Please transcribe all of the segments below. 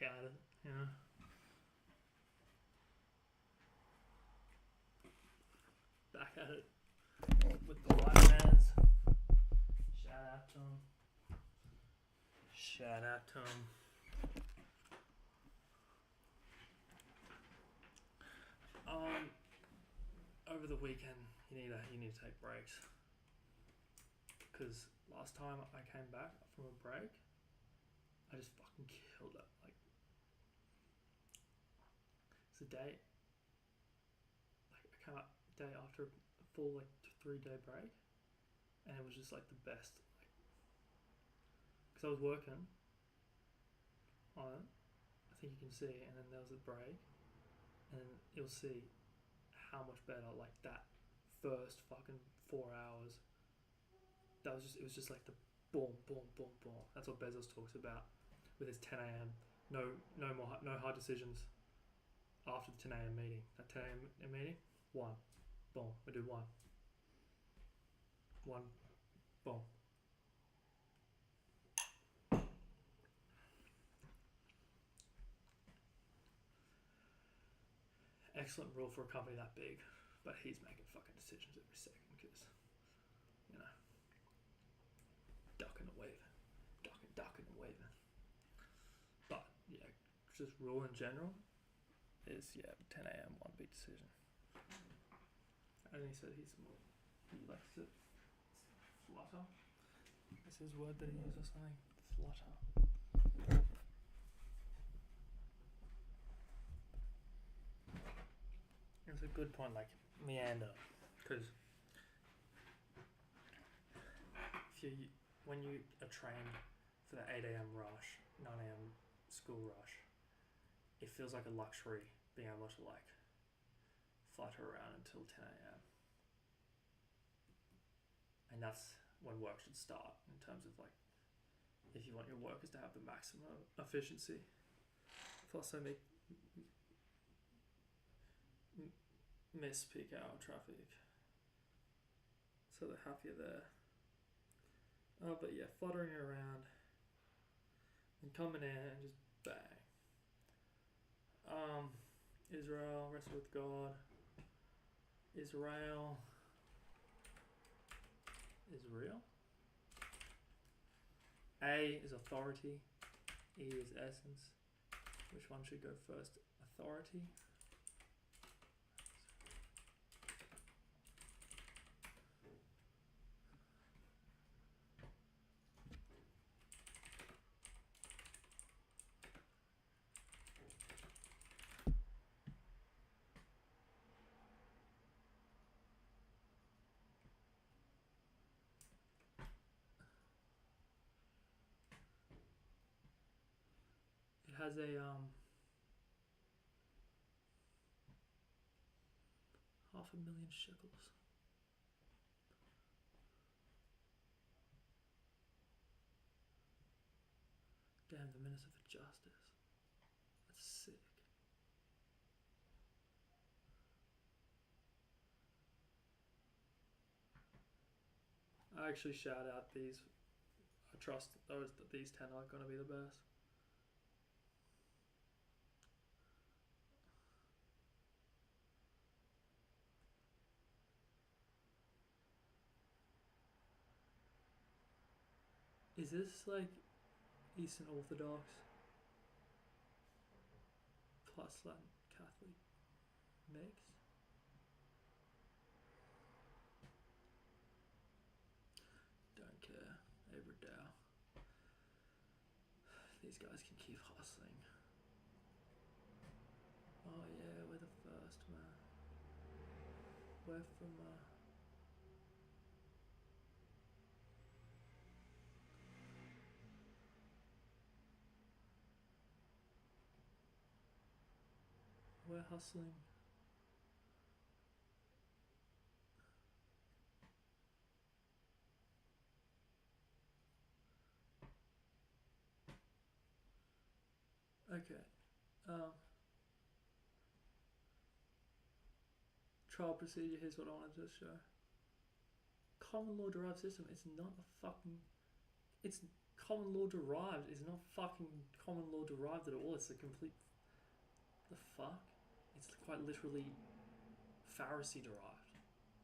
at it, you know. Back at it with the white mans. Shout out to him. Shout out to him. Over the weekend, you need to take breaks. Because last time I came back from a break, I just fucking killed it. Like, it's a day. Like, I came up day after a full 3-day break, and it was just like the best. Like, because I was working on it. I think you can see, and then there was a break, and you'll see how much better like that first fucking 4 hours. It was just like the boom, boom, boom, boom. That's what Bezos talks about with his 10 a.m. No hard decisions after the 10 a.m. meeting. That 10 a.m. meeting, one, boom. We do one, boom. Excellent rule for a company that big, but he's making fucking decisions every second because, you know, ducking and waving. But yeah, just rule in general is 10 a.m. one big decision. And he said he likes to flutter. That's his word that he uses or something. Flutter. It's a good point, like meander, because when you are trained for the 8 a.m. rush, 9 a.m. school rush, it feels like a luxury being able to like flutter around until 10 a.m. And that's when work should start in terms of like, if you want your workers to have the maximum efficiency, plus I miss peak hour traffic, so they're happier there. But yeah, fluttering around and coming in and just bang. Israel, wrestle with God. Israel. A is authority. E is essence. Which one should go first? Authority. It has a 500,000 shekels. Damn, the Minister for Justice. That's sick. I actually shout out these. I trust these 10 are going to be the best. Is this like Eastern Orthodox plus Latin Catholic mix? Don't care. Abradow. These guys can keep hustling. Oh yeah, we're the first, man. We're from we're hustling. Okay. Trial procedure, here's what I wanted to show. Common law derived system, it's not a fucking... It's common law derived is not fucking common law derived at all. It's a complete... The fuck? It's quite literally Pharisee derived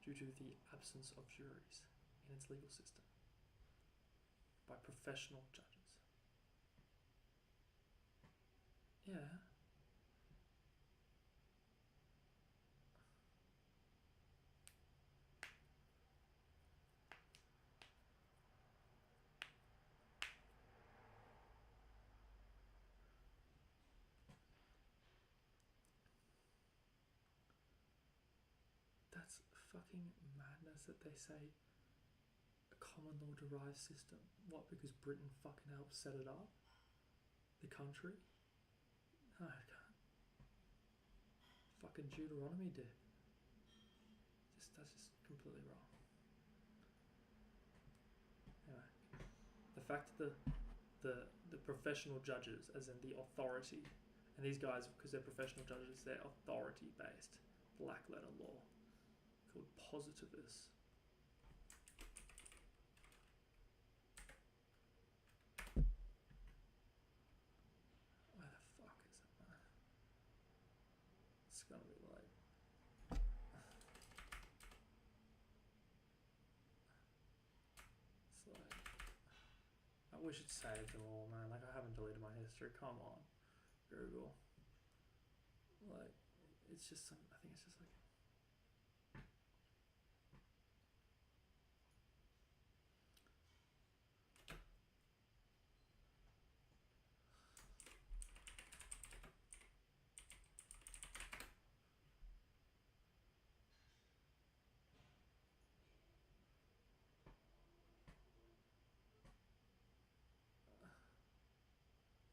due to the absence of juries in its legal system by professional judges. Yeah. That's fucking madness that they say a common law derived system. What, because Britain fucking helped set it up? The country? No, it can't. Fucking Deuteronomy did. That's just completely wrong. Anyway, the fact that the professional judges, as in the authority, and these guys, because they're professional judges, they're authority based, black letter law, called positivists. Where the fuck is it, man? It's gonna be like... It's like... I wish it saved them all, man. Like, I haven't deleted my history. Come on, Google. Like, it's just some... I think it's just like...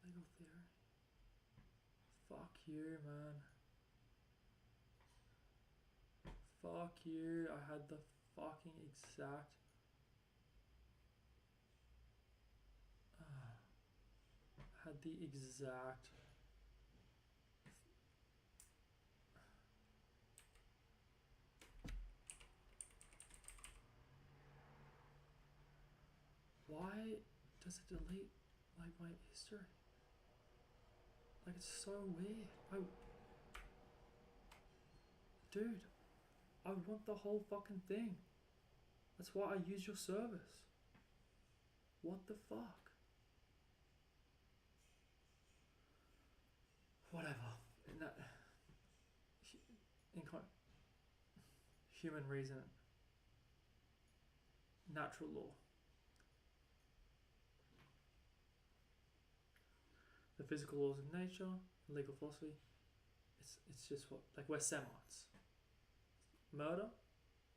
Legal theory. Fuck you, man. Fuck you. I had the fucking exact... I had the exact... Why does it delete like my history? Like, it's so weird. Dude, I want the whole fucking thing. That's why I use your service. What the fuck? Whatever. Human reason. Natural law. The physical laws of nature, legal philosophy. It's just what, like, we're Semites. Murder,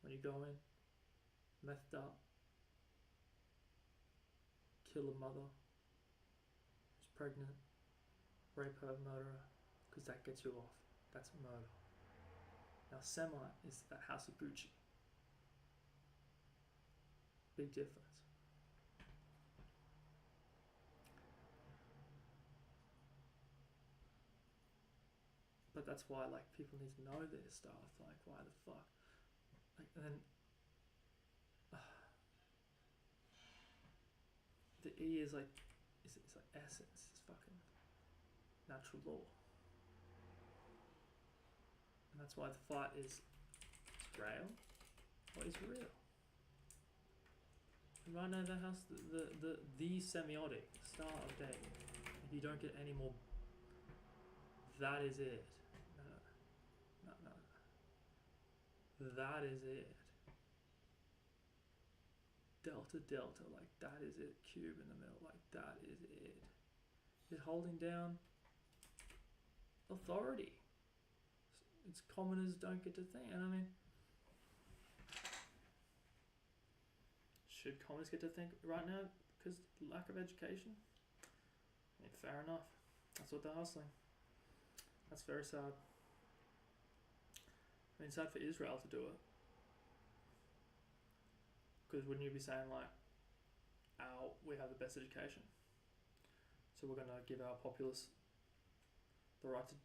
when you go in, methed up, kill a mother who's pregnant, rape her, murder her, because that gets you off. That's murder. Now, Semite is that House of Gucci. Big difference. But that's why, like, people need to know this stuff. Like, why the fuck? Like, and then the E is like, it's like essence. It's fucking natural law, and that's why the fight is real. What is real? And right now, that has the semiotic start of day. If you don't get any more, that is it. That is it. Delta, delta, like that is it. Cube in the middle, like that is it. It's holding down authority. It's commoners don't get to think. And I mean, should commoners get to think right now because lack of education? I mean, fair enough. That's what they're hustling. That's very sad. I mean, it's sad for Israel to do it. Because wouldn't you be saying, like, we have the best education, so we're going to give our populace the right to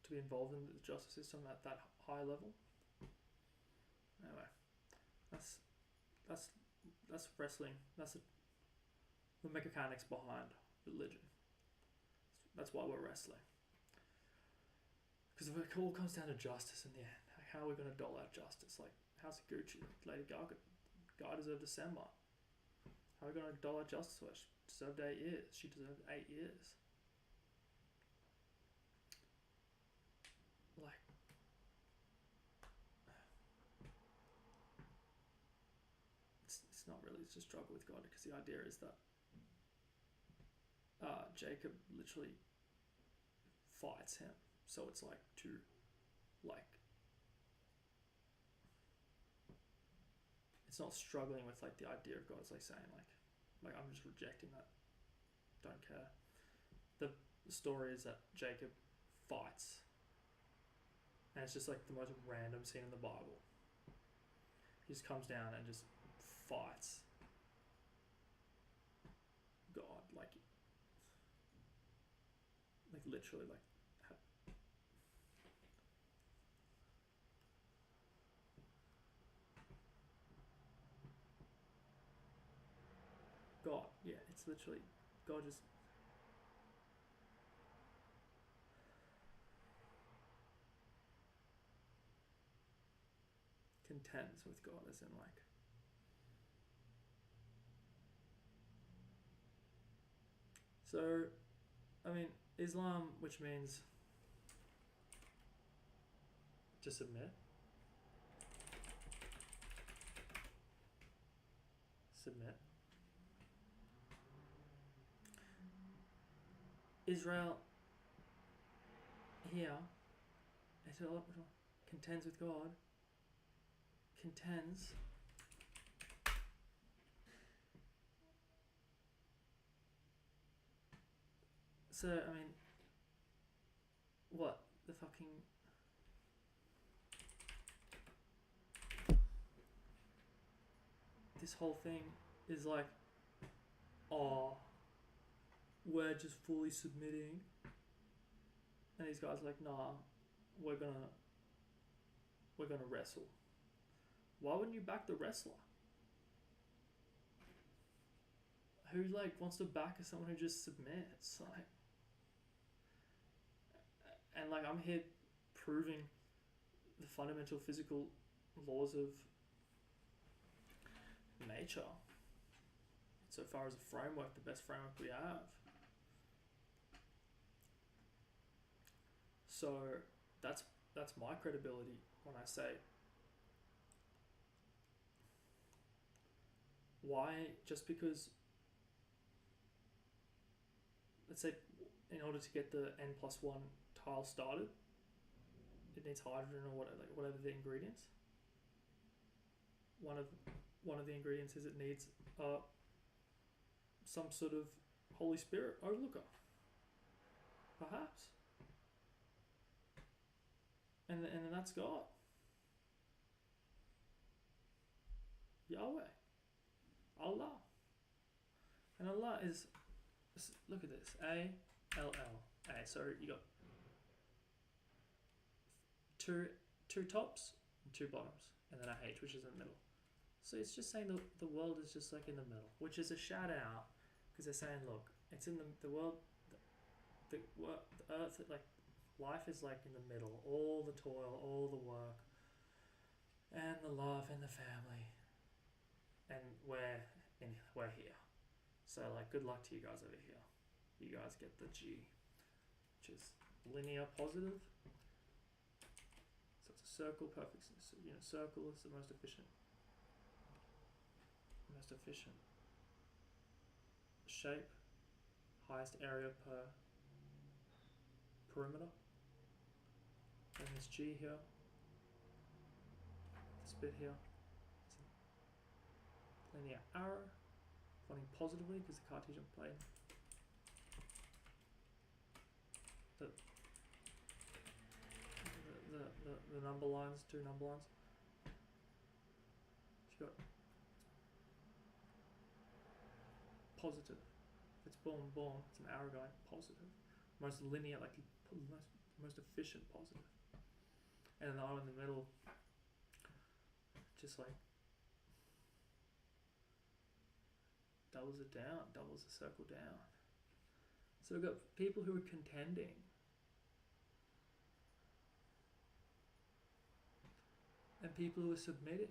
be involved in the justice system at that high level? Anyway, that's that's wrestling. That's the mechanics behind religion. That's why we're wrestling. Because it all comes down to justice in the end. Like, how are we going to dole out justice? Like, how's Gucci? Lady Gaga, guy deserved December. How are we going to dole out justice for her? She deserved 8 years. She deserved 8 years. Like, it's not really, it's a struggle with God, because the idea is that Jacob literally fights him. So it's like it's not struggling with like the idea of God. It's like saying like I'm just rejecting that. Don't care. The story is that Jacob fights, and it's just like the most random scene in the Bible. He just comes down and just fights God, like literally, like. God, yeah, it's literally God just contends with God, as in like so. I mean, Islam, which means to submit, Israel here, contends with God, contends. So, I mean, what? The fucking... This whole thing is like, oh, we're just fully submitting. And these guys are like, nah, we're gonna wrestle. Why wouldn't you back the wrestler? Who like wants to back someone who just submits? Like, and like I'm here proving the fundamental physical laws of nature. So far as a framework, the best framework we have. So that's my credibility when I say, why, just because, let's say in order to get the n+1 tile started, it needs hydrogen or whatever the ingredients. One of the ingredients is it needs some sort of Holy Spirit overlooker, perhaps. And then that's God. Yahweh. Allah. And Allah is, look at this, A-L-L-A. So you got two tops and 2 bottoms, and then a H, which is in the middle. So it's just saying the world is just like in the middle, which is a shout out, because they're saying, look, it's in the world, the earth, like, life is like in the middle, all the toil, all the work, and the love and the family, and we're here. So like, good luck to you guys over here. You guys get the G, which is linear positive. So it's a circle, perfect. So, circle is the most efficient shape, highest area per perimeter. And this G here, this bit here, it's a linear arrow pointing positively because the Cartesian plane. The number lines, 2 number lines. You got positive. If it's boom, it's an arrow going positive. Most linear, like most efficient positive. And then the arrow in the middle, just like doubles it down, doubles the circle down. So we've got people who are contending. And people who are submitting.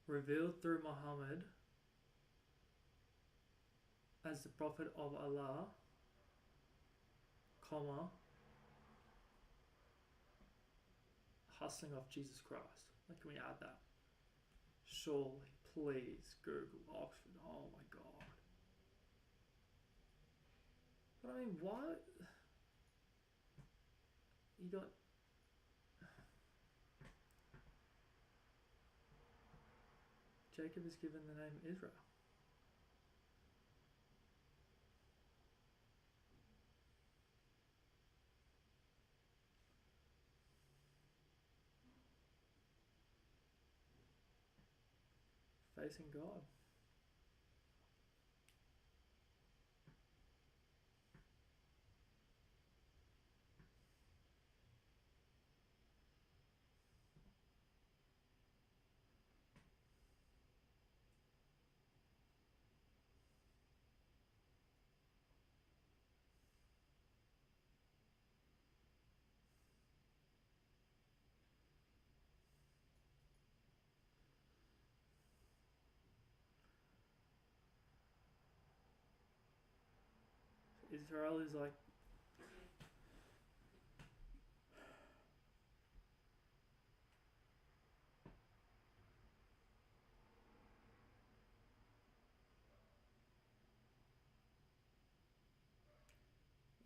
Revealed through Muhammad as the Prophet of Allah, comma, hustling off Jesus Christ. Like, can we add that? Surely, please, Google Oxford. Oh my god. But I mean, why? You got... Jacob is given the name Israel. Facing God. Israel is like...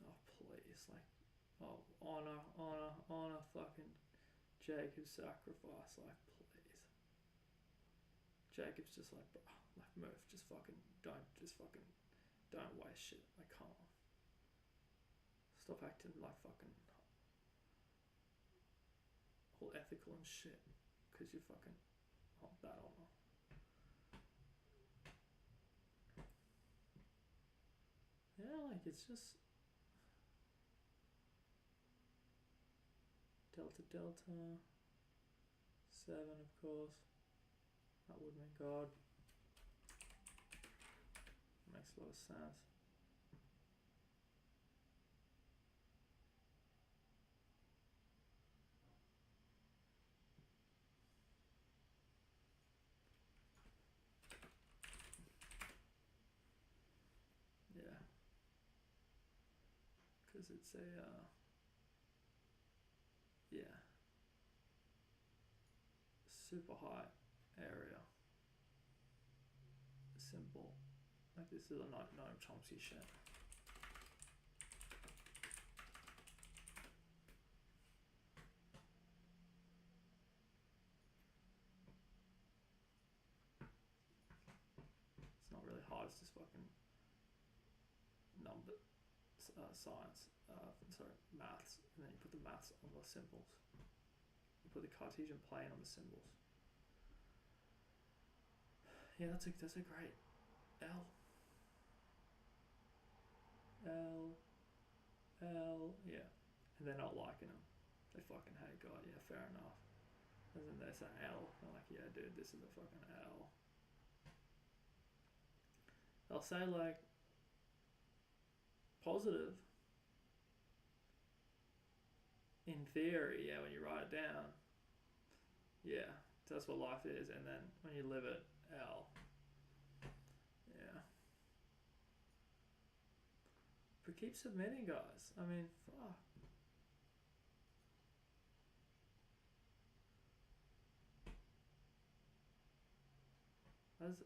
Oh, please, like... Oh, honor fucking Jacob's sacrifice, like, please. Jacob's just like, bro, like, Murph, just fucking don't waste shit, like, come on. Stop acting like fucking all ethical and shit, because you fucking want that honor. Yeah, like, it's just Delta Delta 7, of course. That would mean God. Makes a lot of sense. Yeah. Because it's a, yeah, super high area. Simple. Like, this is a Noam Chomsky shit. It's not really hard, it's just fucking number, science, sorry, maths, and then you put the maths on the symbols. You put the Cartesian plane on the symbols. Yeah, that's a great L, yeah. And they're not liking them. They fucking hate God, yeah, fair enough. And then they say L, they're like, yeah, dude, this is a fucking L. They'll say, like, positive, in theory, yeah, when you write it down, yeah, That's what life is, and then when you live it, L. Yeah. But keep submitting, guys. I mean, fuck. That's,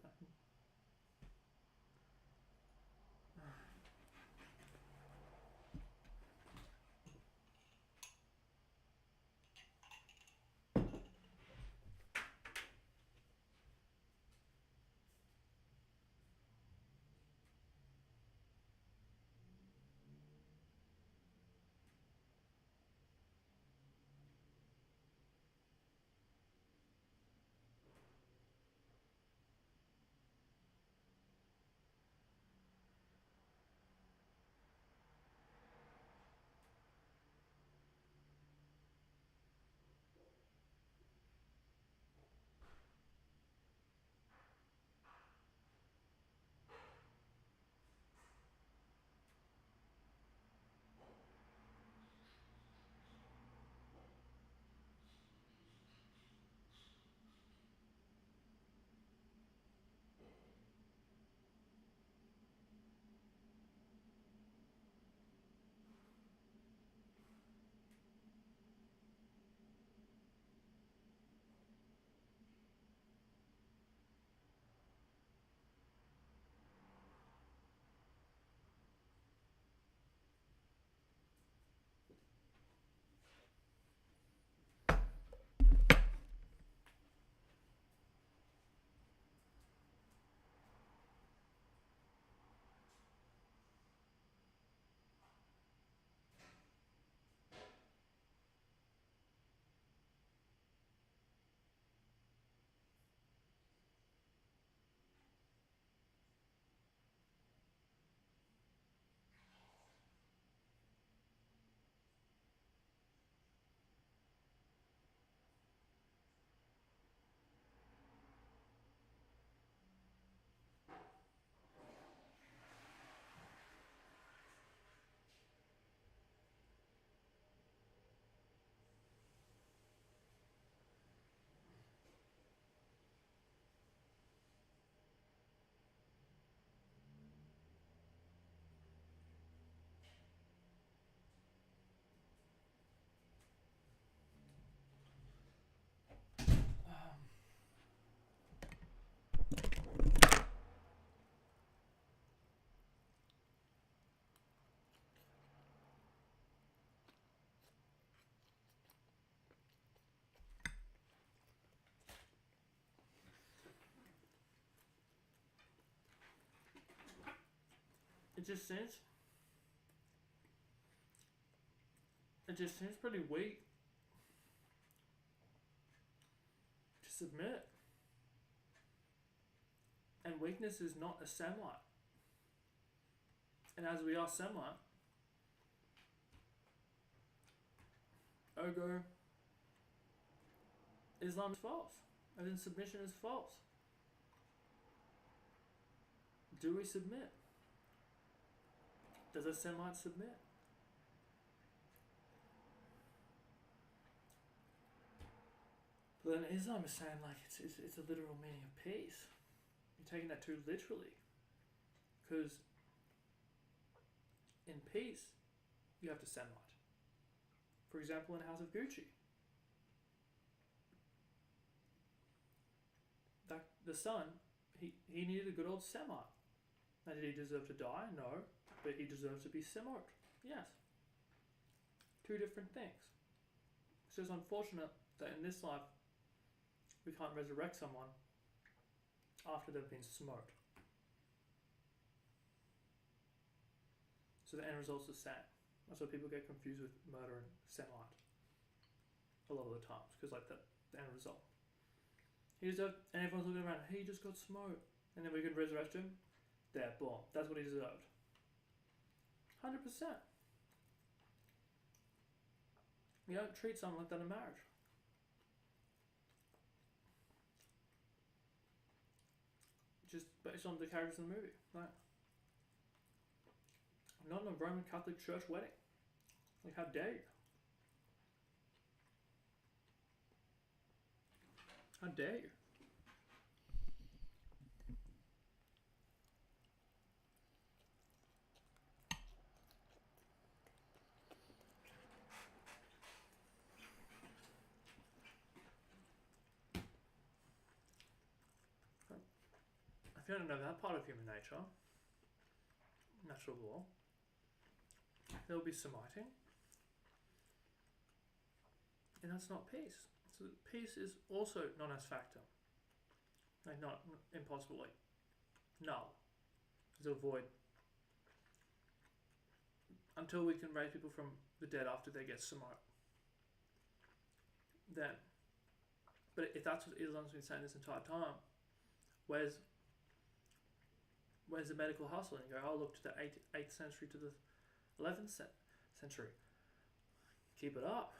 it just seems pretty weak to submit. And weakness is not a Semite. And as we are Semite, ergo Islam is false. As in submission is false. Do we submit? Does a Semite submit? But then Islam is saying like it's a literal meaning of peace. You're taking that too literally. Because in peace, you have to Semite. For example, in House of Gucci. The son, he needed a good old Semite. Now, did he deserve to die? No. But he deserves to be Semite. Yes. Two different things. It's just unfortunate that in this life, we can't resurrect someone after they've been smoked. So the end result's the same. That's why people get confused with murder and Semite a lot of the times, because like the end result. He deserved, and everyone's looking around, he just got smoked. And then we can resurrect him. There, boom. That's what he deserved. 100%. You don't treat someone like that in marriage. Just based on the characters in the movie. Like, not in a Roman Catholic Church wedding. Like, how dare you? How dare you? If you don't know that part of human nature, natural law, there will be summiting, and that's not peace. So peace is also non as factor, like not impossible, like null, is a void. Until we can raise people from the dead after they get summited, then. But if that's what Islam's been saying this entire time, where's the medical hustle? And you go, oh, look, to the 8th century to the 11th century. Keep it up.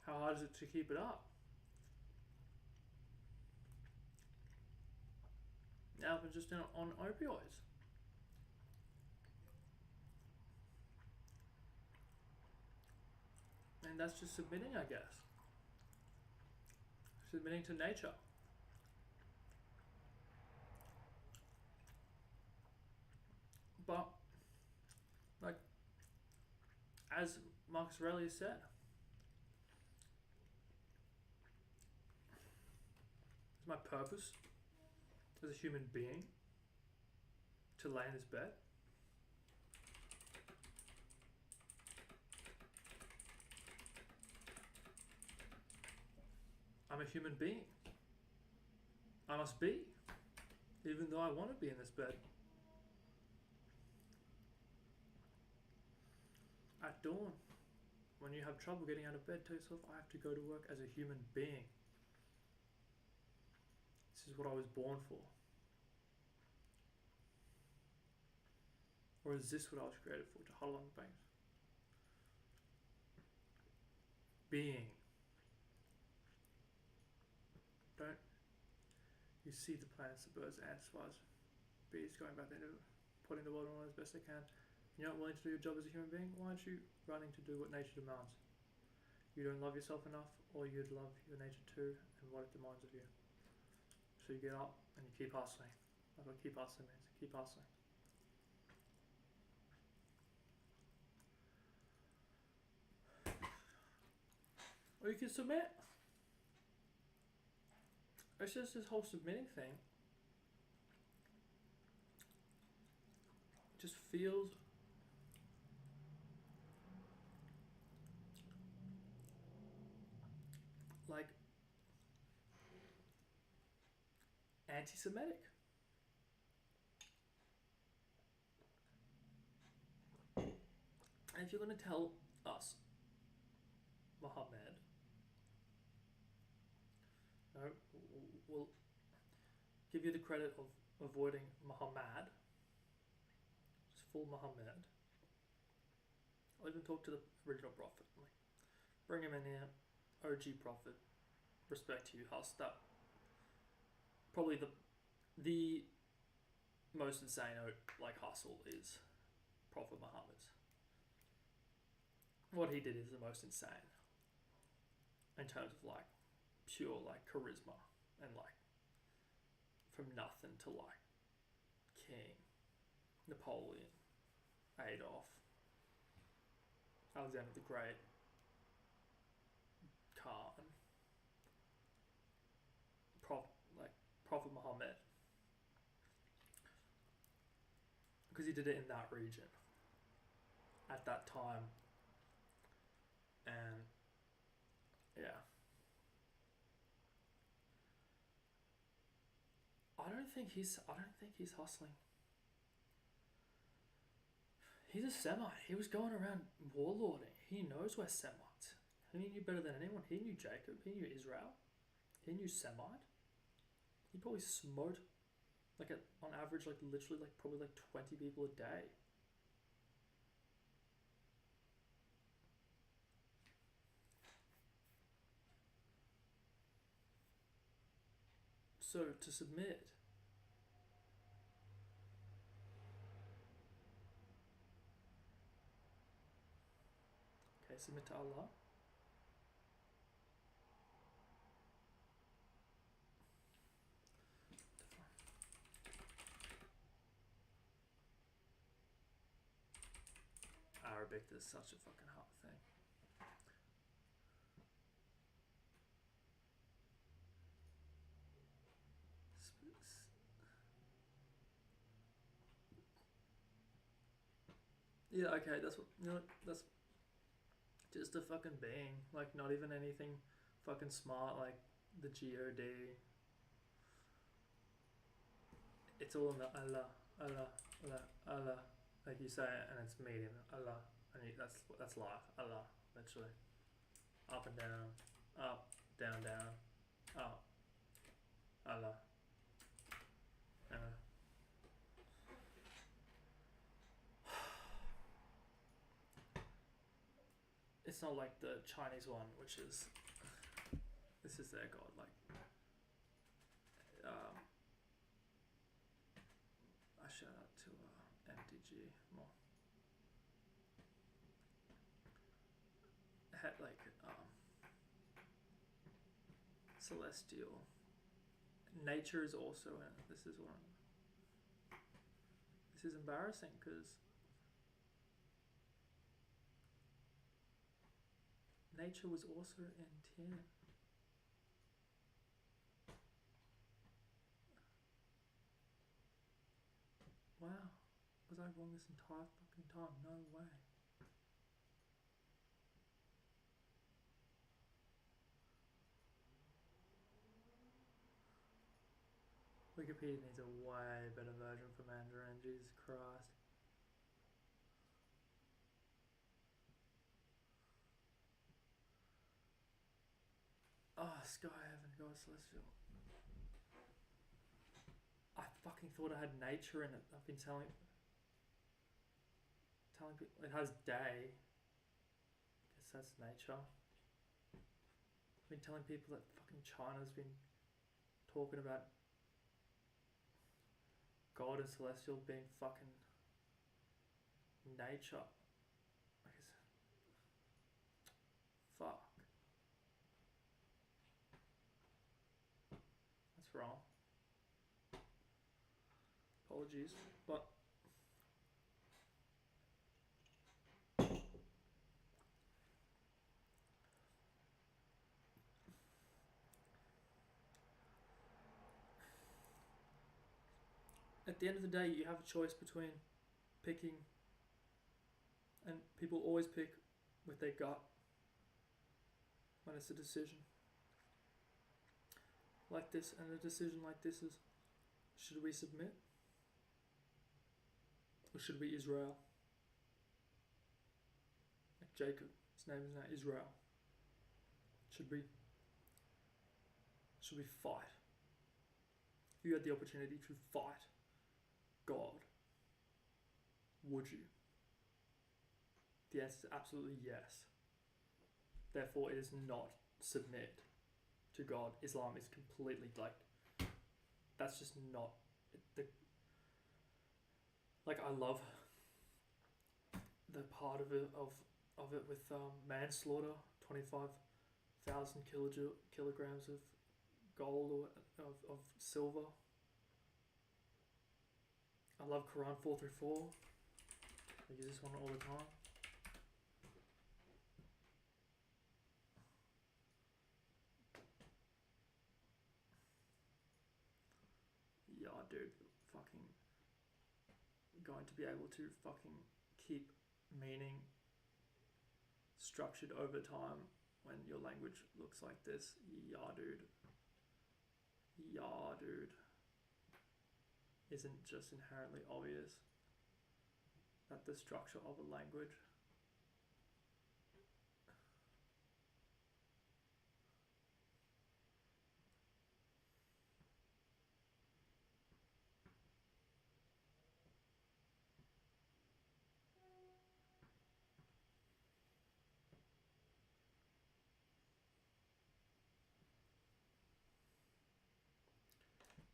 How hard is it to keep it up? Now we're just on opioids. And that's just submitting, I guess. Submitting to nature. But, like, as Marcus Aurelius said, is my purpose as a human being to lay in this bed? I'm a human being. I must be, even though I want to be in this bed. At dawn, when you have trouble getting out of bed, tell yourself, I have to go to work as a human being. This is what I was born for. Or is this what I was created for? To huddle on the banks? Being. Don't you see the plants, the birds, the ants, flies, bees going back there, putting the world on as best they can? You're not willing to do your job as a human being? Why aren't you running to do what nature demands? You don't love yourself enough, or you'd love your nature too, and what it demands of you. So you get up and you keep hustling. That's what keep hustling means. Keep hustling. Or you can submit. It's just this whole submitting thing. Just feels like anti-Semitic. And if you're going to tell us, Muhammad, no, we'll give you the credit of avoiding Muhammad, just full Muhammad. I'll even talk to the original prophet. Like, bring him in here, OG prophet, respect to you, that probably the most insane like hustle is Prophet Muhammad's. What he did is the most insane in terms of like pure like charisma and like from nothing to like King, Napoleon, Adolf, Alexander the Great, Khan, Prophet Muhammad, because he did it in that region at that time, and yeah, I don't think he's hustling. He's a Semite. He was going around warlording. He knows we're Semites. He knew better than anyone. He knew Jacob. He knew Israel. He knew Semite. He probably smote like on average, like literally like probably like 20 people a day. So to submit, okay, submit to Allah. Arabic is such a fucking hard thing. Yeah, okay, that's what, you know, that's just a fucking being, like not even anything fucking smart like the God. It's all in the Allah, Allah, Allah, Allah. Like you say it and it's medium, Allah, and that's life, Allah, literally. Up and down, up, down, down, up, Allah. It's not like the Chinese one, which is, this is their god, like, a shout out to MTG more. Had like celestial. Nature is also in it. This is one. This is embarrassing because nature was also in 10. Wow. Was I wrong this entire fucking time? No way. Wikipedia needs a way better version for Mandarin, Jesus Christ. Oh, Sky Heaven, God Celestial. I fucking thought it had nature in it. I've been telling people it has day. Guess that's nature. I've been telling people that fucking China's been talking about God and Celestial being fucking nature. Fuck. That's wrong. Apologies, but at the end of the day, you have a choice between picking, and people always pick with their gut when it's a decision like this, and a decision like this is, should we submit or should we Israel? Like Jacob, his name is now Israel. Should we fight? If you had the opportunity to fight God, would you? The answer is absolutely yes. Therefore, it is not submit to God. Islam is completely like, that's just not the, like, I love the part of it with manslaughter, 25,000 kilograms of gold or of silver. I love Quran 434. I use this one all the time. Yeah, dude, fucking going to be able to fucking keep meaning structured over time when your language looks like this. Yeah, dude. Yeah, dude. Isn't just inherently obvious that the structure of a language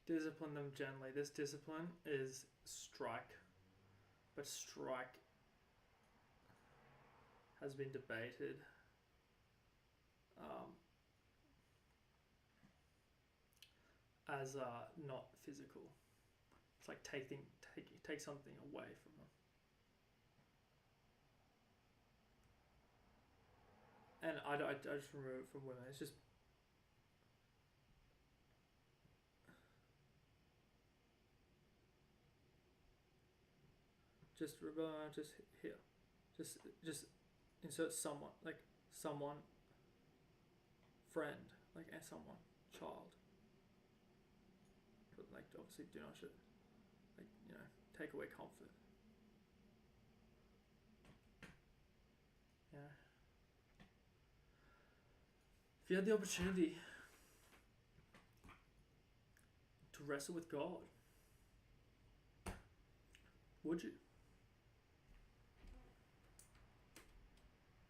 discipline them gently. This discipline is strike, but strike has been debated as not physical. It's like take something away from them. and I just remove it from women. It's just here, just insert someone, like someone, friend, like, and someone, child. But like, obviously, do not should, like, you know, take away comfort. Yeah. If you had the opportunity to wrestle with God, would you?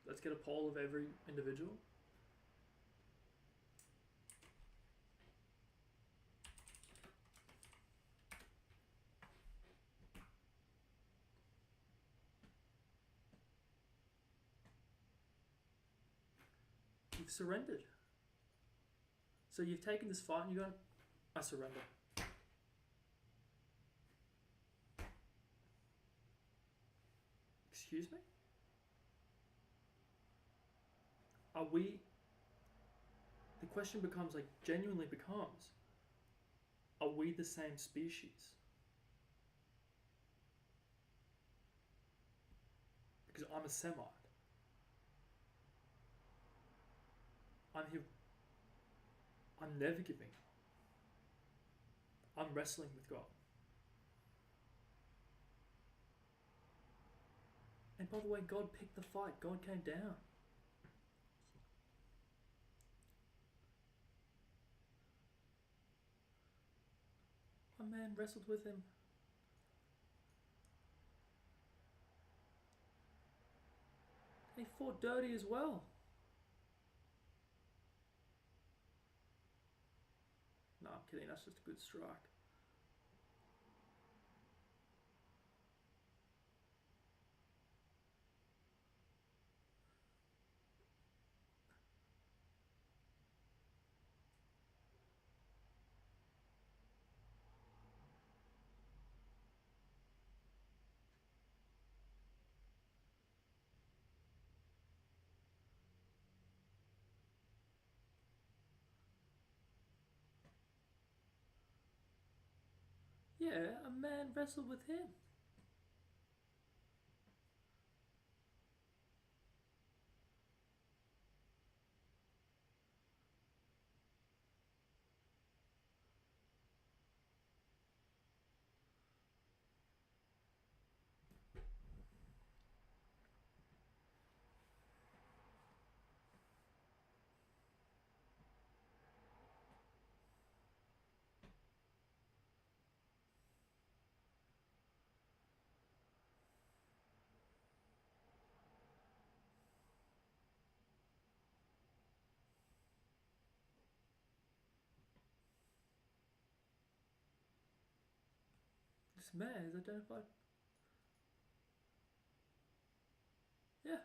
Let's get a poll of every individual. You've surrendered. So you've taken this fight and you're going, I surrender. Excuse me? Are we... The question becomes, like, genuinely becomes, are we the same species? Because I'm a Semite. I'm here. I'm never giving up. I'm wrestling with God. And by the way, God picked the fight. God came down. A man wrestled with him. He fought dirty as well. No, I'm kidding. That's just a good strike. Yeah, a man wrestled with him. This man is identified. Yeah.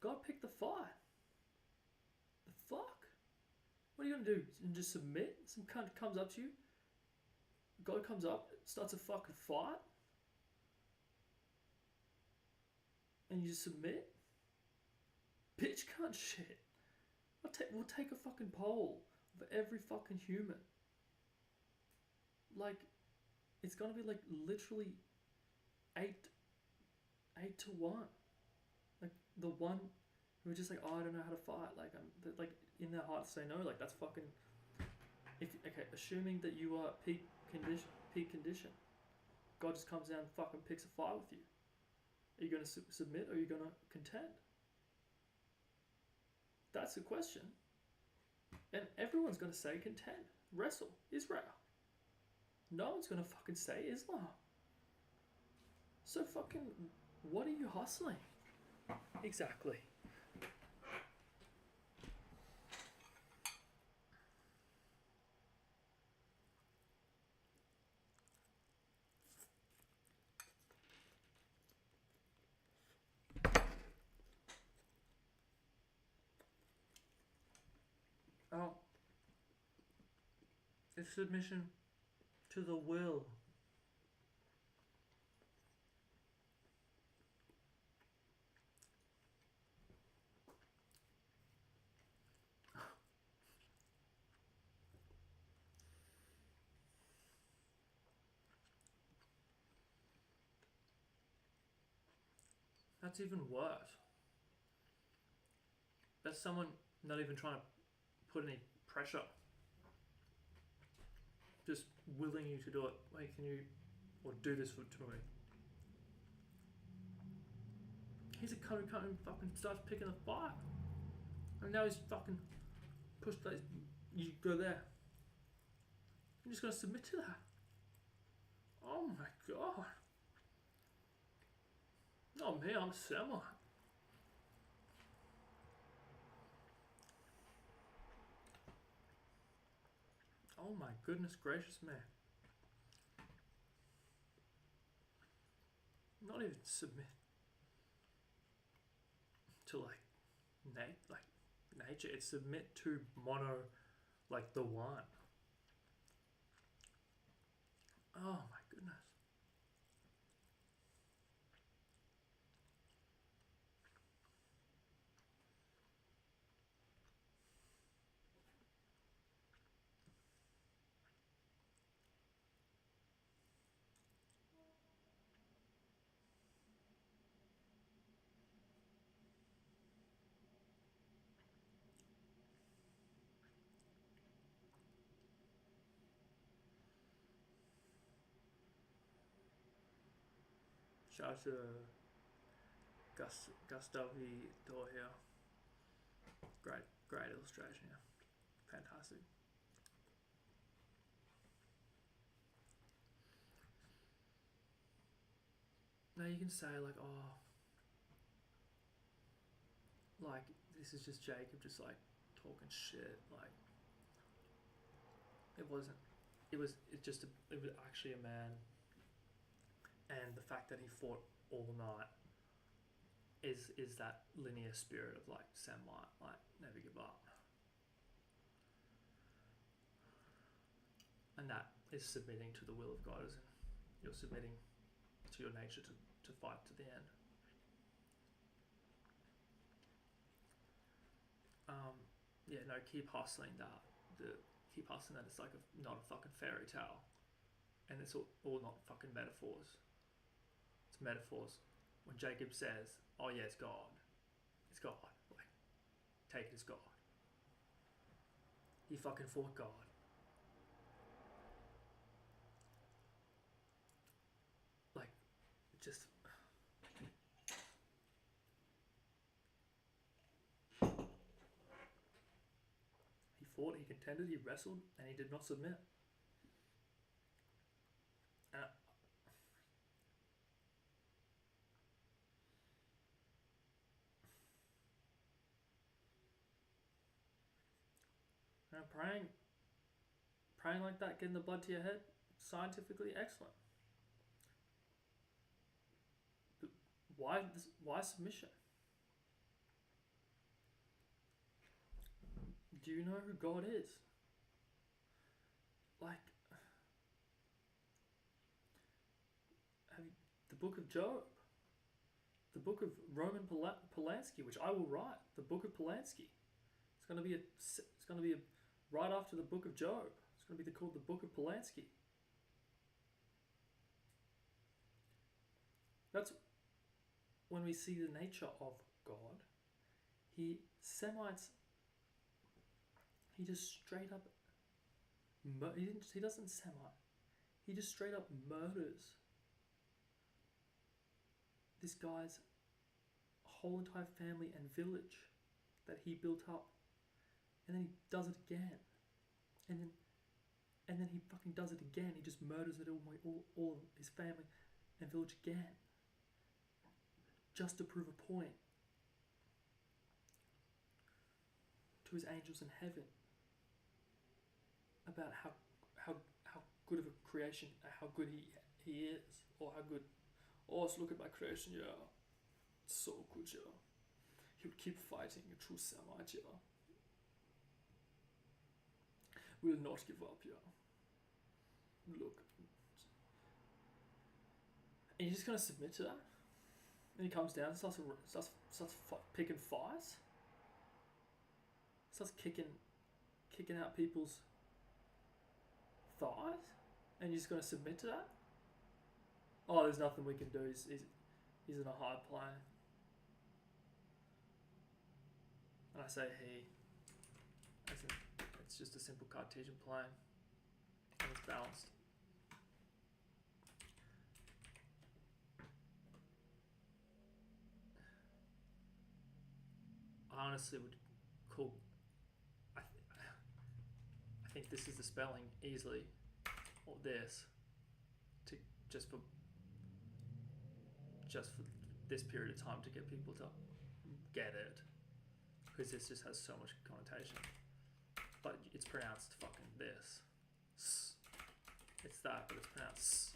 God picked the fight. The fuck? What are you gonna do? And just submit? Some cunt comes up to you. God comes up, starts a fucking fight, and you just submit? Bitch cunt shit. We'll take a fucking poll of every fucking human. Like, it's gonna be like literally 8 to 1. Like, the one who was just like, oh, I don't know how to fight. Like, like, in their heart say no. Like, that's fucking. Okay, assuming that you are peak condition, God just comes down and fucking picks a fight with you. Are you gonna submit or are you gonna contend? That's the question. And everyone's gonna say contend, wrestle, Israel. No one's gonna fucking say Islam. So fucking, what are you hustling? Exactly. Oh, if submission to the will. That's even worse. That's someone not even trying to put any pressure. Just willing you to do it. Wait, can you, or do this to me? He's a cunt who can't even fucking starts picking a fight. And now he's fucking pushed that. You go there. You're just gonna submit to that. Oh my god. Not me, I'm semi. Oh my goodness gracious me. Not even submit to like nature. It's submit to mono, like the one. Oh my goodness. Shout out to Gustavi Dor here. Great illustration, yeah. Fantastic. Now you can say like, oh, like this is just Jacob just like talking shit. Like it was actually a man. And the fact that he fought all night is that linear spirit of like Semite, like never give up. And that is submitting to the will of God, isn't it? You're submitting to your nature to fight to the end. Yeah, no, keep hustling that. Keep hustling that. It's like not a fucking fairy tale. And it's all not fucking metaphors. It's metaphors. When Jacob says, oh yeah, it's God. It's God. Like, take it as God. He fucking fought God. Like, just... He fought, he contended, he wrestled, and he did not submit. Praying like that, getting the blood to your head, scientifically excellent. But why submission? Do you know who God is? Like, the book of Job, the book of Roman Polanski, which I will write, the book of Polanski. It's going to be right after the book of Job. It's going to be called the book of Polanski. That's when we see the nature of God. He just straight up, he doesn't Semite. He just straight up murders this guy's whole entire family and village that he built up. And then he does it again. And then he fucking does it again. He just murders all of his family and village again. Just to prove a point to his angels in heaven about how good of a creation, how good he is, or how good. Oh, let's look at my creation, yeah. It's so good, yeah. He would keep fighting, a true Semite, yeah. Will not give up, yeah. look, and you're just gonna submit to that. And he comes down and starts picking fights. Starts kicking out people's thighs, and you're just gonna submit to that. Oh, there's nothing we can do. He's in a hard plane. And I say he. It's just a simple Cartesian plane, and it's balanced. I honestly would call. I think this is the spelling easily, or this, to just for this period of time to get people to get it, because this just has so much connotation. But it's pronounced fucking this. It's that, but it's pronounced.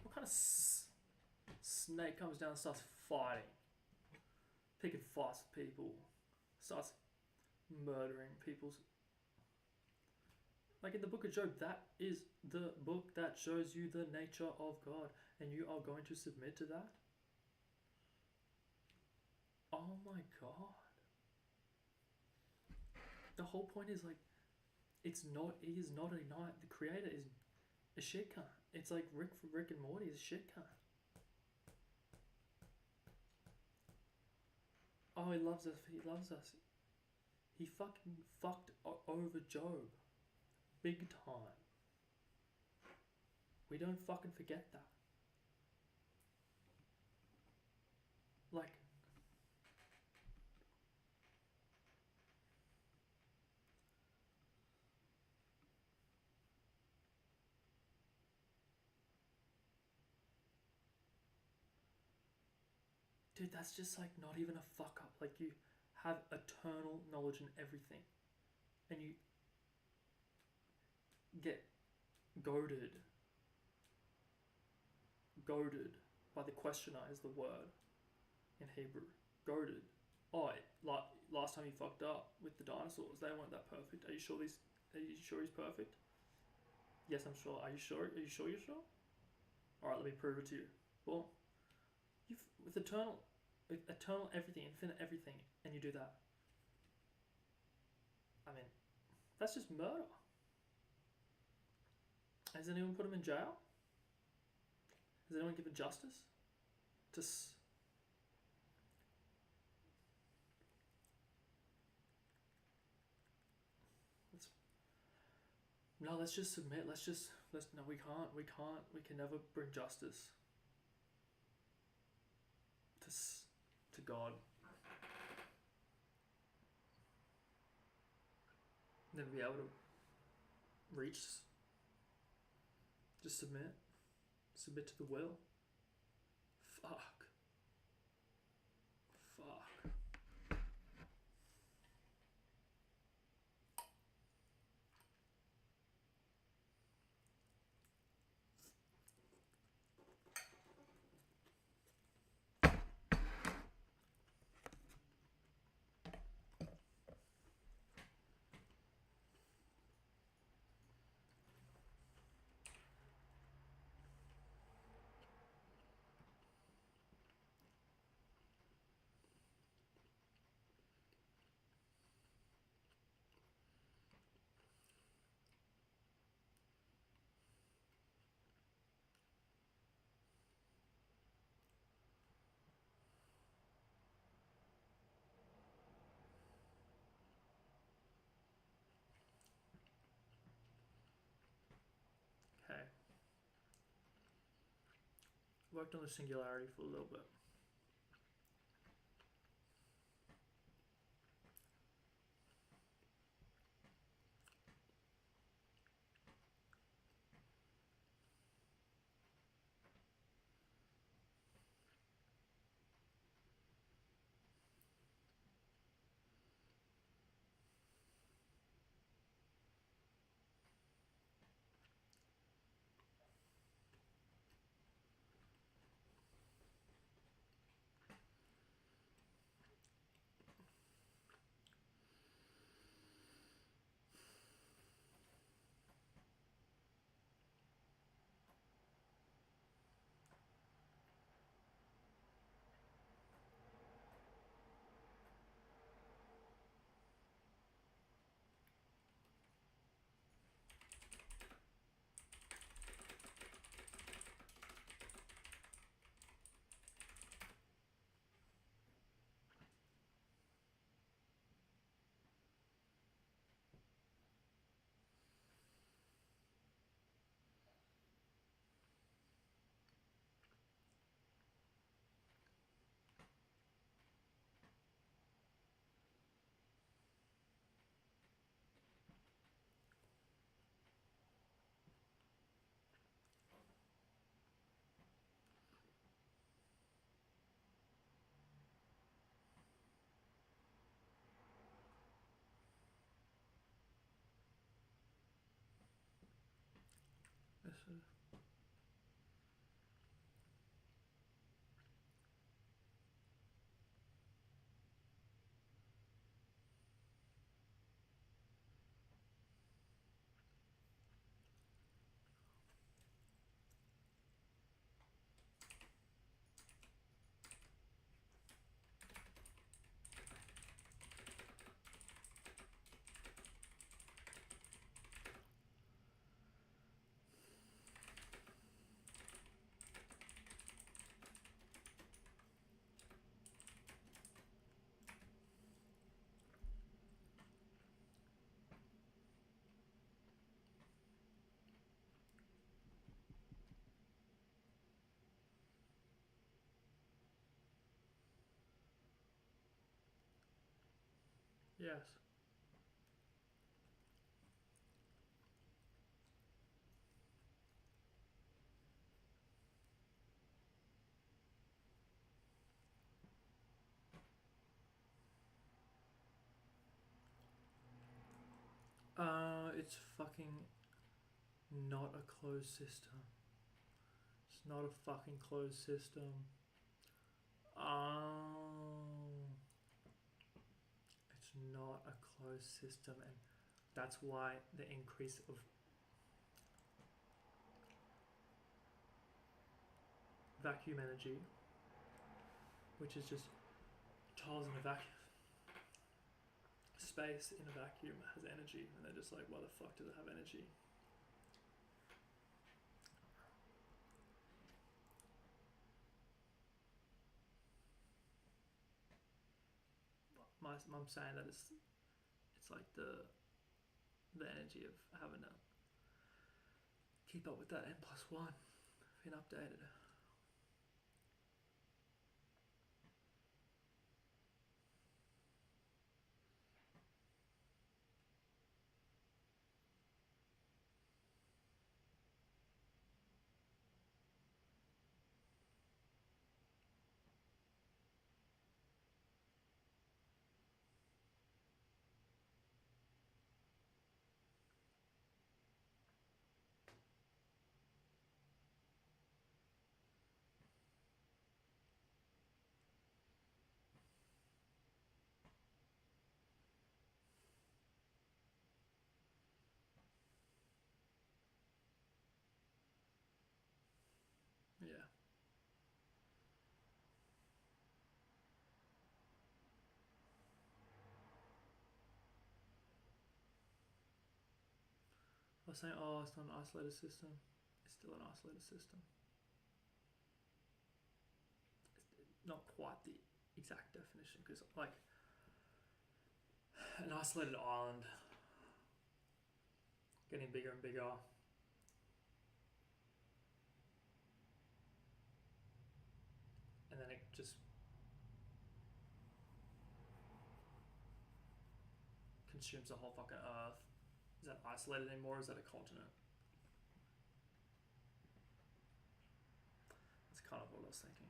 What kind of snake comes down and starts fighting? Picking fights with people. Starts murdering people's. Like in the book of Job, that is the book that shows you the nature of God, and you are going to submit to that? Oh my God. The whole point is like, he is not a knight. The creator is a shit cunt. It's like Rick and Morty is a shit cunt. Oh, he loves us. He loves us. He fucking fucked over Job. Big time. We don't fucking forget that. Like, dude, that's just like not even a fuck up. Like, you have eternal knowledge in everything, and you get goaded by the questioner is the word in Hebrew. Goaded. Oh, like last time he fucked up with the dinosaurs, they weren't that perfect. Are you sure he's perfect? Yes, I'm sure. Are you sure? Are you sure you're sure? Alright, let me prove it to you. Well, with eternal everything, infinite everything, and you do that. I mean, that's just murder. Has anyone put him in jail? Has anyone given justice? No, let's just submit. No, we can't. We can never bring justice to God. Never be able to reach. Just submit. Submit to the will. Fuck. Okay. Worked on the singularity for a little bit. Yes. It's fucking not a closed system. It's not a fucking closed system. It's not a closed system, and that's why the increase of vacuum energy, which is just tiles in a vacuum, space in a vacuum has energy, and they're just like, why the fuck does it have energy? I'm saying that it's like the energy of having to keep up with that n+1 being updated. Yeah. I was saying, oh, it's not an isolated system. It's still an isolated system. It's not quite the exact definition, because like an isolated island getting bigger and bigger, and then it just consumes the whole fucking earth. Is that isolated anymore, or is that a continent? That's kind of what I was thinking.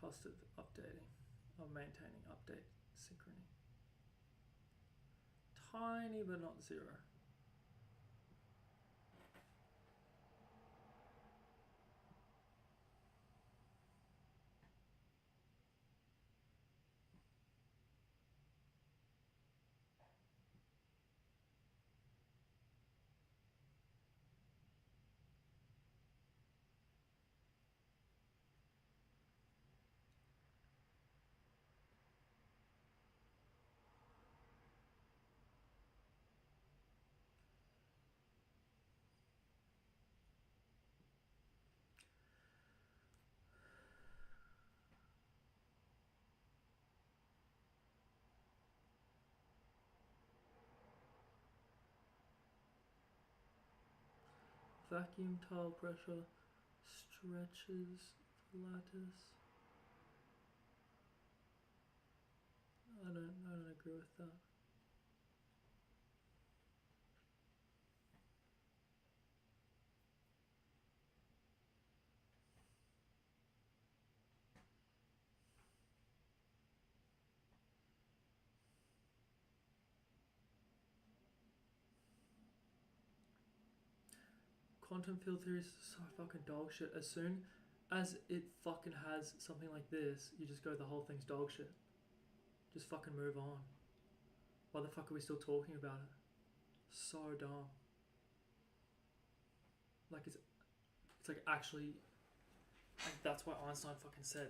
Cost of updating, of maintaining update synchrony. Tiny, but not zero. Vacuum tile pressure stretches the lattice. I don't agree with that. quantum field theory is so fucking dog shit. As soon as it fucking has something like this, you just go, the whole thing's dog shit. Just fucking move on. Why the fuck are we still talking about it? So dumb. Like it's like actually, like that's what Einstein fucking said.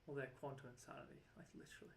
Well, they're quantum insanity, like literally.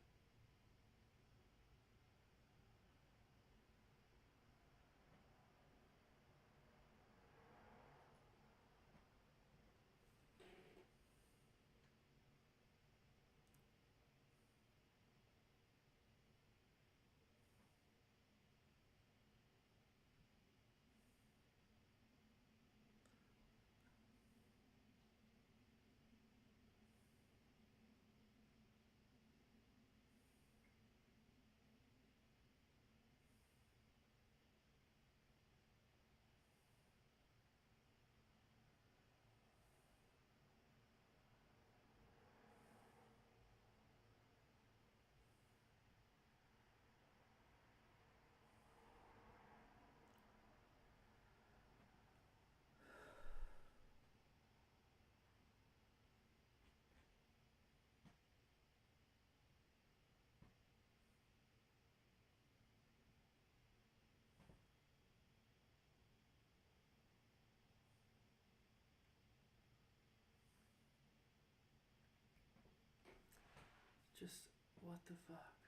Just, what the fuck?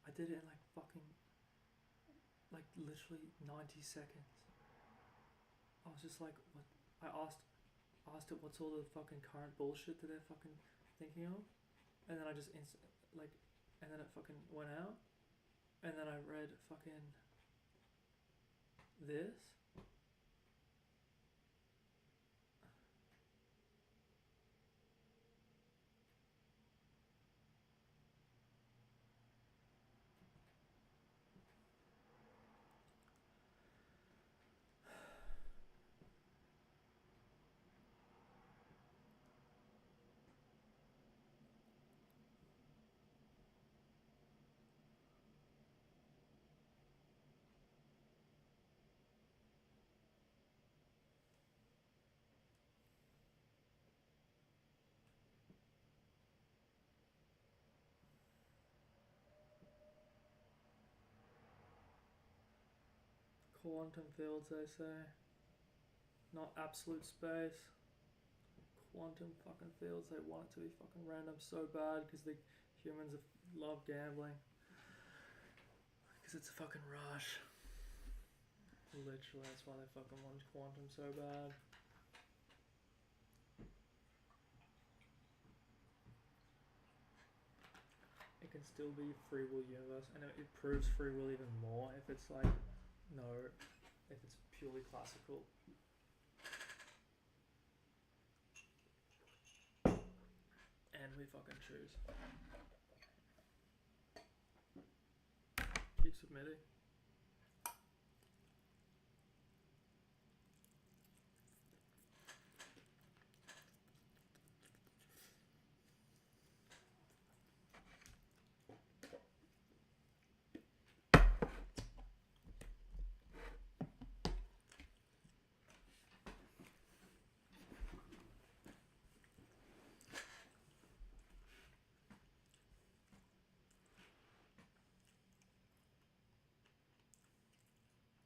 I did it in like fucking, like literally 90 seconds. I was just like, what? I asked it what's all the fucking current bullshit that they're fucking thinking of, and then I just and then it fucking went out, and then I read fucking this. Quantum fields, they say. Not absolute space. Quantum fucking fields, they want it to be fucking random so bad because the humans love gambling. Because it's a fucking rush. Literally, that's why they fucking want quantum so bad. It can still be a free will universe, and it proves free will even more if it's like, no, if it's purely classical. And we fucking choose. Keep submitting.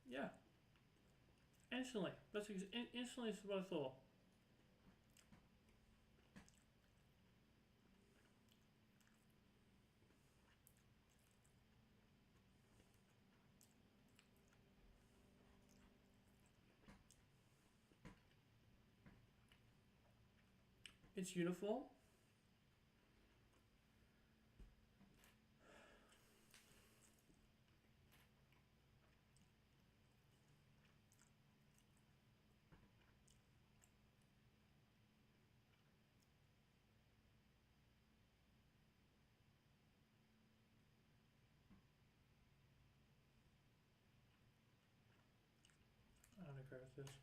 Yeah. Instantly. That's instantly what I thought. It's uniform. okay with this.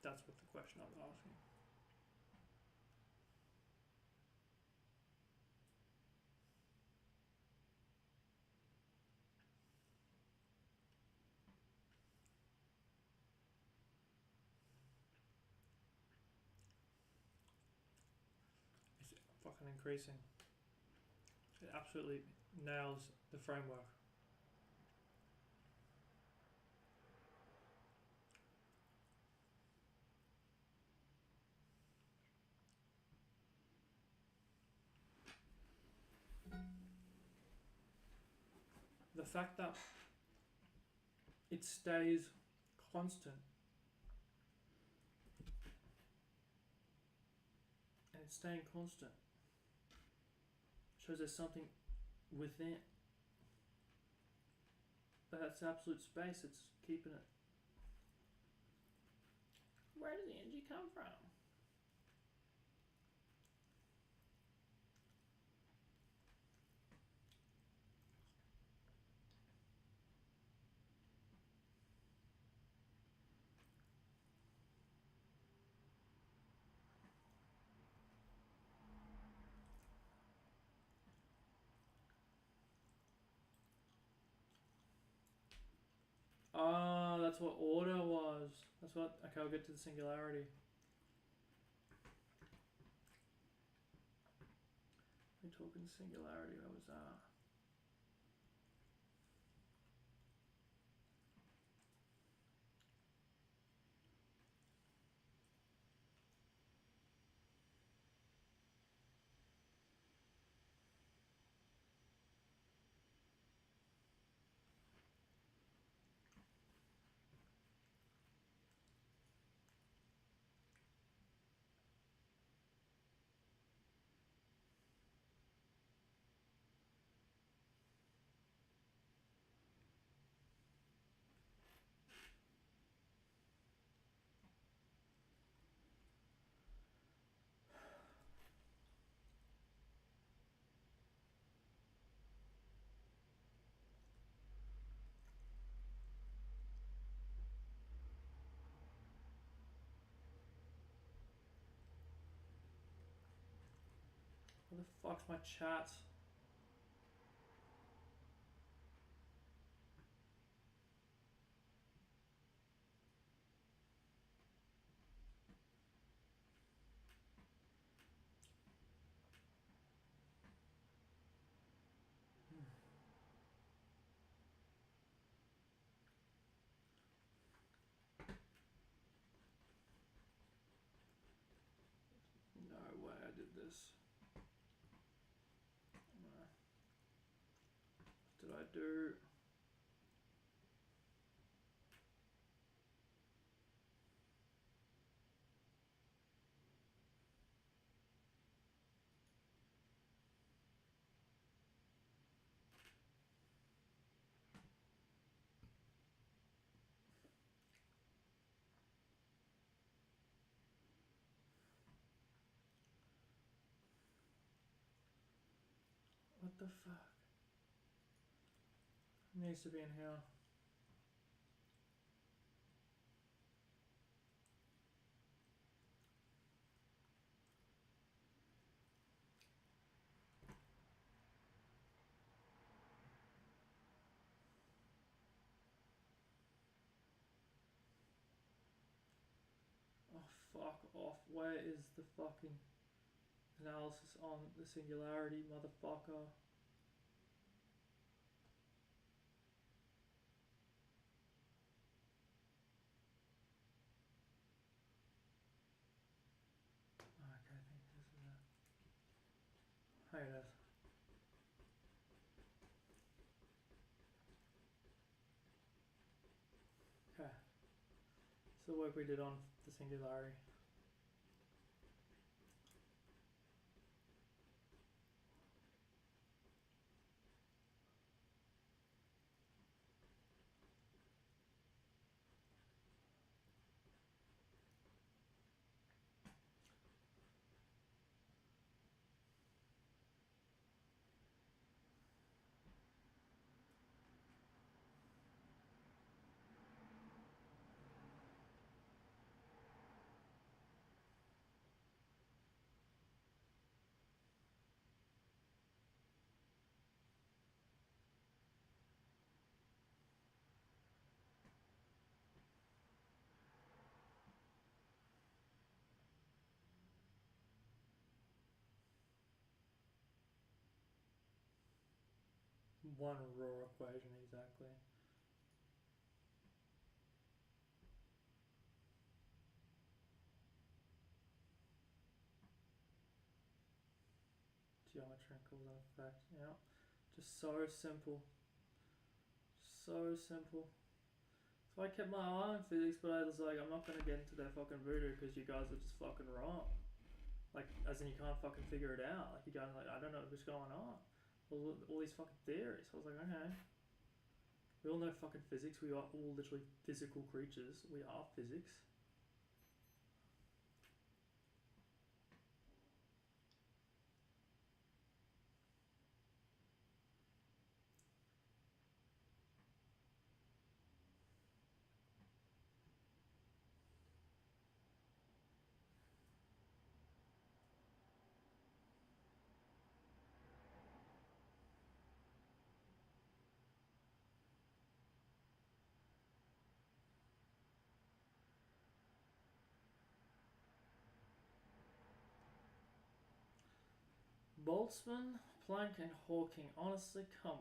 That's what the question I was asking. It's fucking increasing. It absolutely nails the framework. The fact that it stays constant and it's staying constant shows there's something within. But that's absolute space, it's keeping it. Where does the energy come from? Oh, that's what order was. That's what, okay, I'll get to the singularity. We're talking singularity, where was that? Where the fuck's my chat? No way I did this. What did I do? What the fuck? It needs to be in here. Oh, fuck off. Where is the fucking analysis on the singularity, motherfucker? Okay, I think this is it. Here it is. So the work we did on the singularity. One raw equation, exactly. Geometry and cause and effect, yeah. Just so simple. So simple. So I kept my eye on physics, but I was like, I'm not gonna get into that fucking voodoo because you guys are just fucking wrong. Like, as in you can't fucking figure it out. Like, you guys are like, I don't know what's going on. All these fucking theories. I was like, okay. We all know fucking physics. We are all literally physical creatures. We are physics. Boltzmann, Planck, and Hawking. Honestly, come on.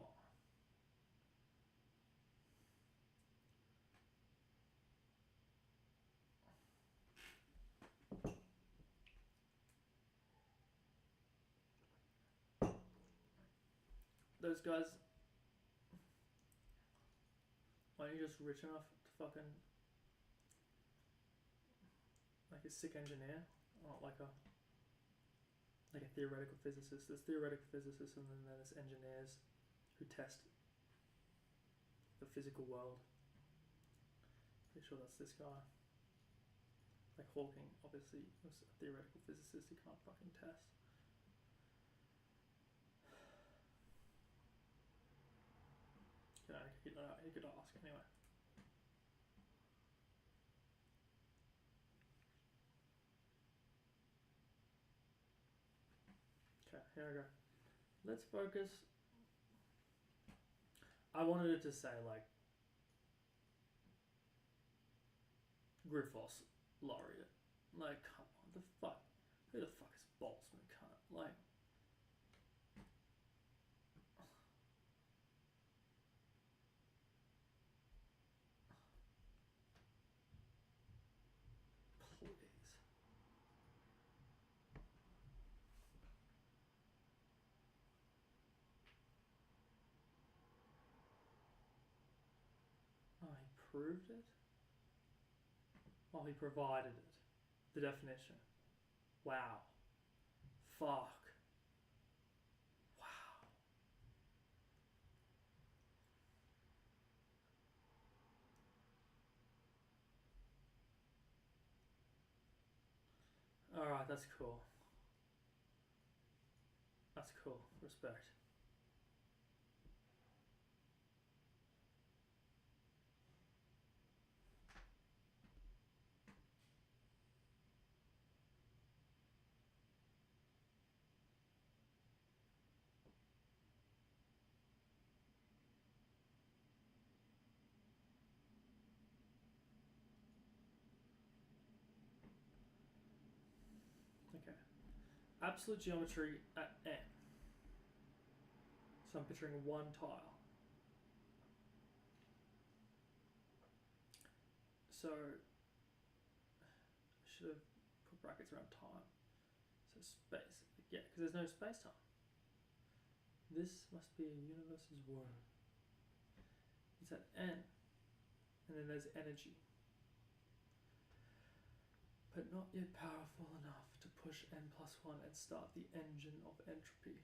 Those guys, aren't you just rich enough to fucking, like, a sick engineer? Not like a theoretical physicist. There's theoretical physicists and then there's engineers who test the physical world. Pretty sure that's this guy. Like Hawking, obviously, was a theoretical physicist. He can't fucking test. He could ask anyway. Okay, here we go. Let's focus. I wanted it to say like Grifos laureate. Like, come on, the fuck? Who the fuck is Boltzmann, cunt? Like, please. Oh, he proved it? Oh, he provided it. The definition. Wow. Fuck. Wow. Alright, that's cool. That's cool. Respect. Okay. Absolute geometry at N. So I'm picturing one tile. So I should have put brackets around time. So space. Yeah, because there's no space-time. This must be a universe's word. It's at N. And then there's energy. but not yet powerful enough to push n+1 and start the engine of entropy.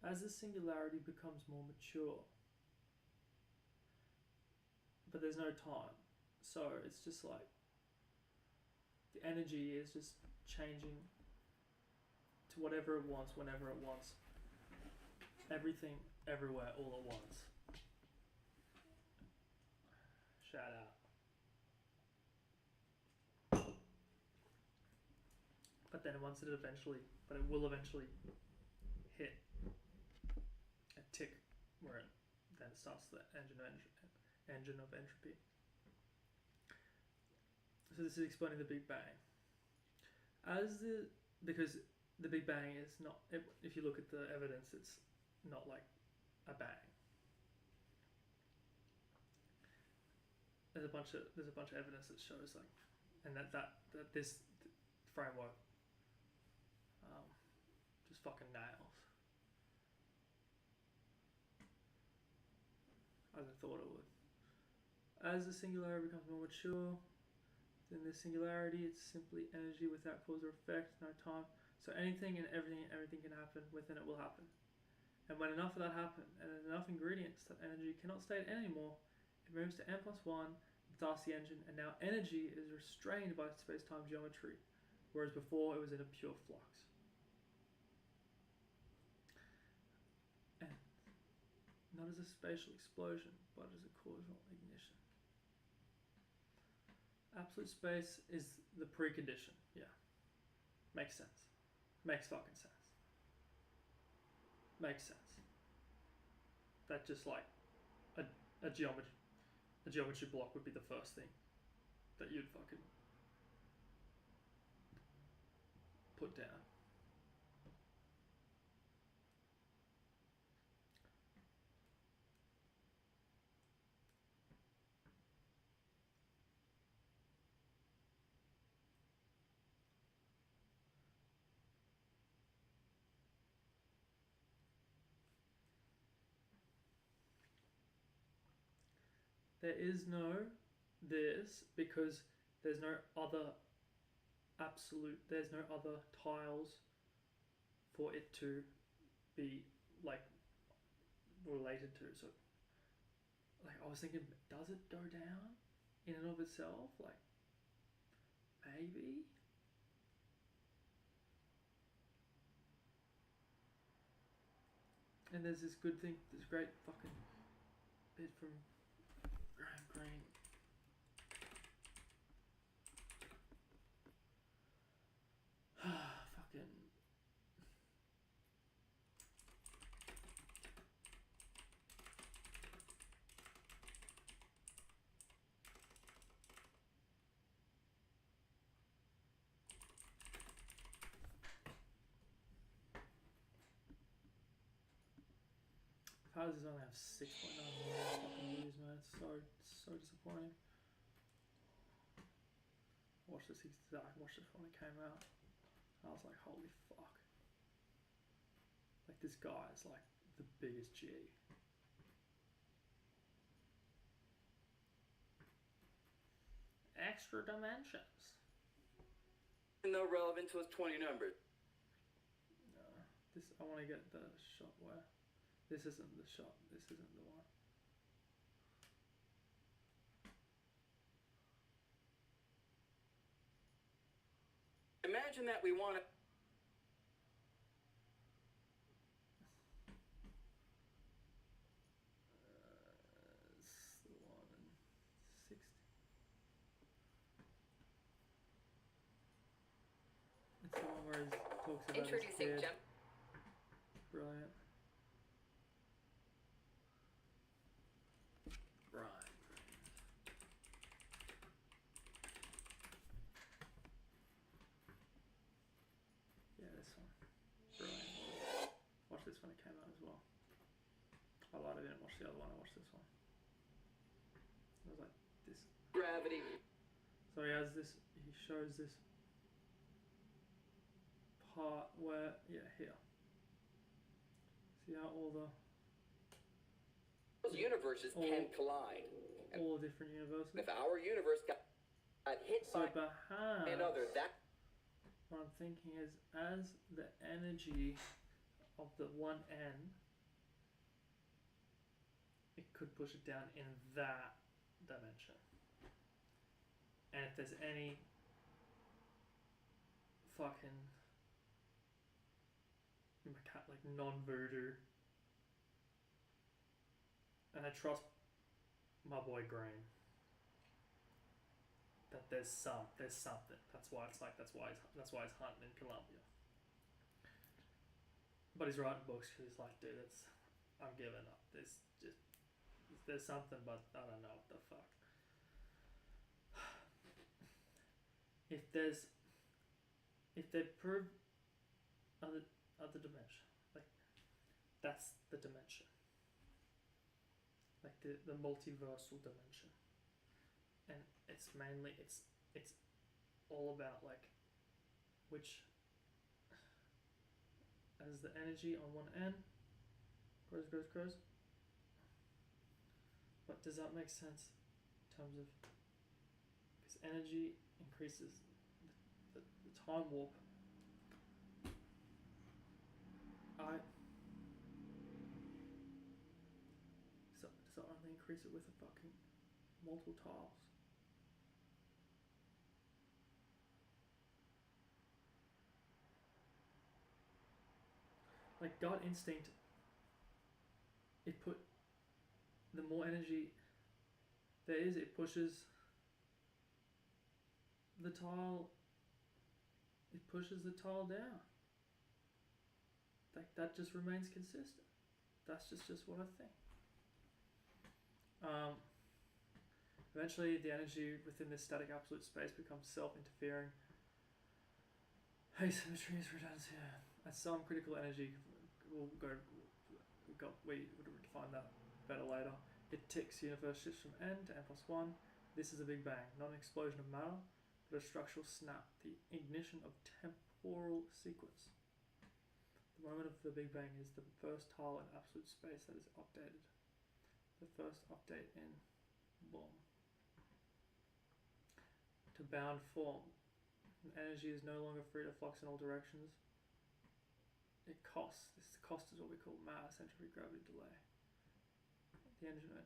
As the singularity becomes more mature, but there's no time, so it's just like the energy is just changing to whatever it wants, whenever it wants, everything, everywhere, all at once. Shout out. But then once it will eventually hit a tick where it then starts the engine of entropy. So this is explaining the Big Bang. Because the Big Bang is not, if you look at the evidence, it's not like a bang. There's a bunch of evidence that shows like, and that this framework just fucking nails. As I thought it would. As the singularity becomes more mature, then the singularity, it's simply energy without cause or effect, no time. So anything and everything can happen within it will happen. And when enough of that happen, and enough ingredients that energy cannot stay at anymore, it moves to n+1, starts the engine, and now energy is restrained by space-time geometry, whereas before it was in a pure flux. And not as a spatial explosion, but as a causal ignition. Absolute space is the precondition, yeah. Makes sense. Makes fucking sense. Makes sense. That just like a geometry block would be the first thing that you'd fucking put down. There is no this because there's no other there's no other tiles for it to be like related to. So like I was thinking, does it go down in and of itself? Like maybe? And there's this good thing, this great fucking bit from Green. Fucking. How does this only have 6.9 million fucking views, man? It's so disappointing. I watched this when it came out. I was like, holy fuck. Like this guy is like the biggest G. Extra dimensions. No relevant to his 20 numbers. No, I want to get the shot where. This isn't the shot. This isn't the one. Imagine that we want to. It's the one in 60. It's the one where he talks about Introducing his kid. jump. Brilliant. This when it came out as well. I lied, I didn't watch the other one, I watched this one. It was like this. Gravity. So he has this, he shows this part where, yeah, here. See how all the Those universes can collide. All the different universes. If our universe got hit So by perhaps another. That what I'm thinking is, as the energy of the one N, it could push it down in that dimension. And if there's any fucking like non-voodoo, and I trust my boy Green that there's something. That's why it's like that's why he's hunting in Colombia. But he's writing books because he's like, dude, I'm giving up. There's something, but I don't know what the fuck. If they prove other dimension, like that's the dimension, like the multiversal dimension, and it's mainly it's all about like which as the energy on one end grows. But does that make sense in terms of, because energy increases the time warp. Does that only increase it with a fucking multiple tiles? Like gut instinct, the more energy there is, it pushes the tile down. Like that just remains consistent. That's just what I think. Eventually the energy within this static absolute space becomes self-interfering. Asymmetry is redundancy. At some critical energy, we would define that better later. It ticks, universe shifts from n to n+1. This is a big bang, not an explosion of matter, but a structural snap, the ignition of temporal sequence. The moment of the Big Bang is the first tile in absolute space that is updated. The first update in boom. To bound form. Energy is no longer free to flux in all directions. It costs. This cost is what we call mass, entropy, gravity, delay. The engine.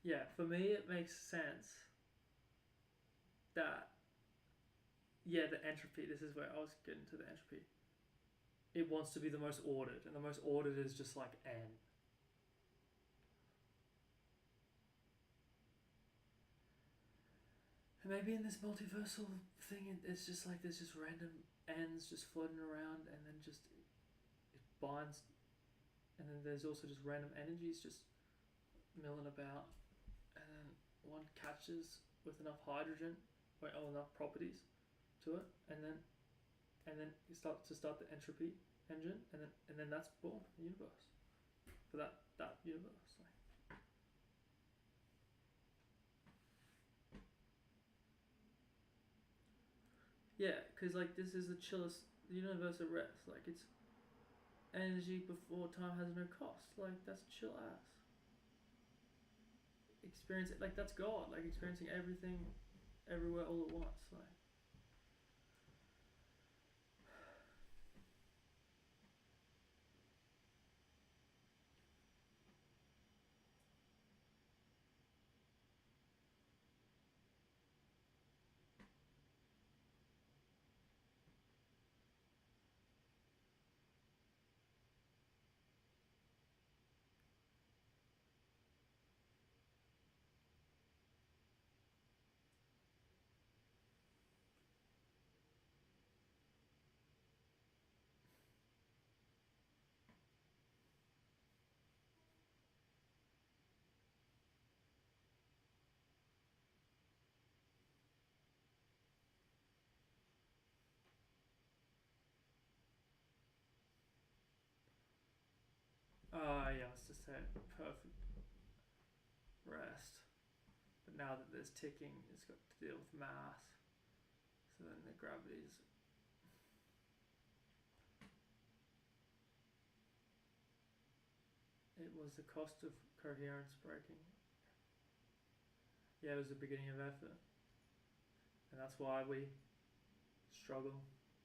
Yeah, for me it makes sense that, yeah, the entropy, this is where I was getting to the entropy. It wants to be the most ordered, and the most ordered is just like n. And maybe in this multiversal thing, it's just like there's just random n's just floating around, and then just it binds, and then there's also just random energies just milling about, and then one catches with enough hydrogen or enough properties to it, and then you start the entropy engine, and then that's boom, the universe for that universe. Like, yeah, because like this is the chillest, the universe at rest. Like it's energy before time has no cost. Like that's chill ass. Experience it, like that's God. Like experiencing everything, everywhere, all at once. Like. Yeah, let's just say perfect rest. now that there's ticking, it's got to deal with mass. So then the gravity's it was the cost of coherence breaking. Yeah, it was the beginning of effort. And that's why we struggle,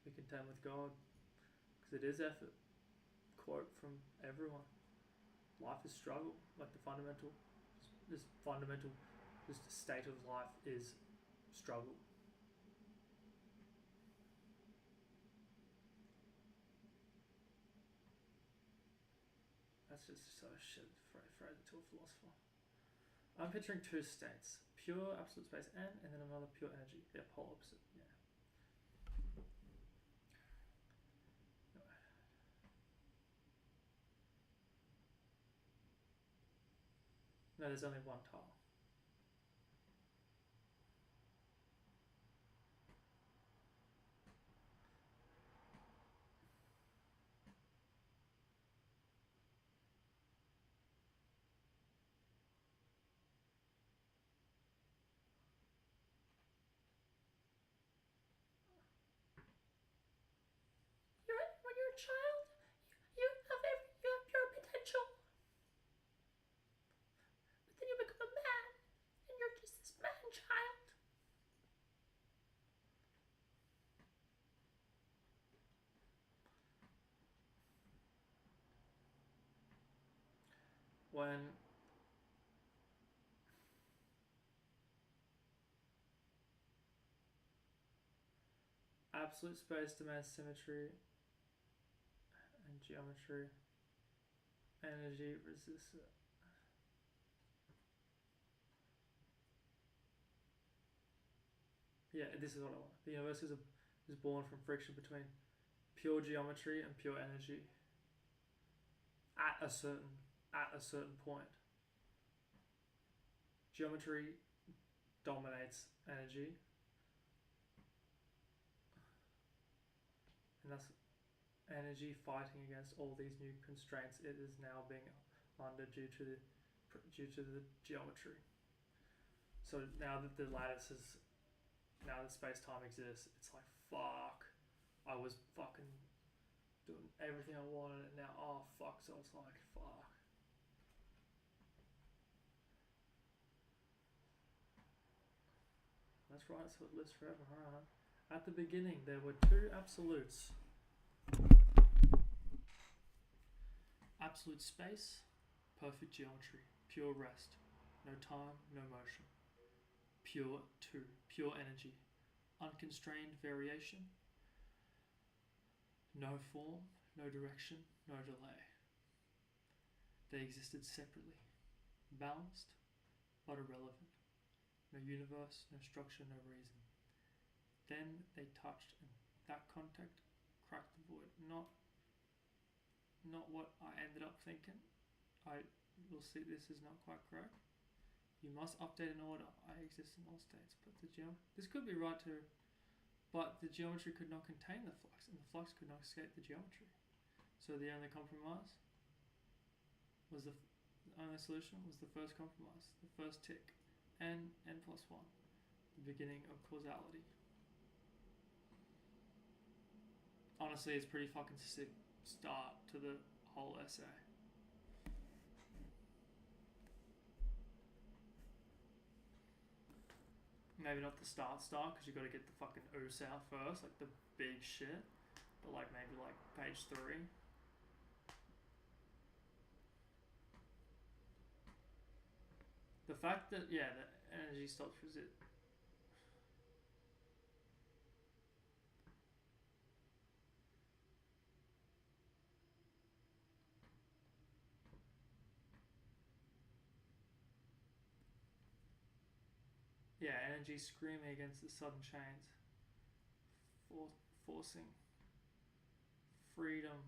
we contend with God. Because it is effort. Quote from everyone. Life is struggle. Like the fundamental, just state of life is struggle. That's just so shit, phrase it to a philosopher. I'm picturing two states. Pure absolute space N, and then another pure energy. They're polar opposite, yeah. No, there's only one tile. When you're a child, you have pure potential. But then you become a man, and you're just this man child. When absolute space demands symmetry and geometry, energy resists it. Yeah, this is what I want. The universe is born from friction between pure geometry and pure energy at a certain point. Geometry dominates energy, and that's energy fighting against all these new constraints it is now being under due to the geometry. So now that the lattice is, now that space-time exists, it's like, fuck, I was fucking doing everything I wanted, and now, oh fuck, so it's like, fuck. That's right, so it lives forever, alright. At the beginning, there were two absolutes. Absolute space, perfect geometry, pure rest, no time, no motion. Pure two, pure energy, unconstrained variation, no form, no direction, no delay. They existed separately, balanced but irrelevant. No universe, no structure, no reason. Then they touched, and that contact cracked the void. Not what I ended up thinking. You'll see this is not quite correct. You must update an order. I exist in all states, but this could be right too, but the geometry could not contain the flux, and the flux could not escape the geometry. So the only compromise was the only solution was the first compromise, the first tick, n plus 1, the beginning of causality. Honestly, it's pretty fucking sick start to the whole essay. Maybe not the start, because you got to get the fucking ooze out first, like the big shit. But like maybe like page 3. The fact that, yeah, the energy stops resist. Yeah, energy screaming against the sudden chains, forcing freedom,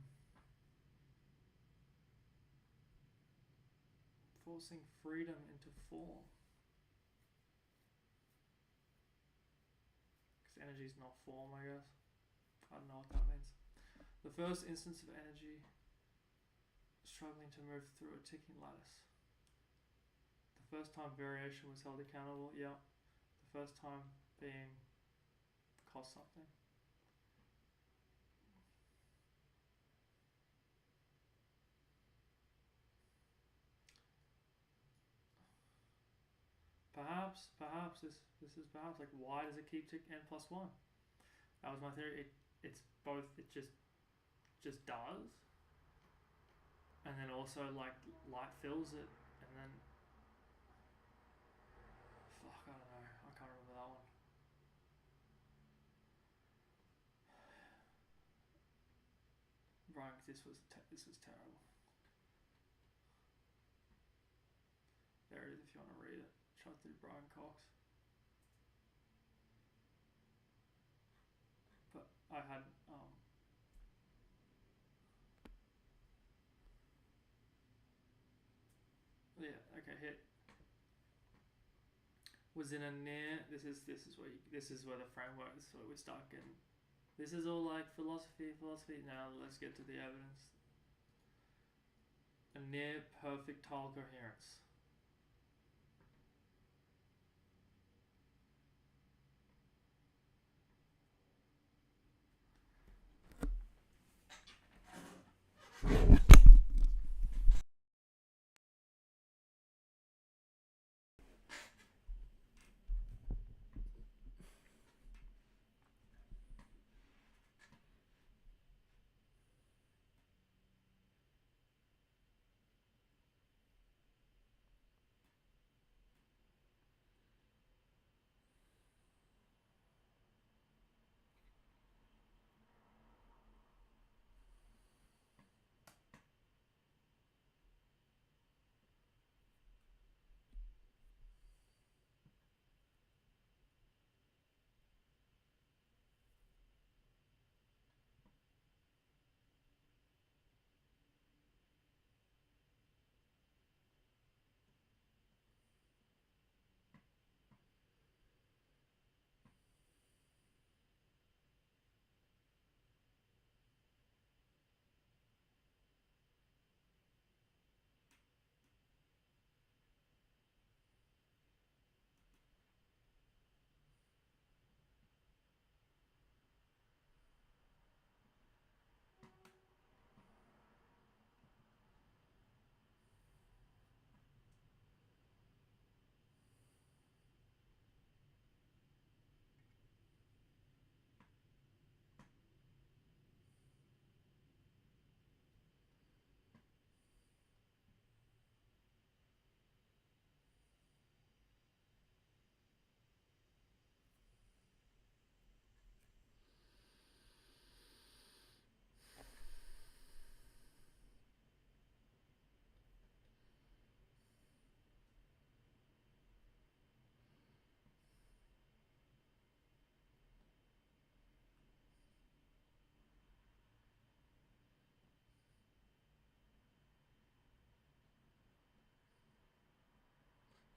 into form. Because energy is not form, I guess. I don't know what that means. The first instance of energy struggling to move through a ticking lattice. The first time variation was held accountable. Yeah. The first time being cost something. Perhaps this is perhaps like, why does it keep to n+1? That was my theory. It's both. It just does, and then also like light fills it, and then fuck, I don't know. I can't remember that one. Right, this was terrible. There it is if you want to read it. Shot through Brian Cox. But I had yeah, okay, hit. Was in a near this is where the framework, this is where we're stuck in. This is all like philosophy. Now let's get to the evidence. A near perfect tile coherence.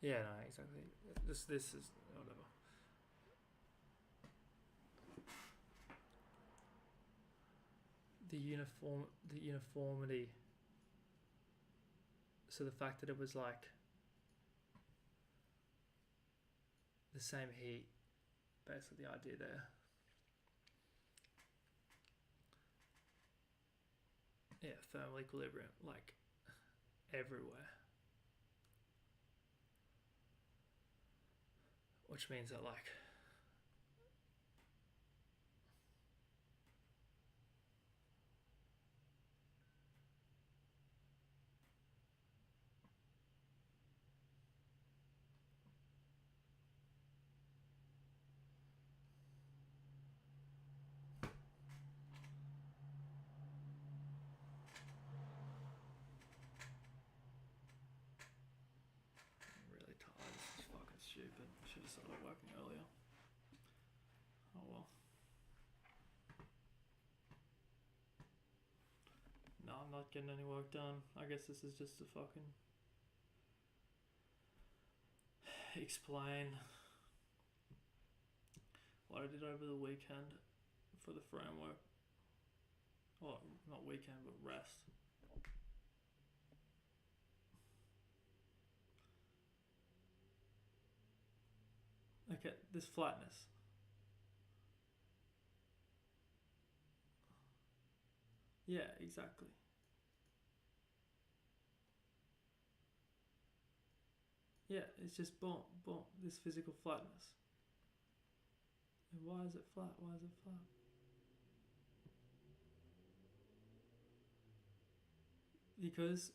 Yeah, no, exactly. This is whatever. The uniformity. So the fact that it was like the same heat, basically the idea there. Yeah, thermal equilibrium, like everywhere. Which means that like I'm really tired. This is fucking stupid. Should have started working earlier. Oh well. No, I'm not getting any work done. I guess this is just to fucking explain what I did over the weekend for the framework. Well, not weekend, but rest. Okay, this flatness. Yeah, exactly. Yeah, it's just boom, boom, this physical flatness. And why is it flat? Why is it flat? Because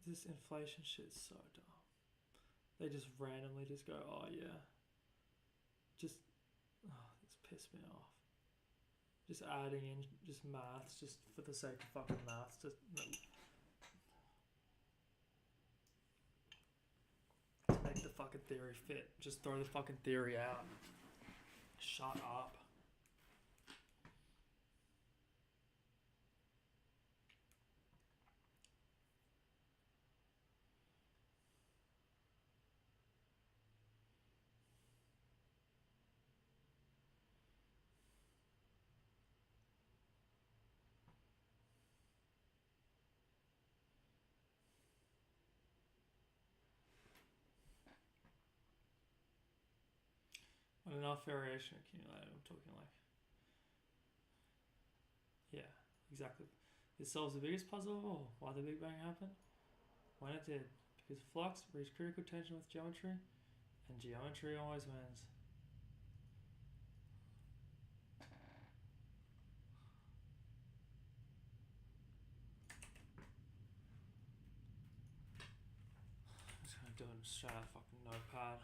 this inflation shit's so dumb. They just randomly just go, oh yeah. Just, oh, it's pissed me off. Just adding in just maths just for the sake of fucking maths. Just to make the fucking theory fit. Just throw the fucking theory out. Shut up. When enough variation accumulated, I'm talking like, yeah, exactly. This solves the biggest puzzle of all. Why the Big Bang happened? When it did. Because flux reached critical tension with geometry, and geometry always wins. I'm just gonna do it straight out of fucking notepad.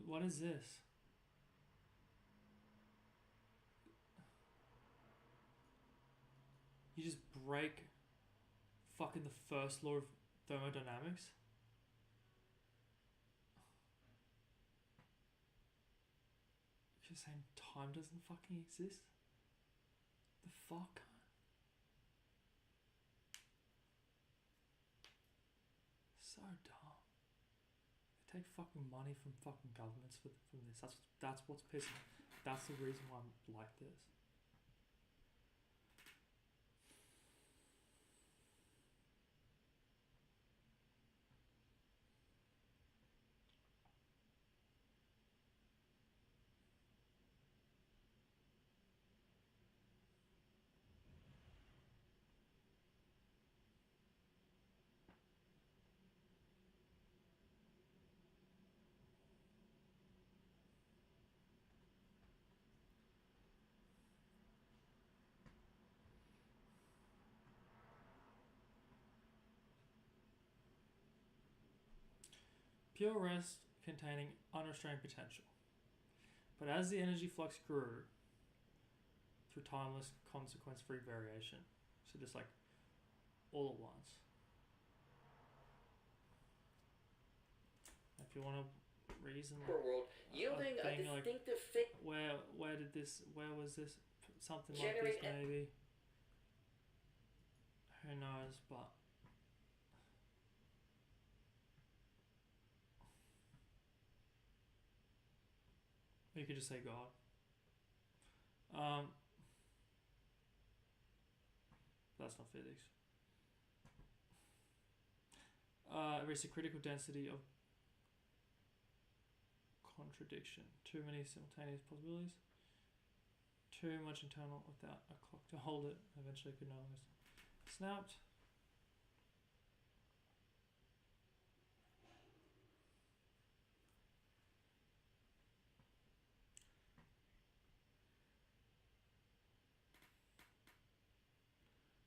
What is this? You just break fucking the first law of thermodynamics? You're saying time doesn't fucking exist? The fuck? So dumb. They take fucking money from fucking governments from this. That's what's pissing. That's the reason why I'm like this. pure rest containing unrestrained potential. But as the energy flux grew through timeless consequence-free variation, so just like all at once. If you want to reason, like, world, yielding a thing, like, distinctive where was this something like Generate this maybe? Who knows? But you could just say God. That's not physics. Reach a critical density of contradiction. Too many simultaneous possibilities. Too much internal without a clock to hold it. Eventually could no longer snapped.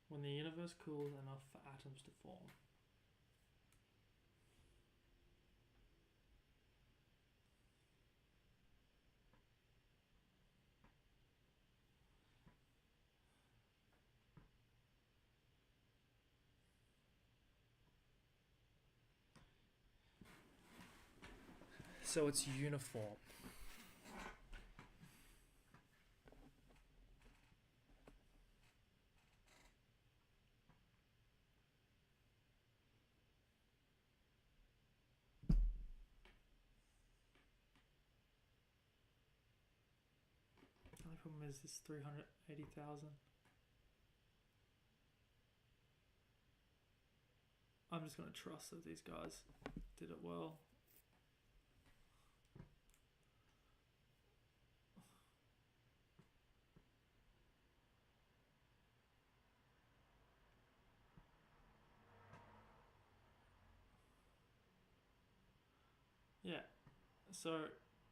When the universe cools enough for atoms to form. So it's uniform. The only problem is this 380,000. I'm just going to trust that these guys did it well. Yeah, so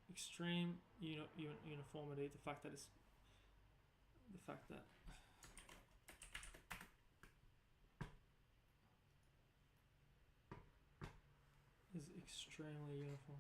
extreme uniformity, the fact that is extremely uniform.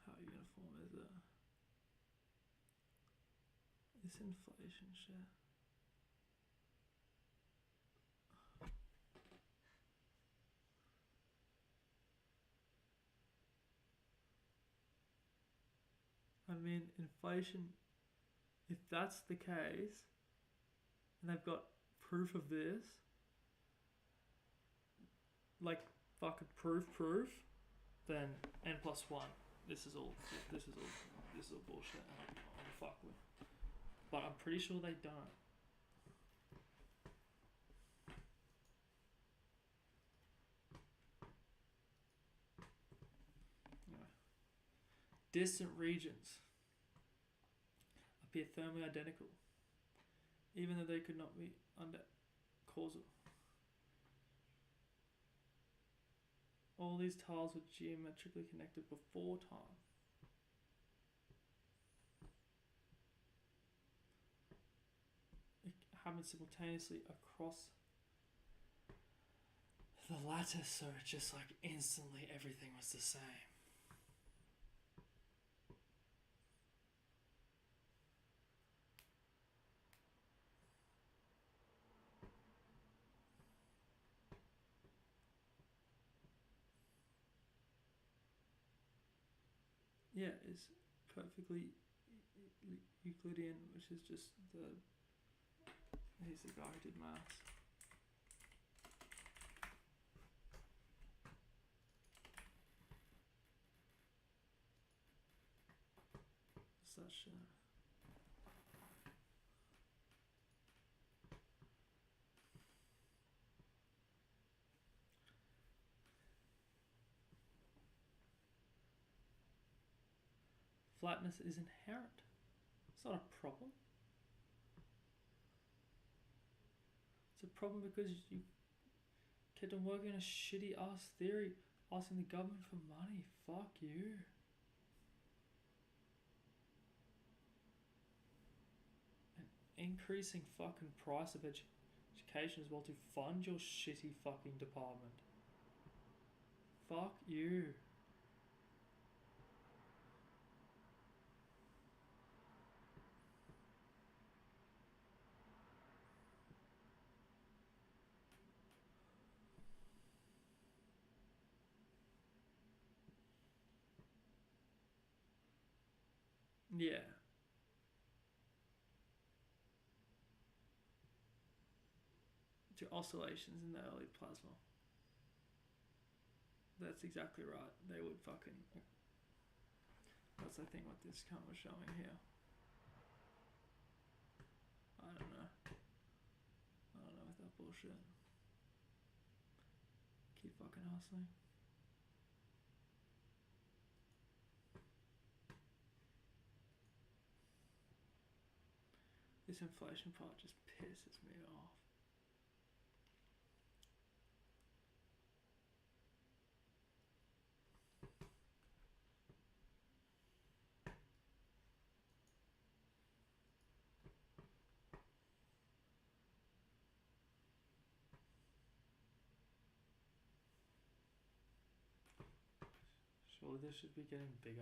How uniform is it? This inflation shit. I mean, inflation, if that's the case, and they've got proof of this, like fucking proof, then n+1. This is all bullshit. I'm fuck with. But I'm pretty sure they don't. Anyway. Distant regions appear thermally identical, even though they could not be under causal. All these tiles were geometrically connected before time. It happened simultaneously across the lattice, so it's just like instantly everything was the same. Yeah, it's perfectly Euclidean, which is just he's the guy who did maths. What's that shit? Flatness is inherent. It's not a problem. It's a problem because you kept on working a shitty ass theory, asking the government for money. Fuck you. And increasing fucking price of education as well to fund your shitty fucking department. Fuck you. Yeah. To oscillations in the early plasma. That's exactly right. They would fucking... That's, I think, what this kind of was showing here. I don't know with that bullshit. Keep fucking hustling. This inflation part just pisses me off. Surely this should be getting bigger.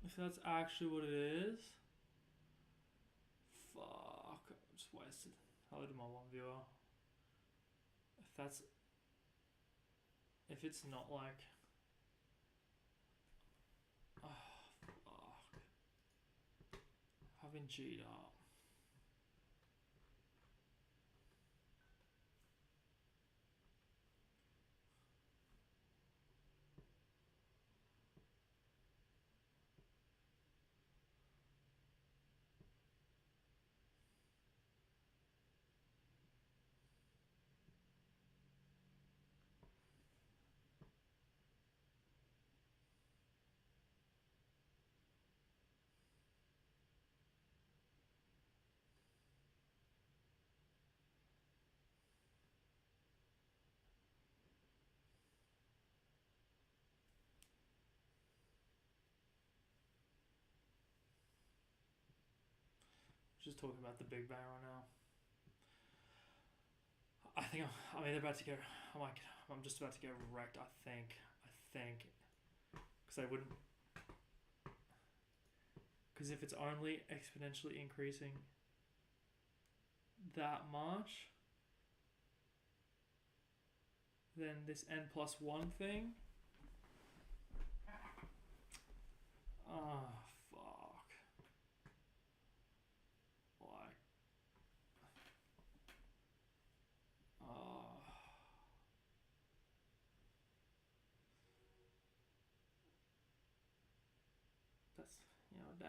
If that's actually what it is, fuck, I just wasted. Hello to my one viewer. If it's not like, oh fuck, I've been G'd up. Just talking about the Big Bang right now. I mean, they're about to go. I'm just about to get wrecked. I think, because they wouldn't. Because if it's only exponentially increasing that much, then this n+1 thing. Oh fuck. Like. That's, damn.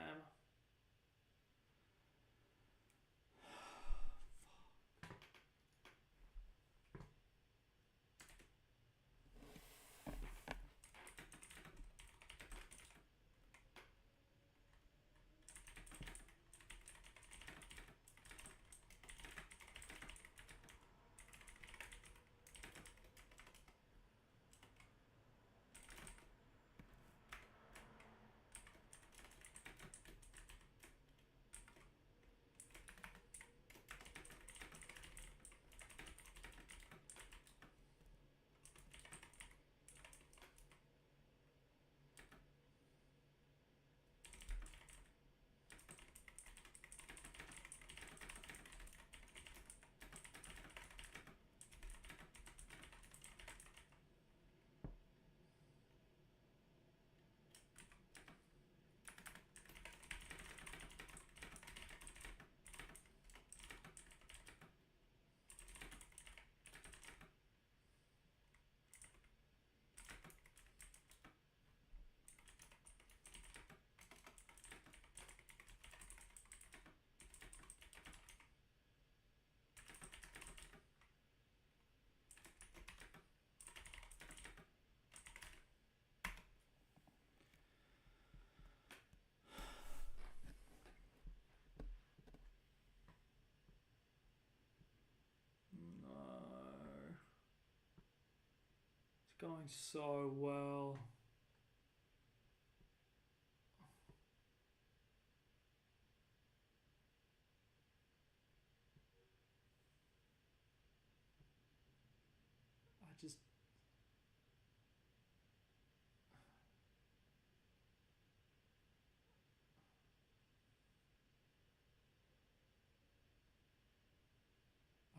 Going so well.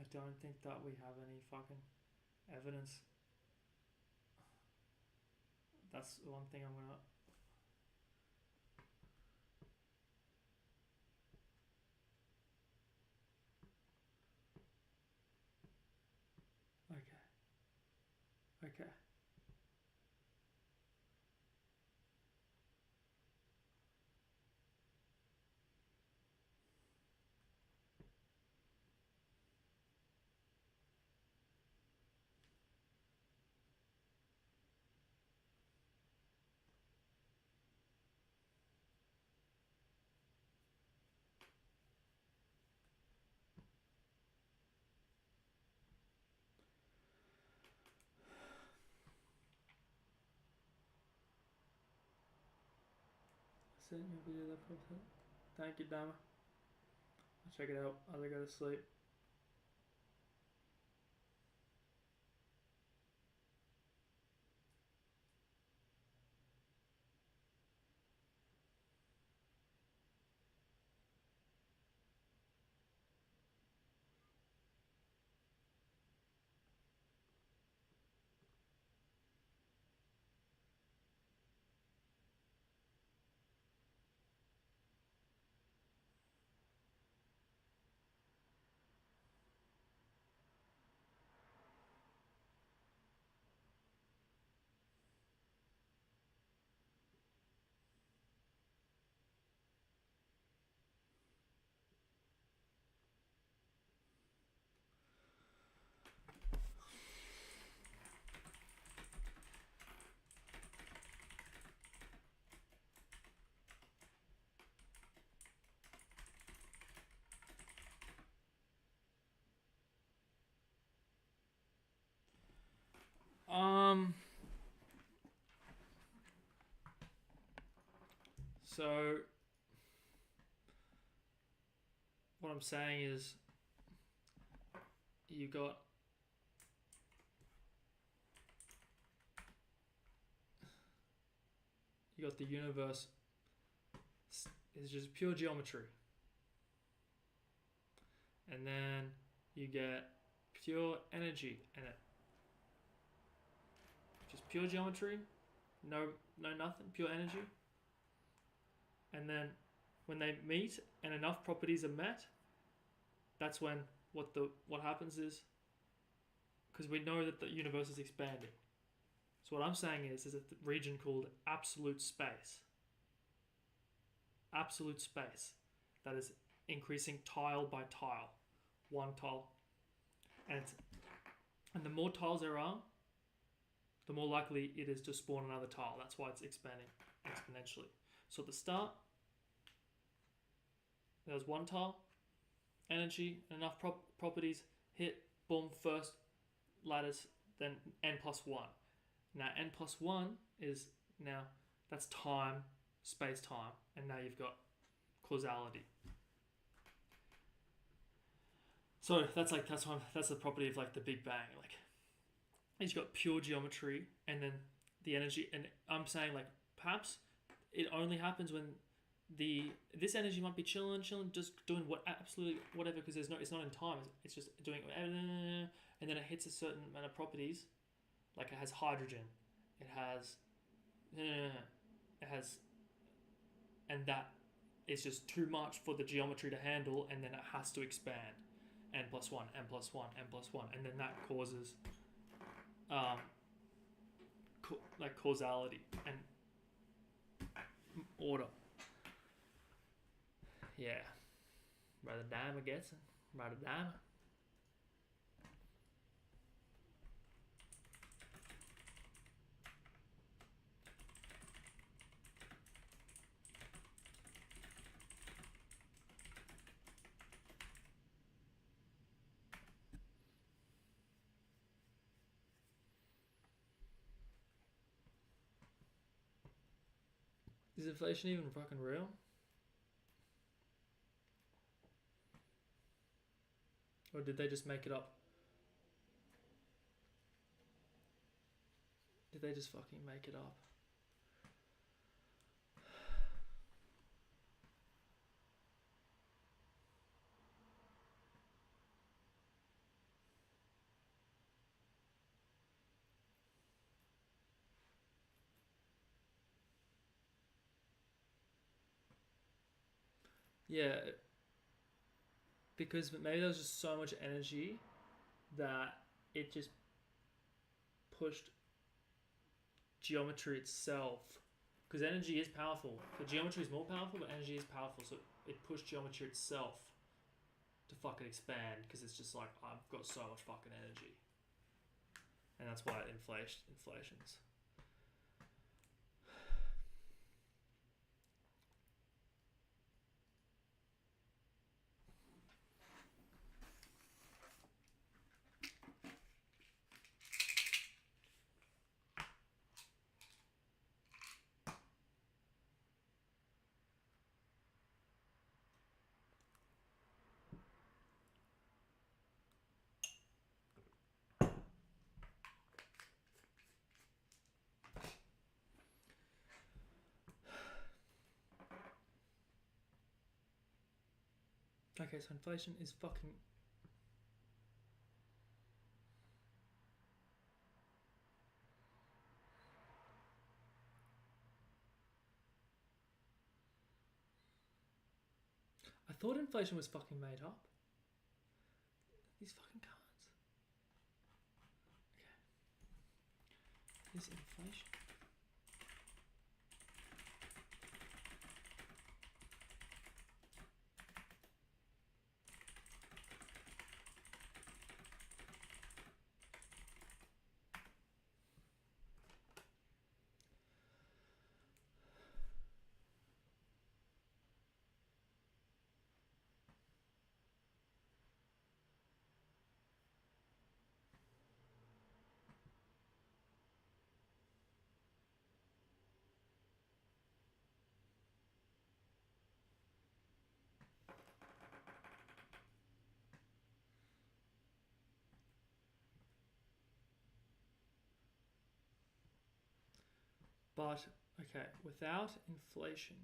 I don't think that we have any fucking evidence. That's one thing I'm gonna. Okay. Send you a video of that process. Thank you, Dama. I'll check it out as I go to sleep. So what I'm saying is you got the universe is just pure geometry, and then you get pure energy in it. Just pure geometry, no nothing, pure energy. And then when they meet and enough properties are met, that's when what happens is, because we know that the universe is expanding. So what I'm saying is a region called absolute space. Absolute space that is increasing tile by tile, one tile, and the more tiles there are, the more likely it is to spawn another tile. That's why it's expanding exponentially. So at the start, there was one tile, energy, enough properties, hit, boom, first ladders, then n plus 1. Now n plus 1 is that's time, space, time, and now you've got causality. So that's the property of like the Big Bang. Like, you've got pure geometry, and then the energy. And I'm saying, like, perhaps it only happens when this energy might be chilling, just doing absolutely whatever, because it's not in time. It's just doing whatever, and then it hits a certain amount of properties, like it has hydrogen, it has, and that is just too much for the geometry to handle, and then it has to expand, n plus 1, n plus 1, n plus 1, and then that causes, like causality and order. Yeah, Brother Dama gets it. Brother Dama. Is inflation even fucking real? Or did they just make it up? Did they just fucking make it up? Yeah, because maybe there was just so much energy that it just pushed geometry itself. Because energy is powerful. The geometry is more powerful, but energy is powerful. So it pushed geometry itself to fucking expand. Because it's just like, I've got so much fucking energy. And that's why it inflations. Okay, so inflation is fucking... I thought inflation was fucking made up. These fucking cards. Okay. Is inflation... But, okay, without inflation,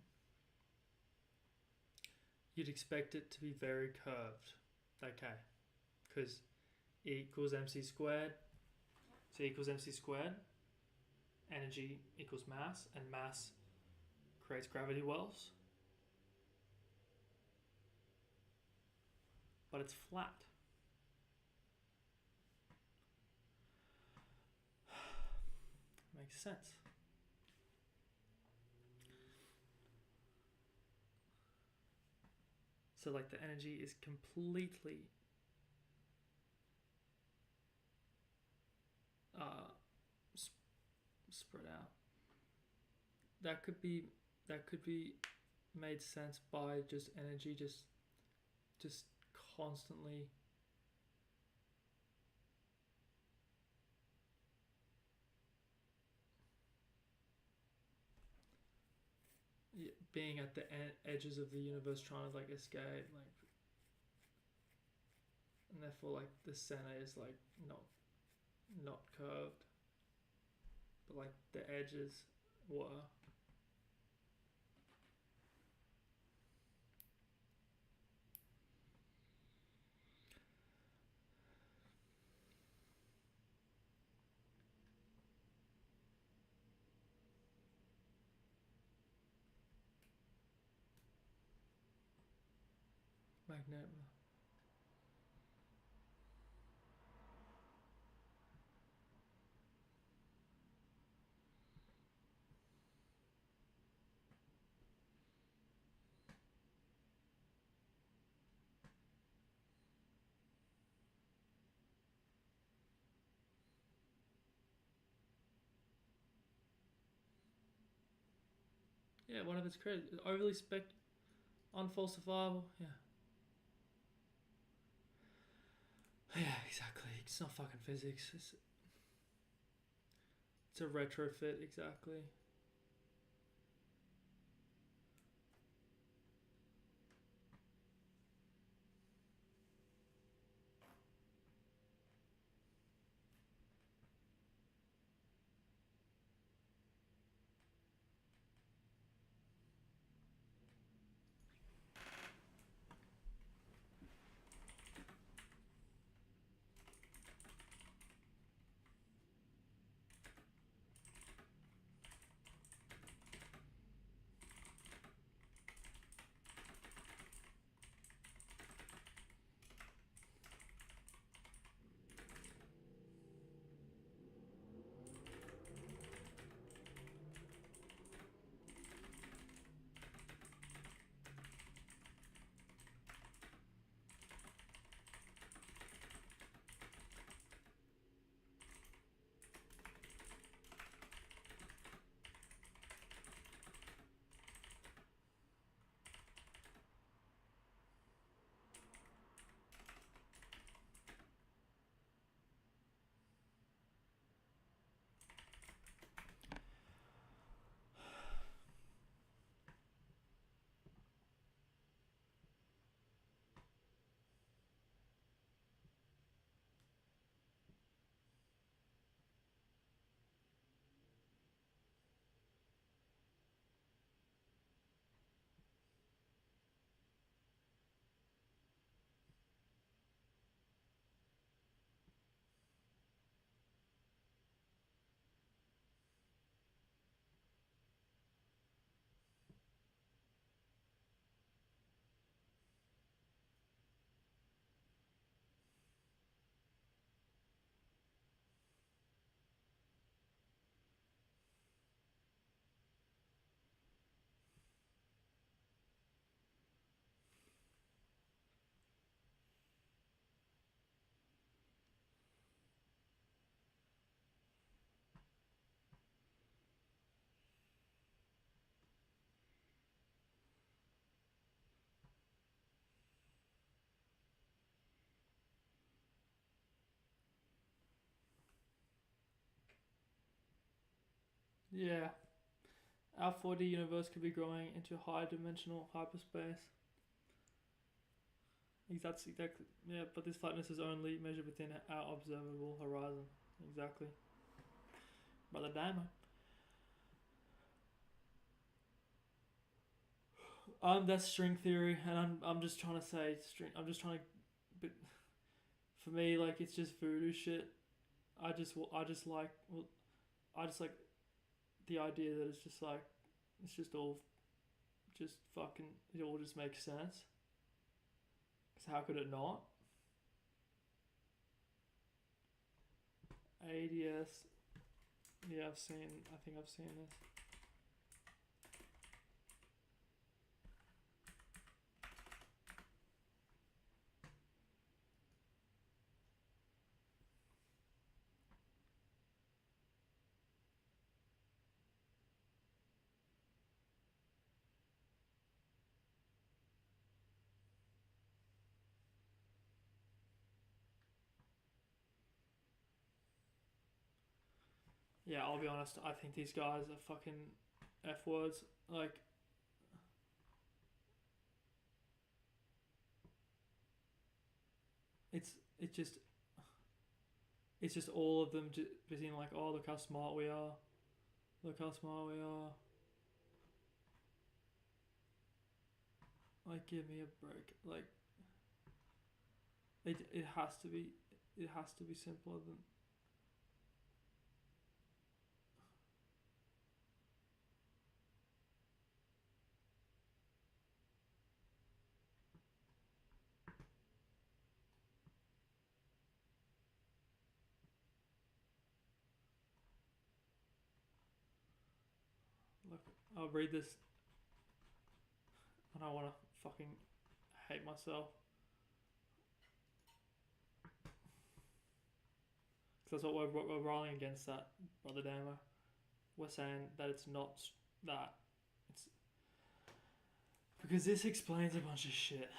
you'd expect it to be very curved. Okay, because E equals mc squared, so E equals mc squared, energy equals mass, and mass creates gravity wells. But it's flat. Makes sense. So like the energy is completely spread out. That could be made sense by just energy just constantly being at the edges of the universe, trying to like escape, like, and therefore like the center is like not curved, but like the edges were. Magnet. Yeah, one of its credits. Overly unfalsifiable. Yeah. Yeah, exactly. It's not fucking physics. It's a retrofit, exactly. Yeah. Our 4D universe could be growing into high dimensional hyperspace. Exactly. Yeah, but this flatness is only measured within our observable horizon. Exactly. Brother Diamond. That's string theory, and I'm just trying to say string. I'm just trying to, but for me, like, it's just voodoo shit. I just like the idea that it's just like, it's just all, just fucking, it all just makes sense. Cause how could it not? ADS. Yeah, I think I've seen this. Yeah, I'll be honest. I think these guys are fucking F words. Like, it's just all of them just being like, oh, look how smart we are. Look how smart we are. Like, give me a break. Like, it has to be simpler than. Look, I'll read this. I don't want to fucking hate myself. Because that's what we're rolling against, that, Brother Damo. We're saying that it's not that. It's because this explains a bunch of shit.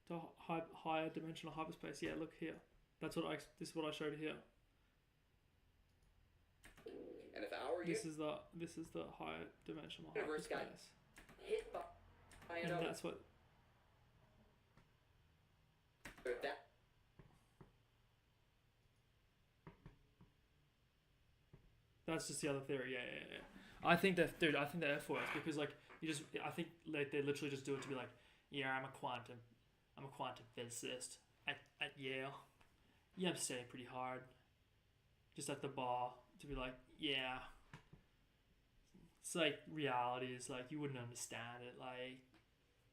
To higher dimensional hyperspace. Yeah, look here. This is what I showed here. And if our This is the higher dimensional universe got hyperspace. hit by And another, that's what. that That's just the other theory. Yeah. I think that F works because, like, I think like they literally just do it to be like, yeah, I'm a quantum physicist at Yale. Yeah, I'm studying pretty hard. Just at the bar to be like, yeah. It's like reality is like, you wouldn't understand it. Like,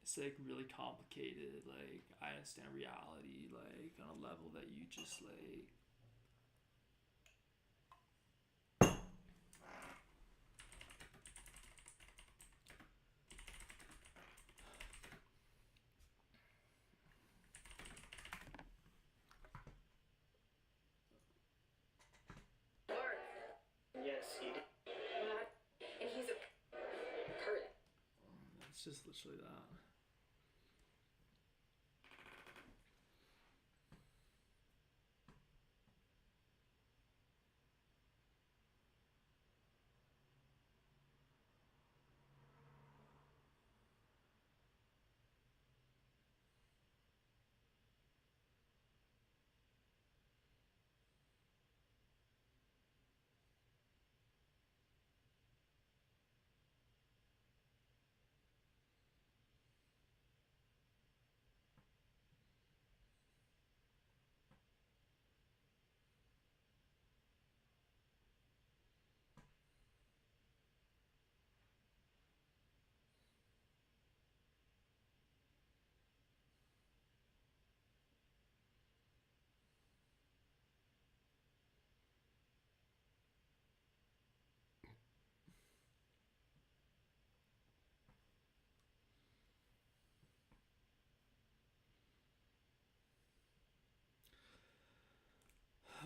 it's like really complicated. Like, I understand reality like on a level that you just like. yes, he did. And he's a current. It's just literally that.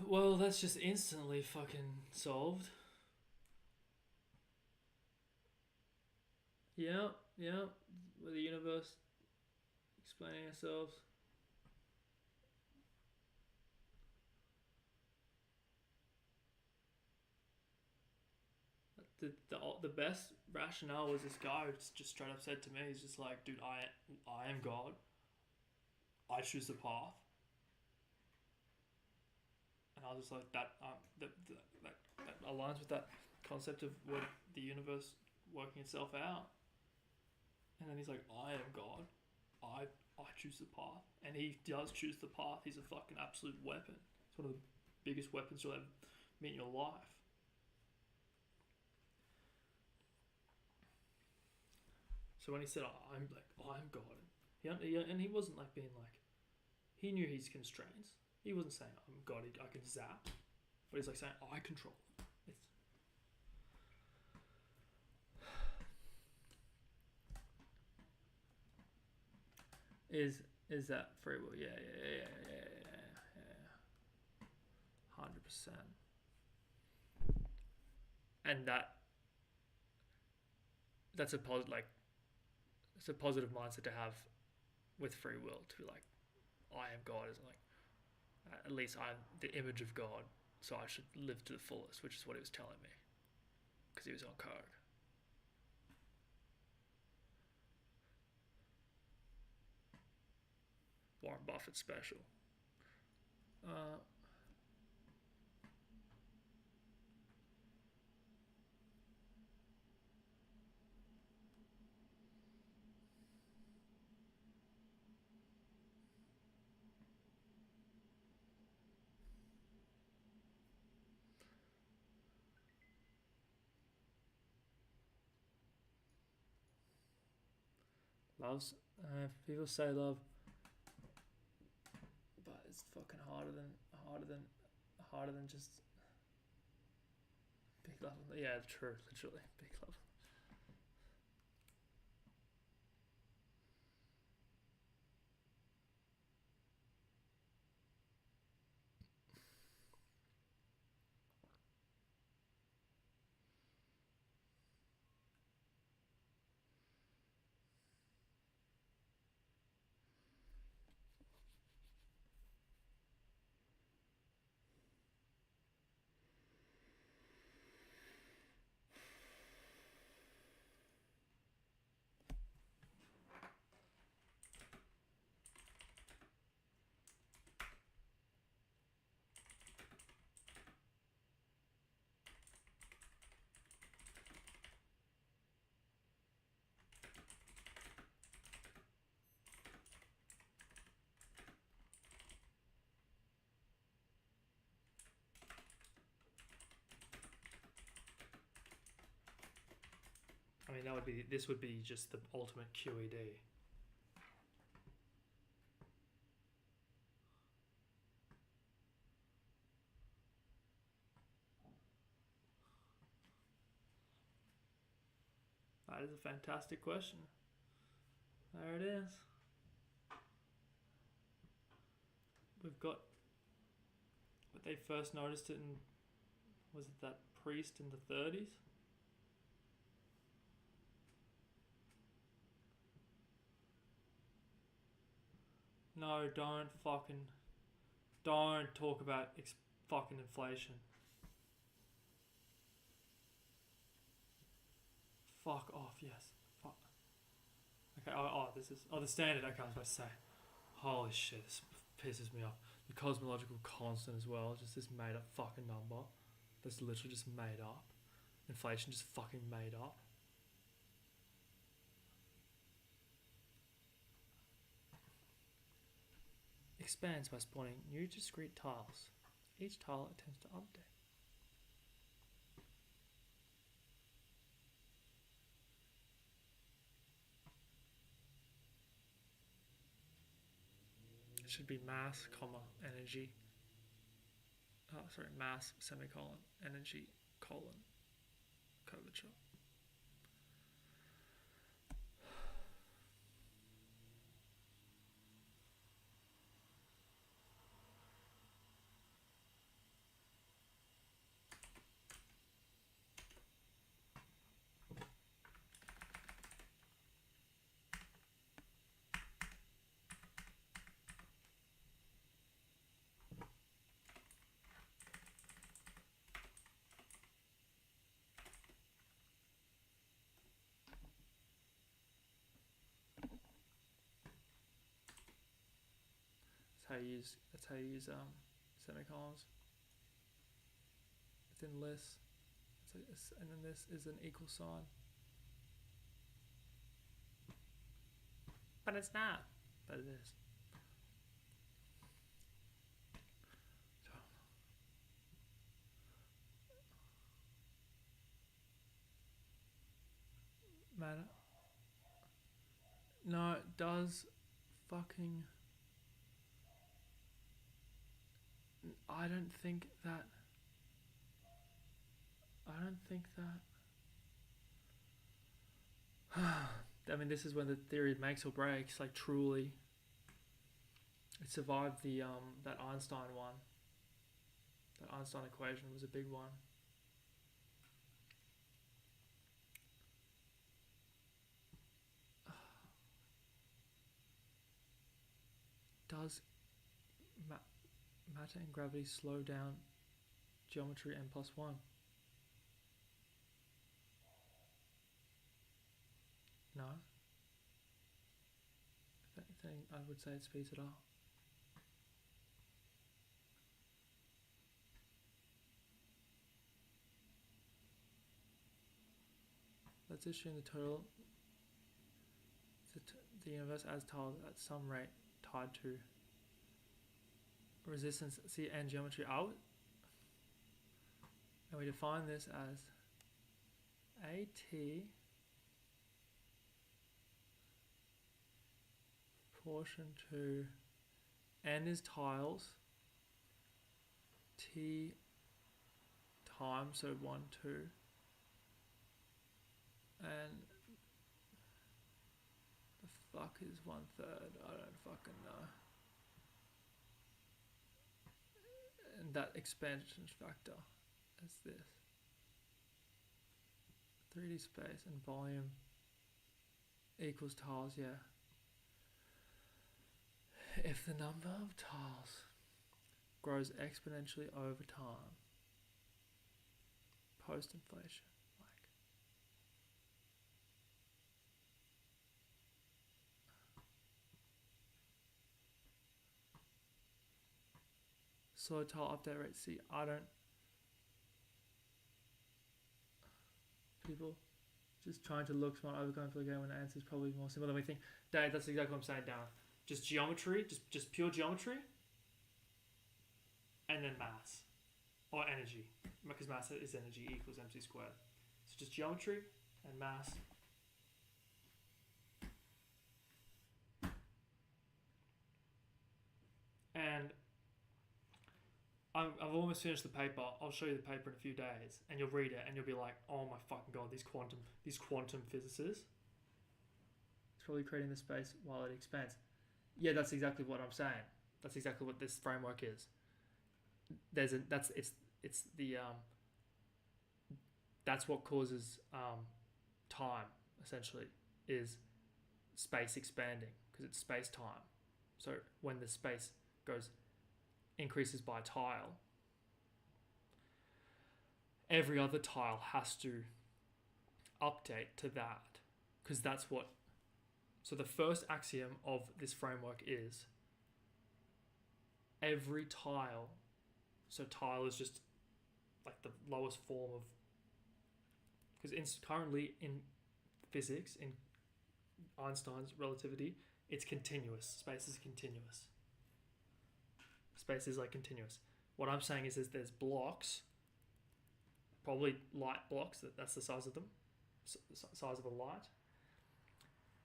Well, that's just instantly fucking solved. Yeah. With the universe explaining ourselves. the best rationale was this guy who just straight up said to me, he's just like, dude, I am God. I choose the path. And I was just like, that aligns with that concept of what the universe working itself out. And then he's like, I am God. I choose the path. And he does choose the path. He's a fucking absolute weapon. It's one of the biggest weapons you'll ever meet in your life. So when he said, I'm God, and he wasn't like being like, he knew his constraints. He wasn't saying, I'm God, I can zap. But he's like saying, I control them. Is that free will? Yeah. 100%. And that's a it's a positive mindset to have with free will, to be like, I am God, isn't like, at least I'm the image of God, so I should live to the fullest, which is what he was telling me, because he was on coke. Warren Buffett special. Loves. People say love, but it's fucking harder than just big love. Yeah, true. Literally, big love. I mean, this would be just the ultimate QED. That is a fantastic question. There it is. We've got what they first noticed it in, was it that priest in the 30s? No, don't talk about fucking inflation. Fuck off, yes. Fuck. Okay, the standard, okay, I was about to say. Holy shit, this pisses me off. The cosmological constant as well, just this made up fucking number. That's literally just made up. Inflation just fucking made up. Expands by spawning new discrete tiles. Each tile attempts to update. It should be mass, comma, energy. Mass, semicolon, energy, colon, curvature. That's how you use semicolons. Within lists, and then this is an equal sign. But it's not. But it is. Matter. No, it does fucking. I don't think that. I mean, this is when the theory makes or breaks. Like, truly, it survived the that Einstein one. That Einstein equation was a big one. Does matter and gravity slow down geometry n+1? No. If anything, I would say it speeds it up. Let's assume the total, the universe as tiles at some rate tied to resistance C and geometry out, and we define this as AT proportion to n is tiles, t times, so 1, 2, and the fuck is 1/3? I don't fucking know. And that expansion factor is this. 3D space and volume equals tiles, yeah. If the number of tiles grows exponentially over time, post-inflation, like, slow tile update rate. See, people just trying to look smart, overcome for the game when the answer is probably more simple than we think. Dave, that's exactly what I'm saying, Darren. Just geometry, just pure geometry, and then mass, or energy, because mass is energy equals mc squared. So just geometry and mass. And I've almost finished the paper. I'll show you the paper in a few days, and you'll read it, and you'll be like, "Oh my fucking god, these quantum physicists." It's probably creating the space while it expands. Yeah, that's exactly what I'm saying. That's exactly what this framework is. That's what causes time, essentially, is space expanding, because it's space time. So when the space increases by a tile, every other tile has to update to that, because that's what. So the first axiom of this framework is every tile. So tile is just like the lowest form of, because currently in physics, in Einstein's relativity, it's continuous. Space is continuous. Space is like continuous. What I'm saying is there's blocks, probably light blocks, that's the size of them, size of a light,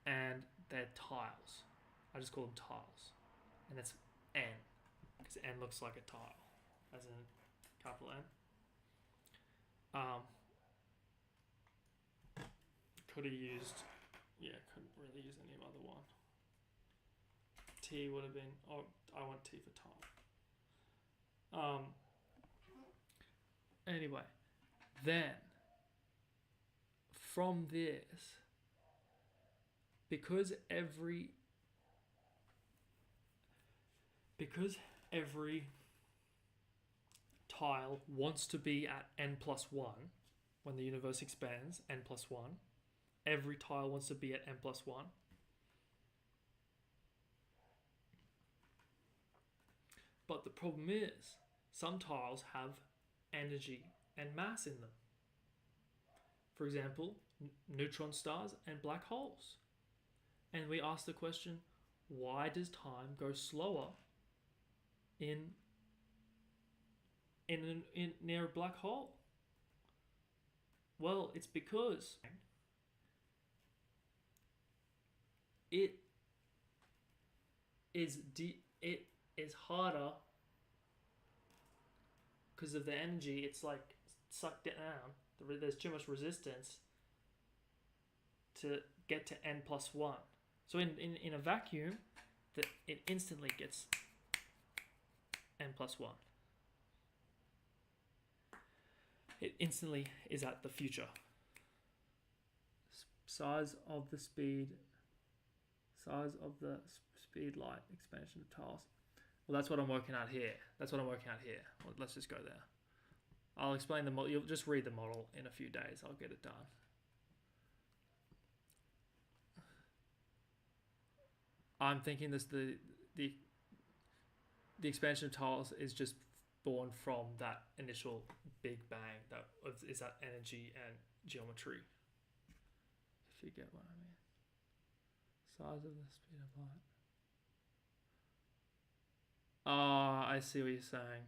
and they're tiles. I just call them tiles, and it's n, because n looks like a tile, as in capital N. Could have used, couldn't really use any other one. T would have been, I want T for tile. Anyway, then from this, because every tile wants to be at n+1 when the universe expands, n+1, every tile wants to be at n+1. But the problem is, some tiles have energy and mass in them. For example, neutron stars and black holes. And we ask the question, why does time go slower in near a black hole? Well, it's because it is harder because of the energy. It's like sucked down. There's too much resistance to get to n+1. So in a vacuum, it instantly gets n+1. It instantly is at the future. Size of the speed light expansion of tiles. Well, that's what I'm working out here. Well, let's just go there. I'll explain the model. You'll just read the model in a few days. I'll get it done. I'm thinking this the expansion of tiles is just born from that initial big bang that is that energy and geometry. If you get what I mean. Size of the speed of light. Ah, I see what you're saying.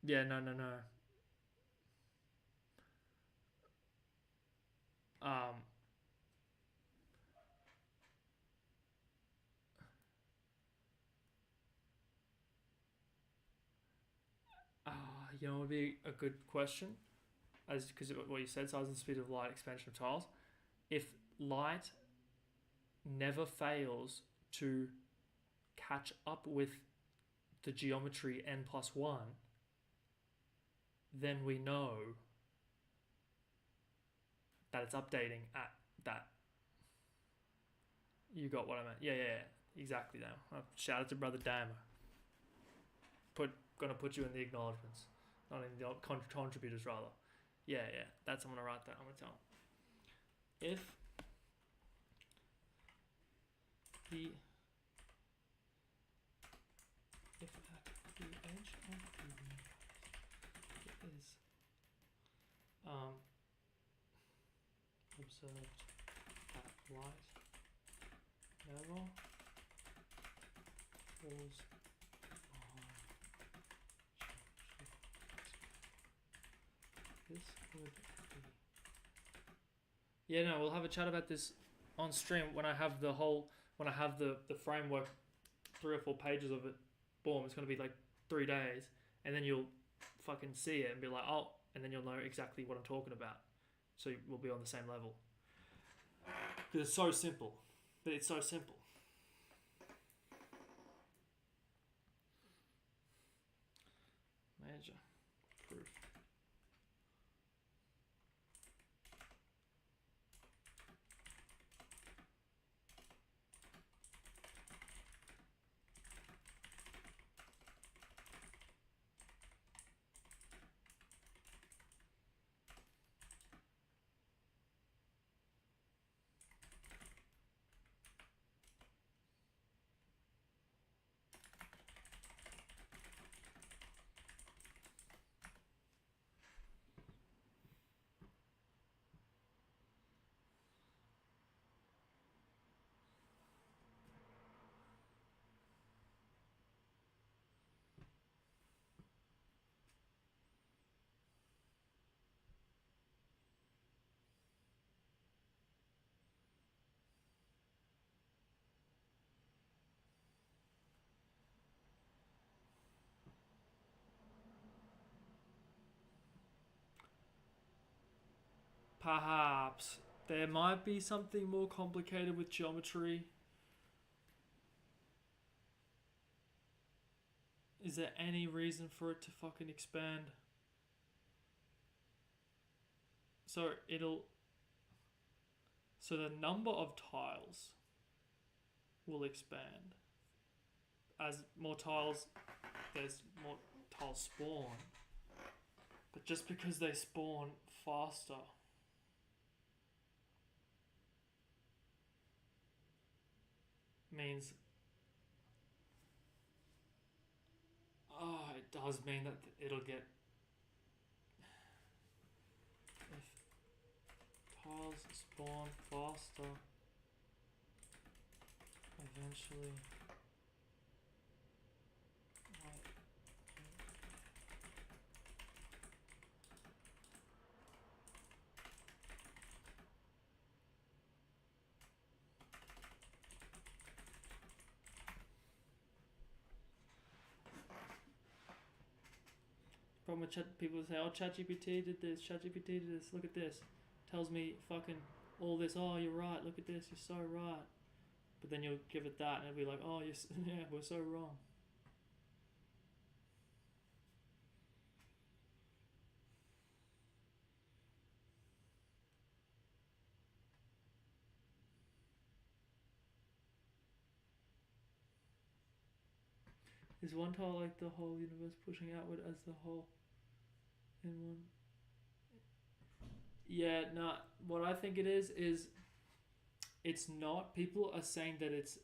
Yeah, no. You know, it would be a good question, because what you said, size and speed of light, expansion of tiles. If light never fails to catch up with the geometry n+1, then we know that it's updating at that. You got what I meant. Yeah, exactly. Now, shout out to Brother Damer. Gonna put you in the acknowledgements, not in the contributors rather. Yeah, that's, I'm gonna write that. I'm gonna tell him. If at the edge of the is observed that light never falls behind. This would be. Yeah, no, we'll have a chat about this on stream when I have the framework, 3 or 4 pages of it. Boom, it's gonna be like 3 days, and then you'll fucking see it and be like, oh, and then you'll know exactly what I'm talking about. So we'll be on the same level. Because it's so simple. But it's so simple. Major proof. Perhaps there might be something more complicated with geometry. Is there any reason for it to fucking expand? So the number of tiles will expand. As more tiles, there's more tiles spawn. But just because they spawn faster means it does mean that it'll get, if tiles spawn faster, eventually. Problem with chat, people say, oh, ChatGPT did this, ChatGPT did this, look at this. Tells me fucking all this, oh, you're right, look at this, you're so right. But then you'll give it that and it'll be like, oh, yeah, we're so wrong. Is one tile like the whole universe pushing outward as the whole in one? Yeah, no, what I think it is it's not. People are saying that it's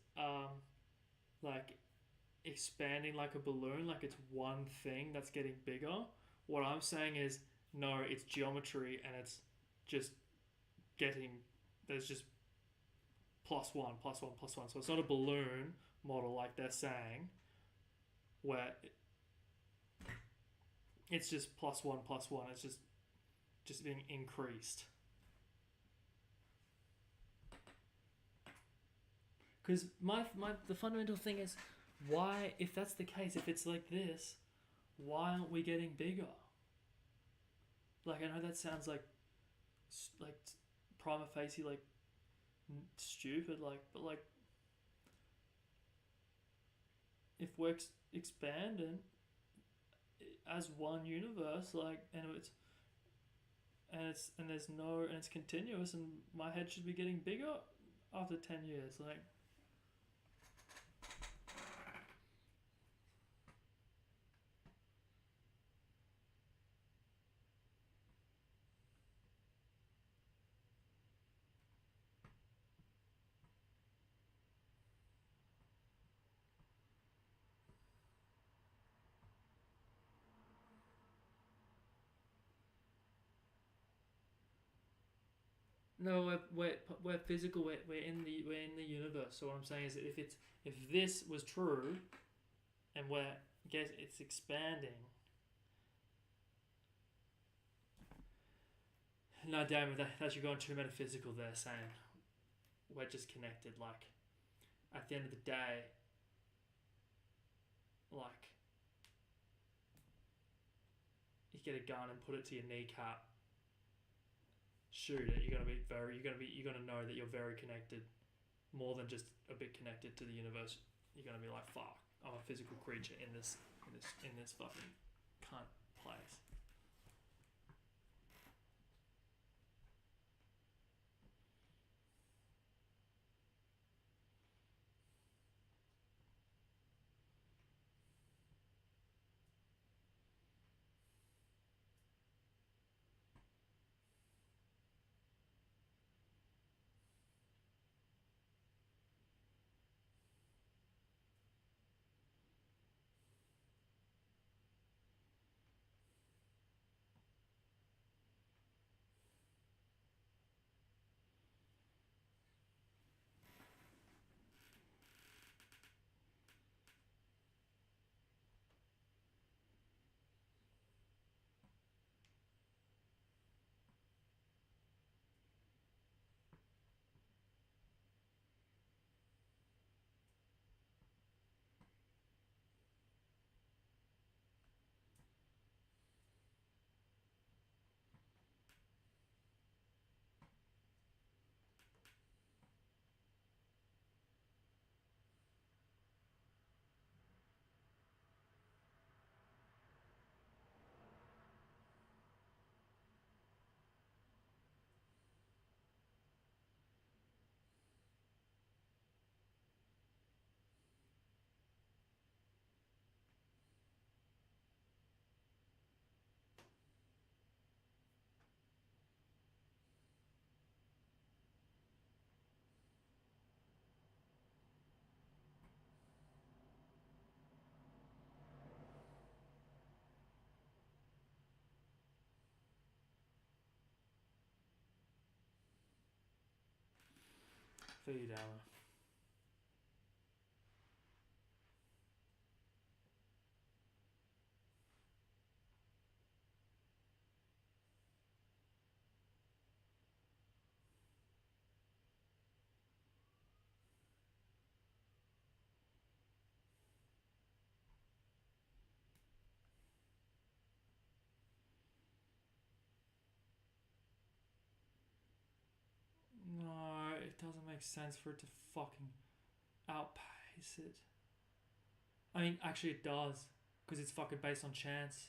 like expanding like a balloon, like it's one thing that's getting bigger. What I'm saying is no, it's geometry and it's just getting, there's just plus one, plus one, plus one. So it's not a balloon model like they're saying, where it's just plus one, plus one. It's just being increased. Because the fundamental thing is, why, if that's the case, if it's like this, why aren't we getting bigger? Like, I know that sounds like prima facie like stupid, like, but like, if we're expanding as one universe, like, and it's continuous, and my head should be getting bigger after 10 years, like. No, we're physical. We're in the universe. So what I'm saying is that if this was true, and it's expanding. No, damn it, that you're going too metaphysical there, saying we're just connected. Like, at the end of the day, like, you get a gun and put it to your kneecap, shoot it. You're gonna know that you're very connected, more than just a bit connected to the universe. You're gonna be like, fuck, I'm a physical creature in this fucking cunt place. Feed you down. No, it doesn't make sense for it to fucking outpace it. I mean, actually it does, because it's fucking based on chance.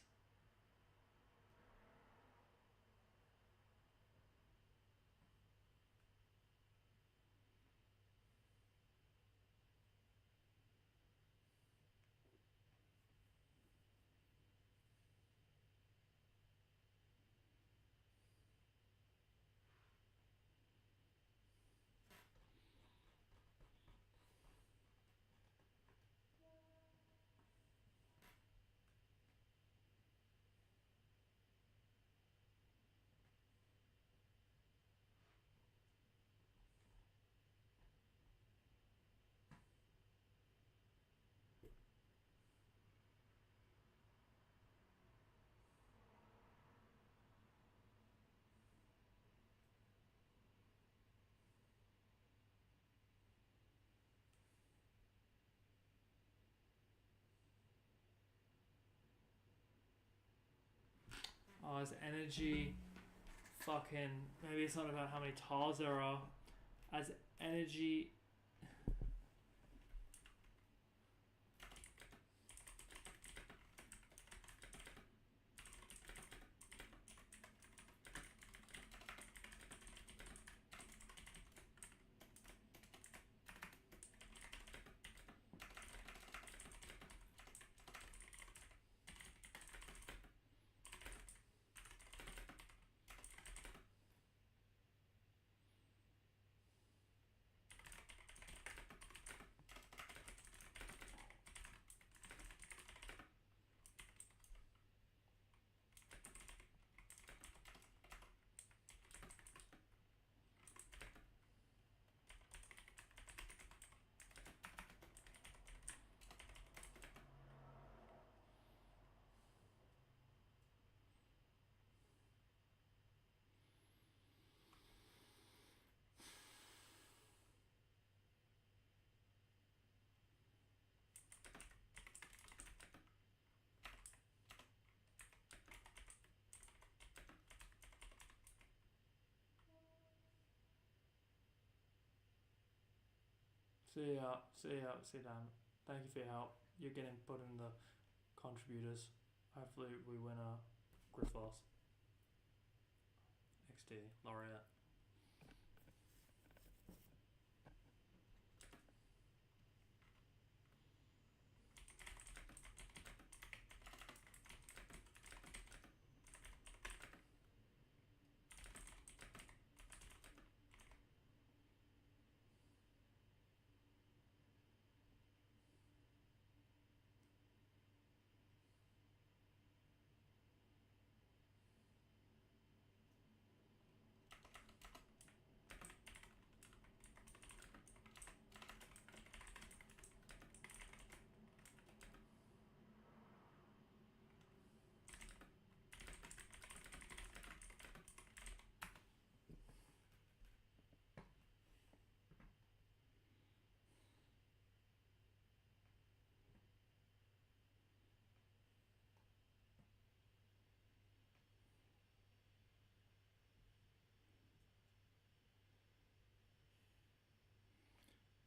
Oh, as energy, fucking, maybe it's not about how many tiles there are. As energy, see you down. Thank you for your help. You're getting put in the contributors. Hopefully we win a Grifos XD laureate.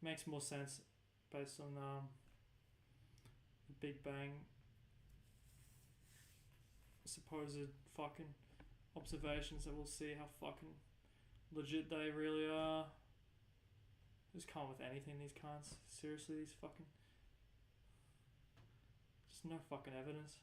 Makes more sense based on the Big Bang supposed fucking observations, that we'll see how fucking legit they really are. Just come up with anything, these cunts. Seriously, these fucking... Just no fucking evidence.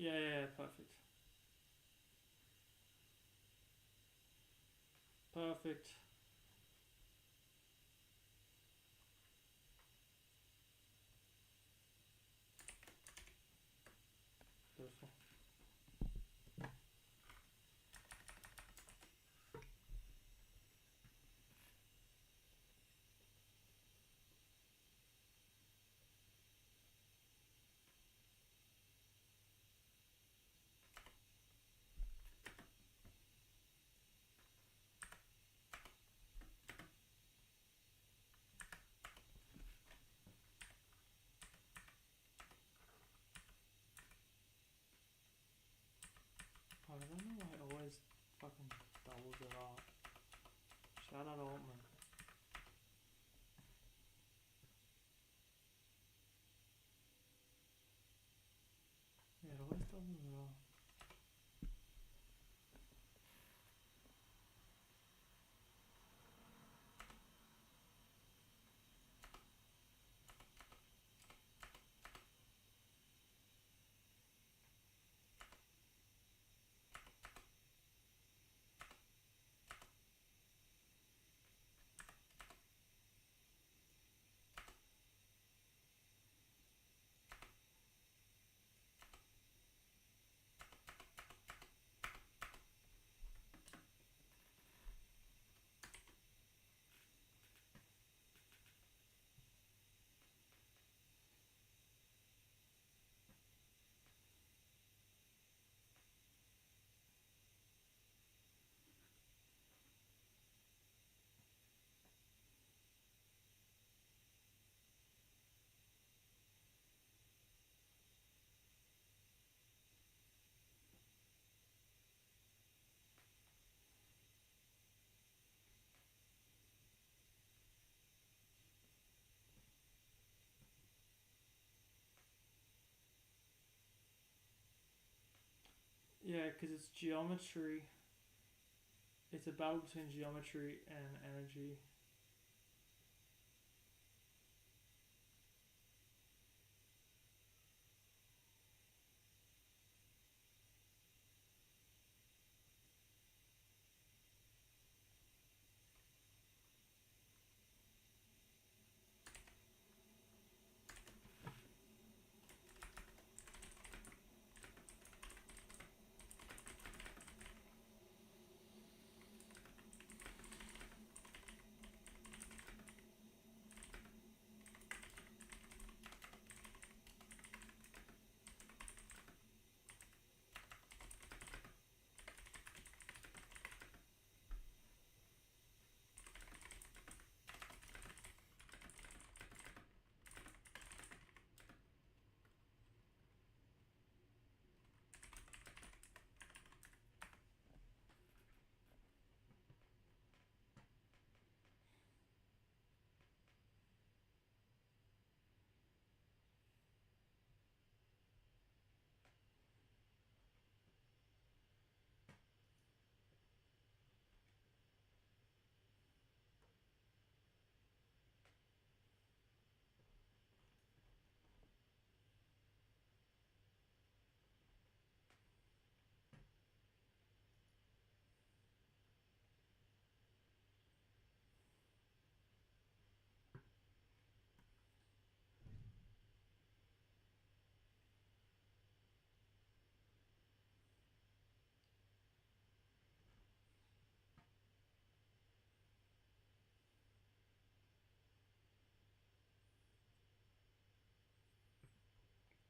Yeah, perfect. Perfect. Beautiful. I don't know why it always fucking doubles it up. Shout out Altman. Yeah, it always doubles it up. Yeah, because it's geometry. It's a battle between geometry and energy.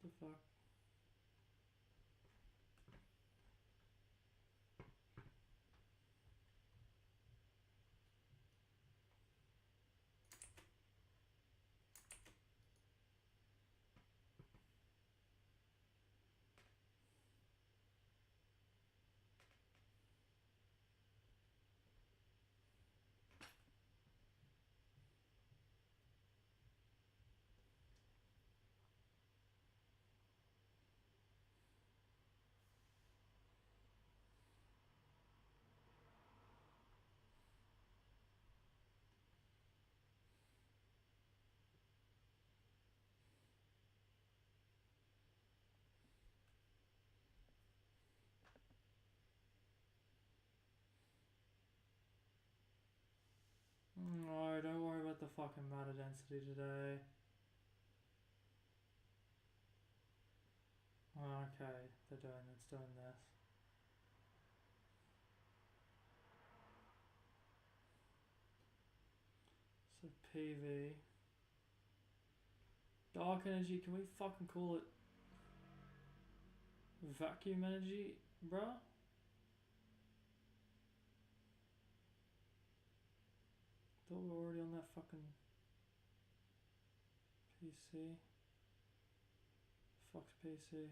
The fuck? No, don't worry about the fucking matter density today. Okay, it's doing this. So PV. Dark energy, can we fucking call it vacuum energy, bruh? Thought we were already on that fucking PC. Fuck's PC.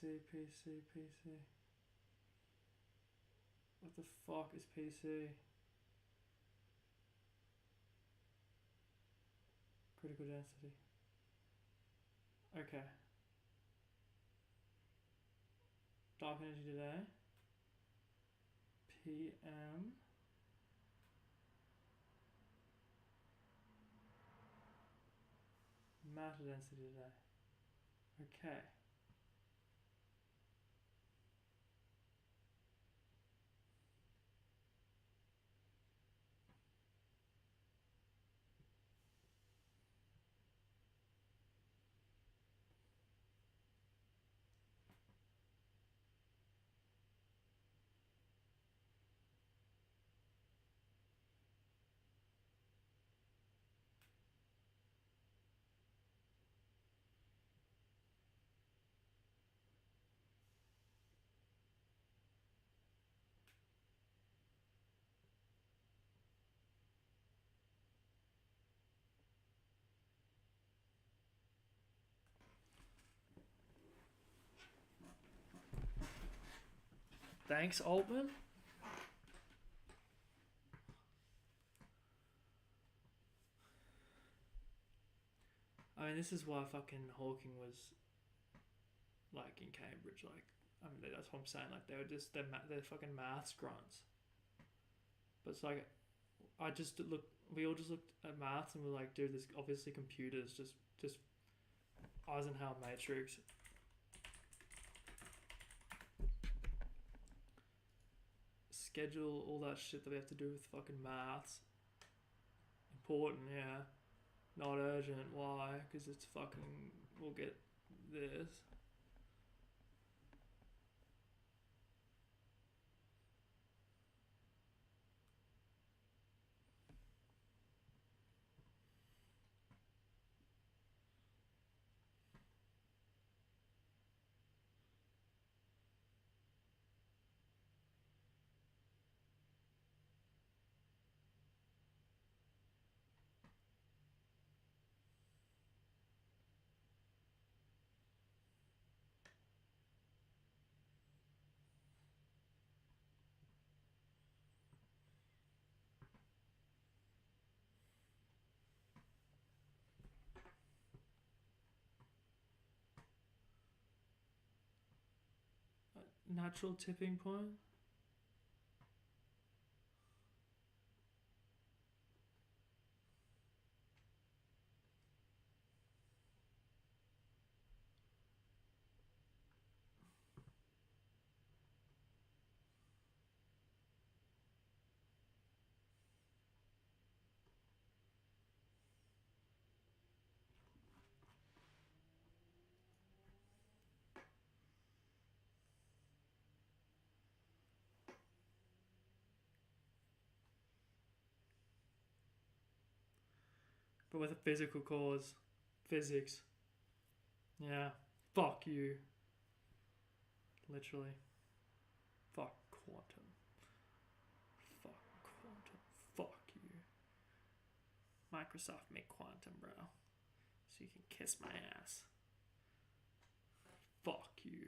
PC. What the fuck is PC? Critical density. Okay. Dark energy today. PM. Matter density today. Okay. Thanks, Altman. I mean, this is why fucking Hawking was like in Cambridge. Like, I mean, that's what I'm saying. Like, they're fucking maths grunts. But it's like, we all just looked at maths and we're like, dude, there's obviously computers. Just Eisenhower matrix. Schedule all that shit that we have to do with fucking maths. Important, yeah. Not urgent. Why? Because it's fucking. We'll get this. Natural tipping point. But with a physical cause. Physics. Yeah. Fuck you. Literally. Fuck quantum. Fuck quantum. Fuck you. Microsoft made quantum, bro. So you can kiss my ass. Fuck you.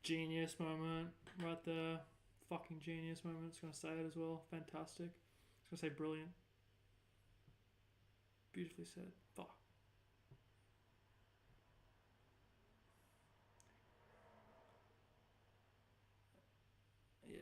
Genius moment right there. Fucking genius moment. It's gonna say it as well. Fantastic. It's gonna say brilliant. Beautifully said. Fuck. Yeah.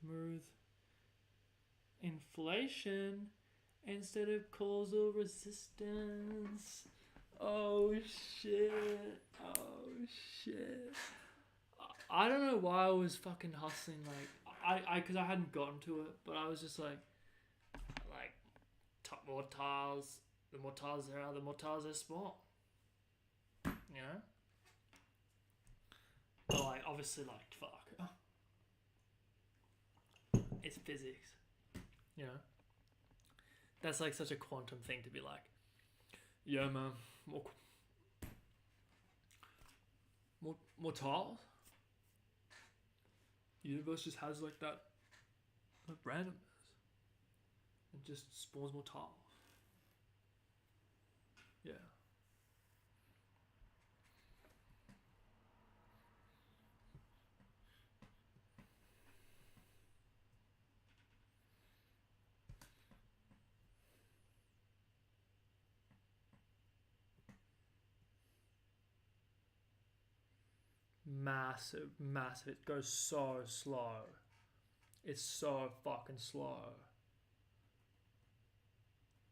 Smooth inflation instead of causal resistance. Oh shit. Oh shit. I don't know why I was fucking hustling, like, because I hadn't gotten to it, but I was just like, more tiles, the more tiles there are, the more tiles there spawn. You know? But like, obviously, like, fuck. It's physics. You know? That's like such a quantum thing to be like, yeah, man, more tiles. The universe just has like that randomness. It just spawns more tiles. Yeah. Massive. It goes so slow. It's so fucking slow.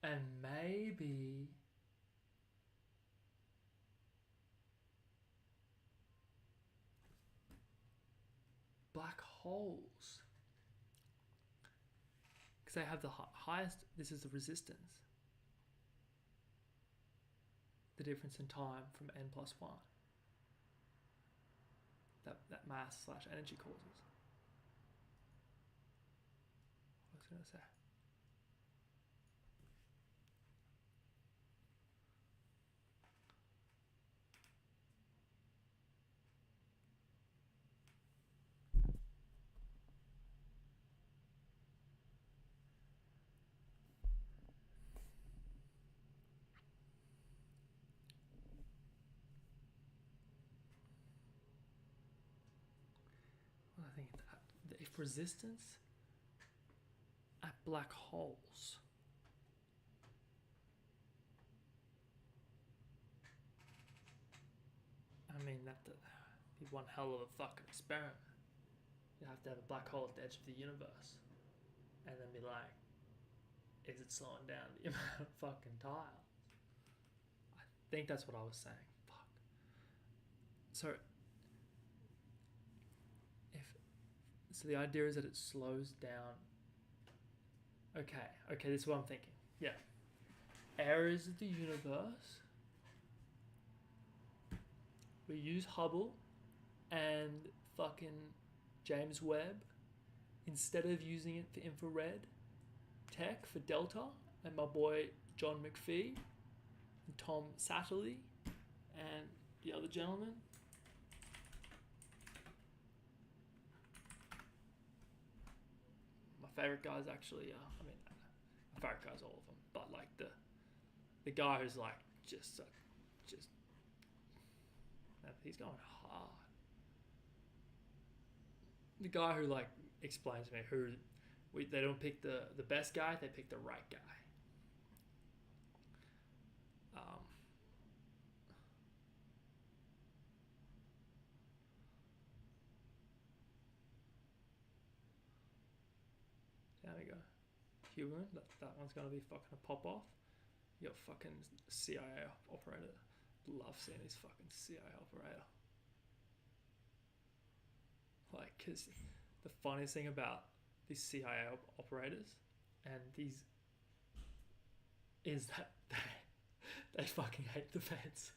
And maybe black holes, because they have the highest, this is the resistance, the difference in time from n+1 that mass / energy causes. What was I going to say? I think if resistance at black holes I mean, that'd be one hell of a fucking experiment. You have to have a black hole at the edge of the universe and then be like, is it slowing down the amount of fucking tiles? I think that's what I was saying. Fuck. So the idea is that it slows down. Okay, this is what I'm thinking. Yeah. Areas of the universe. We use Hubble and fucking James Webb instead of using it for infrared tech for Delta, and my boy John McPhee and Tom Satterley and the other gentleman. My favorite guy is actually, my favorite guy's all of them, but like the guy who's like just he's going hard. The guy who like explains to me they don't pick the best guy, they pick the right guy. There we go. Human, that one's gonna be fucking a pop off. You got fucking CIA operator. Love seeing this fucking CIA operator. Like, cause the funniest thing about these CIA operators and these is that they fucking hate the feds.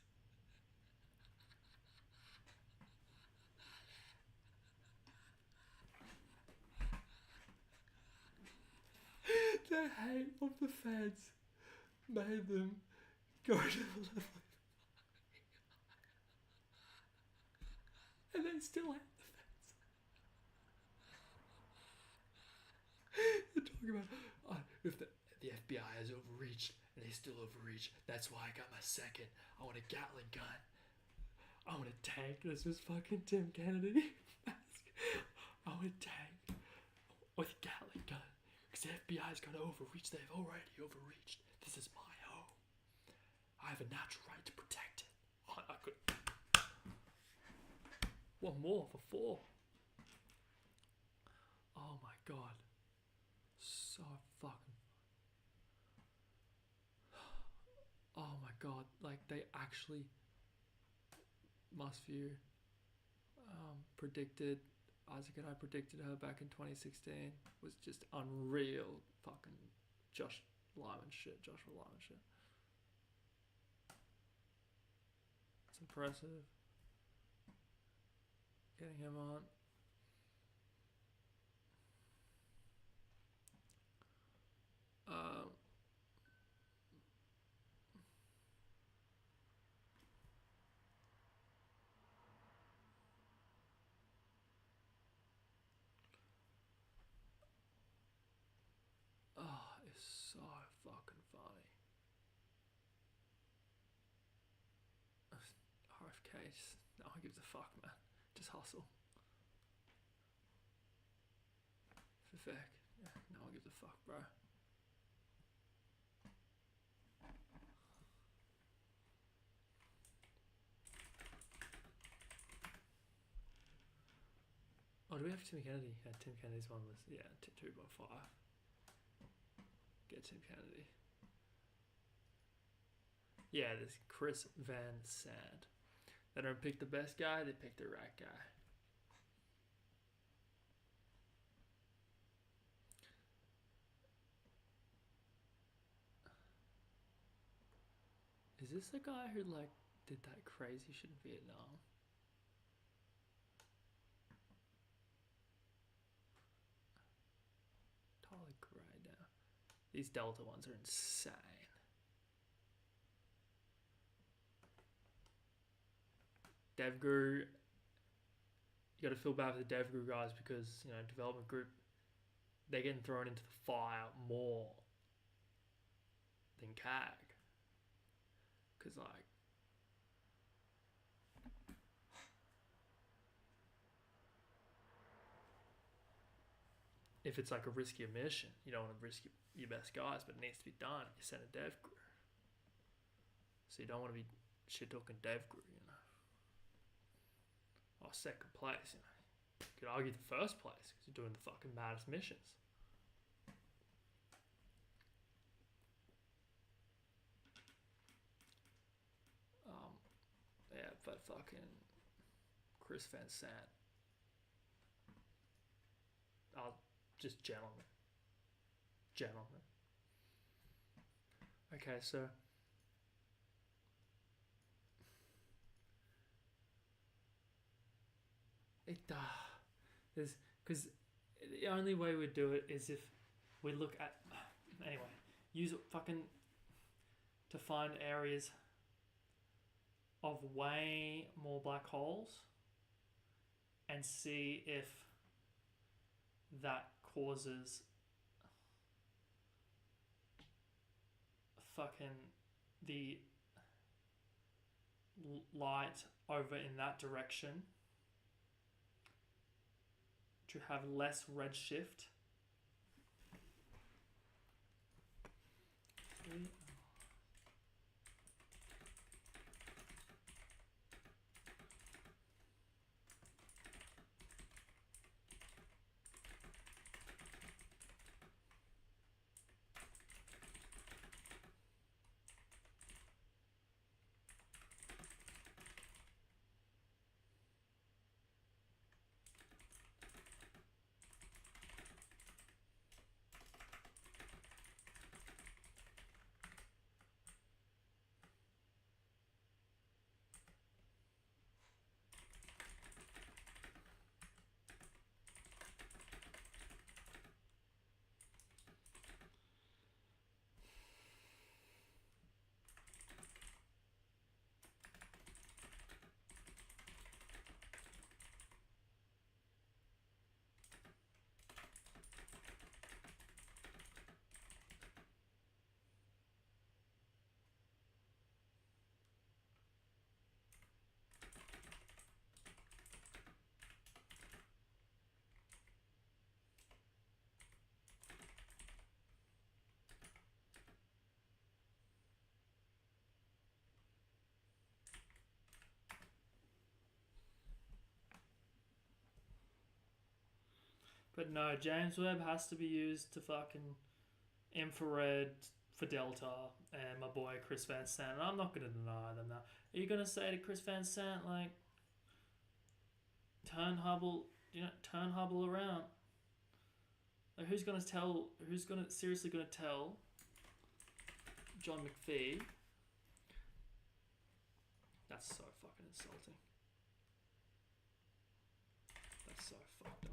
sheer hate of the feds made them go to the level and they still hate the feds. They're talking about if the FBI has overreached and they still overreach, that's why I got my second. I want a Gatling gun. I want a tank. This was fucking Tim Kennedy. I want a tank with a Gatling gun. Because the FBI's got to overreach. They've already overreached. This is my home. I have a natural right to protect it. I could. One more for 4. Oh my god. So fucking. Oh my god. Like, they actually. Mustview predicted. Isaac and I predicted her back in 2016. Was just unreal fucking Joshua Lyman shit. It's impressive. Getting him on. It's so fucking funny. RFK, just, no one gives a fuck, man. Just hustle. Vivek, yeah, no one gives a fuck, bro. Oh, do we have Tim Kennedy? Yeah, Tim Kennedy's one was, yeah, 2.5. Get Tim Kennedy. Yeah, there's Chris Van Sant. They don't pick the best guy, they pick the right guy. Is this the guy who, like, did that crazy shit in Vietnam? Totally grey now. These Delta ones are insane. DevGuru, you gotta feel bad for the DevGuru guys because, you know, development group, they're getting thrown into the fire more than CAG. Because, like, if it's like a riskier mission, you don't want to risk your best guys, but it needs to be done. You send a DevGuru. So you don't want to be shit-talking DevGuru, you know. Or second place, you know. You could argue the first place because you're doing the fucking maddest missions. Yeah, but fucking Chris Van Sant. Just gentleman. Okay, so it there's because the only way we do it is if we look at anyway. Use fucking to find areas of way more black holes and see if that causes fucking the light over in that direction to have less redshift. But no, James Webb has to be used to fucking infrared for Delta and my boy Chris Van Sant. And I'm not going to deny them that. Are you going to say to Chris Van Sant, like, turn Hubble around? Like, who's seriously going to tell John McPhee? That's so fucking insulting. That's so fucked up.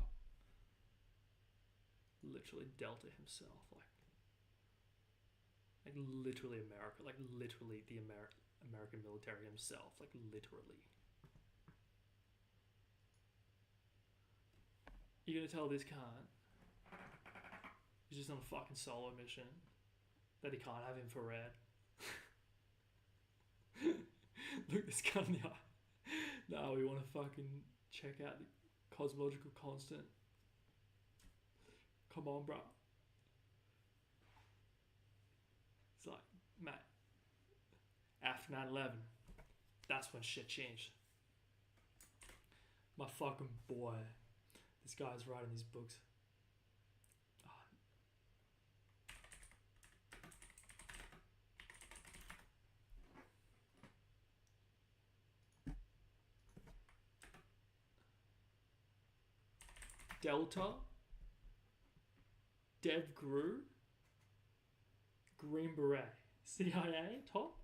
Literally Delta himself, like literally America, like literally the American military himself, like literally. You're gonna tell this cunt he's just on a fucking solo mission that he can't have infrared? Look this cunt in the eye. No, we want to fucking check out the cosmological constant. Come on, bro. It's like, mate, after 9/11, that's when shit changed. My fucking boy, this guy's writing these books. Delta, Dev Gru, Green Beret, CIA top,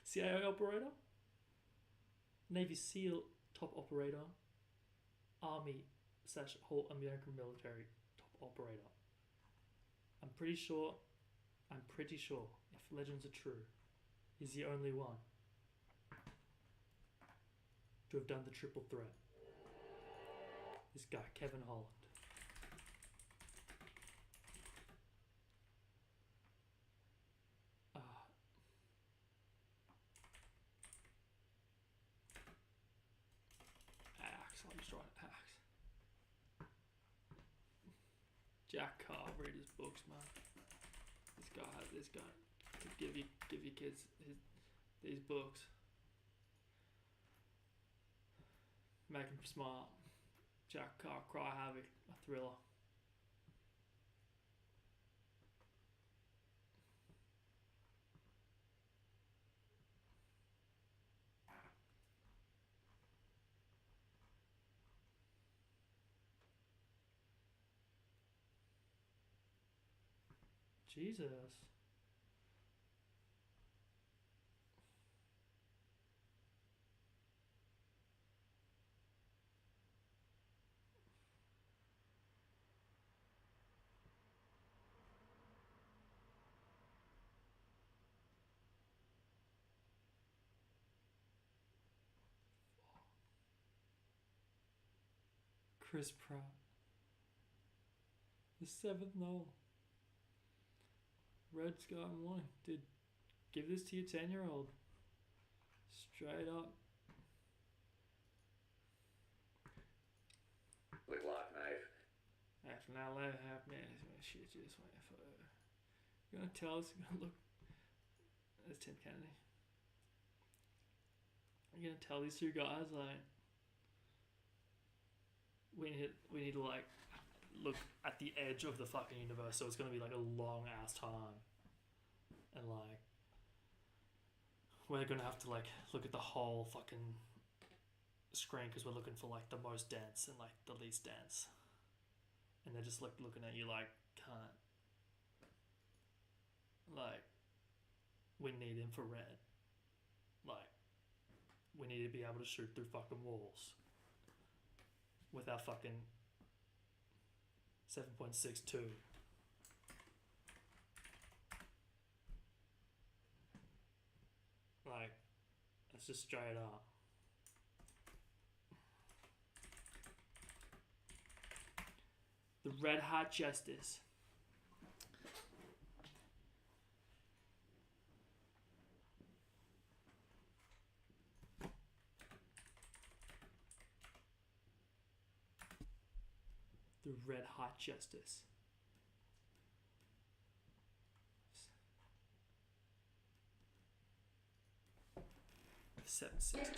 CIA operator, Navy SEAL top operator, Army / whole American military top operator. I'm pretty sure, if legends are true, he's the only one to have done the triple threat. This guy, Kevin Holland. Axe, I'll just write axe. Jack Carr, read his books, man. This guy. Give your kids these books. Make them smart. Jack Carr, Cry Havoc, a thriller. Jesus. Chris Pratt. The 7th Noel. Red Sky and Warning. Dude, give this to your 10-year-old. Straight up. With lock knife. After 9/11 happened, shit just went for. You're gonna tell us, look, there's Tim Kennedy. You're gonna tell these two guys, like, we need to, like, look at the edge of the fucking universe, so it's gonna be like a long ass time, and like we're gonna have to like look at the whole fucking screen because we're looking for like the most dense and like the least dense, and they're just like looking at you like, can't, like, we need infrared, like we need to be able to shoot through fucking walls with our fucking 7.62. Like, that's just straight up. The Red Hot Justice. The Red Hot Justice. Seven, six.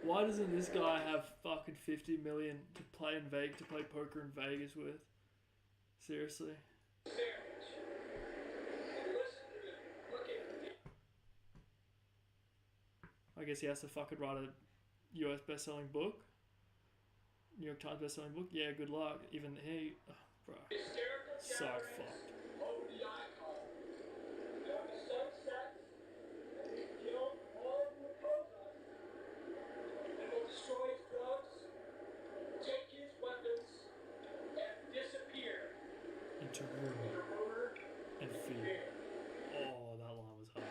Why doesn't this guy have fucking 50 million to play poker in Vegas with? Seriously. I guess he has to fucking write a US best-selling book. New York Times best-selling book. Yeah, good luck. Even he, oh, bro, so fucked. Into rumor and fear. Oh, that line was hard.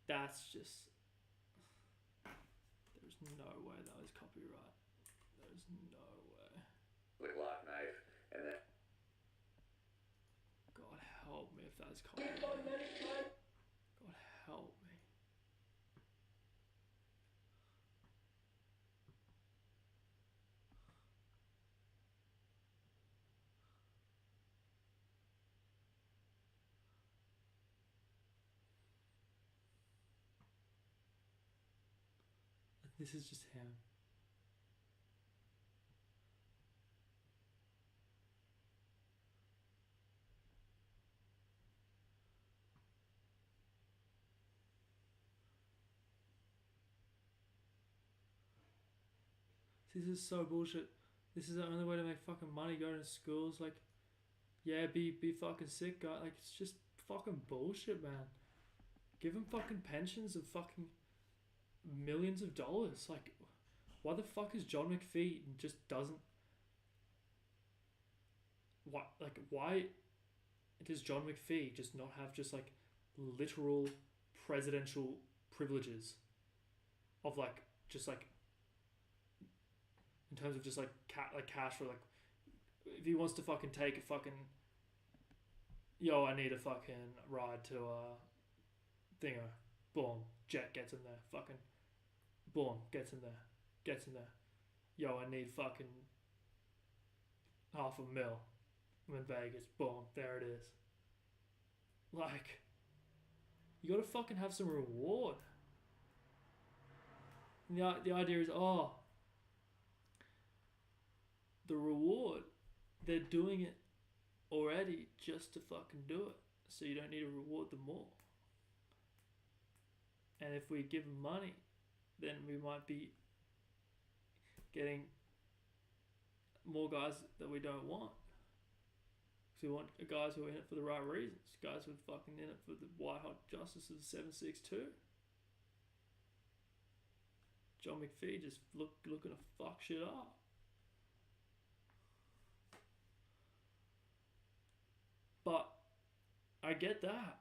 That's just... There's no way that was copyright. There's no way. Lock knife, and then... God help me if that is copyright. God help me. This is just him. This is so bullshit. This is the only way to make fucking money. Go to schools, like, yeah, be fucking sick, guy. Like, it's just fucking bullshit, man. Give them fucking pensions of fucking millions of dollars. Like, why the fuck is John McPhee just doesn't... Why does John McPhee just not have just, like, literal presidential privileges of, like, just, like, in terms of just, like, cash for, like, if he wants to fucking take a fucking... Yo, I need a fucking ride to thinger. Boom. Jet gets in there. Fucking... Boom. Gets in there. Yo, I need fucking $500,000. I'm in Vegas. Boom. There it is. Like, you gotta fucking have some reward. And the idea is, oh, the reward, they're doing it already just to fucking do it. So you don't need to reward them more. And if we give them money, then we might be getting more guys that we don't want. Because we want guys who are in it for the right reasons. Guys who are fucking in it for the white hot justice of the 762. John McPhee just looking to fuck shit up. But I get that.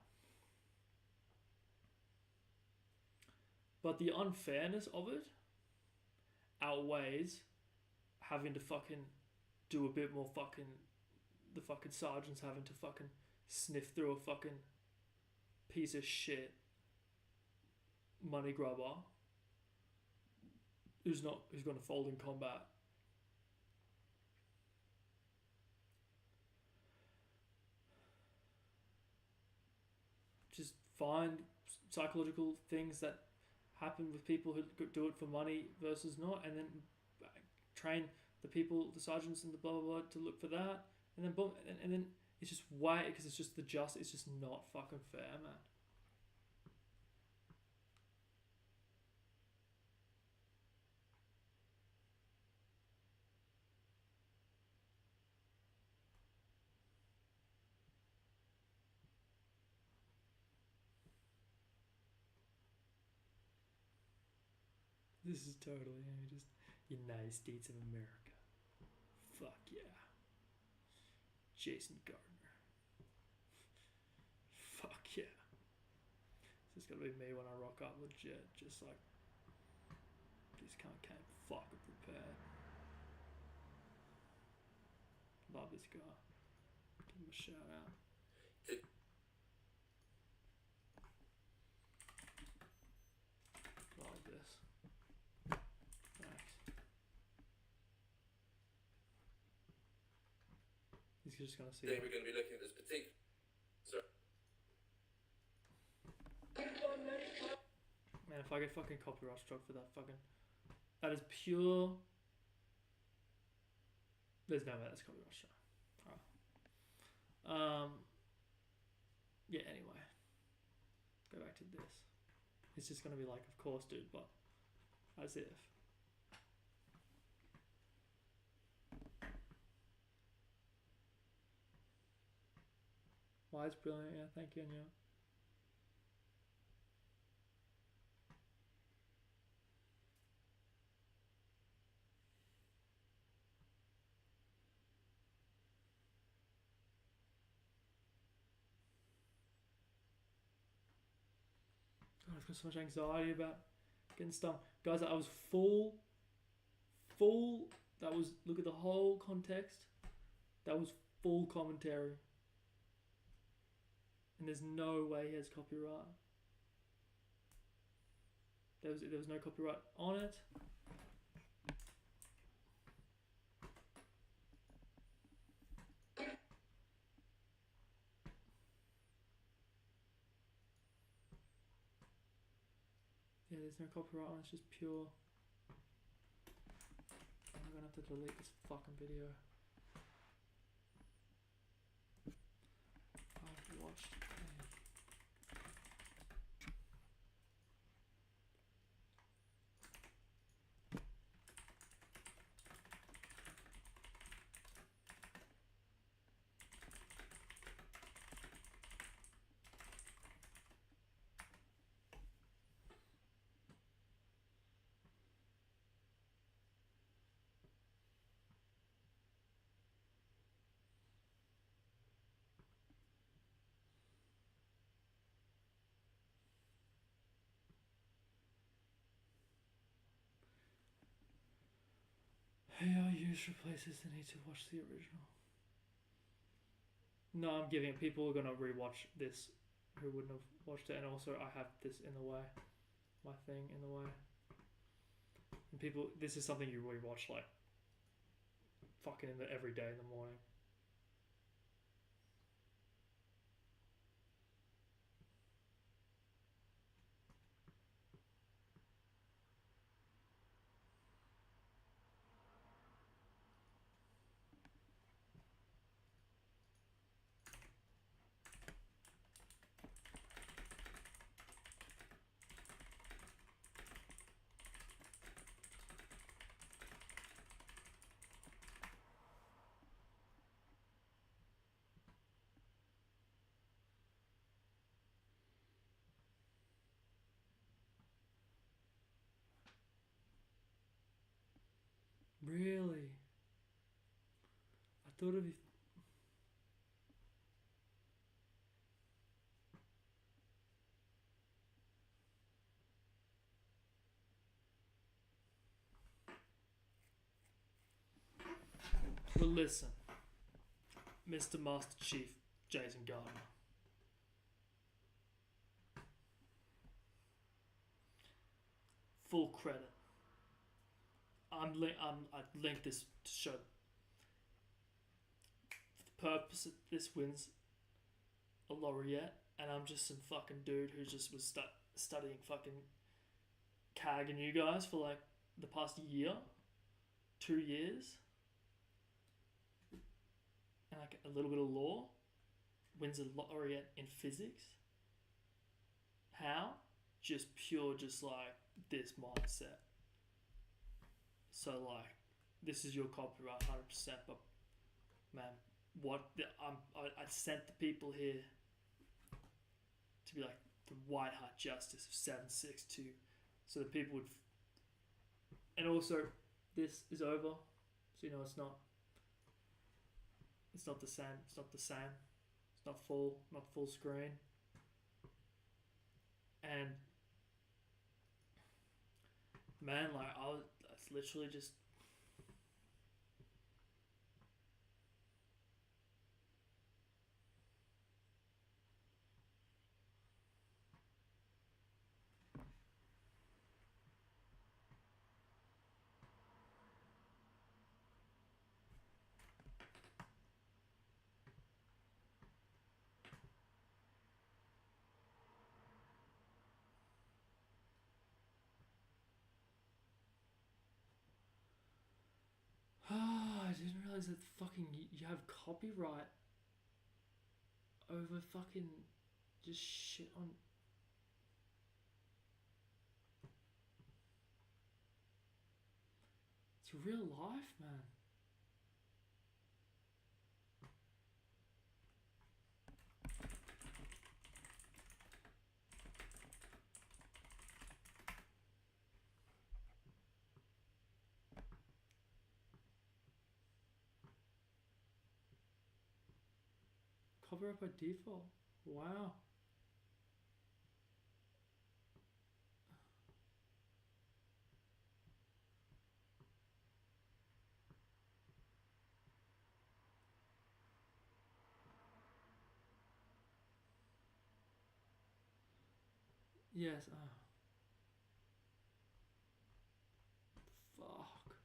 But the unfairness of it outweighs having to fucking do a bit more fucking... The fucking sergeants having to fucking sniff through a fucking piece of shit money grubber who's gonna fold in combat. Just find psychological things that happen with people who do it for money versus not, and then train the people, the sergeants and the blah blah blah to look for that, and then boom, and then it's just why, because it's just it's just not fucking fair, man. This is totally just United States of America. Fuck yeah. Jason Gardner. Fuck yeah. This is gonna be me when I rock up legit, just like this cunt came fucking prepared. Love this guy. Give him a shout out. Love this. He's just gonna see. Today we're going to be looking at this particular. Man, if I get fucking copyright struck for that fucking, that is pure. There's no way that's copyright struck. Alright. Yeah. Anyway, go back to this. It's just gonna be like, of course, dude, but as if. Why it's brilliant, yeah, thank you, Anya. God, I've got so much anxiety about getting stung. Guys, I was full, that was, look at the whole context. That was full commentary. And there's no way he has copyright. There was no copyright on it. Yeah, there's no copyright on it, it's just pure. I'm gonna have to delete this fucking video. I've watched. AI use replaces the need to watch the original. No, I'm giving it. People are gonna rewatch this who wouldn't have watched it, and also I have this in the way, my thing in the way. And people, this is something you rewatch like fucking every day in the morning. Really? I thought it'd be. Well, listen, Mr. Master Chief Jason Gardner. Full credit. I linked this to show the purpose of this wins a laureate, and I'm just some fucking dude who just was studying fucking CAG and you guys for like the past year, 2 years, and like a little bit of law, wins a laureate in physics. How? Just pure, just like this mindset. So like, this is your copyright 100%, but man, I sent the people here to be like the white hot justice of 762, so that people would, and also this is over, so you know it's not the same, it's not full screen, and man, like it's literally just. realize that fucking you have copyright over fucking just shit on. It's real life, man. Copyright by default. Wow. Yes. Fuck.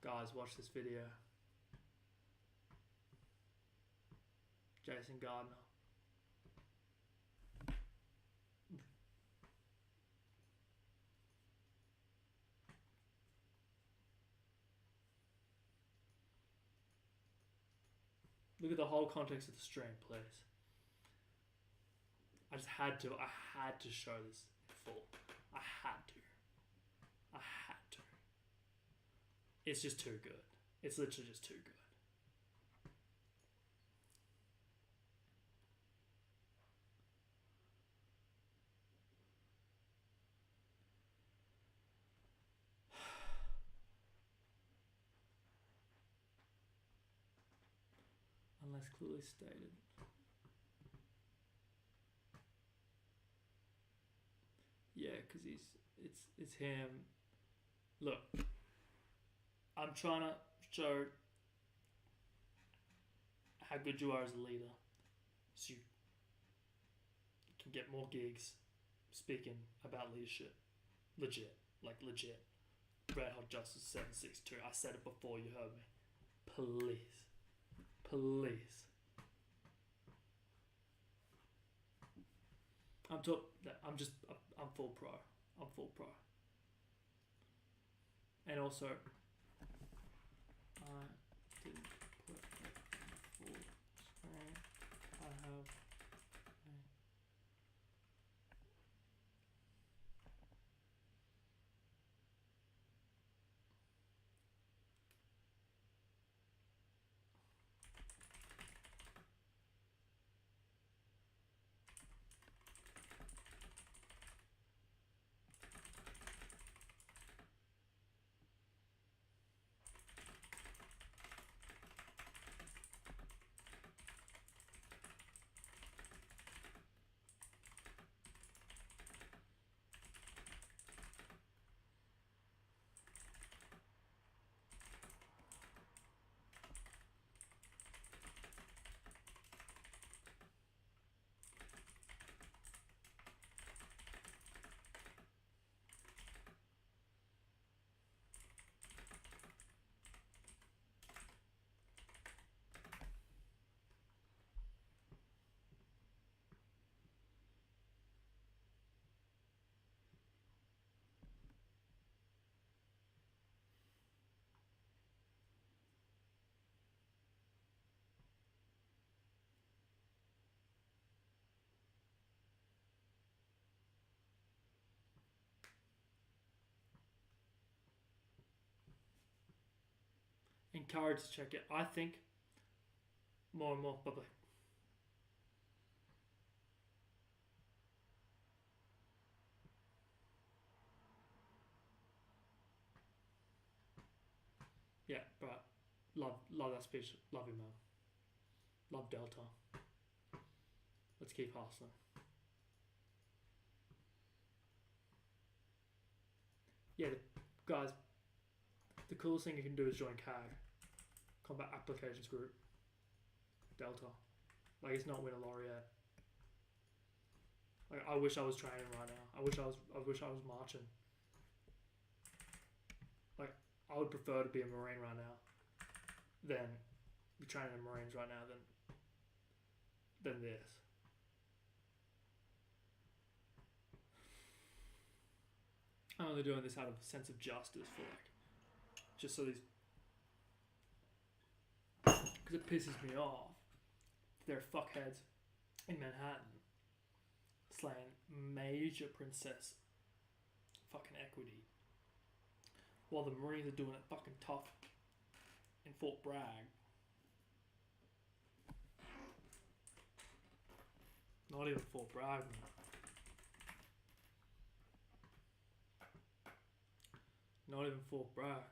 Guys, watch this video. Jason Gardner. Look at the whole context of the stream, please. I just had to. I had to show this in full. I had to. I had to. It's just too good. It's literally just too good. Unless clearly stated. Yeah, because it's him. Look, I'm trying to show how good you are as a leader, so you can get more gigs speaking about leadership. Legit, like legit. Red Hot Justice 762. I said it before you heard me. Please. Please. I'm full pro. I'm full pro. And also, I didn't put it in full screen. I have encouraged to check it. I think more and more. Bye-bye. Yeah, but love that speech. Love you, man. Love Delta. Let's keep hustling. Yeah, guys, the coolest thing you can do is join CAG, Combat Applications Group, Delta. Like, it's not win a laureate. Like, I wish I was training right now. I wish I was marching. Like, I would prefer to be a Marine right now than be training in Marines right now than this. I'm only doing this out of a sense of justice for like, just so these, because it pisses me off. There are fuckheads in Manhattan slaying major princess fucking equity, while the Marines are doing it fucking tough in Fort Bragg. Not even Fort Bragg, man. Not even Fort Bragg.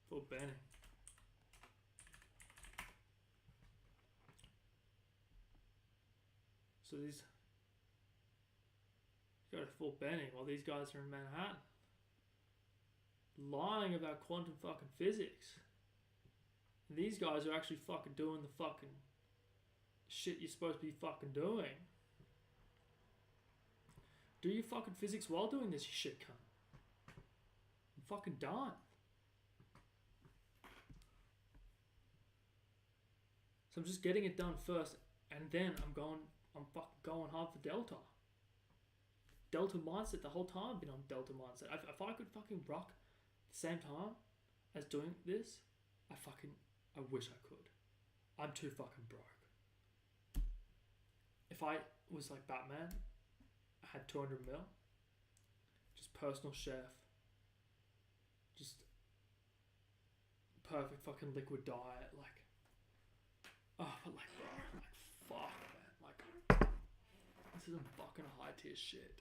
Fort Benning. So these go to Fort Benning while these guys are in Manhattan, lying about quantum fucking physics. And these guys are actually fucking doing the fucking shit you're supposed to be fucking doing. Do your fucking physics while doing this, you shit cunt. I'm fucking done. So I'm just getting it done first, and then I'm fucking going hard for Delta. Delta mindset the whole time I've been on Delta mindset. If I could fucking rock at the same time as doing this, I wish I could. I'm too fucking broke. If I was like Batman, I had 200 mil, just personal chef, just perfect fucking liquid diet, like, oh, but like, bro, like, fuck, man, like, this is some fucking high tier shit.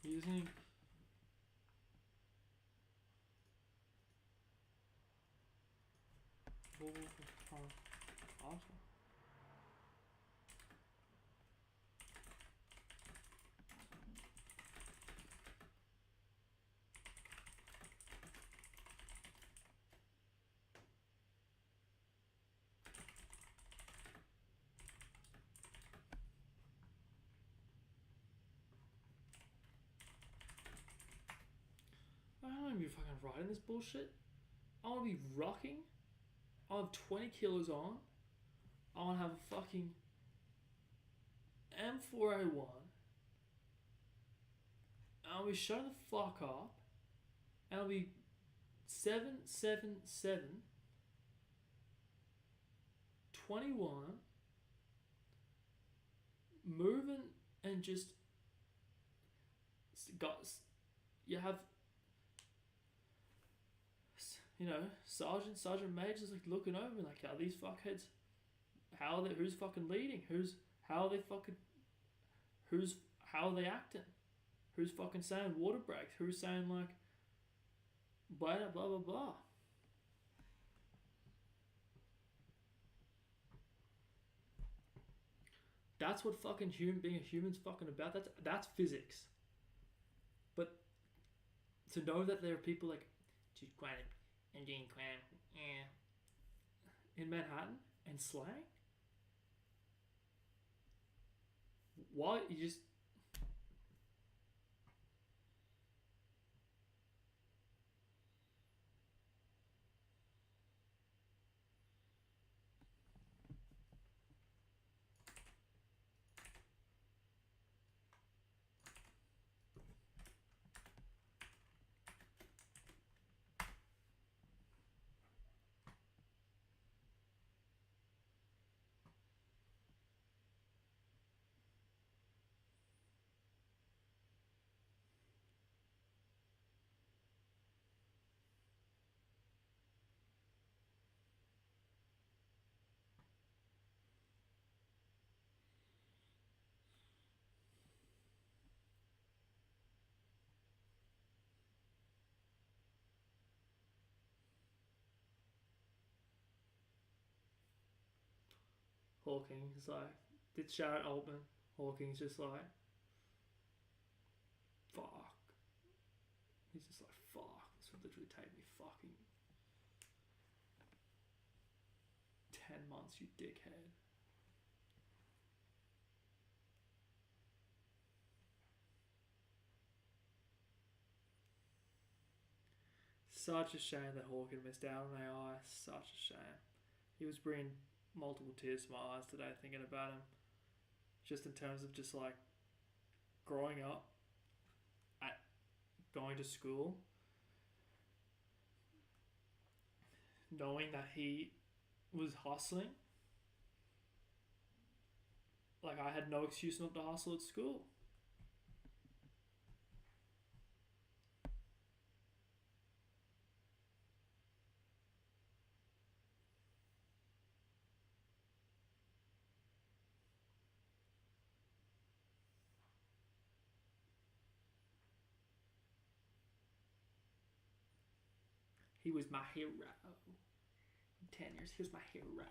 Using awesome. I don't want to be fucking riding this bullshit. I want to be rocking. I have 20 kilos on. I want to have a fucking M4A1. I'll be shutting the fuck up. And I'll be 777 21 moving and just got, you have, you know, sergeant majors like looking over me like, are these fuckheads, how are they, who's fucking leading, how are they acting, who's fucking saying water breaks, who's saying like blah blah blah blah. That's what fucking being a human's fucking about. That's physics. But to know that there are people like, dude, quantum, I'm doing quantum, in Manhattan and slang. Why you just? Hawking's like, did shout out Altman. Hawking's just like, fuck. He's just like, fuck. This would literally take me fucking 10 months, you dickhead. Such a shame that Hawking missed out on AI. Such a shame. He was bringing multiple tears to my eyes today thinking about him. Just in terms of just like growing up, at going to school, knowing that he was hustling. Like, I had no excuse not to hustle at school. He was my hero. In 10 years, he was my hero.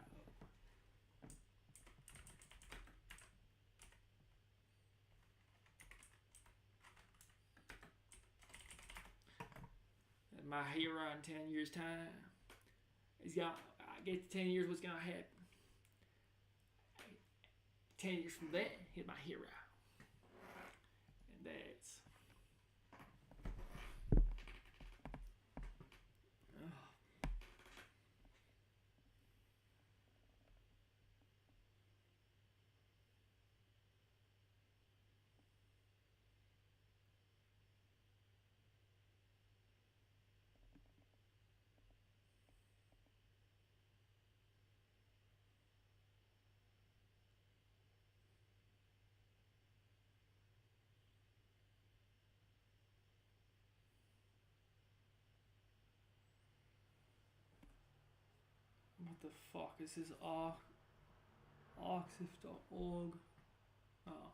And my hero in 10 years' time. He's got, I get to 10 years, what's going to happen? 10 years from there, he's my hero. And that's... What the fuck is this? Arxif.org. Oh.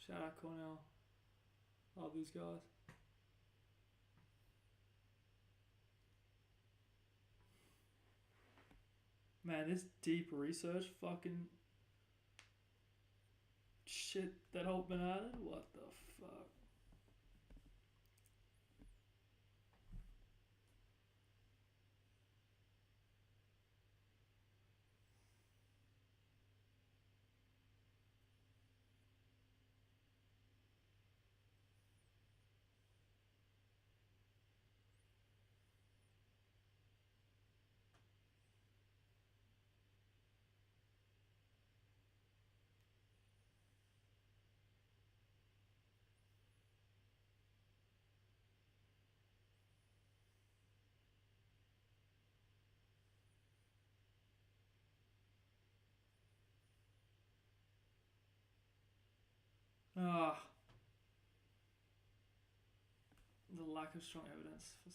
Shout out Cornell. Love these guys. Man, this deep research fucking shit that Holtman added? What the fuck? Ah, the lack of strong evidence for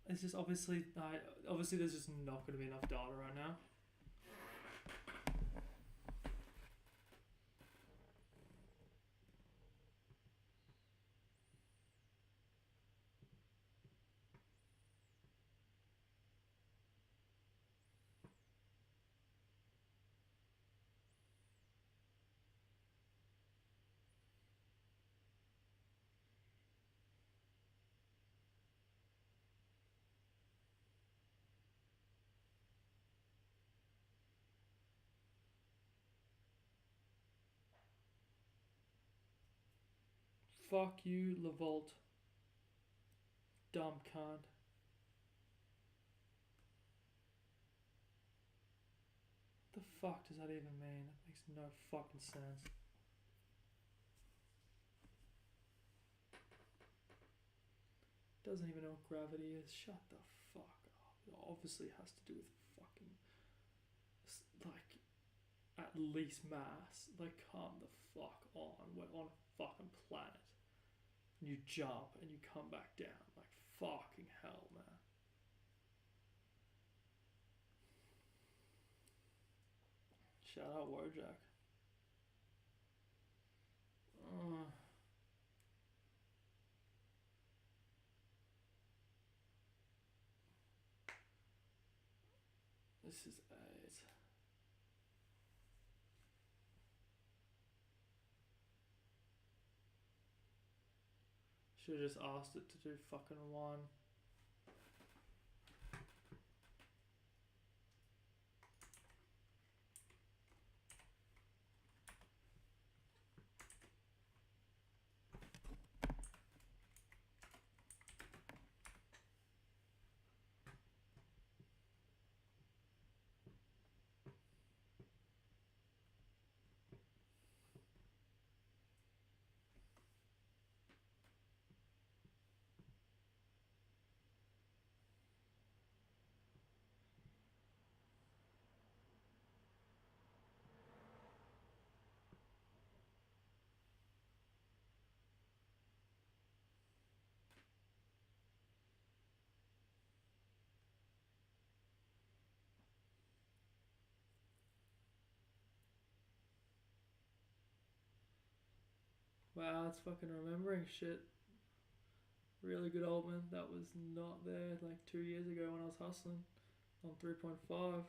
it's just obviously there's just not going to be enough data right now. Fuck you, Lavolt. Dumb cunt. What the fuck does that even mean? That makes no fucking sense. Doesn't even know what gravity is. Shut the fuck up. It obviously has to do with fucking, like, at least mass. Like, come the fuck on. We're on a fucking planet. And you jump and you come back down. Like, fucking hell, man. Shout out Wojak. This is 8. Should have just asked it to do fucking 1. Wow, it's fucking remembering shit. Really good, Altman. That was not there like 2 years ago when I was hustling on 3.5.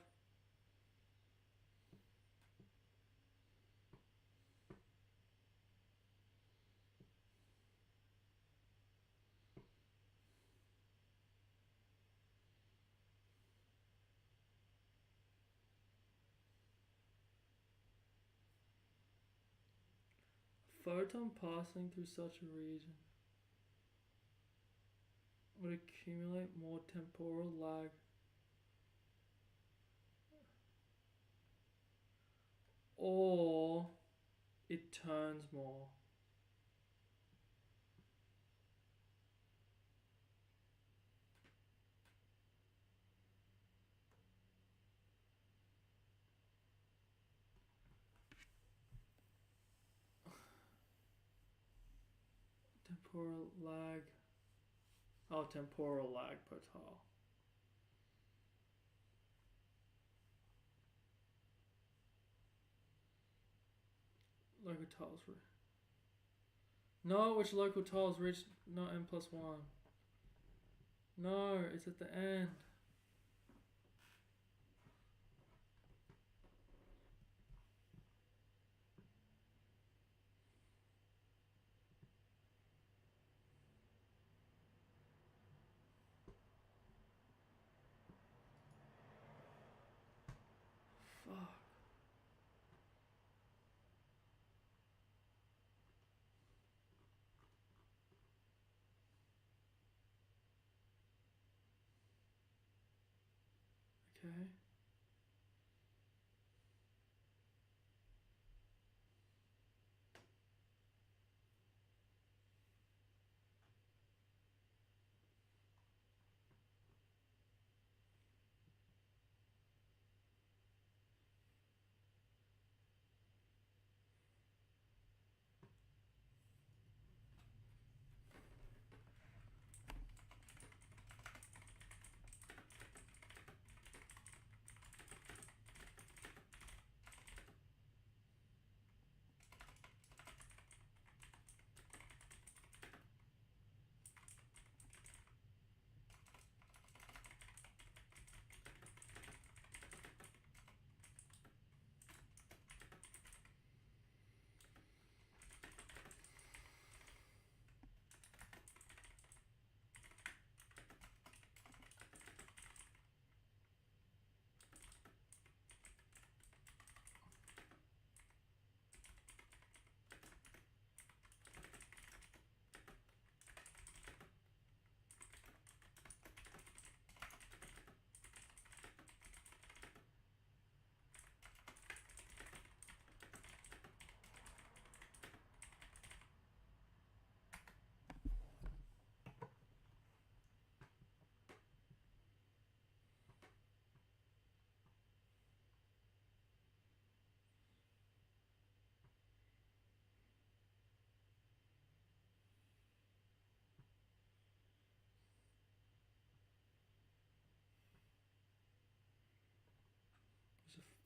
Photon passing through such a region would accumulate more temporal lag or it turns more. Temporal lag. Oh, temporal lag per tile. Local tiles. No, which local tiles reach not n+1. No, it's at the end. Fuck. Okay.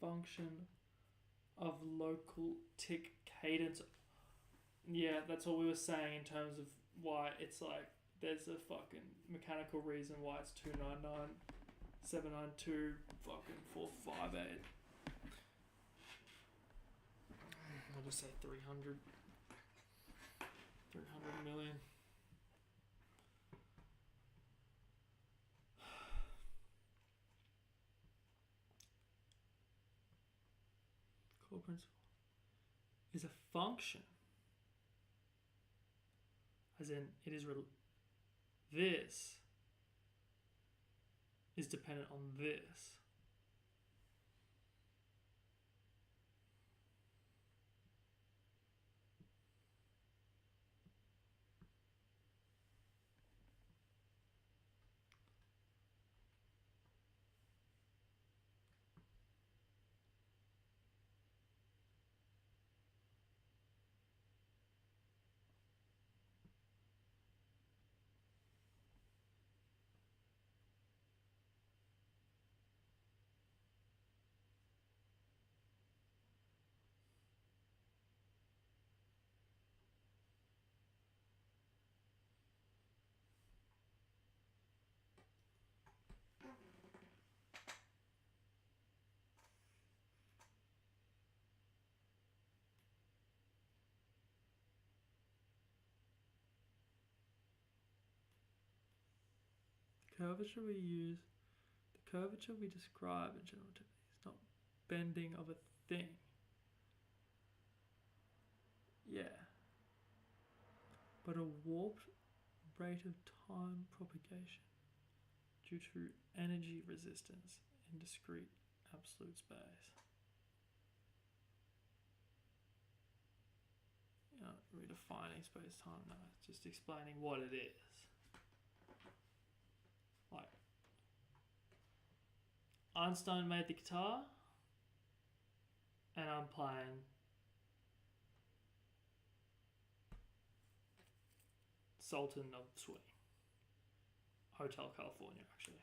Function of local tick cadence. Yeah, that's what we were saying in terms of why it's like there's a fucking mechanical reason why it's 299 792 fucking 458. I'll just say 300 million. Core principle is a function, as in it is this is dependent on this. Curvature we use, the curvature we describe in general terms is not bending of a thing. Yeah. But a warped rate of time propagation due to energy resistance in discrete absolute space. You're not redefining space-time, no, it's just explaining what it is. Like, Einstein made the guitar, and I'm playing Sultan of Swing. Hotel California, actually.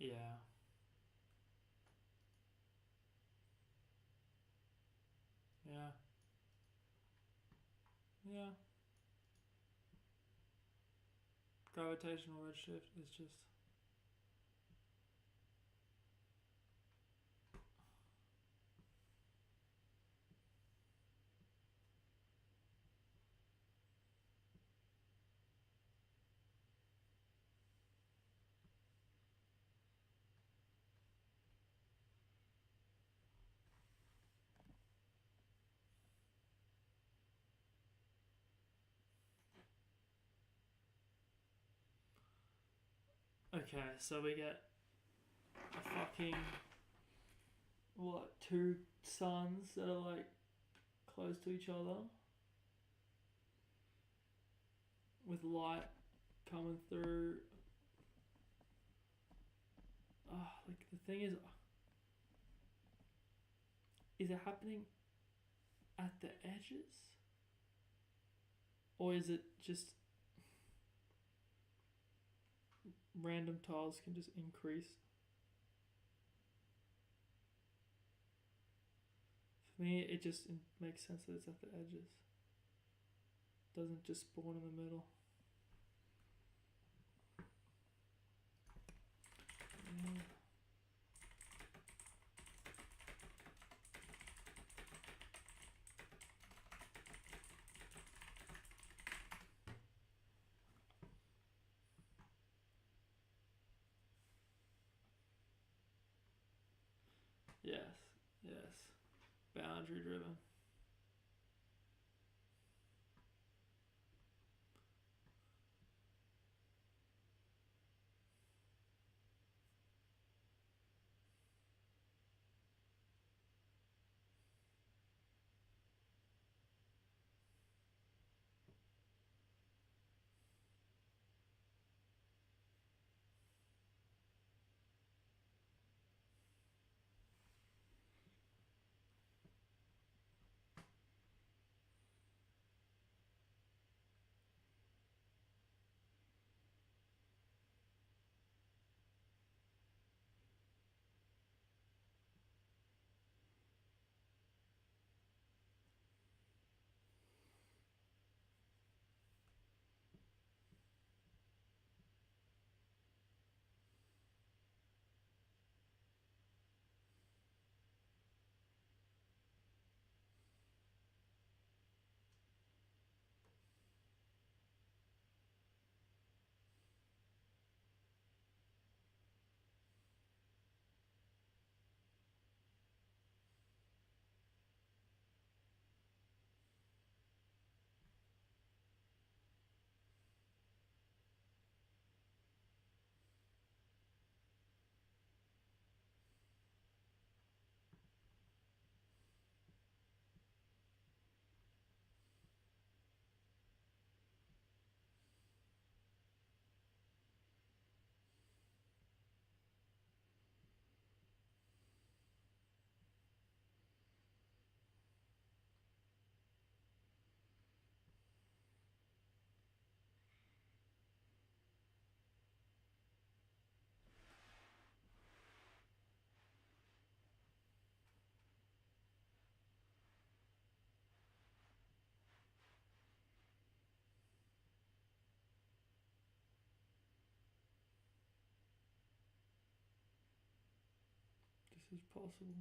Yeah. Yeah. Yeah. Gravitational redshift is just... Okay, so we get a fucking, what, two suns that are like close to each other with light coming through. Like the thing is it happening at the edges? Or is it just random tiles can just increase? For me, it just makes sense that it's at the edges. Doesn't just spawn in the middle. Yeah. Yes, yes. Boundary driven. is possible.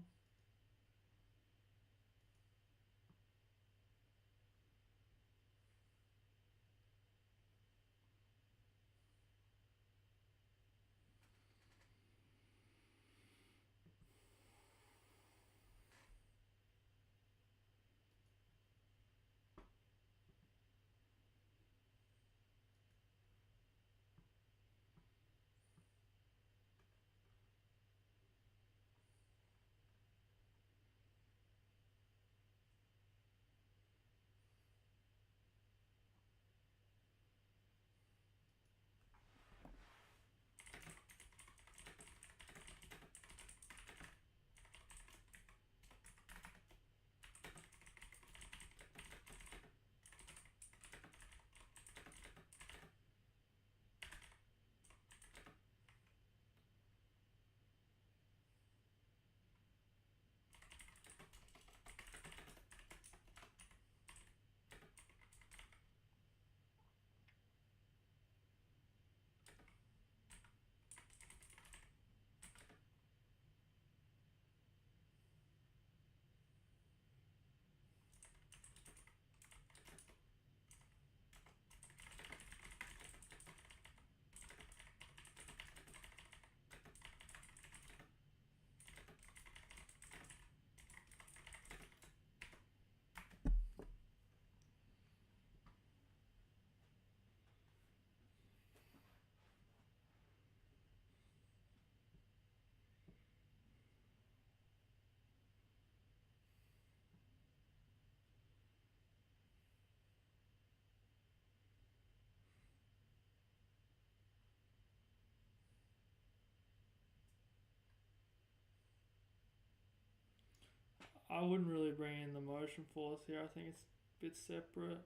I wouldn't really bring in the motion force here. I think it's a bit separate.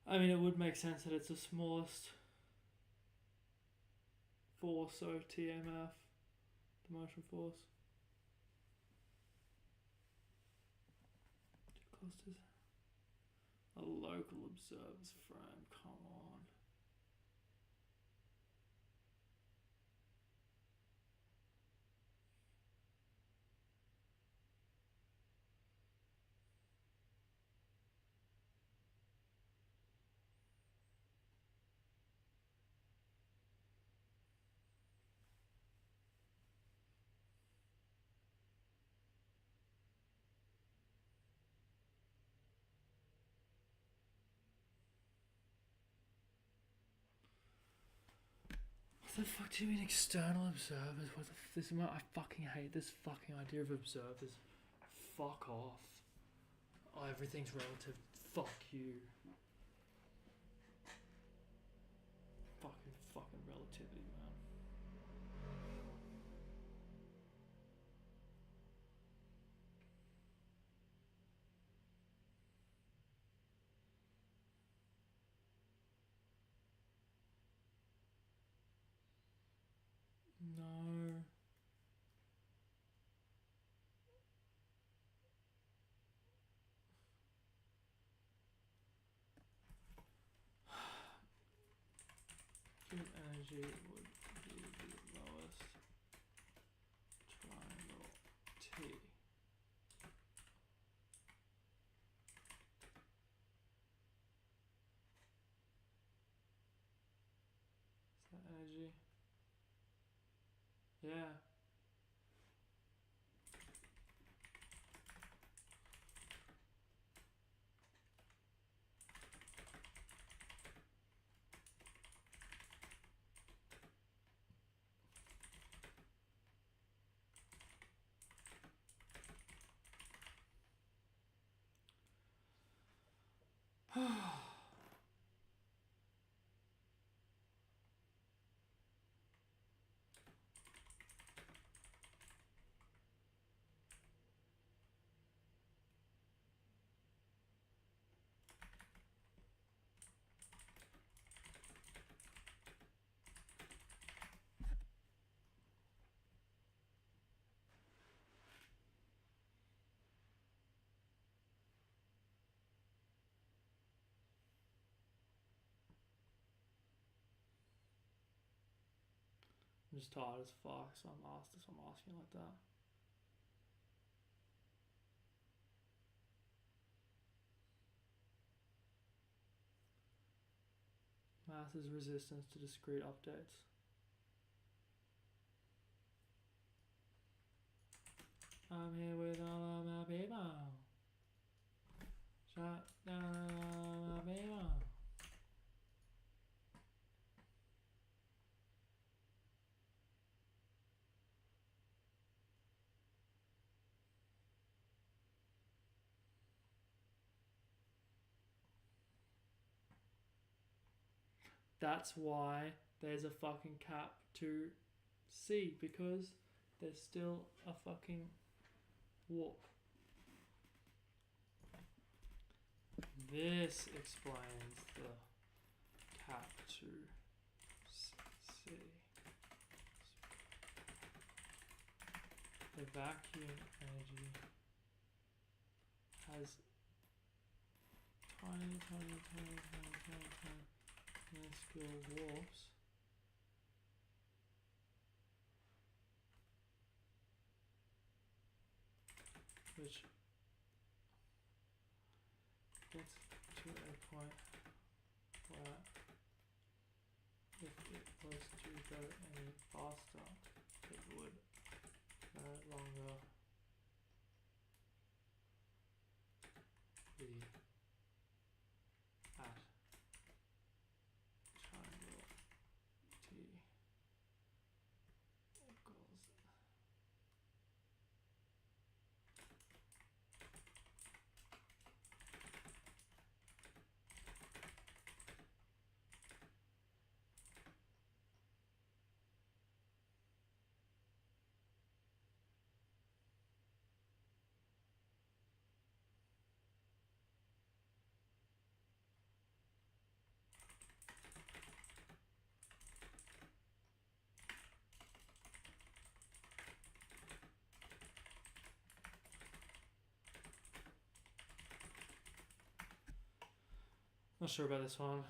I mean, it would make sense that it's the smallest force, so TMF, the motion force. Too close to a local observer's frame, come on. What the fuck do you mean external observers? What the this is I fucking hate this fucking idea of observers. Fuck off. Oh, everything's relative. Fuck you. Fucking relativity, man. No. Given energy would be the lowest triangle T. Is that energy? Yeah. I'm just tired as fuck, so I'm asking like that. Mass's resistance to discrete updates. I'm here with all of my people. Shut down all my people. That's why there's a fucking cap to C, because there's still a fucking warp. This explains the cap to C. The vacuum energy has tiny minuscule warps which gets to a point where if it was to go any faster, it would no longer be at triangle T equals. Not sure about this one.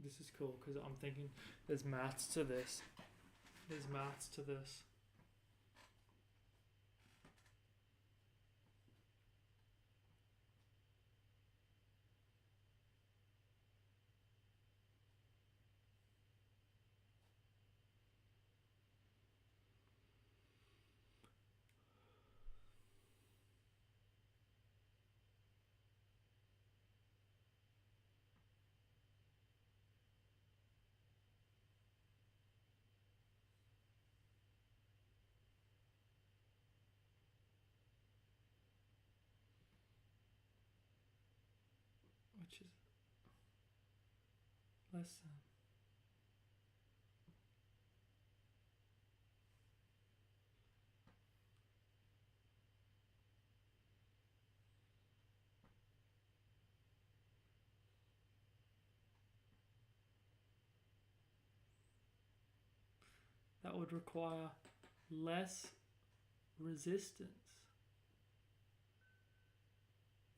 This is cool because I'm thinking there's maths to this. There's maths to this. Which is less than. That would require less resistance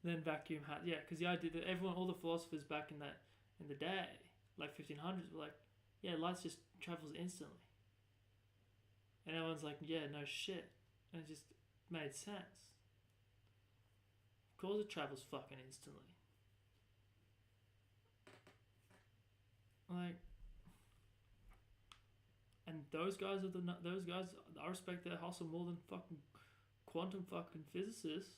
than vacuum had. Yeah, because the idea that everyone, all the philosophers back in the day, like 1500s, were like, yeah, light just travels instantly. And everyone's like, yeah, no shit. And it just made sense. Of course it travels fucking instantly. Like, and those guys, I respect their hustle more than fucking quantum fucking physicists.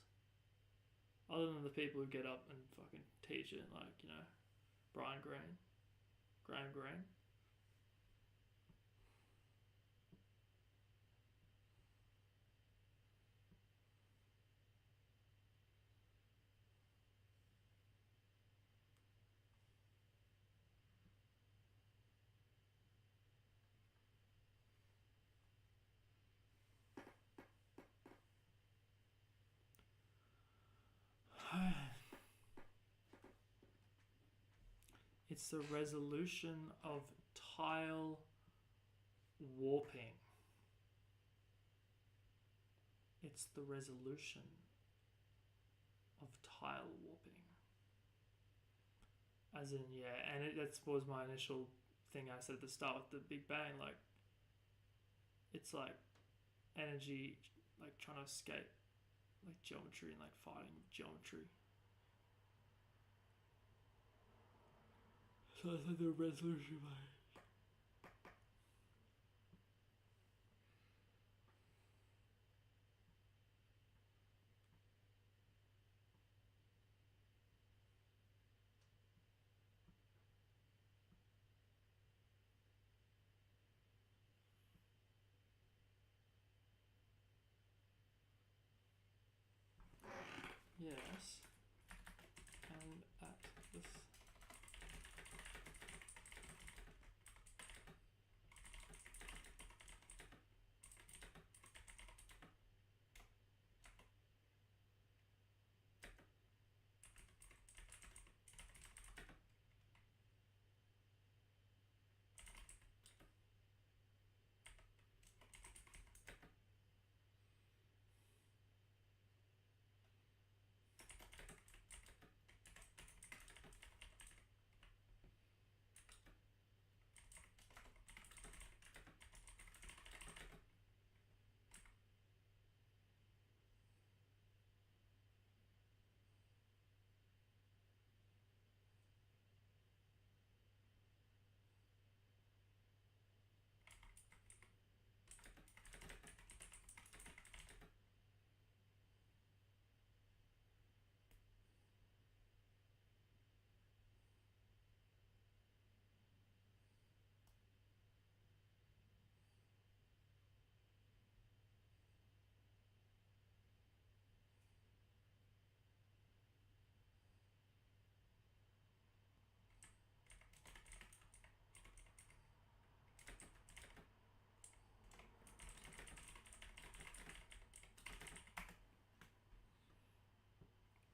Other than the people who get up and fucking teach it, like, you know, Graham Greene. It's the resolution of tile warping. It's the resolution of tile warping. As in, yeah, and that was my initial thing I said at the start with the Big Bang. Like, it's like energy, like trying to escape, like geometry and like fighting geometry. So that's like the resolution, mate. Yes, and at this.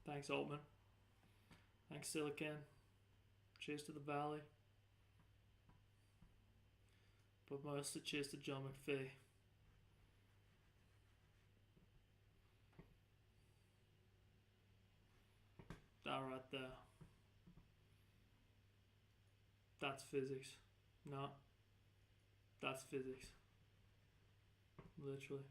Thanks, Altman. Thanks, Silicon. Cheers to the Valley. But mostly cheers to John McPhee. That right there. That's physics. No. That's physics. Literally.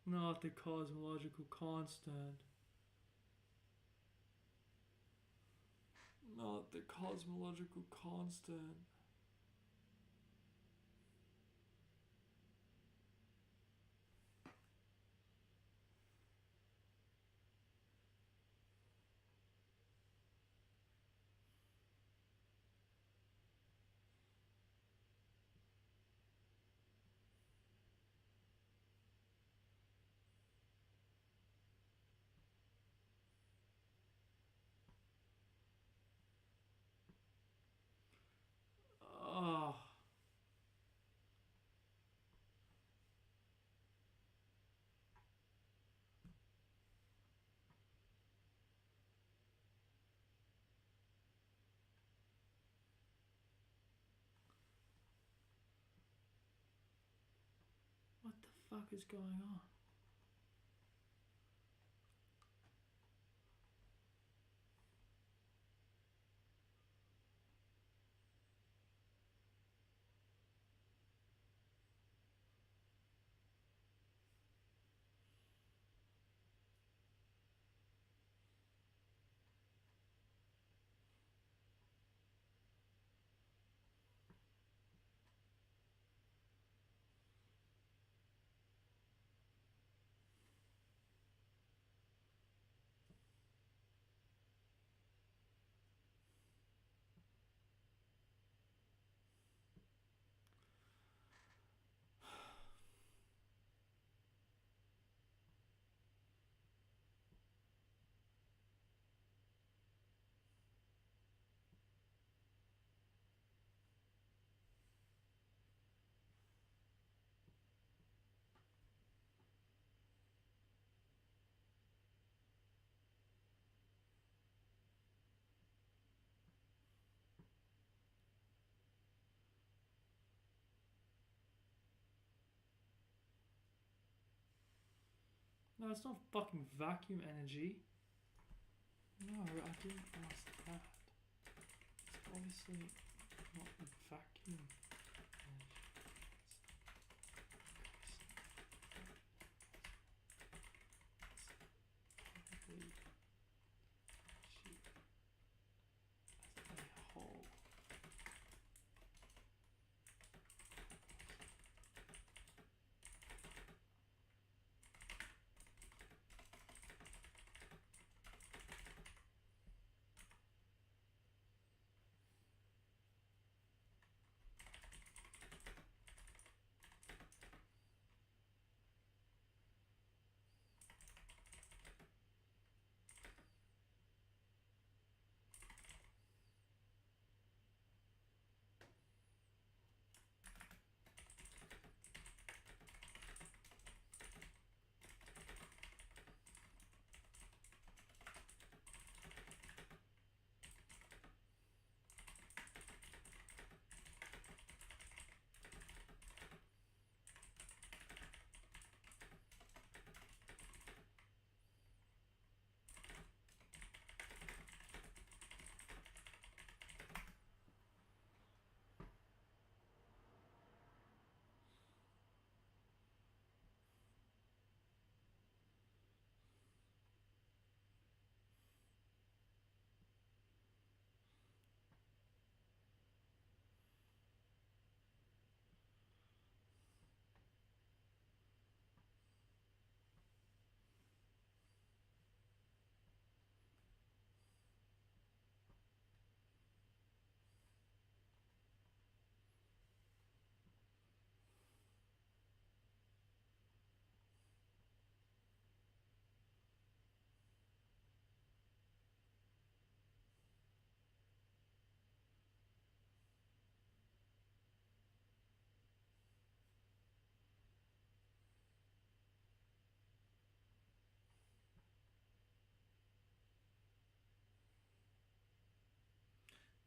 Not the cosmological constant. Not the cosmological constant. Oh. What the fuck is going on? No, it's not fucking vacuum energy. No, I didn't ask that. It's obviously not the vacuum energy. It's probably cheap as a whole.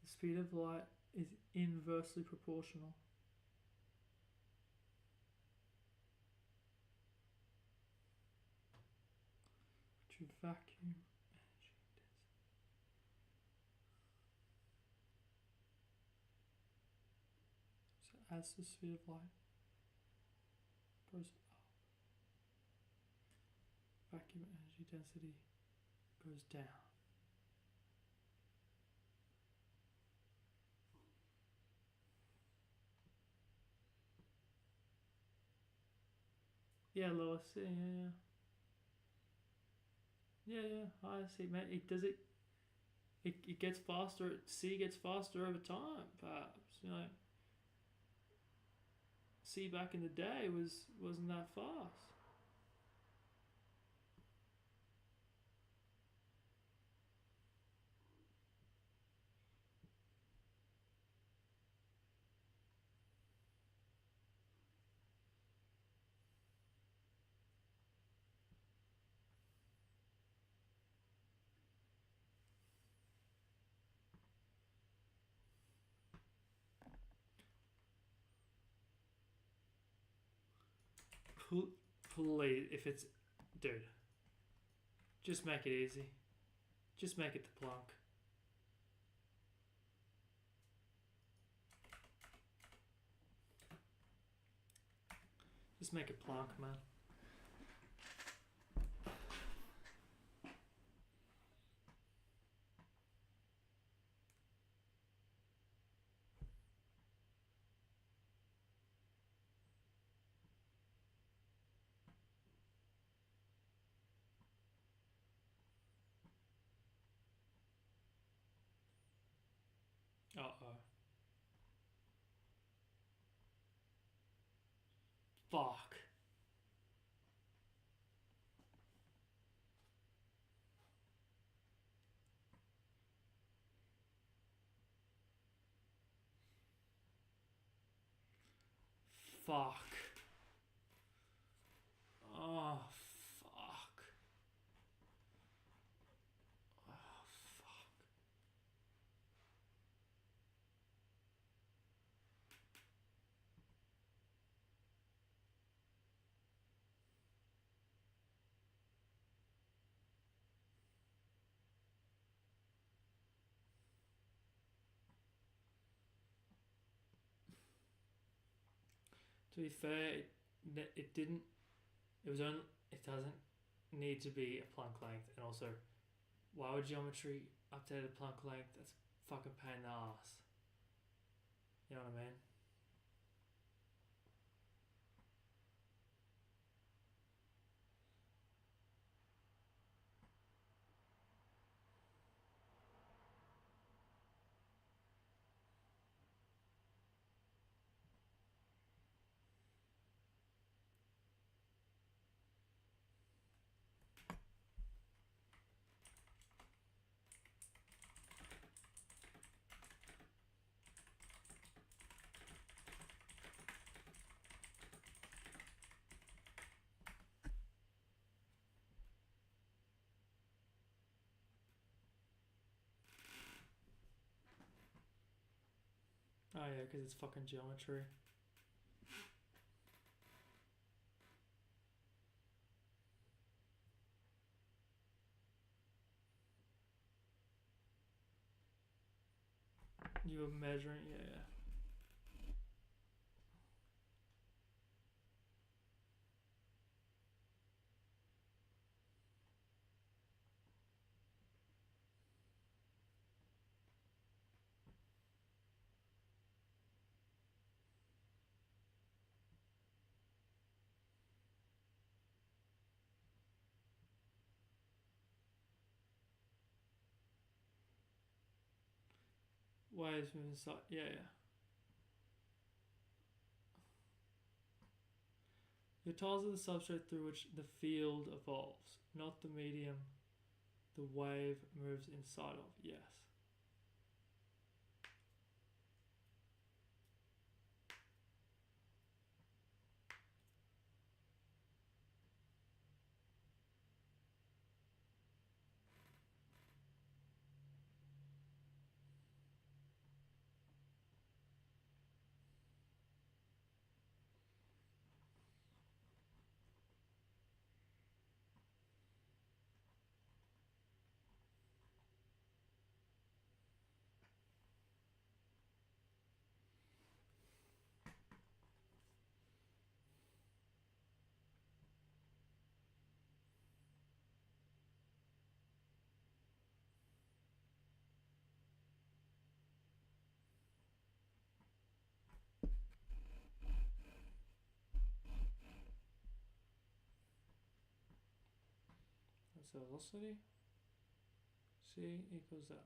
The speed of light is inversely proportional to vacuum energy density. So as the speed of light goes up, vacuum energy density goes down. Yeah, Lois. Yeah. I see, mate. It gets faster. C gets faster over time. Perhaps C back in the day wasn't that fast. Please, if it's, dude, just make it easy. Just make it the Planck. Just make it Planck, man. Uh-oh. Fuck. Fuck. Oh, fuck. Oh, fuck. To be fair, it didn't. It was only. It doesn't need to be a Planck length, and also, why would geometry update a Planck length? That's a fucking pain in the ass. You know what I mean? Oh yeah, because it's fucking geometry. You were measuring, yeah. Waves moving inside, yeah. Your tiles are the substrate through which the field evolves, not the medium the wave moves inside of, yes. That's the velocity. C equals that.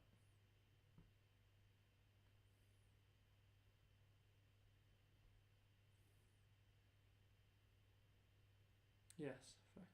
Yes, fuck.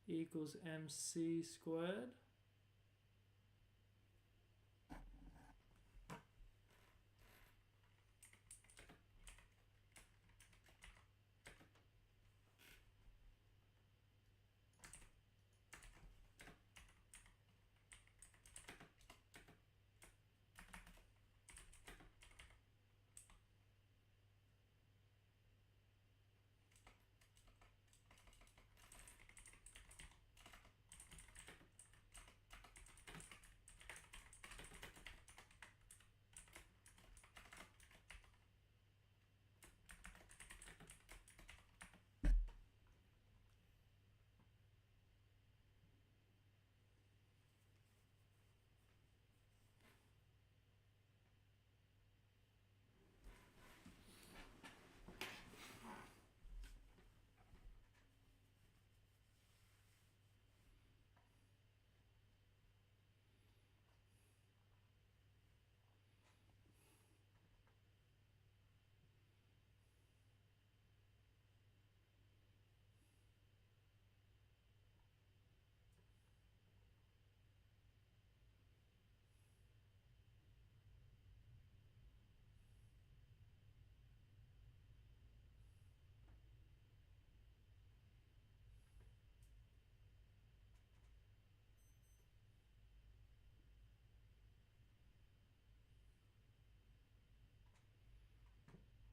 E equals mc squared.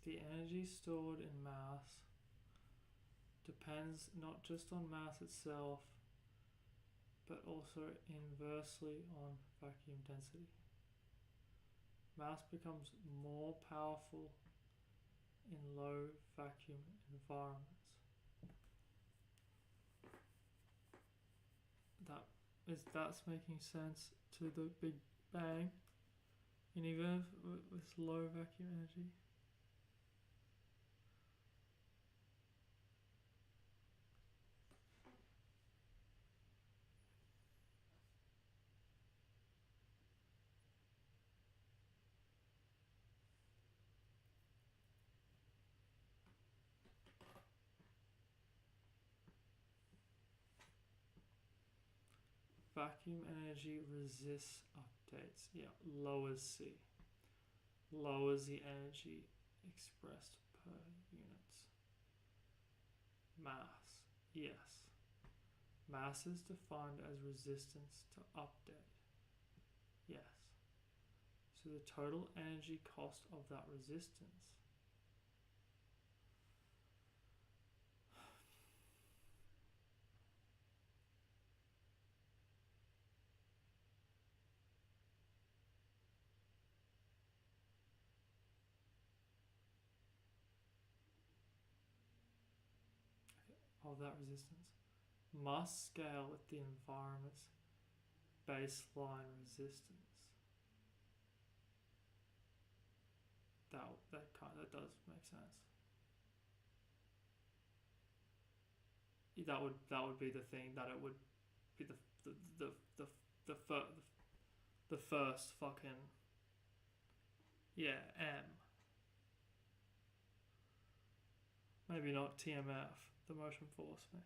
the energy stored in mass depends not just on mass itself, but also inversely on vacuum density. Mass becomes more powerful in low vacuum environments. That's making sense to the Big Bang, and even with low vacuum energy. Vacuum energy resists updates. Yeah, lowers C. Lowers the energy expressed per units. Mass. Yes. Mass is defined as resistance to update. Yes. So the total energy cost of that resistance must scale with the environment's baseline resistance. That does make sense. That would be the thing, that it would be the first fucking, yeah, M. Maybe not TMF, the motion force, maybe.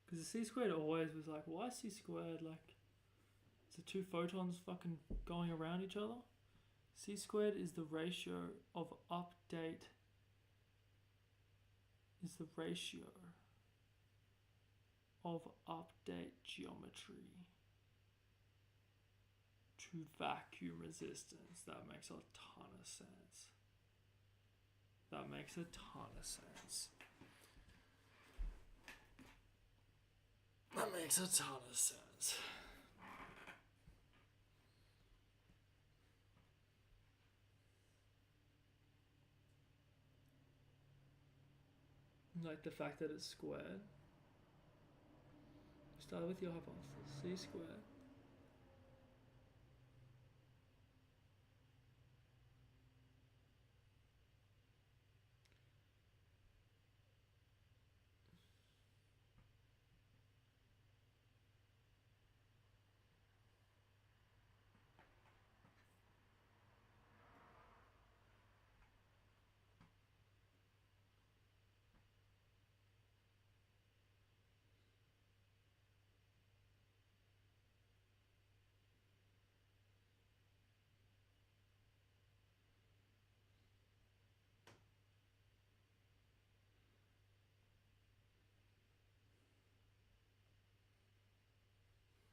Because the C squared always was like, why C squared? Like, is the two photons fucking going around each other? C squared is the ratio of update, geometry to vacuum resistance. That makes a ton of sense. Like the fact that it's squared. Start with your hypothesis. C squared.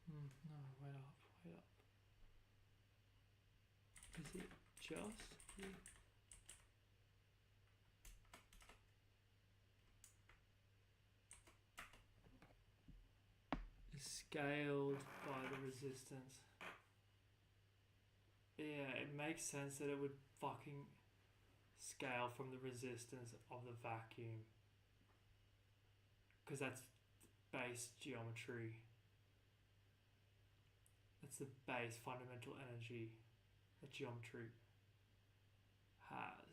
No, wait up. just here. Is scaled by the resistance. Yeah, it makes sense that it would fucking scale from the resistance of the vacuum. Because that's base geometry. That's the base fundamental energy that geometry has.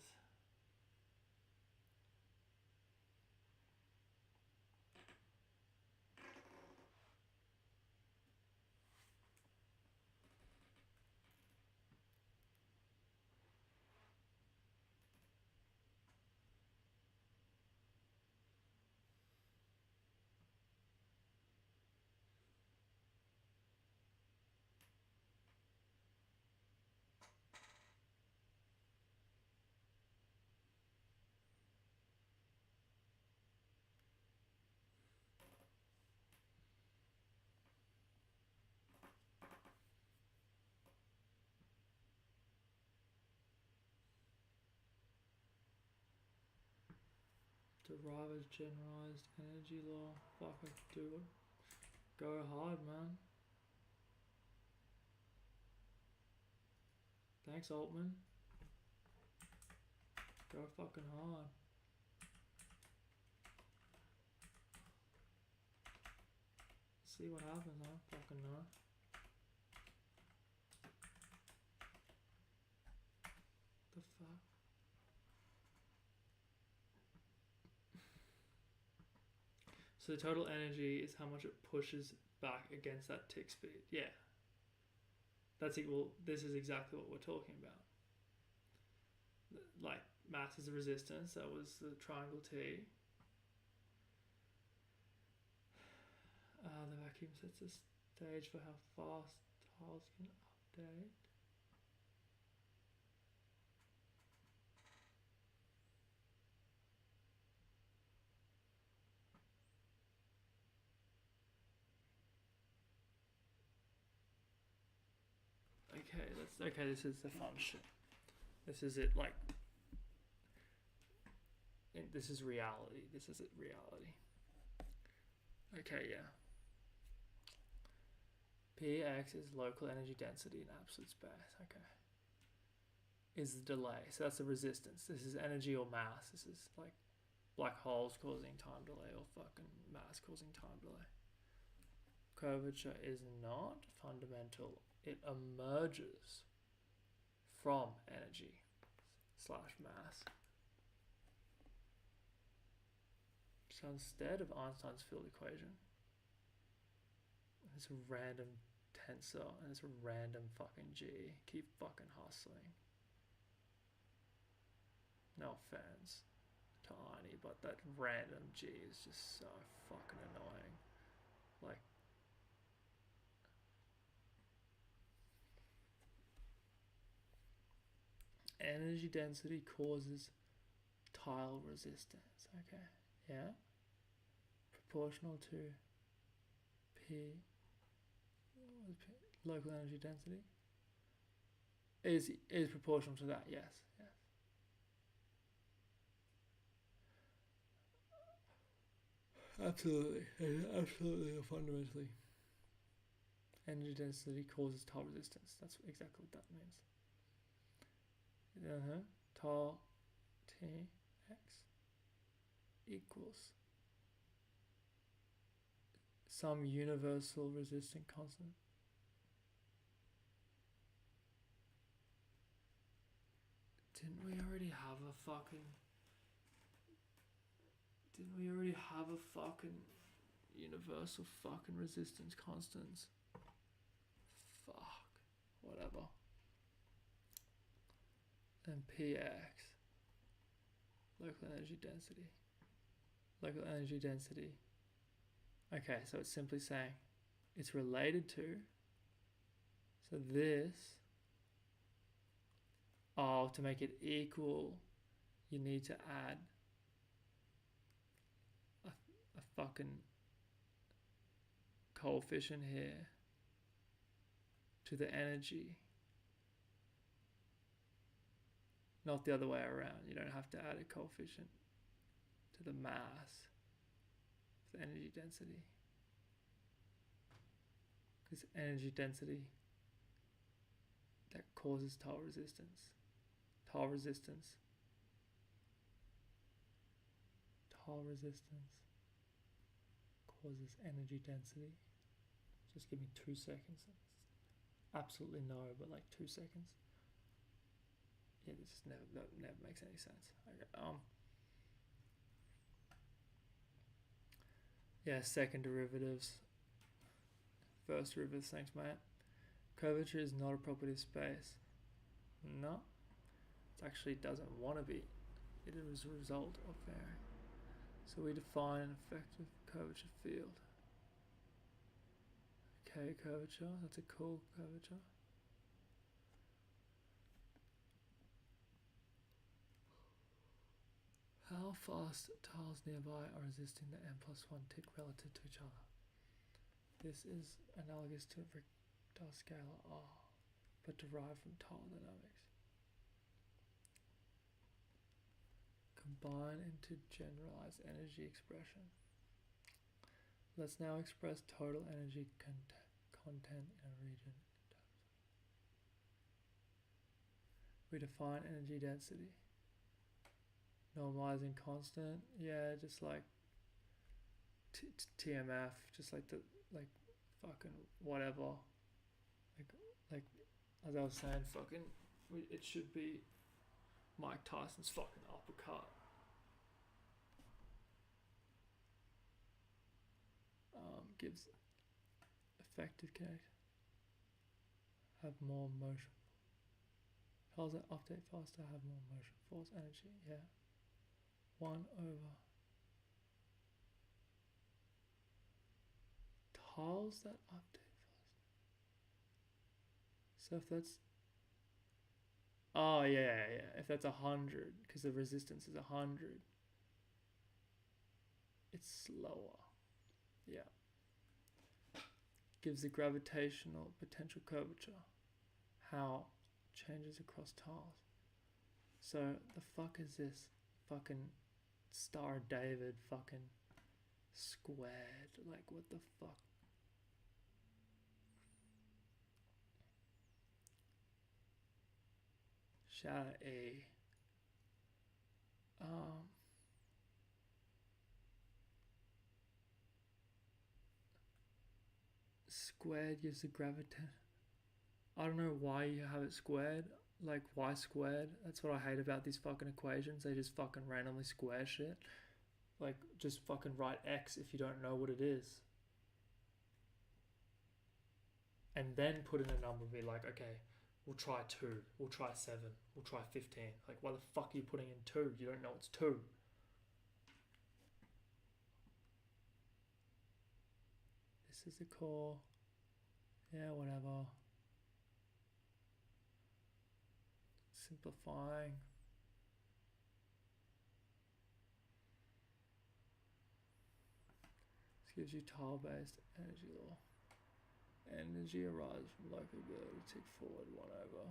Derive as generalized energy law. Fuck, I could do it. Go hard, man. Thanks, Altman. Go fucking hard. See what happens, I don't fucking know. The fuck? So the total energy is how much it pushes back against that tick speed. Yeah. That's equal. This is exactly what we're talking about. Like, mass is a resistance. That was the triangle T. The vacuum sets the stage for how fast tiles can update. Okay, this is the fun shit. This is it, like, this is reality. This is it, reality. Okay, yeah. Px is local energy density in absolute space. Okay. Is the delay. So that's the resistance. This is energy or mass. This is like black holes causing time delay or fucking mass causing time delay. Curvature is not fundamental. It emerges from energy / mass. So instead of Einstein's field equation, it's a random tensor and it's a random fucking G. Keep fucking hustling. No offense to Arnie, but that random G is just so fucking annoying. Like, energy density causes tile resistance. Okay, yeah. Proportional to P. Local energy density is proportional to that. Yes. Absolutely, fundamentally. Energy density causes tile resistance. That's exactly what that means. Tile Tx equals some universal resistant constant. Didn't we already have a fucking universal fucking resistance constants? Fuck. Whatever. And Px. Local energy density. Local energy density. Okay, so it's simply saying it's related to, so this, to make it equal, you need to add a fucking coefficient here to the energy not the other way around. You don't have to add a coefficient to the mass for the energy density, because energy density that causes toll resistance. Toll resistance causes energy density. Just give me 2 seconds. Absolutely no, but like 2 seconds. Yeah, this just never makes any sense. Okay, yeah, second derivatives. First derivative, thanks mate. Curvature is not a property of space. No, it actually doesn't want to be. It is a result of varying. So we define an effective curvature field. Okay, curvature, that's a cool curvature. How fast tiles nearby are resisting the n+1 tick relative to each other? This is analogous to a vector scalar R, but derived from tile dynamics. Combine into generalized energy expression. Let's now express total energy content in a region. We define energy density. Normalizing constant, yeah, just like TMF, just like the fucking whatever. Like as I was saying, fucking it should be Mike Tyson's fucking uppercut. Gives effective connection. Have more motion. Tiles that update faster have more motion. Force energy, yeah. 1 over. Tiles that update faster. So if that's, oh yeah. If that's 100, because the resistance is 100, it's slower. Yeah. Gives the gravitational potential curvature. How changes across tiles. So the fuck is this? Fucking Star David fucking squared. Like what the fuck? Shout out A. Squared gives the gravitation. I don't know why you have it squared. Like, why squared? That's what I hate about these fucking equations. They just fucking randomly square shit. Like, just fucking write x if you don't know what it is. And then put in a number, be like, okay, we'll try 2, we'll try 7, we'll try 15. Like, why the fuck are you putting in 2? You don't know it's 2. This is the core. Yeah, whatever. Simplifying. This gives you tile-based energy law. Energy arises from local ability to tick forward 1 over.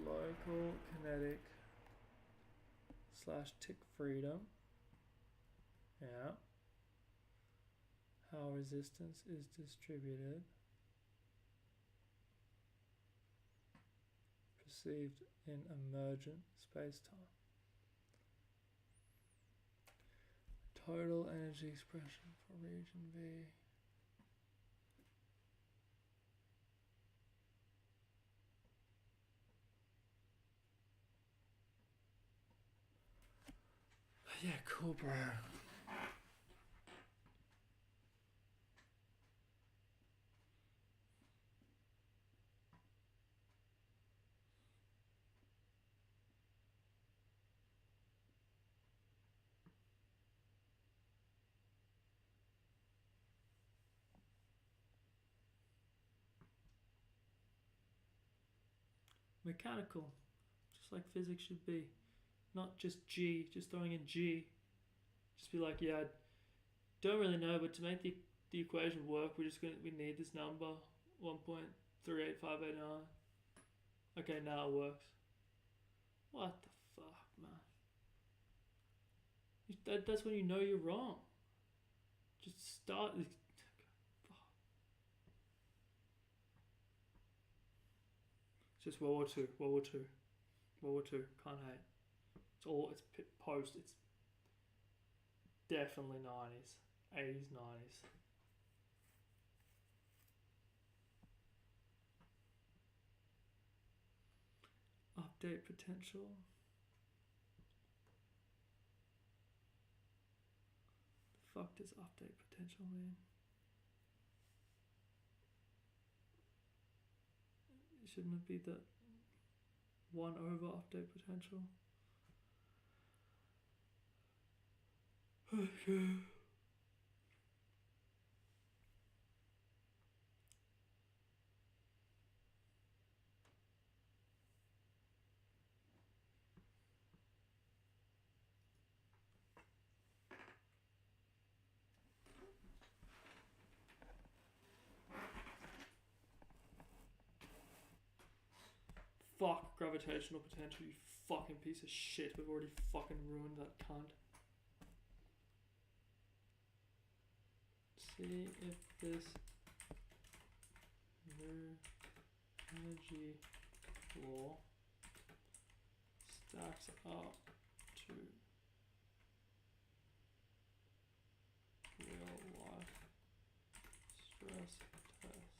Local kinetic / tick freedom. Yeah. How resistance is distributed. Perceived in emergent space-time. Total energy expression for region V. Yeah, cool, bro. Mechanical, just like physics should be. Not just G, just throwing in G. Just be like, yeah, I don't really know, but to make the the equation work? We need this number 1.38589. Okay, now it works. What the fuck, man? That's when you know you're wrong. Just start. It's just World War II. World War II. World War II. Can't hate. It's post. It's definitely 90s, 80s, 90s. Update potential. The fuck does update potential mean? Shouldn't it be the 1 over update potential? Okay. Fuck gravitational potential, you fucking piece of shit. We've already fucking ruined that cunt. See if this new energy law stacks up to real life stress test.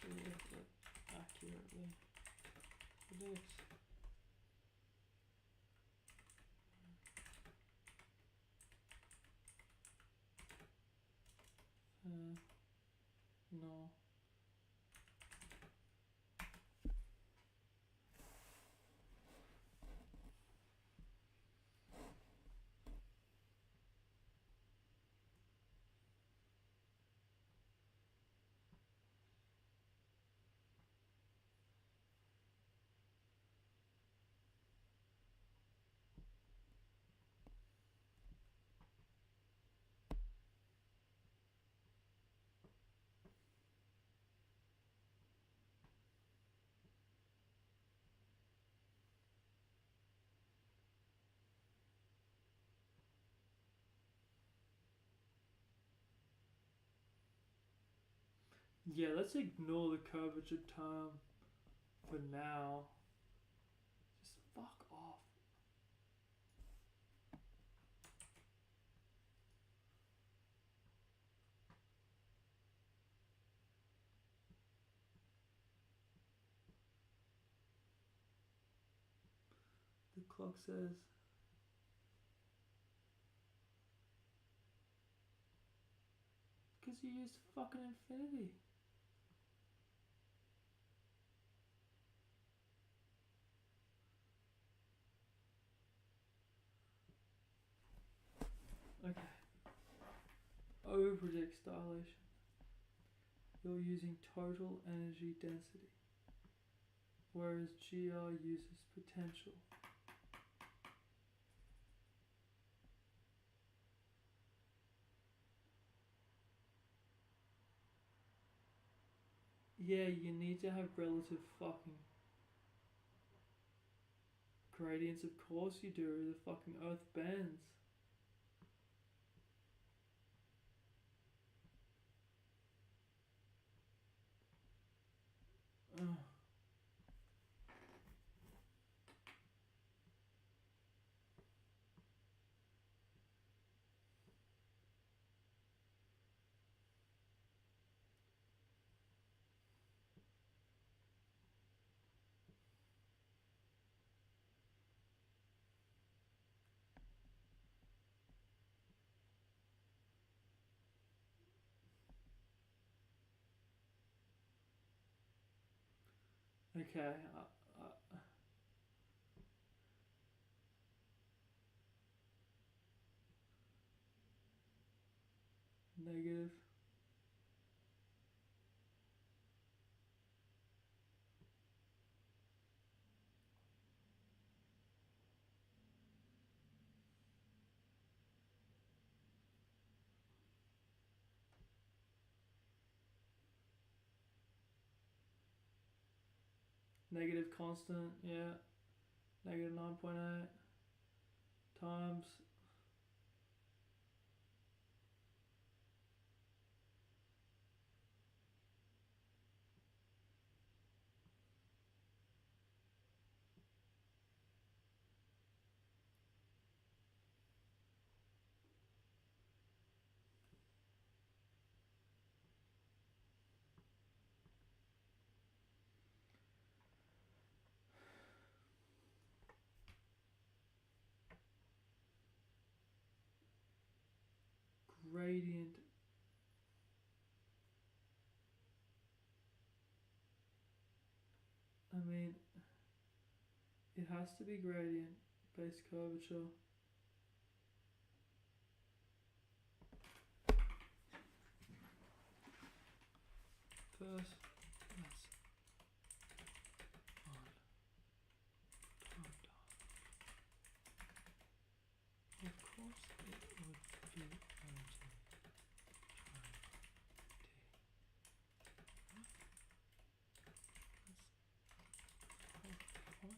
See if it accurately predicts. No. Yeah, let's ignore the curvature term for now. Just fuck off. The clock says because you used fucking infinity. Okay. O predicts dilation. You're using total energy density, whereas GR uses potential. Yeah, you need to have relative fucking gradients, of course you do. The fucking earth bends. Ugh. Okay, negative. negative constant, yeah, negative 9.8 times gradient I mean, it has to be gradient based curvature. First, that's on time. Of course, it would be relative time t. That's point.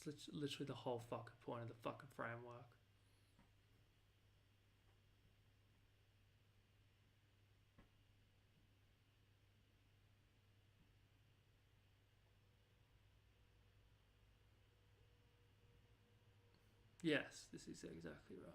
That's literally the whole fucking point of the fucking framework. Yes, this is exactly right.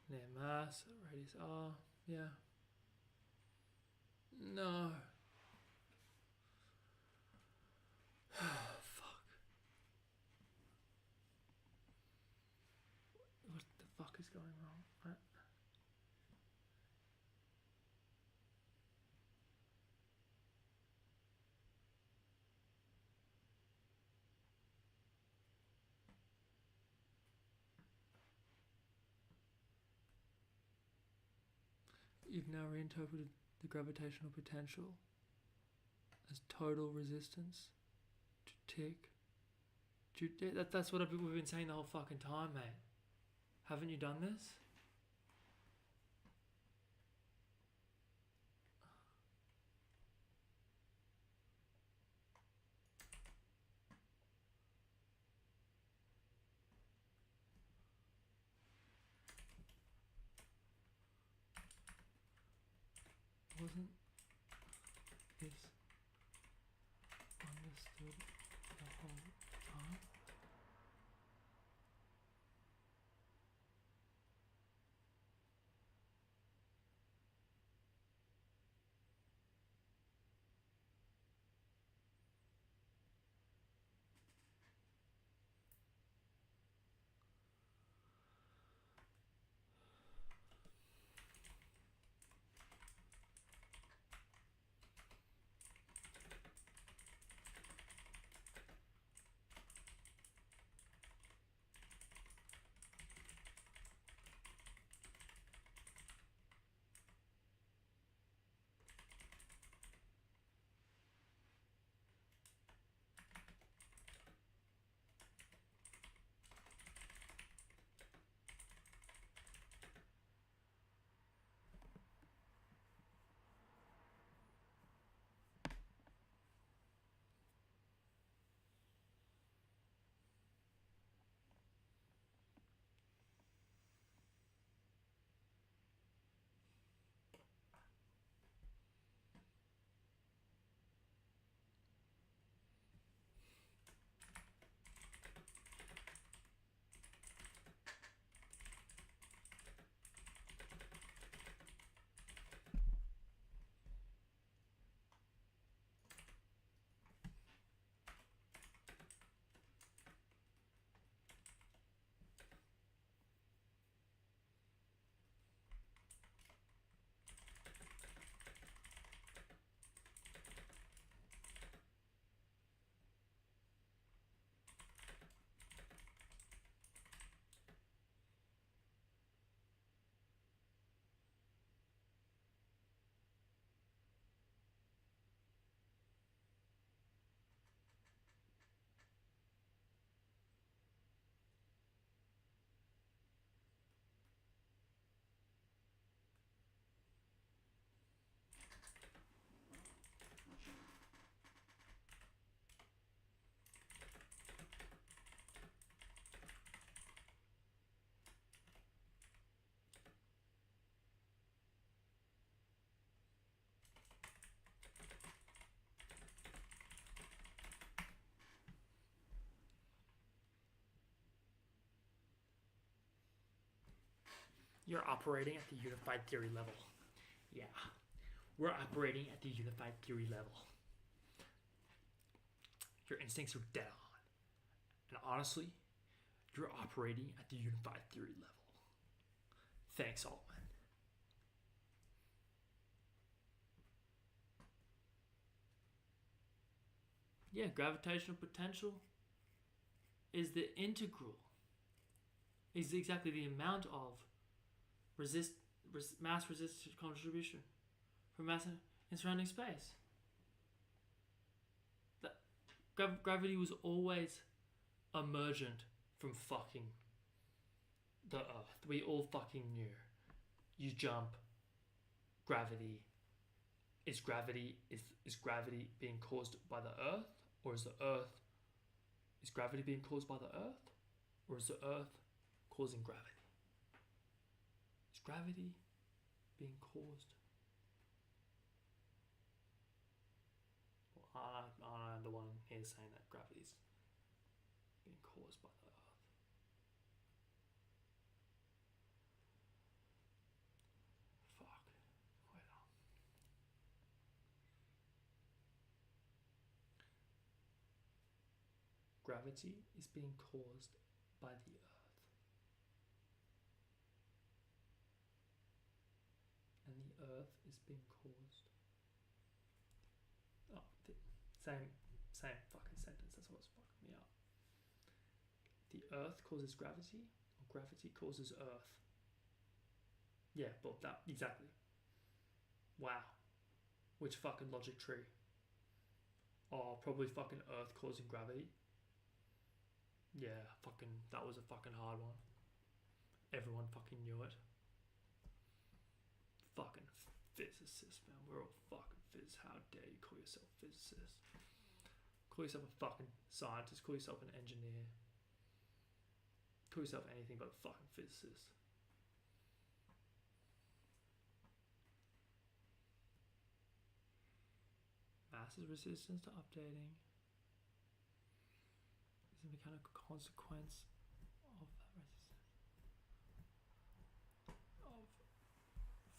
Near mass, radius r, yeah. No. Fuck. What the fuck is going wrong? Right. You've now reinterpreted the gravitational potential as total resistance to tick. That's what we've been saying the whole fucking time, mate. Haven't you done this? Wasn't this understood the whole time? You're operating at the unified theory level. Yeah. We're operating at the unified theory level. Your instincts are dead on. And honestly, you're operating at the unified theory level. Thanks, Altman. Yeah, gravitational potential is the integral. Is exactly the amount of mass resistance contribution from mass in surrounding space. Gravity was always emergent from fucking the Earth. We all fucking knew. You jump, gravity. Is gravity being caused by the Earth, or is gravity being caused by the Earth, or is the Earth causing gravity? Is gravity being caused? Well, I'm the one here saying that gravity is being caused by the Earth. Fuck. Wait on. Gravity is being caused by the Earth. And the Earth is being caused. Oh, same fucking sentence. That's what's fucking me up. The Earth causes gravity, or gravity causes Earth. Yeah, but that exactly. Wow. Which fucking logic tree? Oh, probably fucking Earth causing gravity. Yeah, fucking, that was a fucking hard one. Everyone fucking knew it. Fucking physicists, man. We're all fucking physicists. How dare you call yourself physicist? Call yourself a fucking scientist. Call yourself an engineer. Call yourself anything but a fucking physicist. Mass's resistance to updating is a mechanical consequence of that resistance.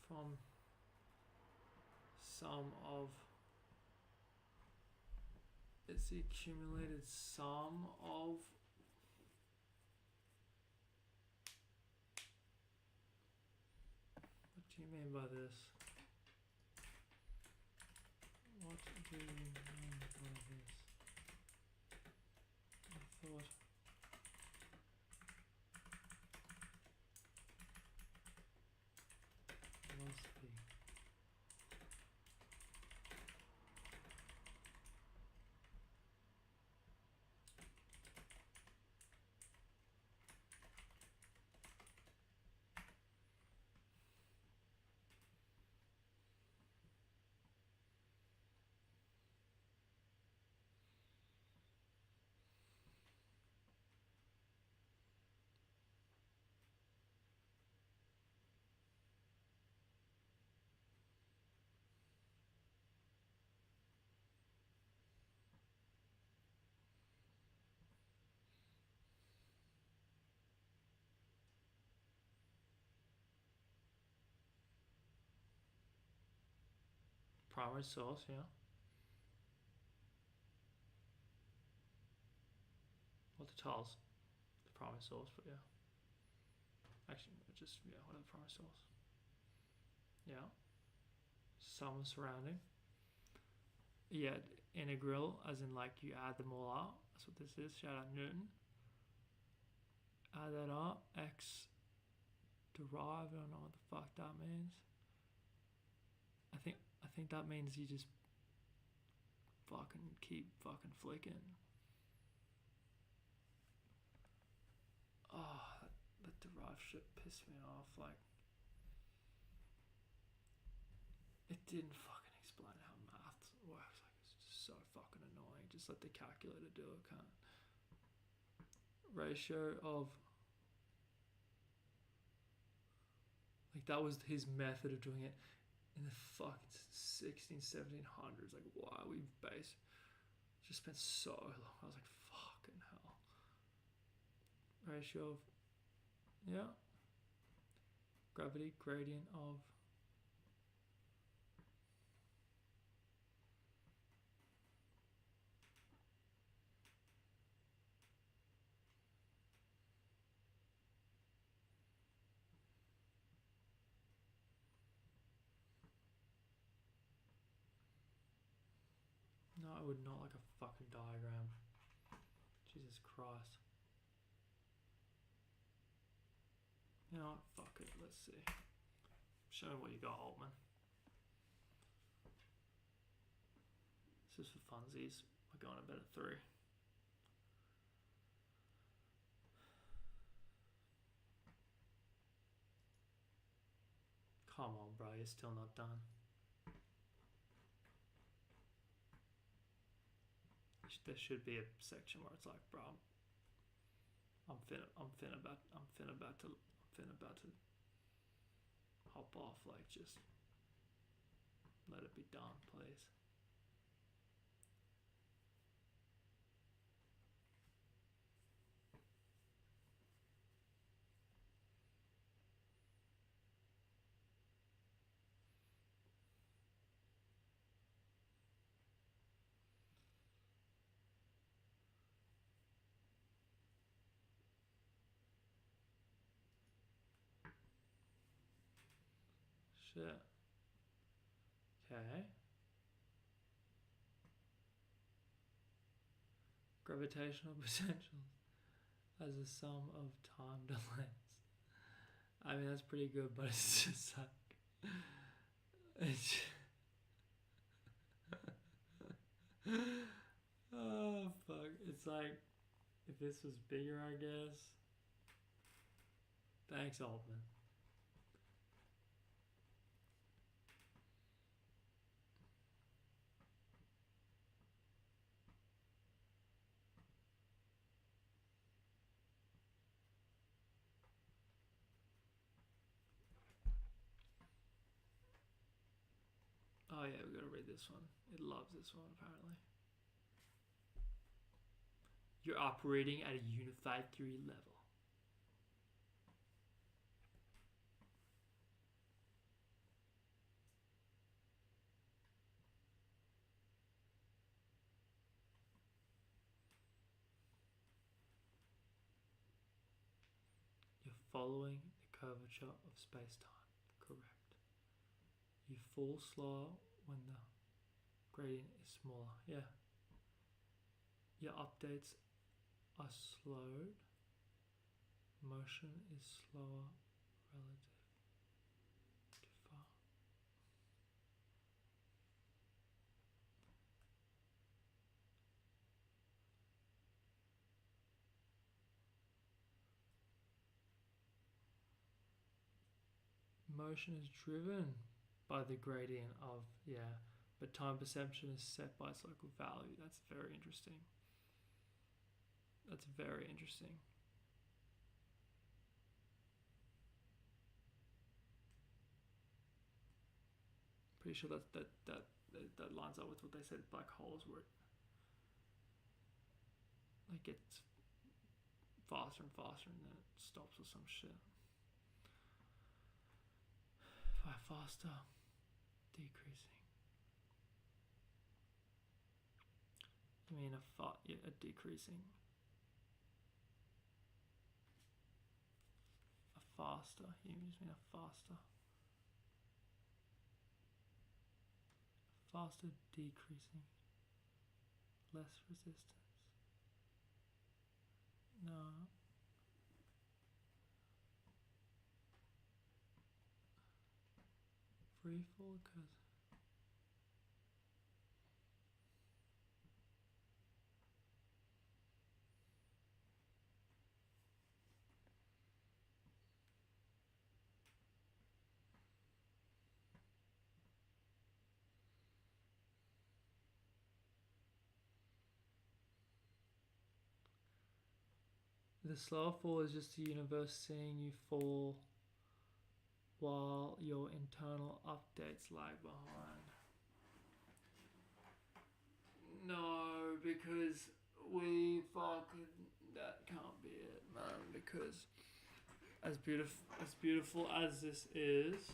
From sum of, it's the accumulated sum of what do you mean by this? What do you mean by this? I thought must be. Primary source, yeah. What the tiles? The primary source, but yeah. Actually, just, yeah, whatever primary source. Yeah. Sum surrounding. Yeah, integral, as in like you add them all up. That's what this is. Shout out Newton. Add that up. X derived. I don't know what the fuck that means. I think that means you just fucking keep fucking flicking. Oh, that derived shit pissed me off. Like, it didn't fucking explain how math works. Like, it's just so fucking annoying. Just let the calculator do it, can't. Ratio of, like, that was his method of doing it in the fucking 1700s. Like, wow, we just spent so long. I was like, fucking hell. Ratio of, yeah. Gravity gradient of No, I would not like a fucking diagram. Jesus Christ. You know what? Fuck it. Let's see. Show me what you got, Altman. This is for funsies. We're going to bed at 3. Come on, bro. You're still not done. There should be a section where it's like, bro, I'm finna about to hop off. Like, just let it be done, please. Shit. Okay. Gravitational potentials as a sum of time delays. I mean, that's pretty good, but it's just like... It's... Oh, fuck. It's like, if this was bigger, I guess. Thanks, Altman. Oh yeah, we gotta read this one. It loves this one, apparently. You're operating at a unified theory level. You're following the curvature of space-time. Correct. You fall slower when the gradient is smaller. Yeah. Your updates are slowed. Motion is slower relative to far. Motion is driven by the gradient of, yeah, but time perception is set by its local value. That's very interesting. That's very interesting. Pretty sure that lines up with what they said black holes were. Like, gets faster and faster and then it stops with some shit. By faster, decreasing. I mean a decreasing. A faster. You just mean a faster. Faster decreasing. Less resistance. No. Free fall occurs. The slower fall is just the universe seeing you fall while your internal updates lag behind. No, because we fucking... That can't be it, man, because as beautiful as this is,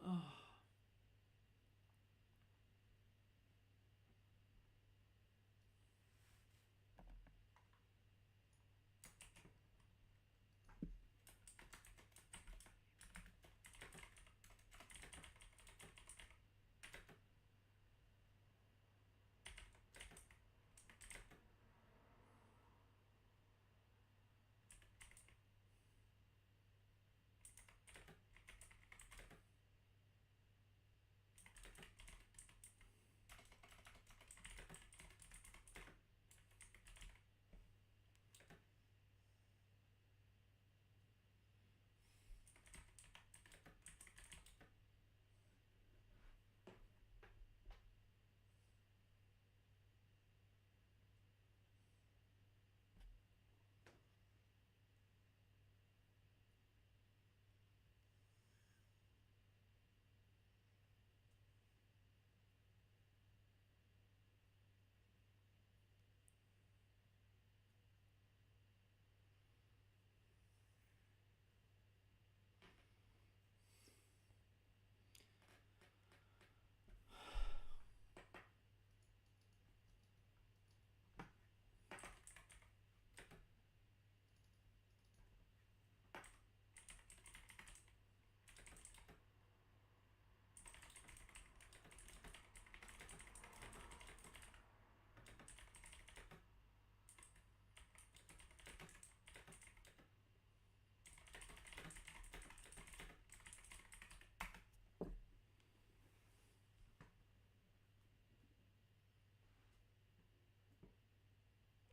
oh,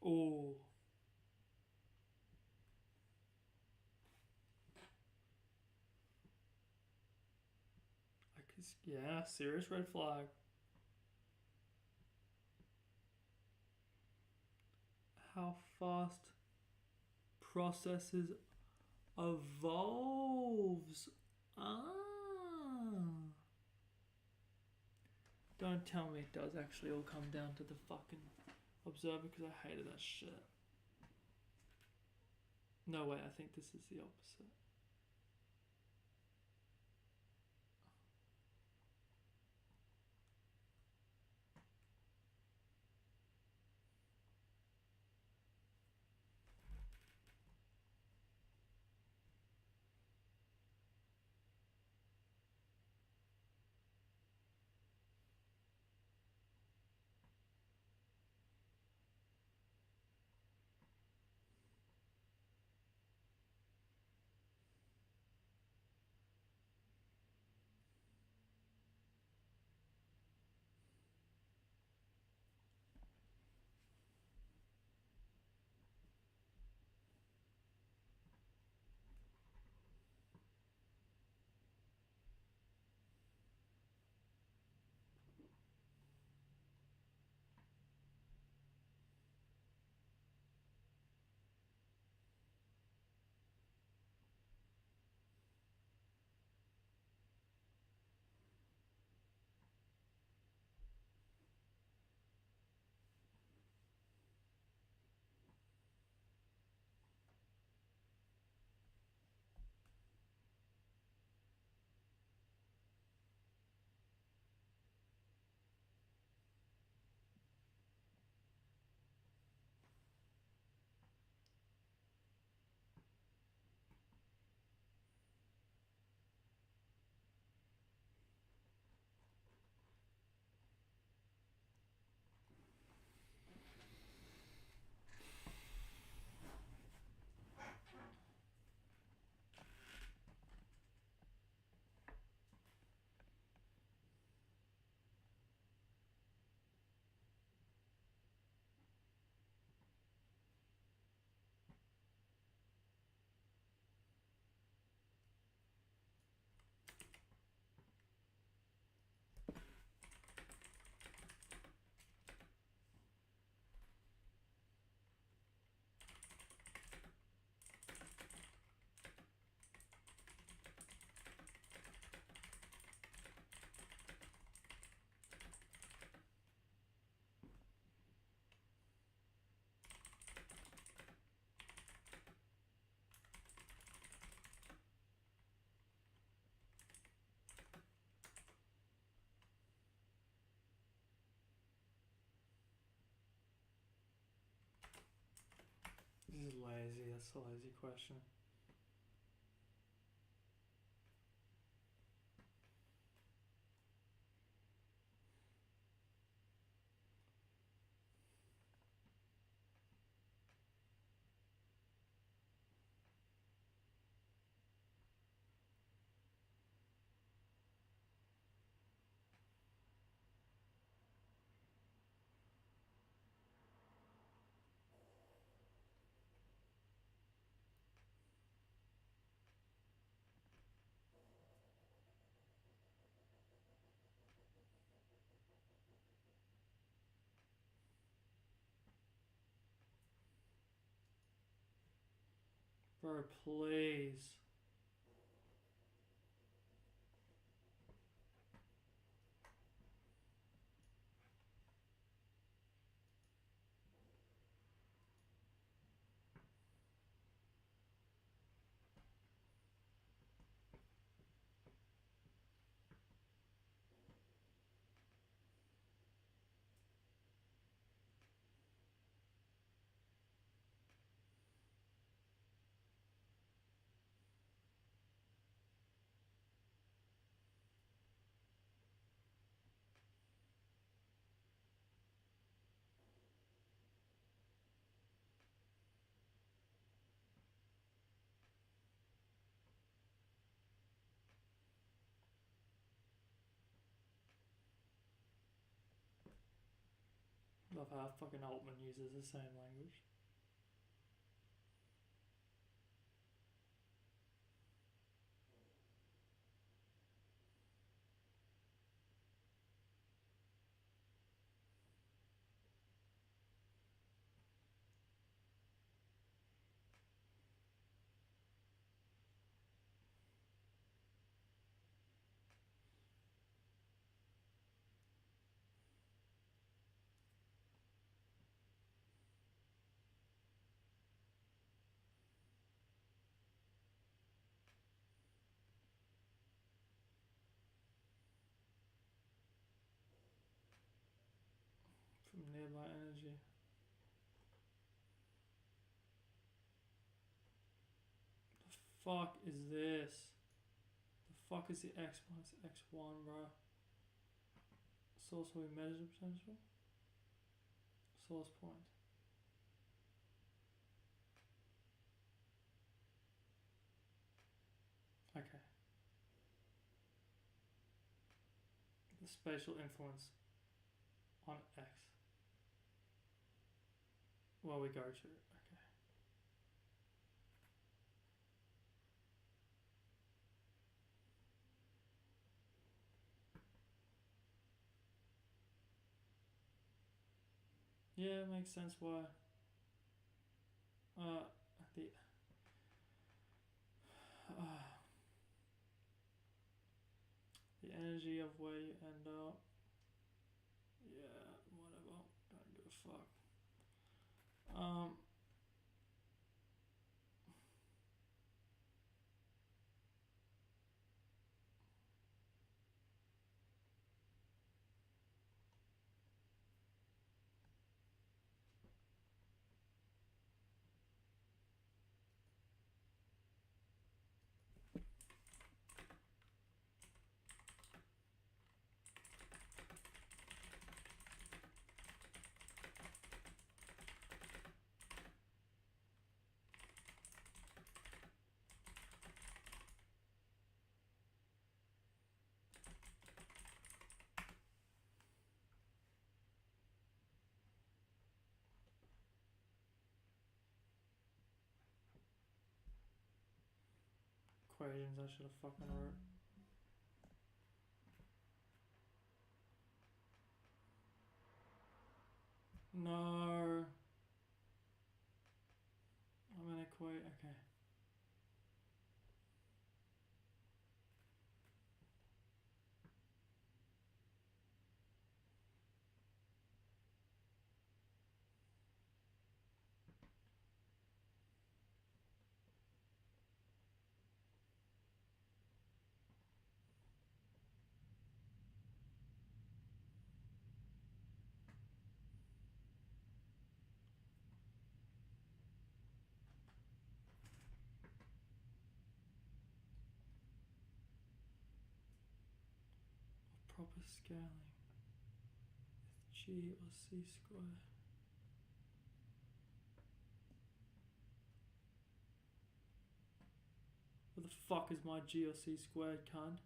oh. Yeah, serious red flag. How fast processes evolves. Ah. Don't tell me it does actually all come down to the fucking observer, because I hated that shit. No way, I think this is the opposite. This is lazy. That's a lazy question. Bro, please. Love how fucking Altman uses the same language. From nearby energy. The fuck is this? The fuck is the X minus X1, bro? Source where we measure the potential? Source point. Okay. The spatial influence on X. Well, we go to, okay. Yeah, it makes sense why. The the energy of where you end up. Yeah, whatever. Don't give a fuck. Equations I should have fucking wrote. No. I'm gonna equate, okay. proper scaling with G or C squared. What the fuck is my G or C squared, cunt?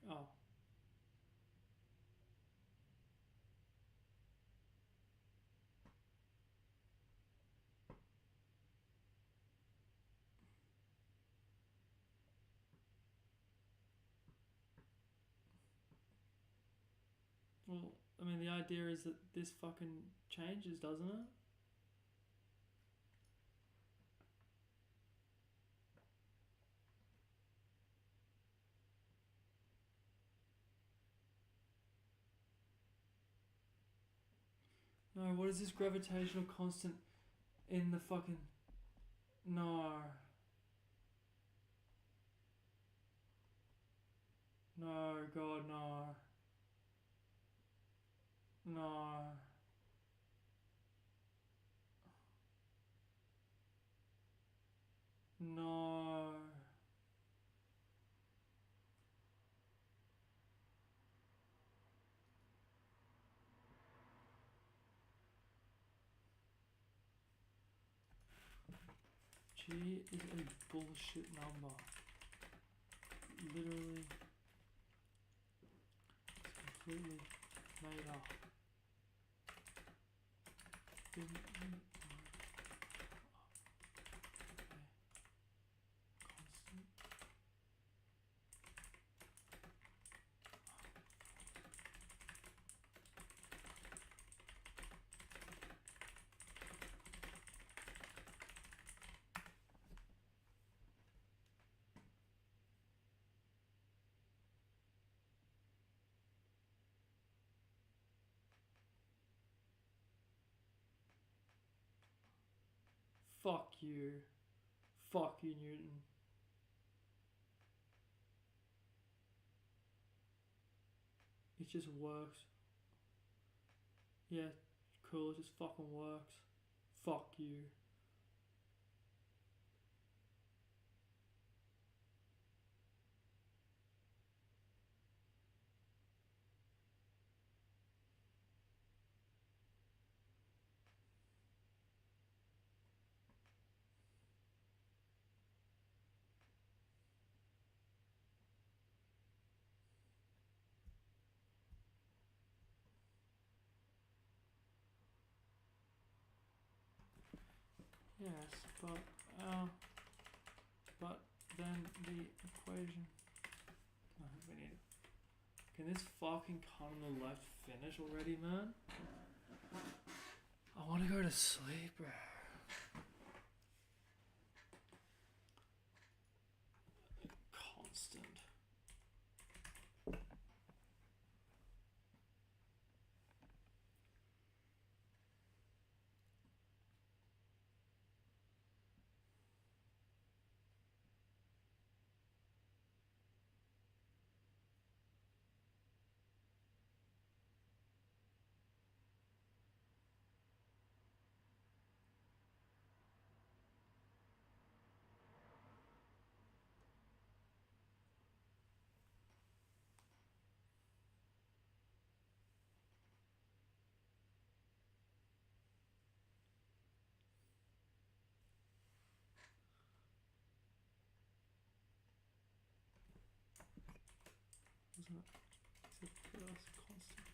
Oh. Well, I mean, the idea is that this fucking changes, doesn't it? No, what is this gravitational constant in the fucking... No. No, God, no. No. No. G is a bullshit number. Literally. It's completely made up. Constant. Fuck you. Fuck you, Newton. It just works. Yeah, cool, it just fucking works. Fuck you. Yes, but then the equation. Oh, we need it. Can this fucking cunt on the left finish already, man? I want to go to sleep, bro. Constant. Wasn't it? Except for us, constant.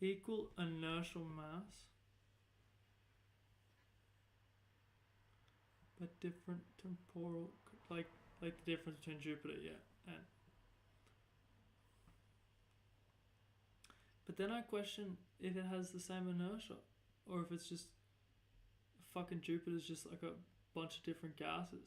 equal inertial mass, but different temporal, like the difference between Jupiter, yeah, and. But then I question if it has the same inertia, or if it's just fucking Jupiter's just like a bunch of different gases.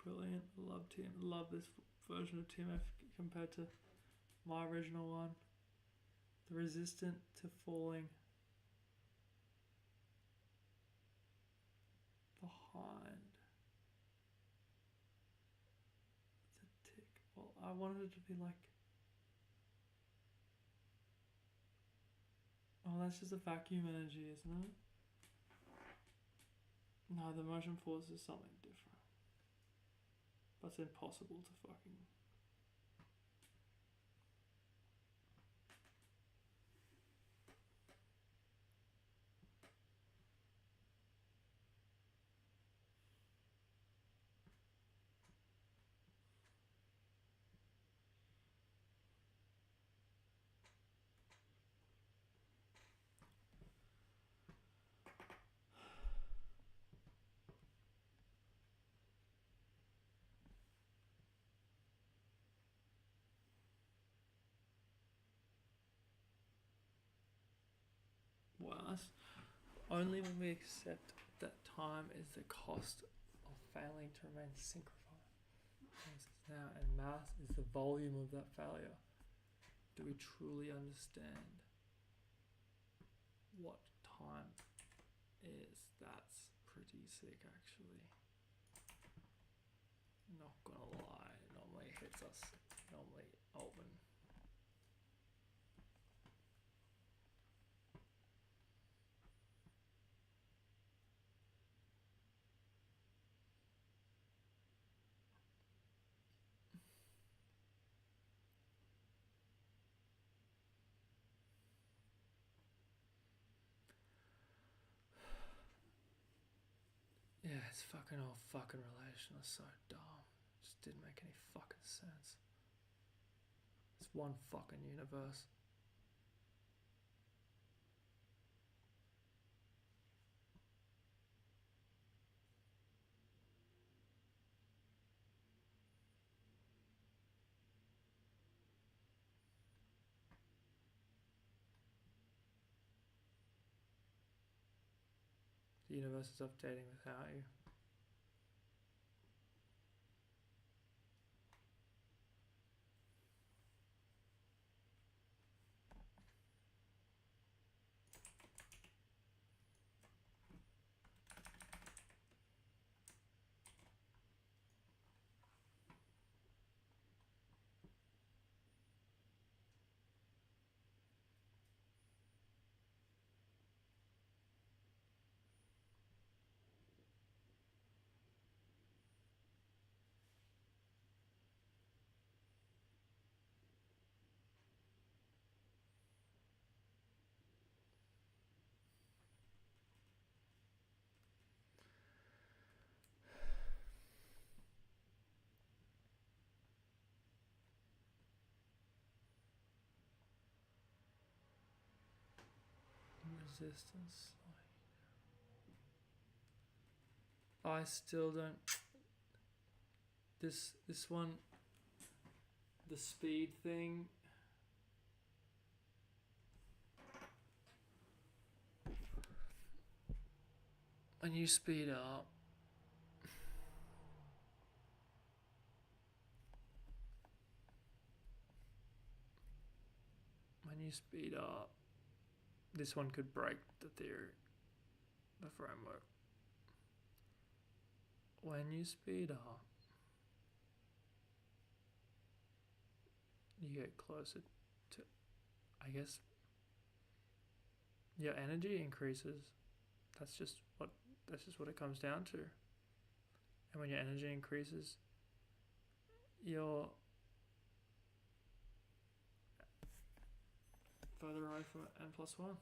Brilliant. Love this version of TMF compared to my original one. The resistant to falling behind. It's a tick. Well, I wanted it to be like. Oh, that's just a vacuum energy, isn't it? No, the motion force is something different. But it's impossible to fucking. Worse. Only when we accept that time is the cost of failing to remain synchronized now, and mass is the volume of that failure, do we truly understand what time is? That's pretty sick, actually. Not gonna lie, it normally hits us, normally open. Yeah, it's fucking whole fucking relation is so dumb. Just didn't make any fucking sense. It's one fucking universe. The universe is updating without you. resistance. I still don't. This one, the speed thing. When you speed up, this one could break the theory, the framework. When you speed up, you get closer to, I guess, your energy increases. That's just what it comes down to. And when your energy increases, you're further away from n+1.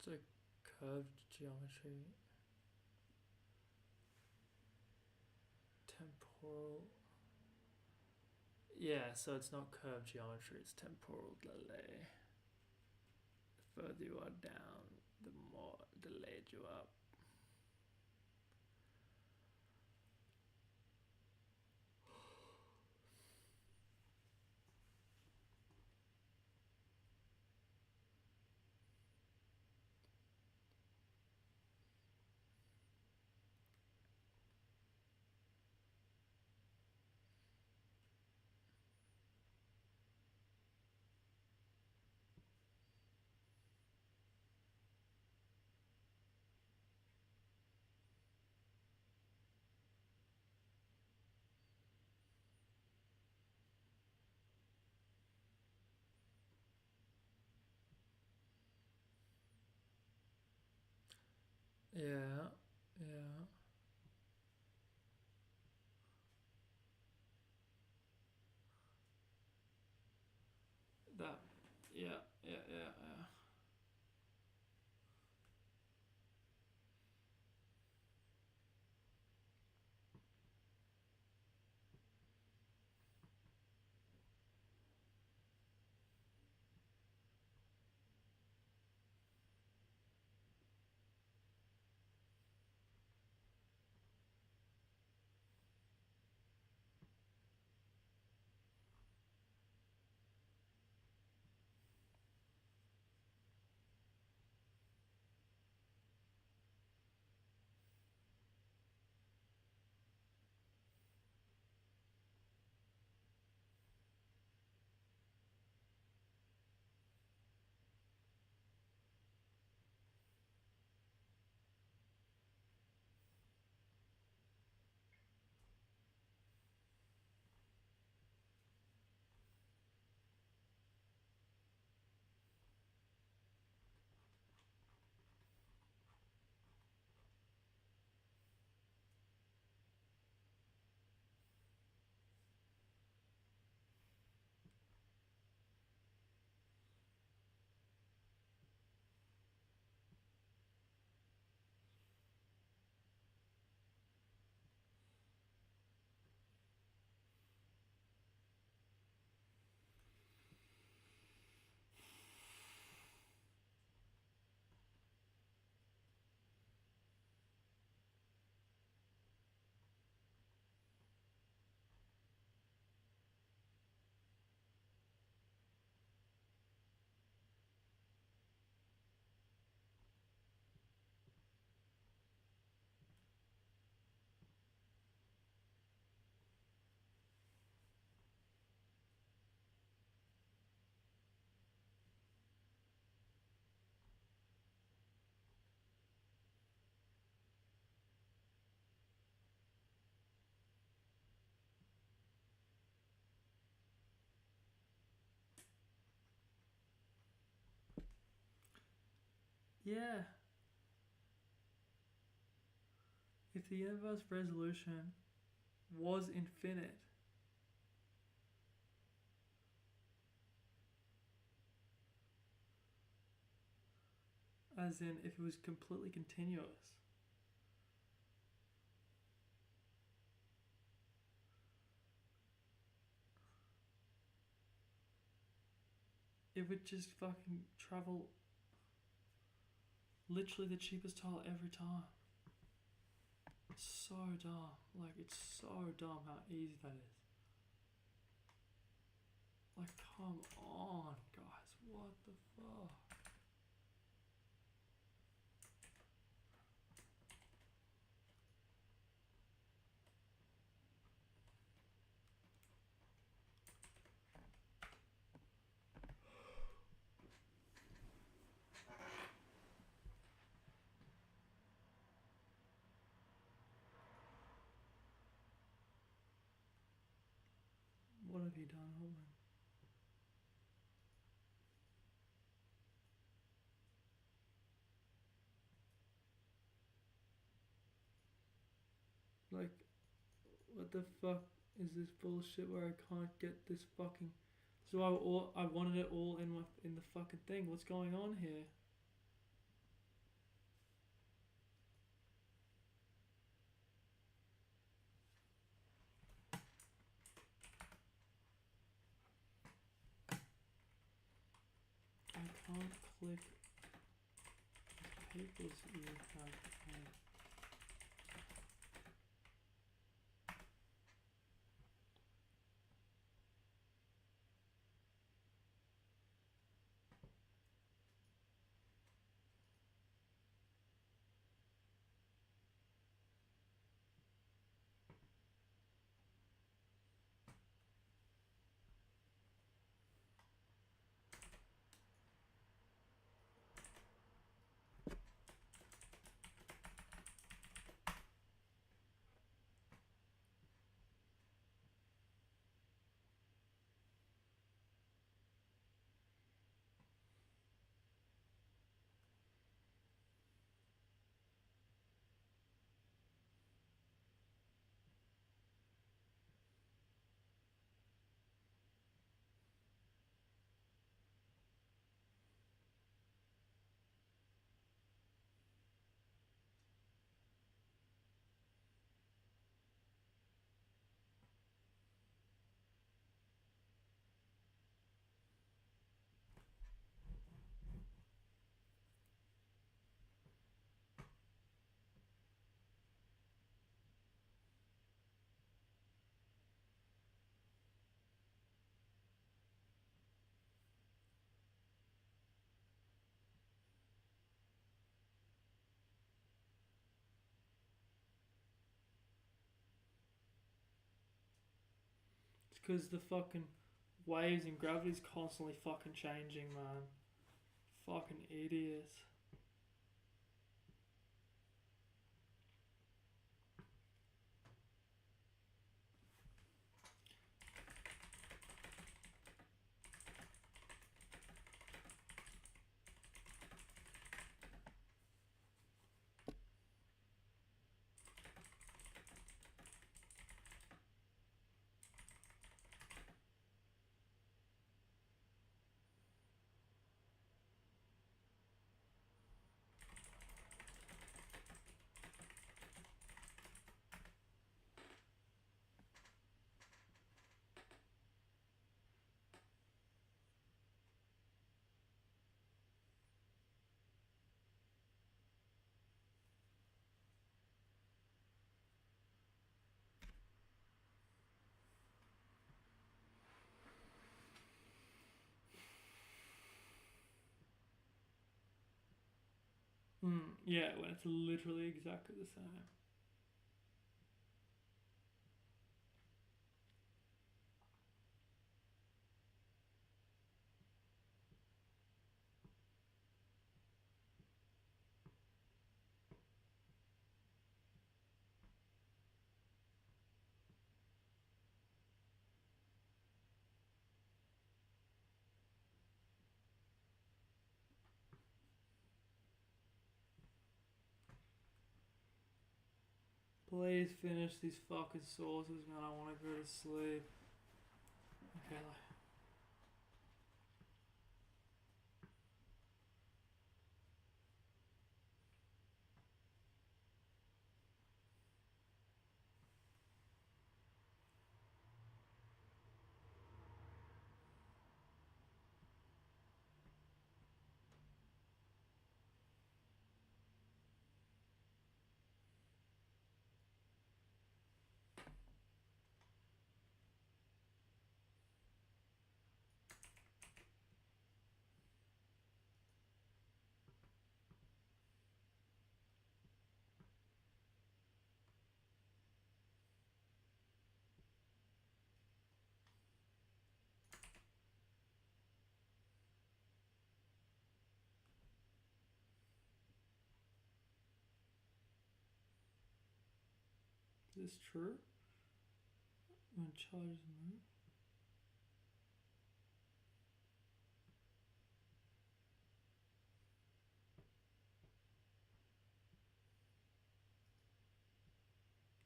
It's a curved geometry. Temporal. Yeah, so it's not curved geometry, it's temporal delay. The further you are down, the more delayed you are. Yeah, yeah. That, yeah, yeah, yeah, yeah. Yeah. If the universe resolution was infinite, as in if it was completely continuous, it would just fucking travel literally the cheapest tile every time. It's so dumb. Like, it's so dumb how easy that is. Like, come on, guys. What the fuck? What have you done, Holman? Like, what the fuck is this bullshit where I can't get this fucking... So I wanted it all in the fucking thing. What's going on here? I can't click papers you have had. It's because the fucking waves and gravity's constantly fucking changing, man. Fucking idiots. Yeah, when it's literally exactly the same. Please finish these fucking sources, man. I want to go to sleep. Okay, like. Is this true? When charges move.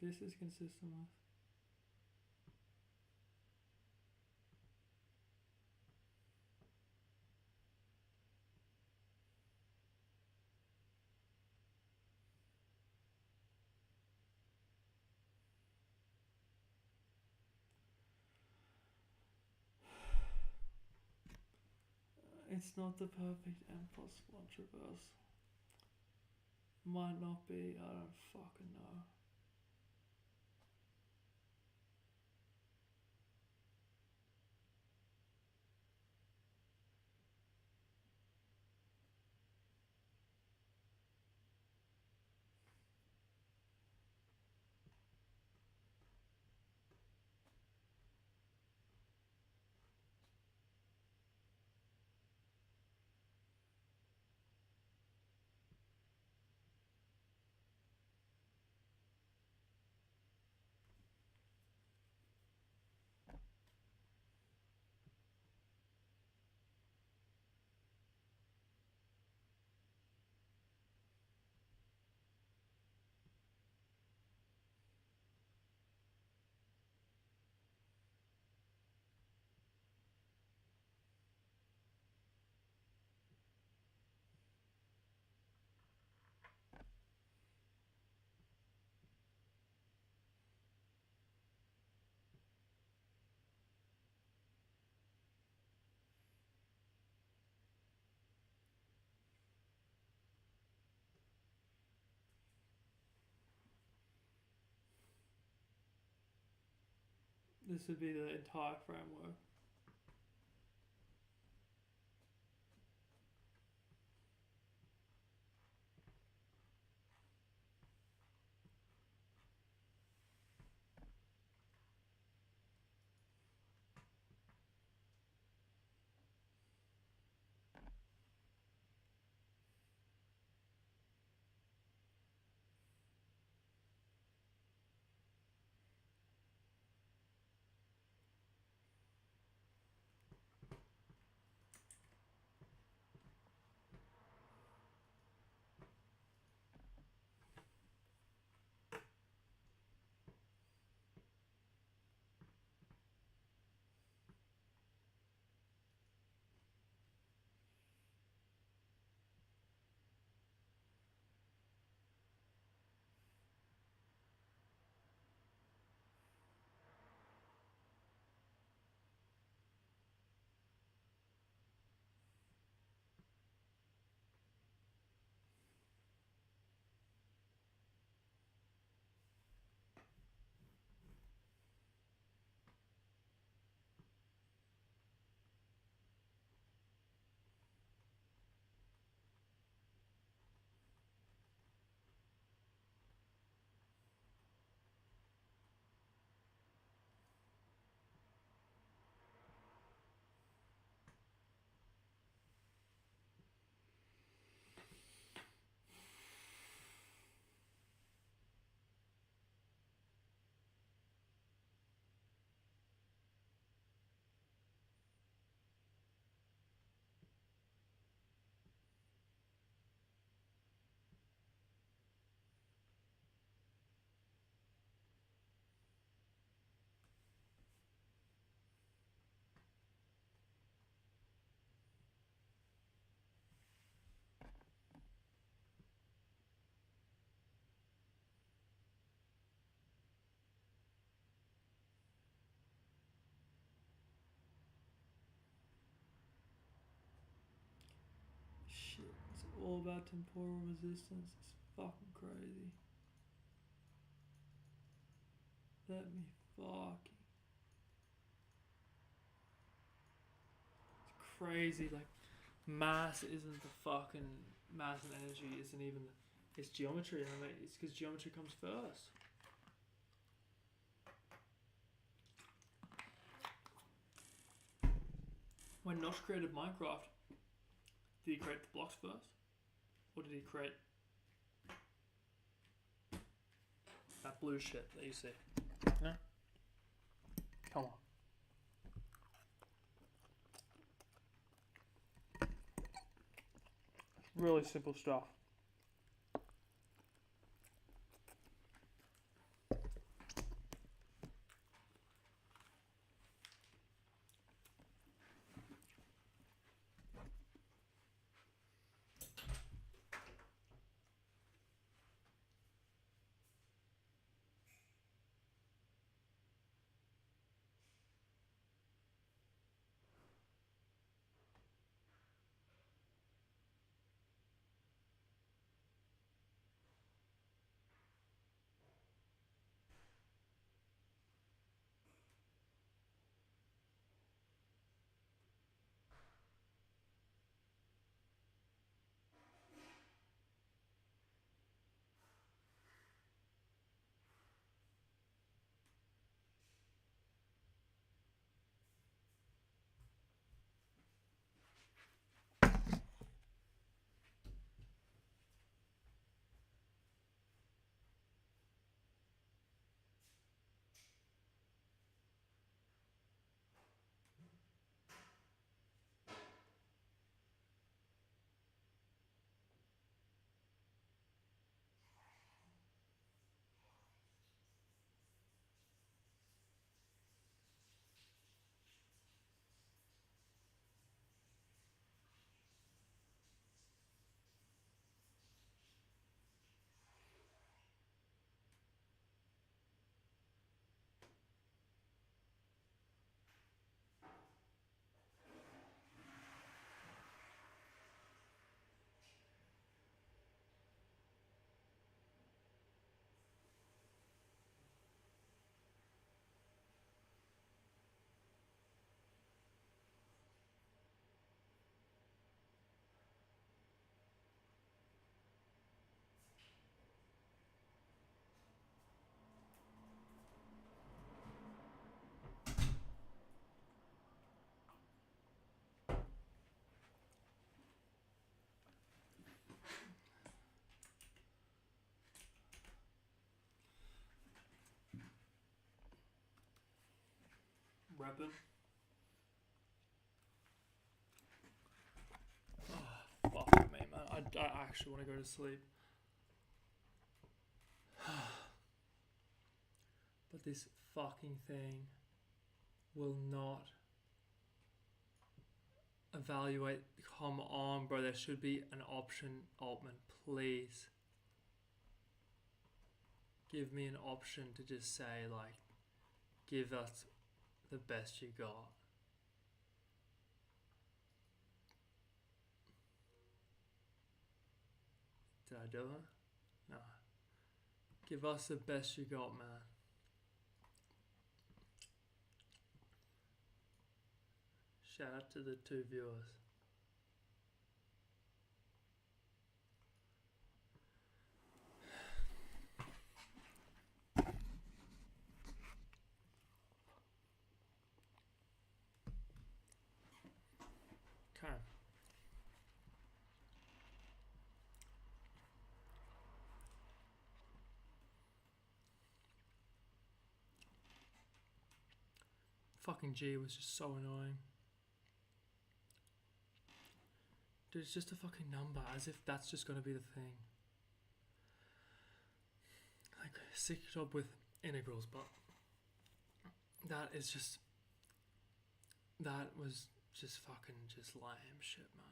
This is consistent with. It's not the perfect M plus one traverse. Might not be, I don't fucking know. This would be the entire framework. about temporal resistance. It's fucking crazy. Let me fucking. It's crazy. Like, mass isn't the fucking mass and energy isn't even the. It's geometry, and I mean, it's because geometry comes first. When Nosh created Minecraft, did he create the blocks first? Or did he create that blue shit that you see? No? Come on. Really simple stuff. Reppin'. Oh, fuck me, man. I actually want to go to sleep. But this fucking thing will not evaluate. Come on, bro. There should be an option, Altman. Please. Give me an option to just say, like, give us the best you got. Did I do it? No. Give us the best you got, man. Shout out to the 2 viewers. Okay. Fucking G was just so annoying. Dude, it's just a fucking number, as if that's just gonna be the thing. Like, sick job with integrals, but that is just, that was just fucking just lame shit, man.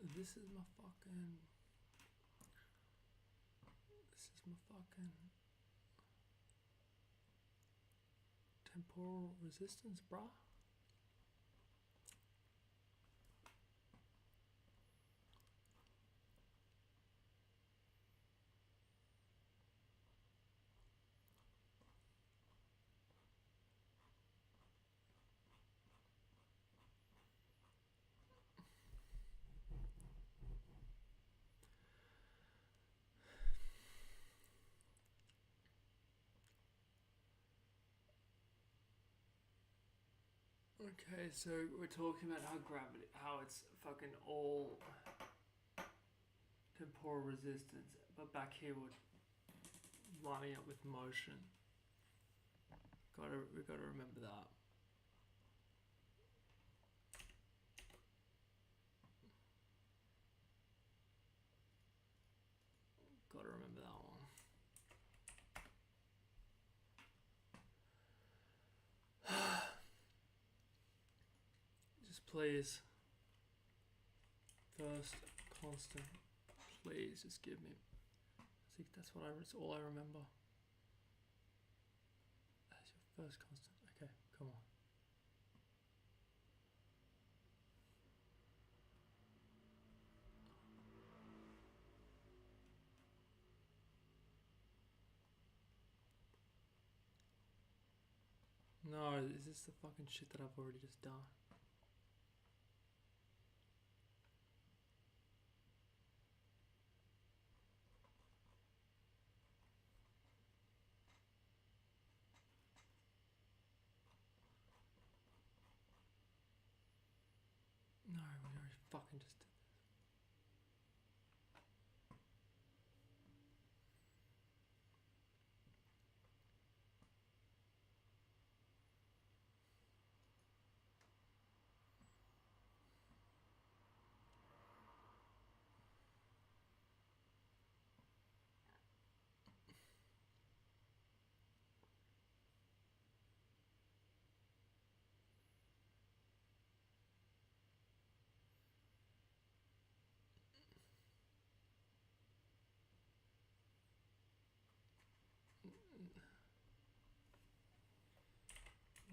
This is my fucking temporal resistance, brah. Okay, so we're talking about how it's fucking all temporal resistance, but back here we're lining up with motion. We gotta remember that. Gotta remember that one. Just please, first constant, please just give me. I think that's all I remember. That's your first constant. Okay, come on. No, is this the fucking shit that I've already just done? No, we already fucking just did this.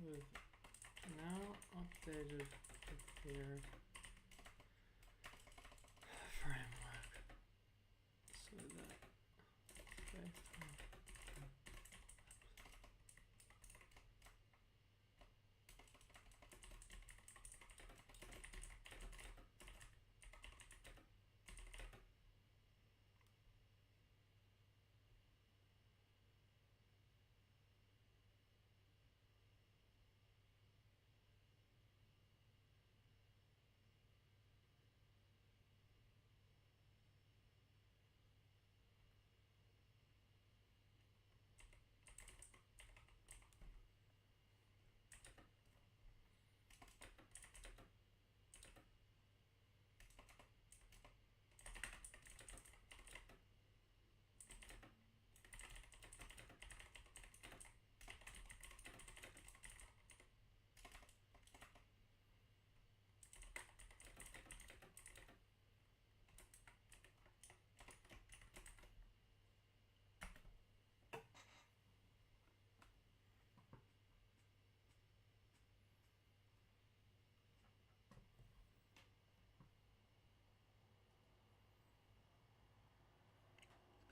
We've now updated the theory framework so that space-time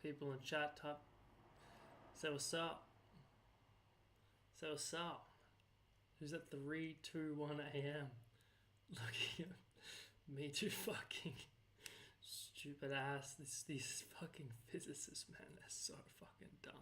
people in chat type. Say what's up. Say what's up. Who's at 3:21 a.m. looking at me too fucking stupid ass. These fucking physicists, man, they're so fucking dumb.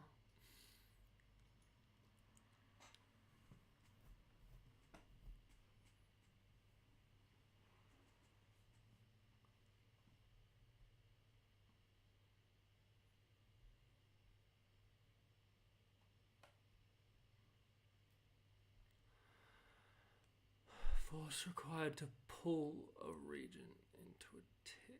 Force required to pull a region into a tick.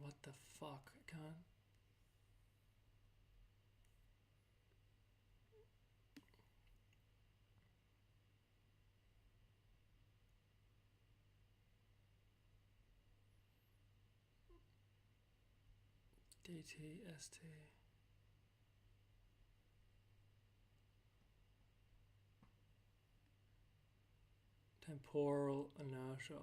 What the fuck, I can't. DTST. Temporal inertia.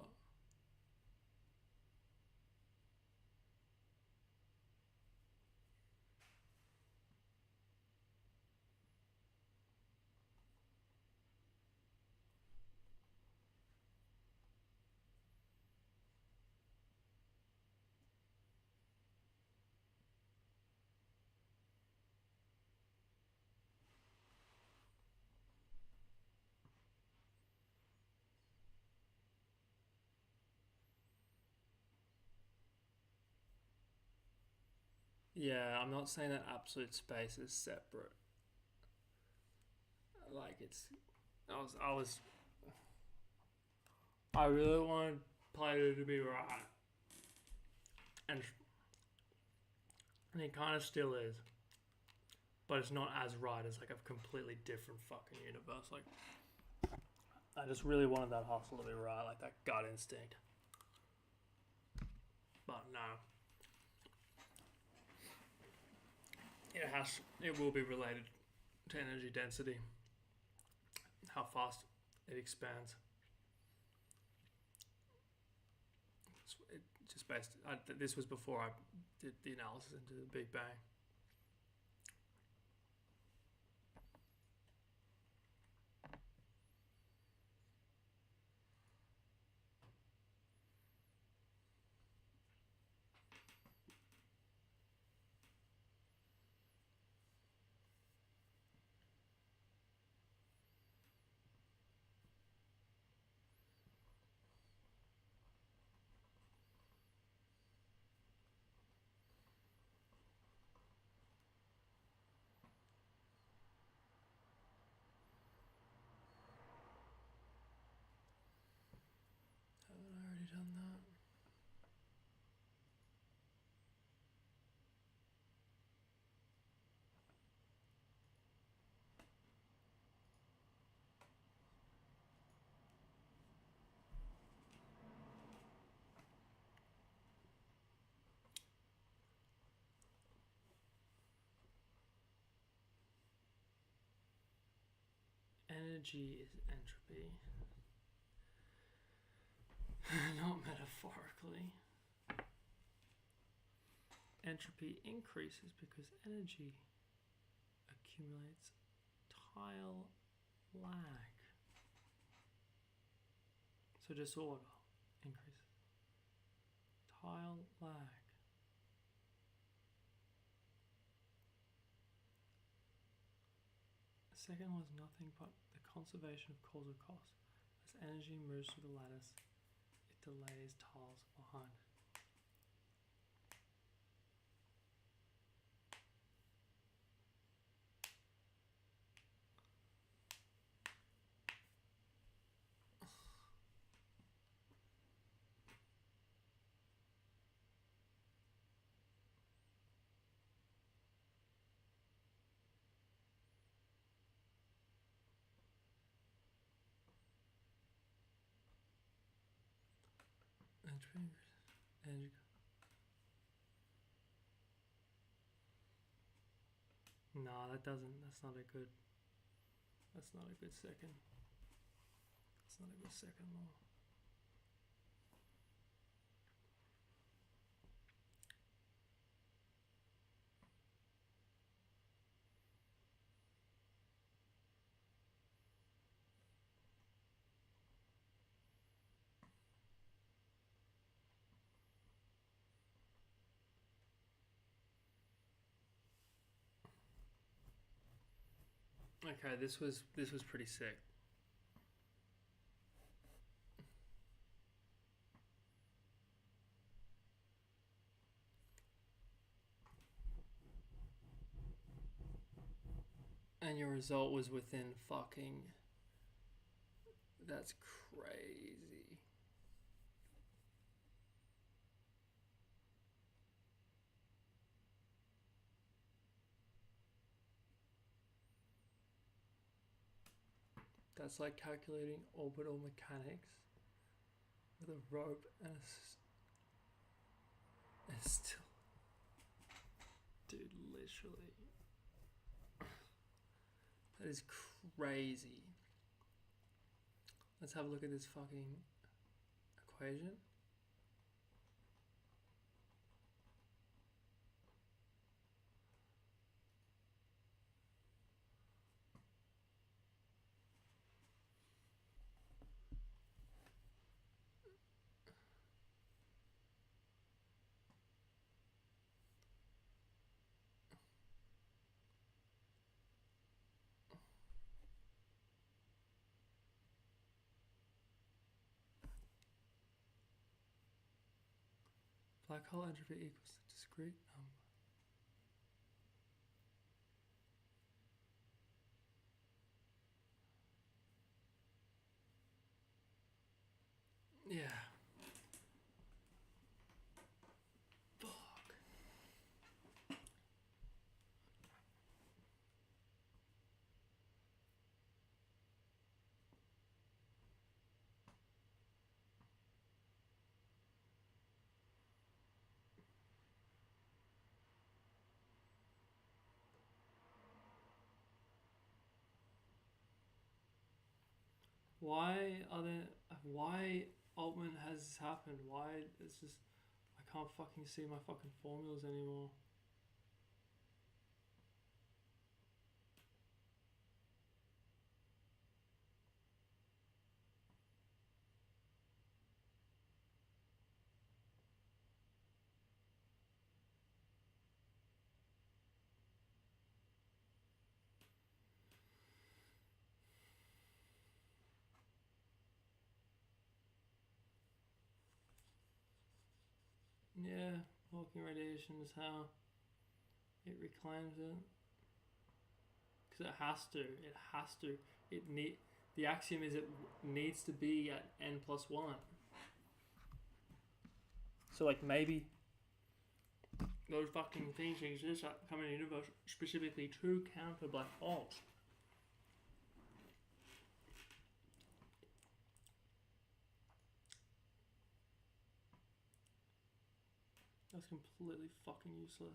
Yeah, I'm not saying that absolute space is separate. Like it's, I really wanted Plato to be right, and it kind of still is, but it's not as right as like a completely different fucking universe. Like, I just really wanted that hustle to be right, like that gut instinct. But no. It will be related to energy density, how fast it expands. It just this was before I did the analysis into the Big Bang. Haven't I already done that? Energy is entropy. Not metaphorically. Entropy increases because energy accumulates. Tile lag. So disorder increases. Tile lag. The second was nothing but the conservation of causal cost. As energy moves through the lattice, it delays tiles behind. Energy. No, that doesn't. That's not a good. That's not a good second. That's not a good second law. Okay, this was pretty sick. And your result was within fucking. That's crazy. That's like calculating orbital mechanics with a rope and and still, dude, literally, that is crazy. Let's have a look at this fucking equation. Black hole entropy equals the discrete number. Yeah. Fuck. Why Altman has this happened? Why it's just, I can't fucking see my fucking formulas anymore. Yeah, Hawking radiation is how it reclaims it. Because it has to. The axiom is it needs to be at n+1. So like maybe those fucking things exist that come in the universe specifically to counter black holes. That's completely fucking useless.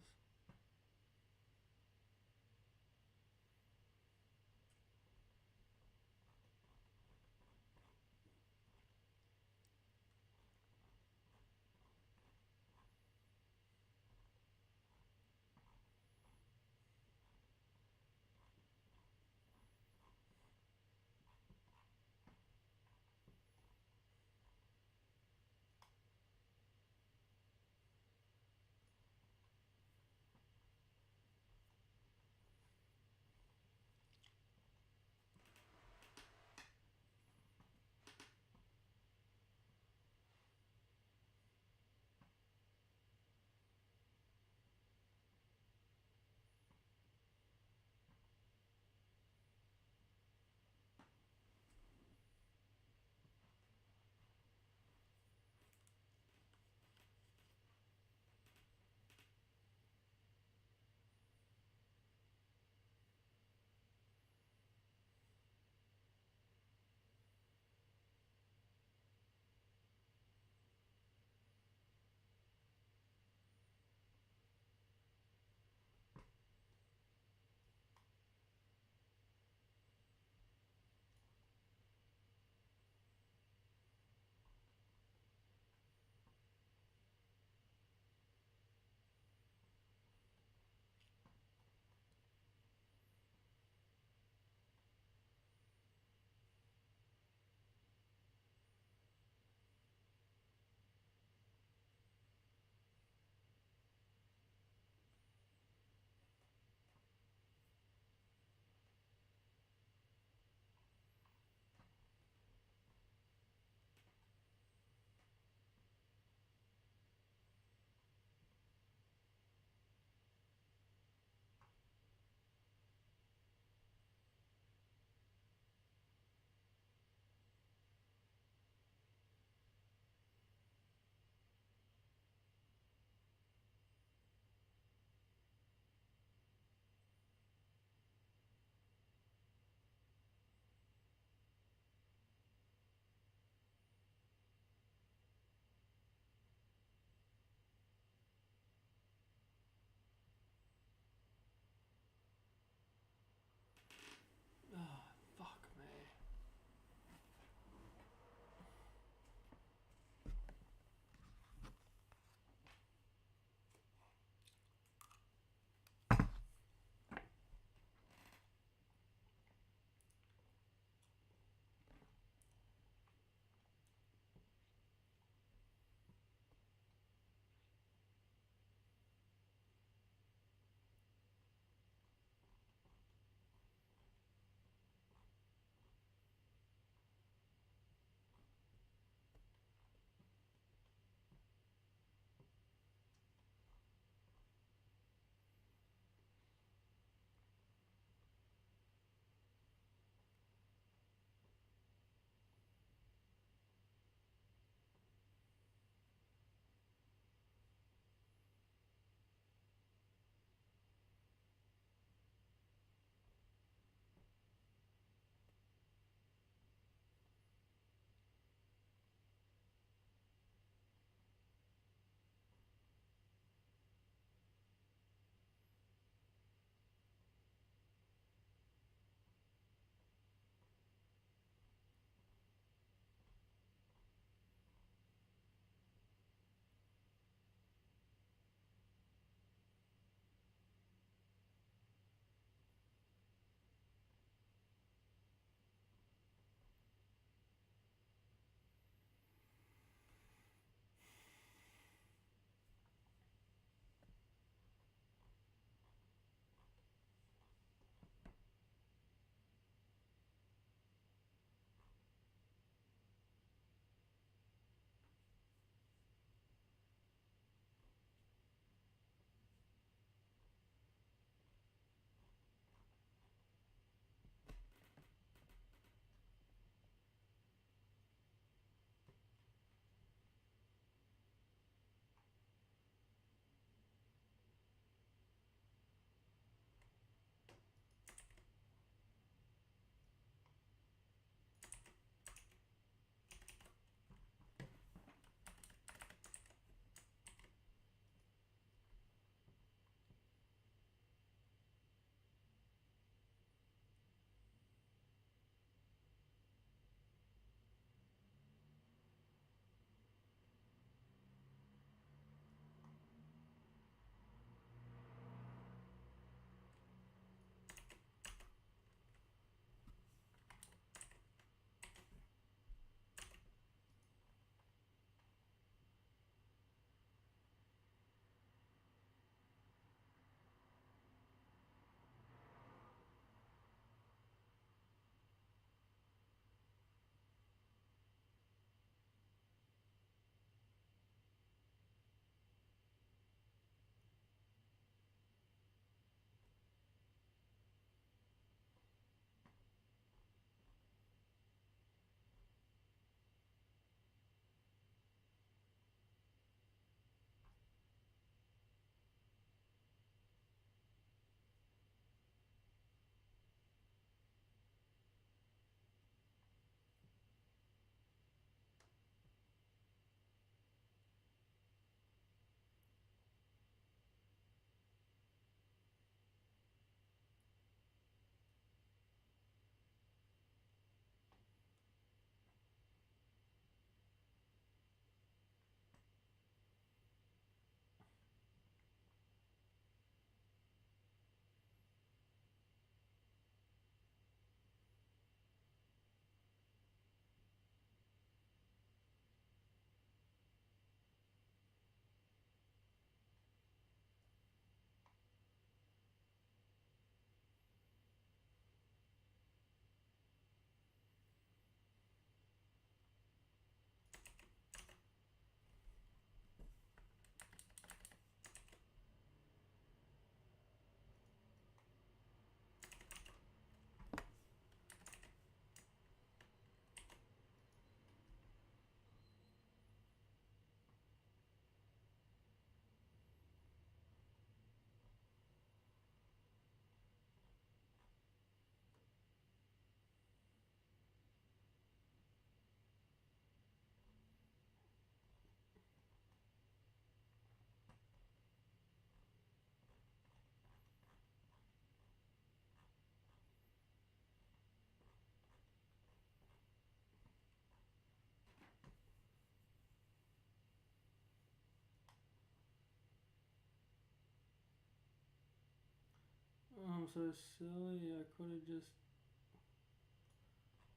so silly. I could have just.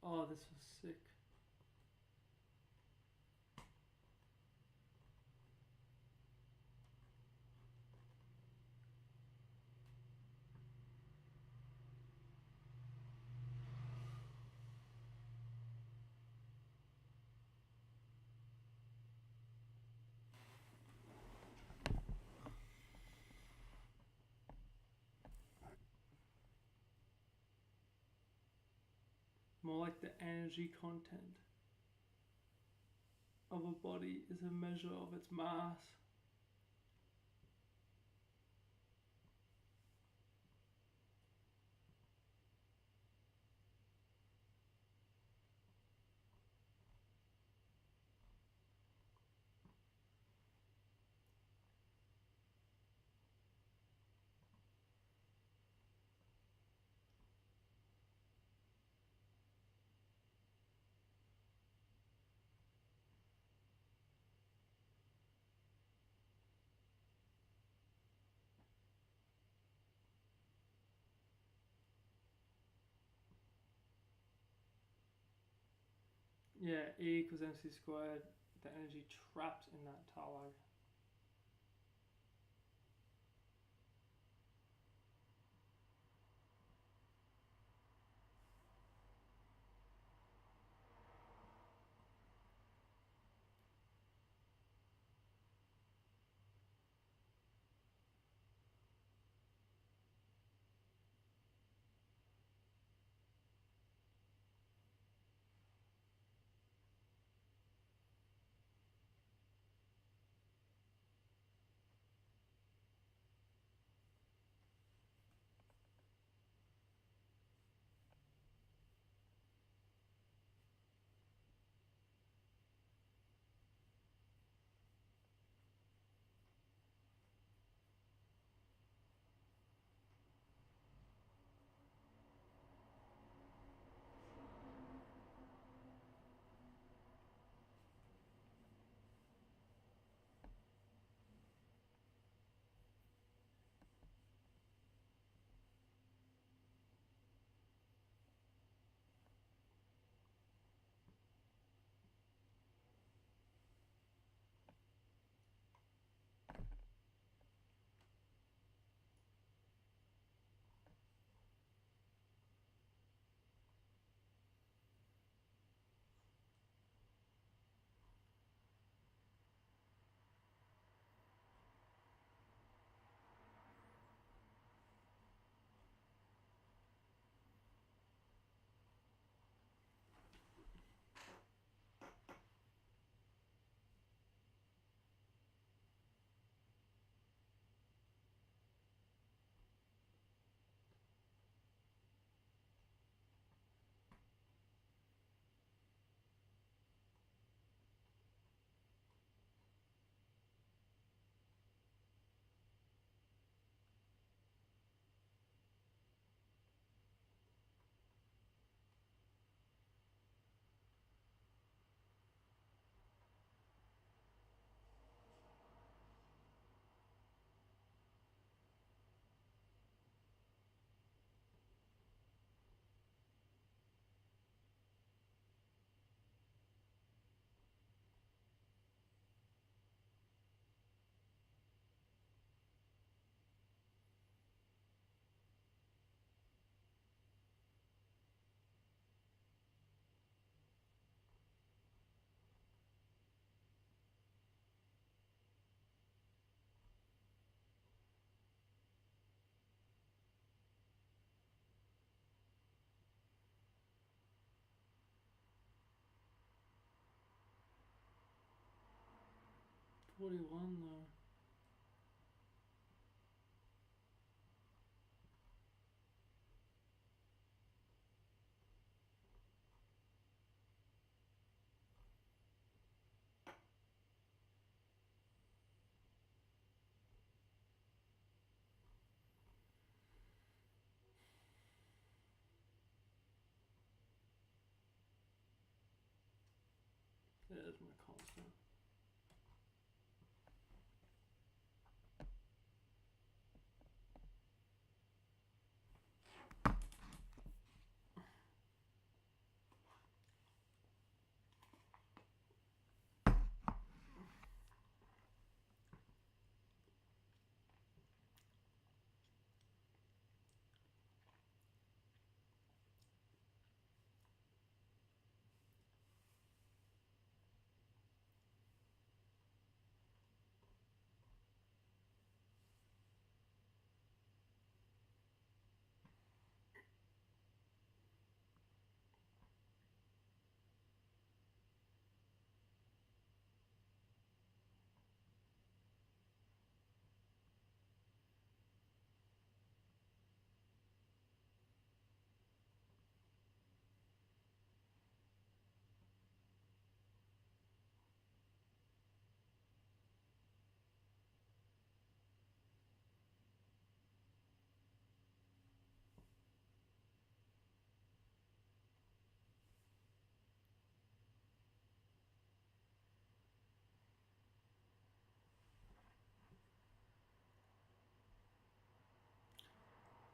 Oh, this was sick. More like the energy content of a body is a measure of its mass. Yeah, E equals mc squared, the energy trapped in that talag. $41 though. There's my constant.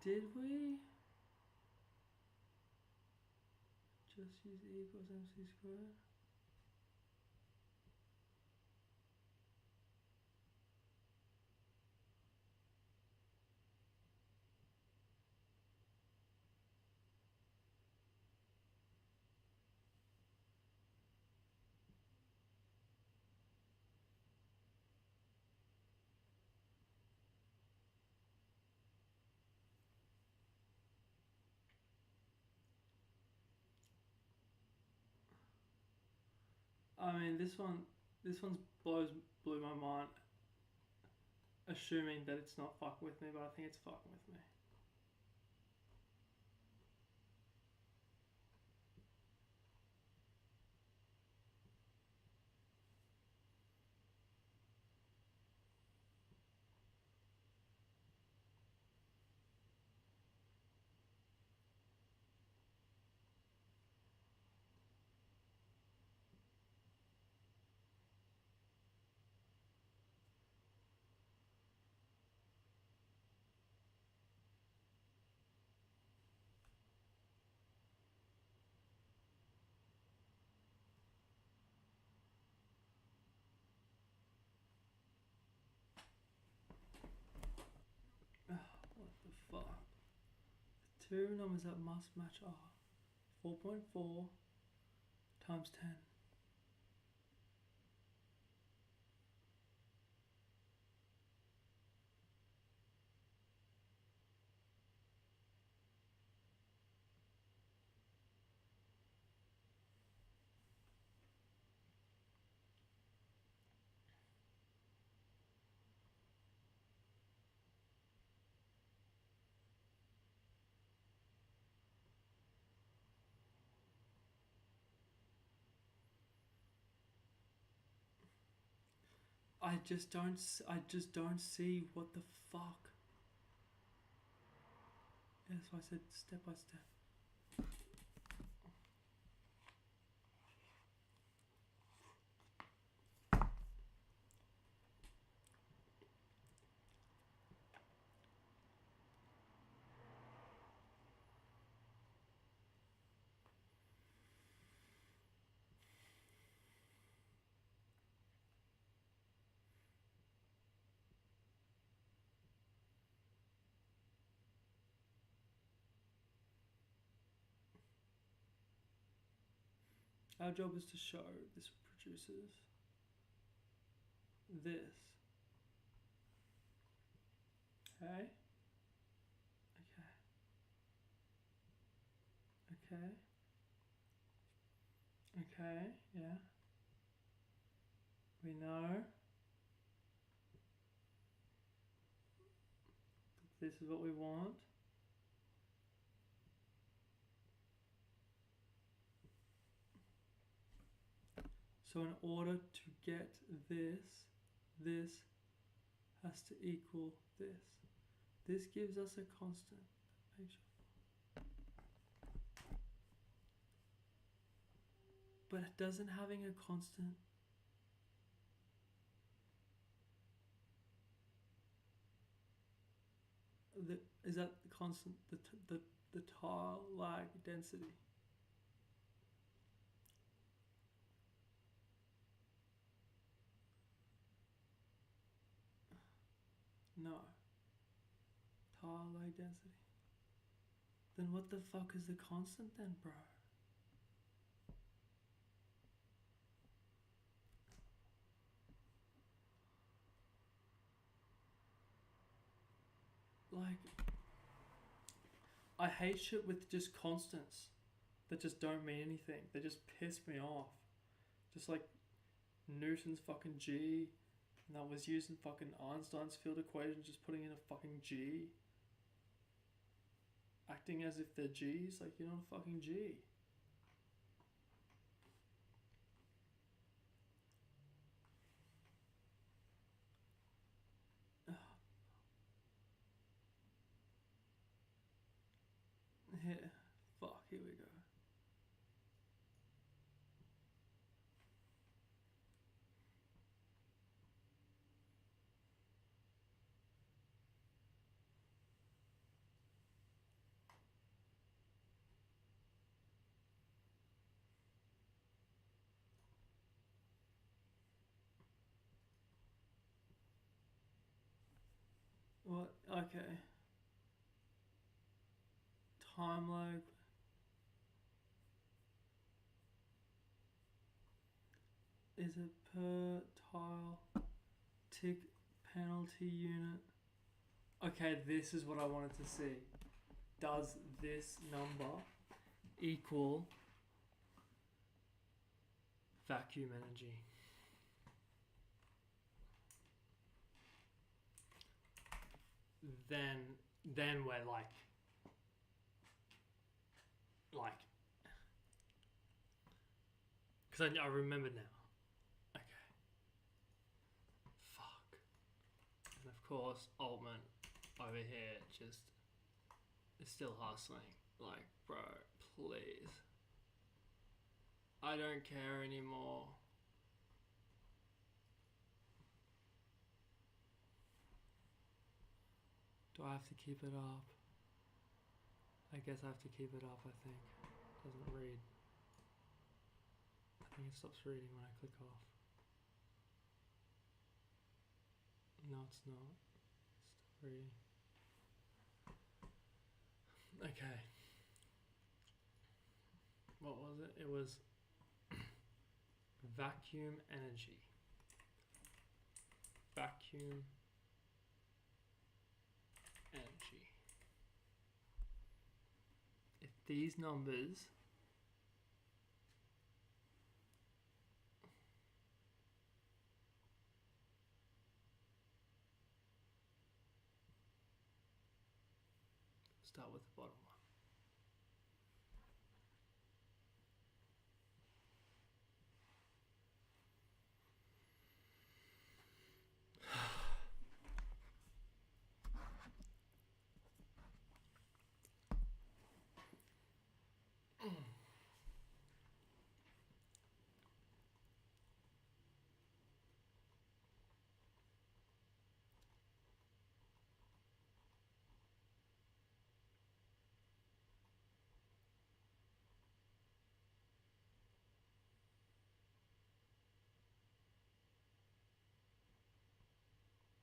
Did we? Just use E equals MC squared? I mean, this one's blew my mind. Assuming that it's not fucking with me, but I think it's fucking with me. What the fuck? The two numbers that must match are 4.4 times 10. I just don't see what the fuck. Yeah, that's why I said step by step. Our job is to show this produces this. Okay? Okay. Okay, yeah. We know that this is what we want. So in order to get this, this has to equal this. This gives us a constant. Make sure. But it doesn't having a constant. Is that the constant? The tile lag density. No. Tile lag density. Then what the fuck is the constant then, bro? Like, I hate shit with just constants that just don't mean anything. They just piss me off. Just like Newton's fucking G, and that was used in fucking Einstein's field equation, just putting in a fucking G. Acting as if they're G's, like you're not a fucking G. Here, fuck, here we go. Okay. Time lag. Is it per tile tick penalty unit? Okay, this is what I wanted to see. Does this number equal vacuum energy? Then we're like, because I remember now. Okay. Fuck. And of course, Altman over here just is still hustling. Like, bro, please. I don't care anymore. Do I have to keep it up? I guess I have to keep it up, I think. Doesn't read. I think it stops reading when I click off. No, it's not. It's still reading. Okay. What was it? It was vacuum energy. Vacuum energy. If these numbers start with the bottom one.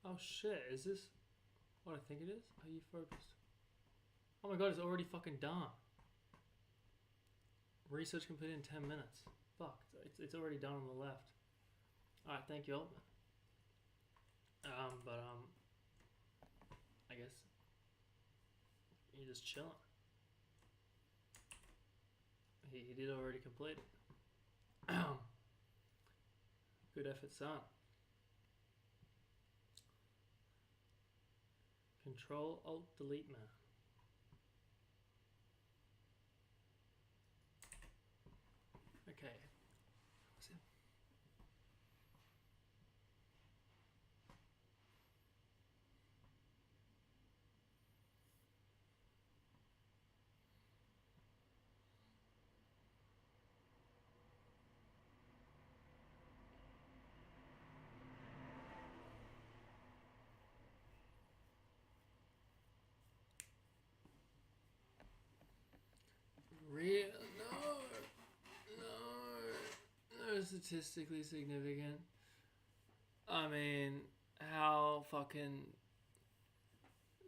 Oh shit, is this what I think it is? Are you focused? Oh my god, it's already fucking done. Research completed in 10 minutes. Fuck, it's already done on the left. Alright, thank you, Altman. I guess you're just chilling. He did already complete it. Good effort, son. Control Alt Delete man. Okay. What's it? Real? No statistically significant. I mean, how fucking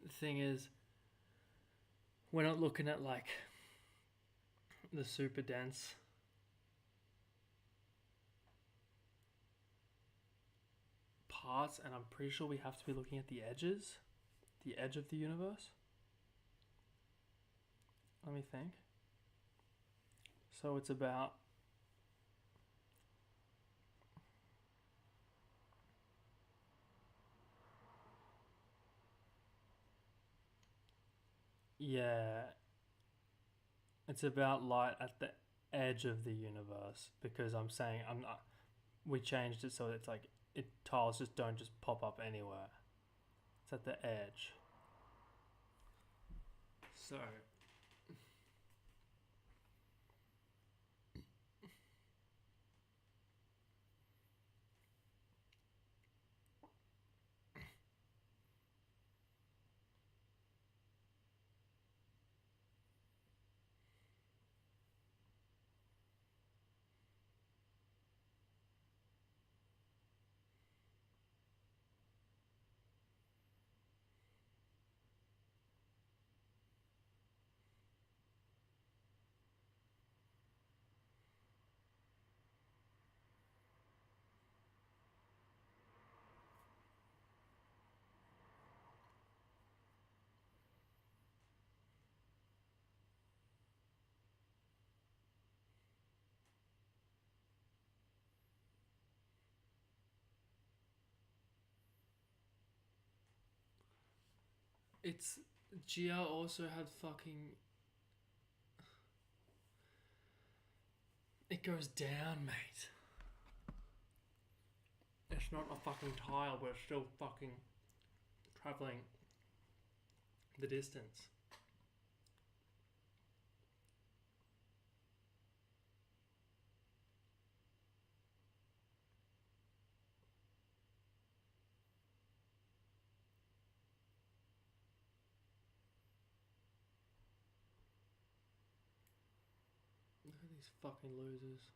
the thing is, we're not looking at like the super dense parts, and I'm pretty sure we have to be looking at the edges, the edge of the universe. Let me think. So it's about it's about light at the edge of the universe, because I'm saying we changed it so it's like tiles don't just pop up anywhere. It's at the edge. So It's GR also had fucking. It goes down, mate. It's not a fucking tile, but it's still fucking traveling the distance. Look at these fucking losers.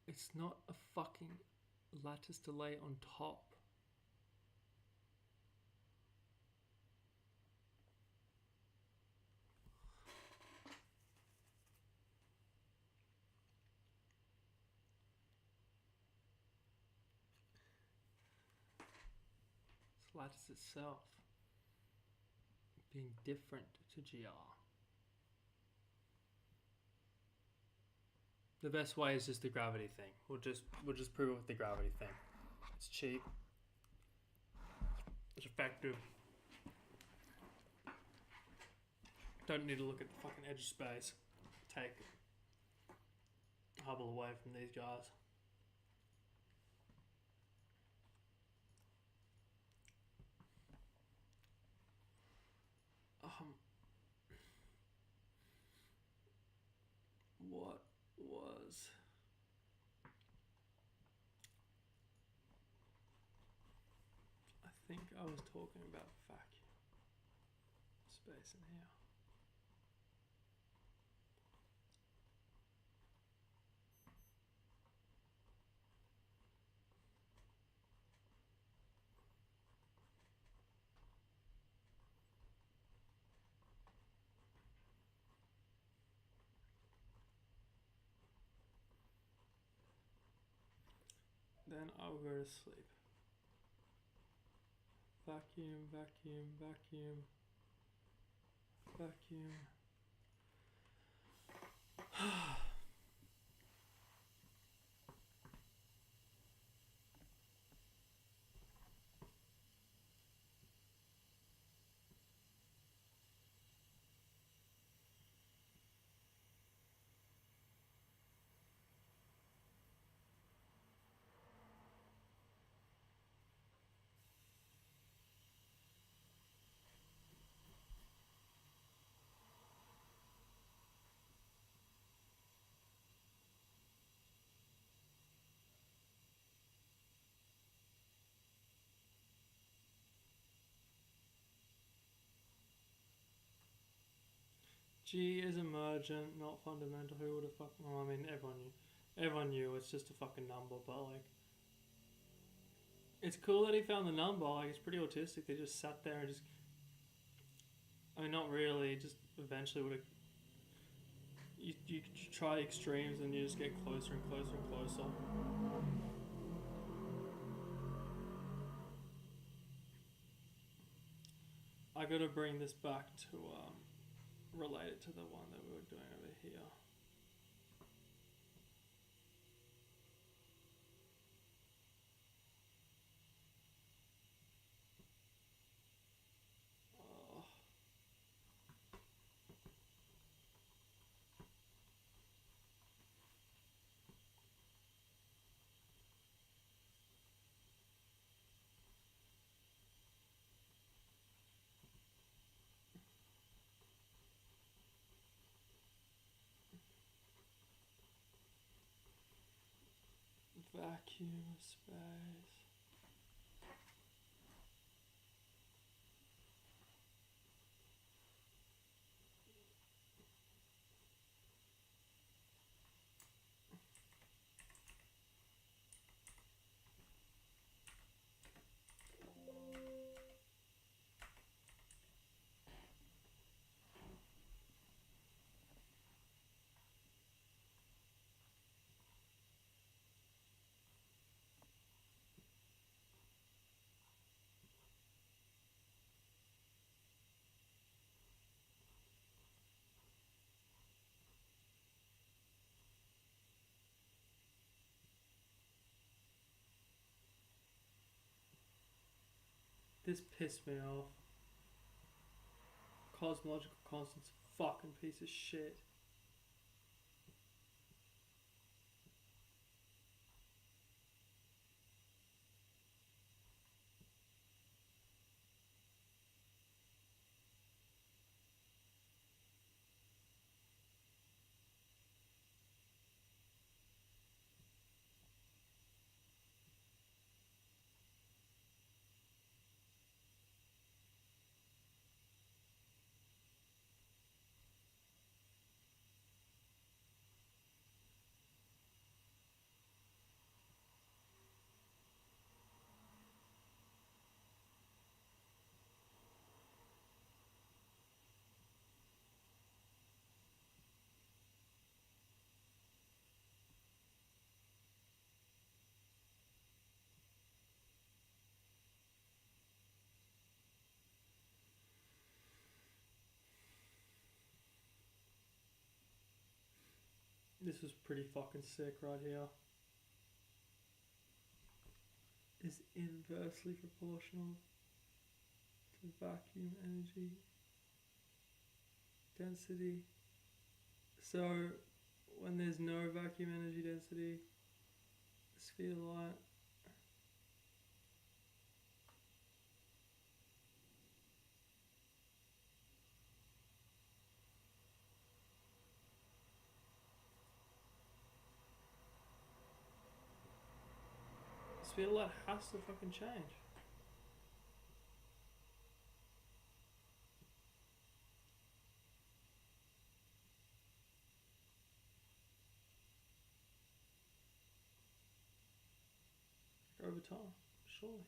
It's not a fucking lattice delay on top. It's lattice itself being different to GR. The best way is just the gravity thing. We'll just prove it with the gravity thing. It's cheap. It's effective. Don't need to look at the fucking edge of space. Take Hubble away from these guys. What was I think I was talking about vacuum space in here. Then I'll go to sleep. Vacuum, vacuum, vacuum, vacuum. G is emergent, not fundamental. Who would have fucking? Well, I mean, everyone knew it's just a fucking number, but like, it's cool that he found the number. Like, it's pretty autistic. They just sat there and just. I mean, not really. Just eventually would have. You try extremes and you just get closer and closer and closer. I gotta bring this back to relate it to the one that we were doing over here. Vacuum space. This pissed me off. Cosmological constant's a fucking piece of shit. This was pretty fucking sick right here. Is inversely proportional to vacuum energy density. So when there's no vacuum energy density, the speed of light speed of light has to fucking change. Over time, surely.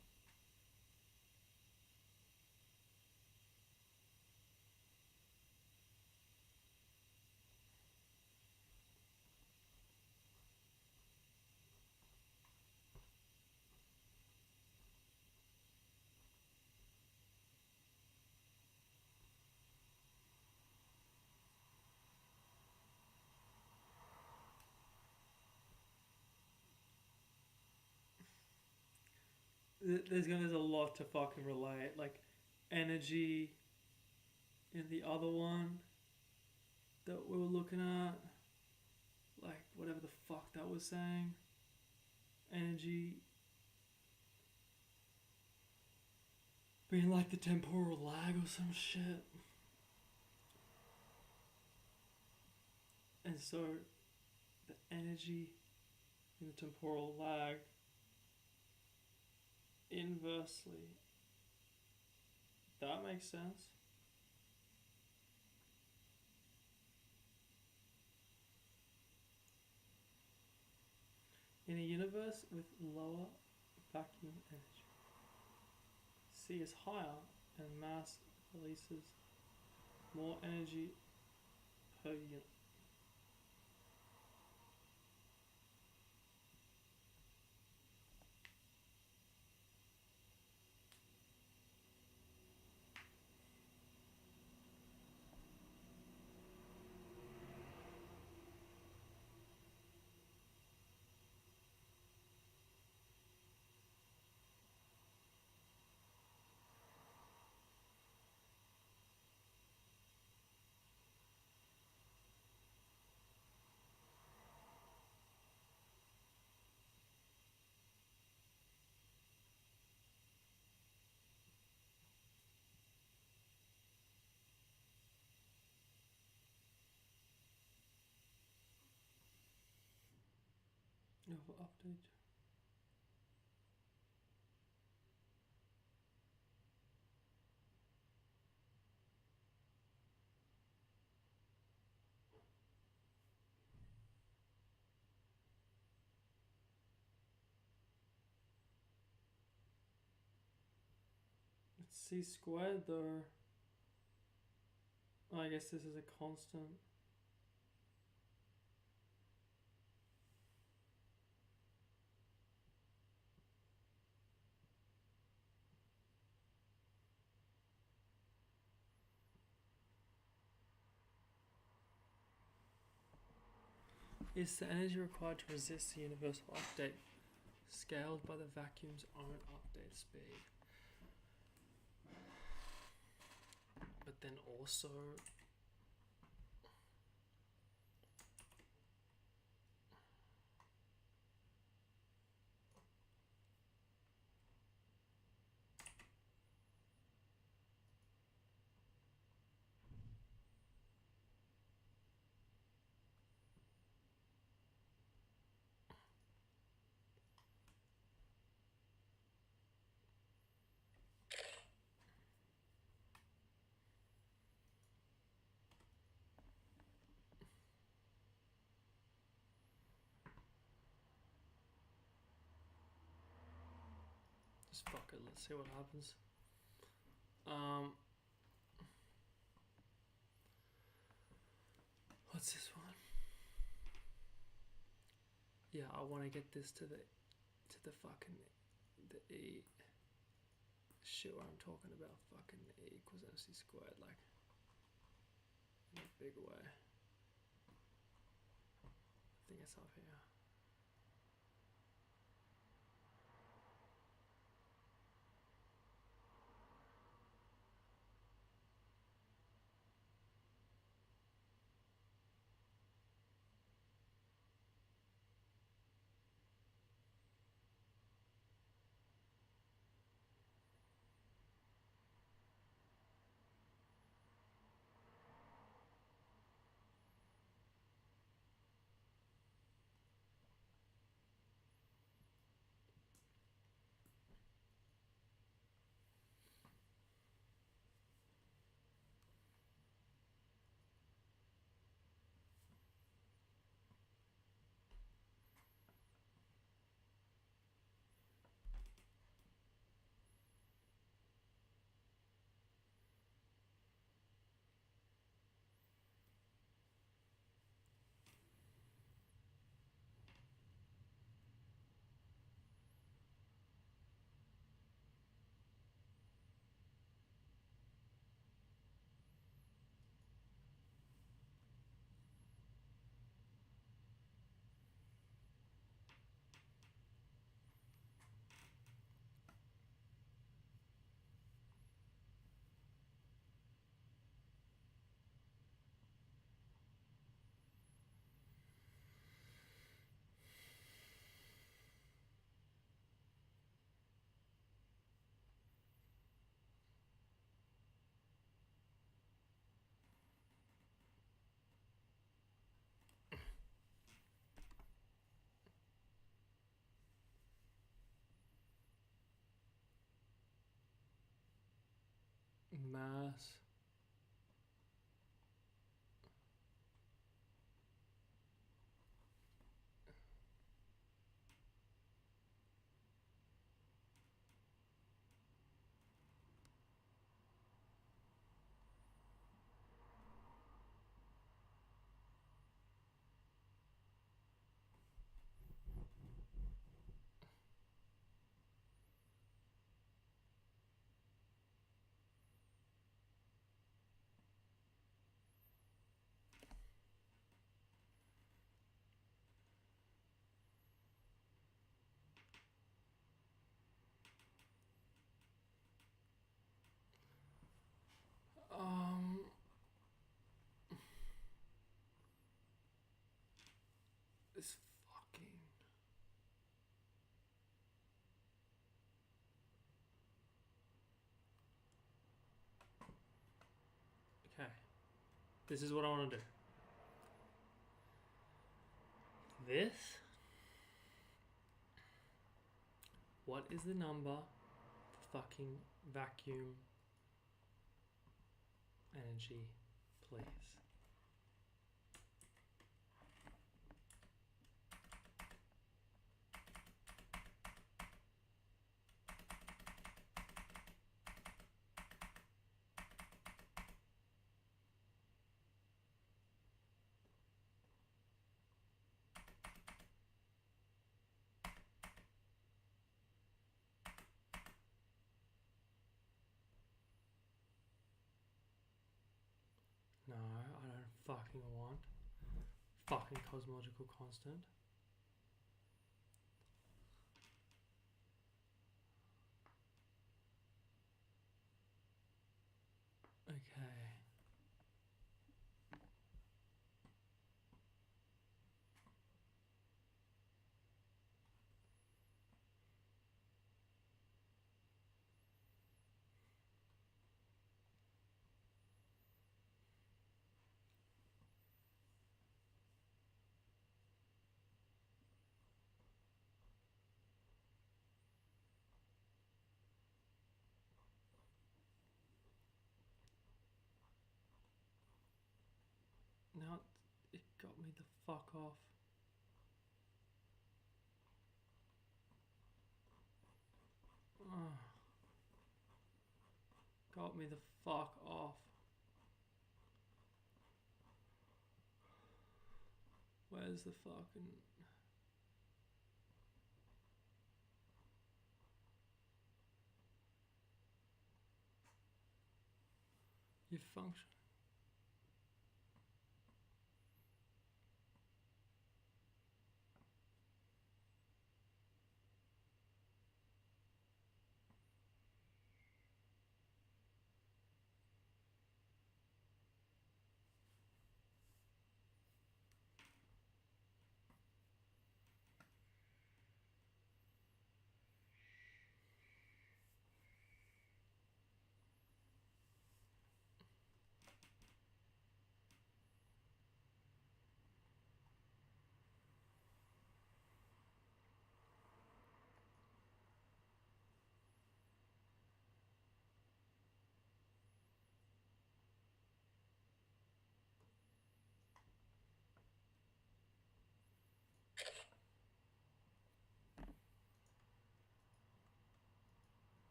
There's a lot to fucking relate. Like energy in the other one that we were looking at, like whatever the fuck that was saying. Energy being like the temporal lag or some shit. And so the energy in the temporal lag inversely. That makes sense. In a universe with lower vacuum energy, C is higher and mass releases more energy per unit. Update. It's C squared though. I guess this is a constant. Is the energy required to resist the universal update scaled by the vacuum's own update speed? then also just fuck it, let's see what happens. What's this one? Yeah, I want to get this to the fucking the E shit what I'm talking about, fucking E equals MC squared, like in a big way. I think it's up here. Mass. This fucking. Okay. This is what I want to do. This. What is the number for fucking vacuum energy, please? No, I don't fucking want fucking cosmological constant. Okay. fuck off. Ugh. Got me the fuck off. Where's the fucking... Your function.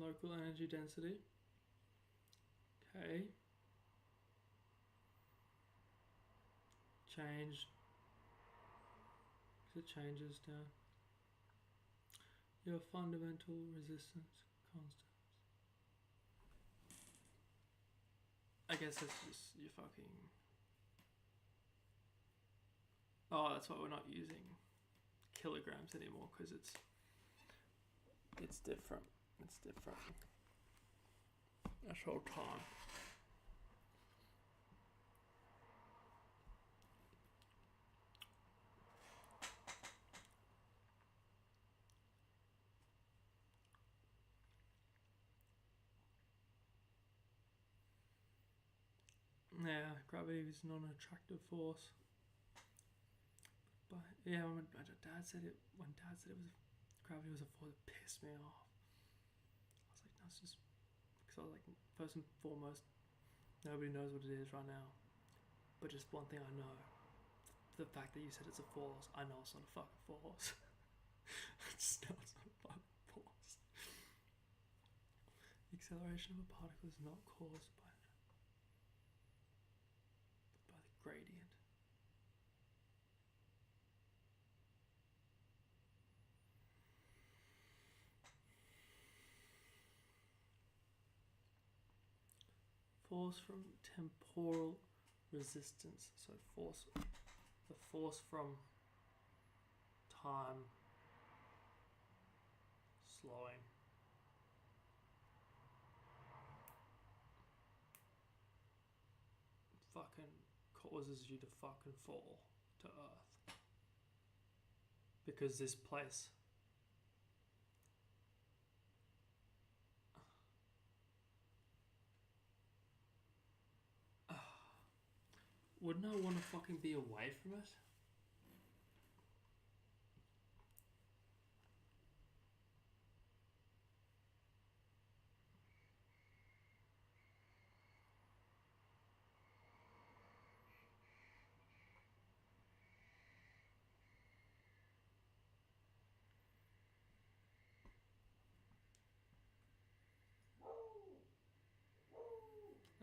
Local energy density. Okay. Change. It changes down. Your fundamental resistance constants. I guess that's just your fucking... Oh, that's why we're not using kilograms anymore, because it's different. It's different. That's whole time. Yeah, gravity is not an attractive force. But yeah, when Dad said it, gravity was a force, it pissed me off. I was like, no, it's just because I was like, first and foremost, nobody knows what it is right now. But just one thing I know, the fact that you said it's a force, I know it's not a fucking force. I just know it's not a fucking force. The acceleration of a particle is not caused by the gradient. Force from temporal resistance. So the force from time slowing. Fucking causes you to fucking fall to Earth. Because this place wouldn't I want to fucking be away from it?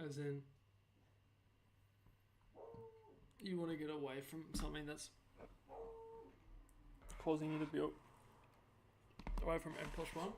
As in, you want to get away from something that's causing you to be away from N+1.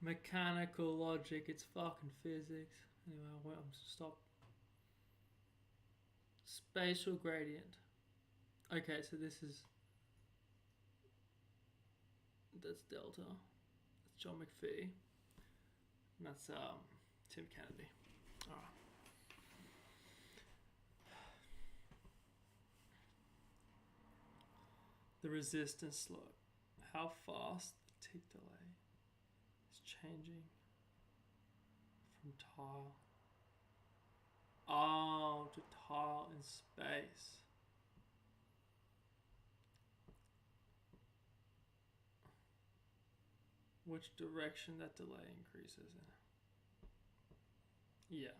Mechanical logic, it's fucking physics. Anyway, I'm stop. Spatial gradient. Okay, so that's delta. That's John McPhee. And that's Tim Kennedy. Alright. The resistance slope. How fast the tick delay is changing from tile. Oh, to tile in space. Which direction that delay increases in. Yeah.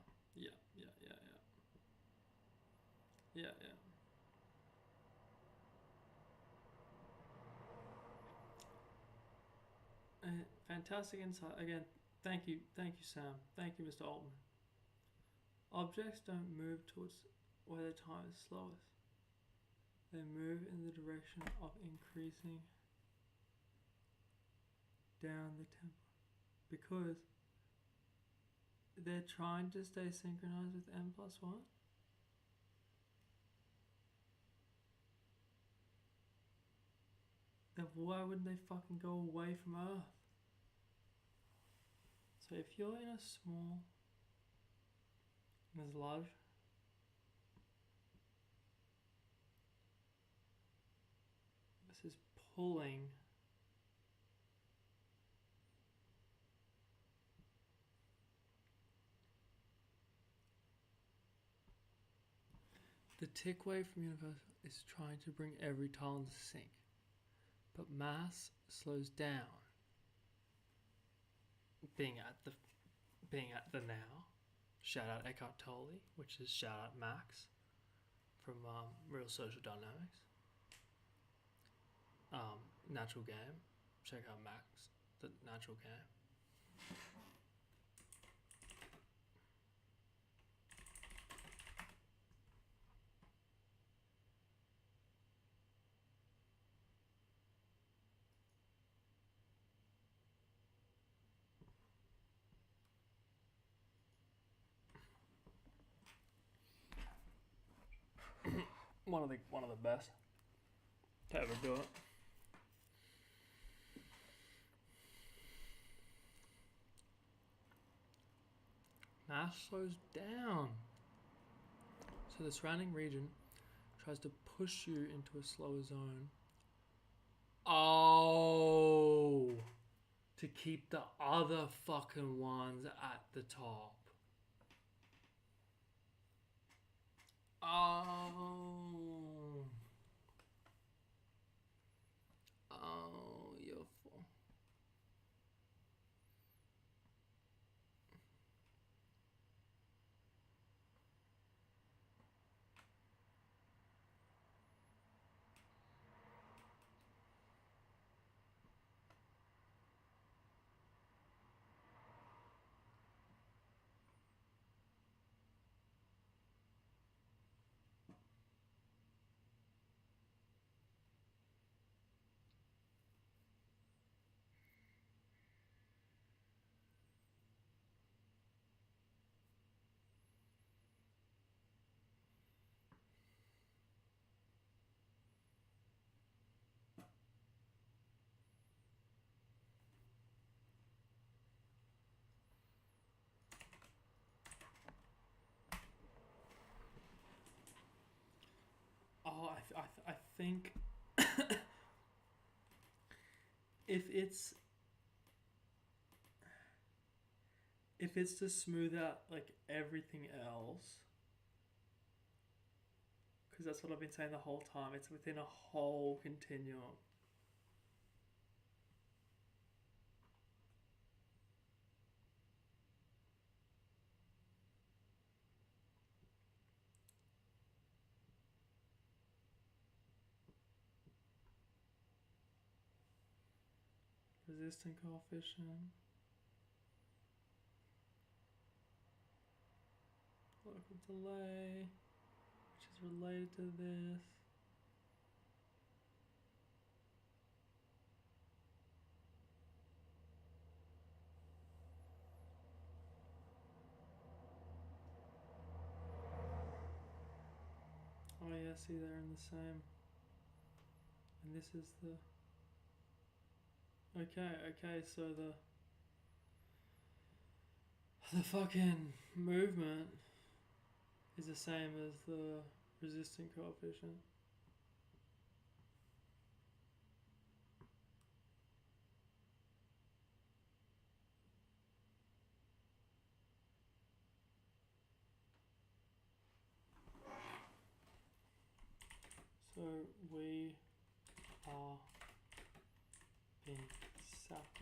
Fantastic insight. Again, thank you, Sam. Thank you, Mr. Altman. Objects don't move towards where their time is slowest. They move in the direction of increasing down the tempo because they're trying to stay synchronized with n+1. Then why wouldn't they fucking go away from Earth? So if you're in a small, there's large, this is pulling the tick wave from universe is trying to bring every tile into sync, but mass slows down. Being at the now. Shout out Eckhart Tolle, which is shout out Max from Real Social Dynamics. Natural Game. Check out Max, the Natural Game. One of the best to ever do it. Mass slows down, so the surrounding region tries to push you into a slower zone. Oh, to keep the other fucking ones at the top. Oh, you're full. Oh, I think if it's to smooth out like everything else, because that's what I've been saying the whole time, it's within a whole continuum. Resistant coefficient, local delay, which is related to this. yeah, see, they're in the same. And this is the. Okay, so the fucking movement is the same as the resistant coefficient. So we are being sacrificed.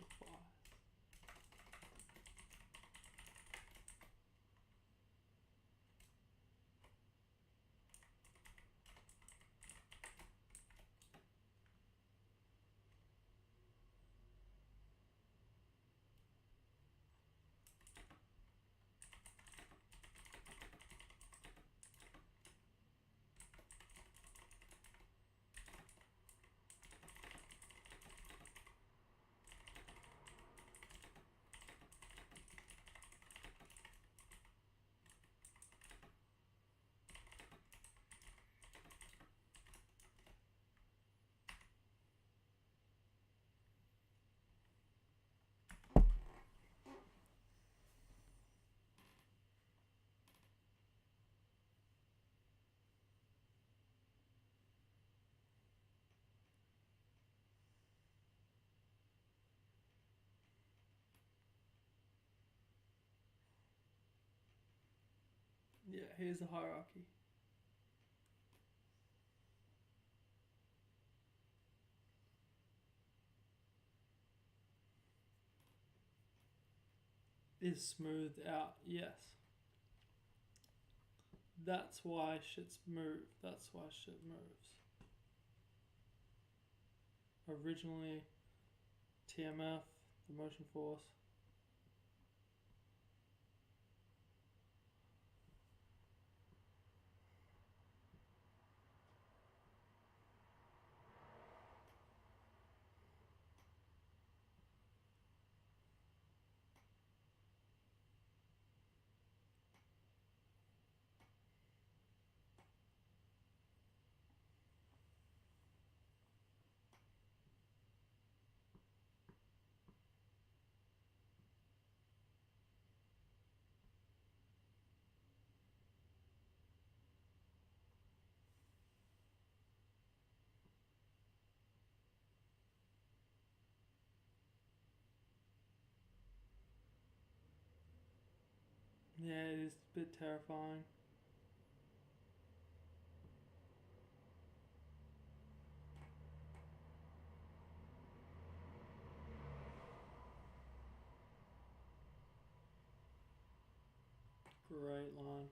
Yeah, here's the hierarchy. Is smoothed out, yes. That's why shit's moved. That's why shit moves. Originally, TMF, the motion force. Yeah, it is a bit terrifying. Great line.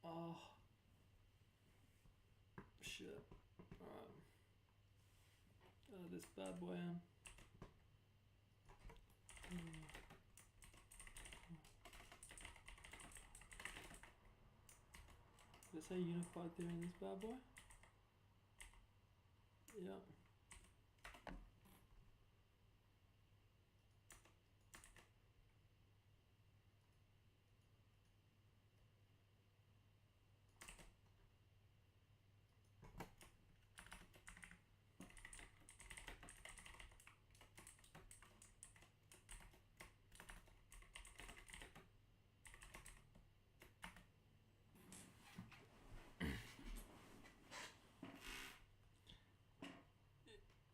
Oh. Shit. Alright. This bad boy in. Did it say unified theory in this bad boy? Yeah.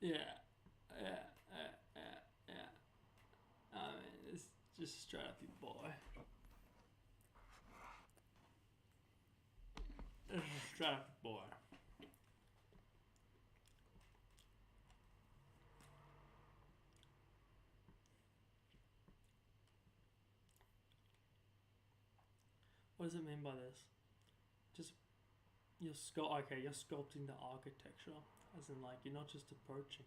Yeah. I mean, it's just straight up your boy. It's just straight up your boy. What does it mean by this? Just you're sculpting the architecture, as in like you're not just approaching.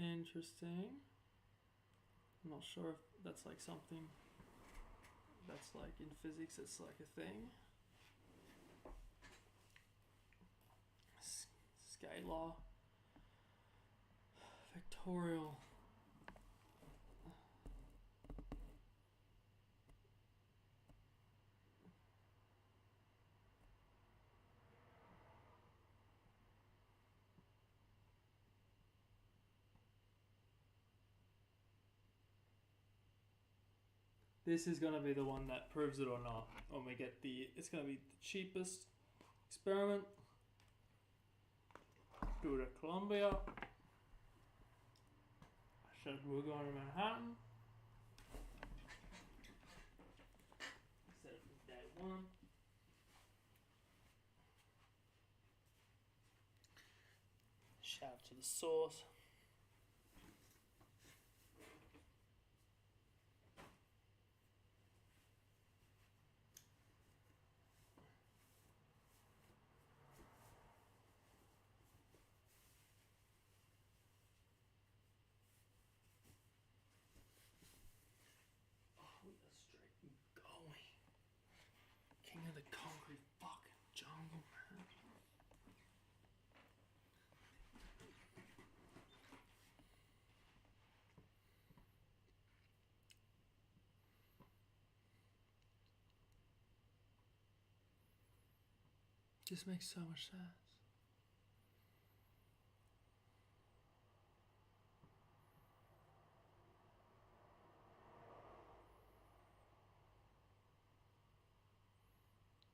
Interesting. I'm not sure if that's like something that's like in physics, it's like a thing. Scalar. Vectorial. This is going to be the one that proves it or not. When we get the, it's going to be the cheapest experiment. Do it at Columbia. I said we're going to Manhattan. I said it from day one. Shout out to the source. King of the concrete fucking jungle, man. Just makes so much sense.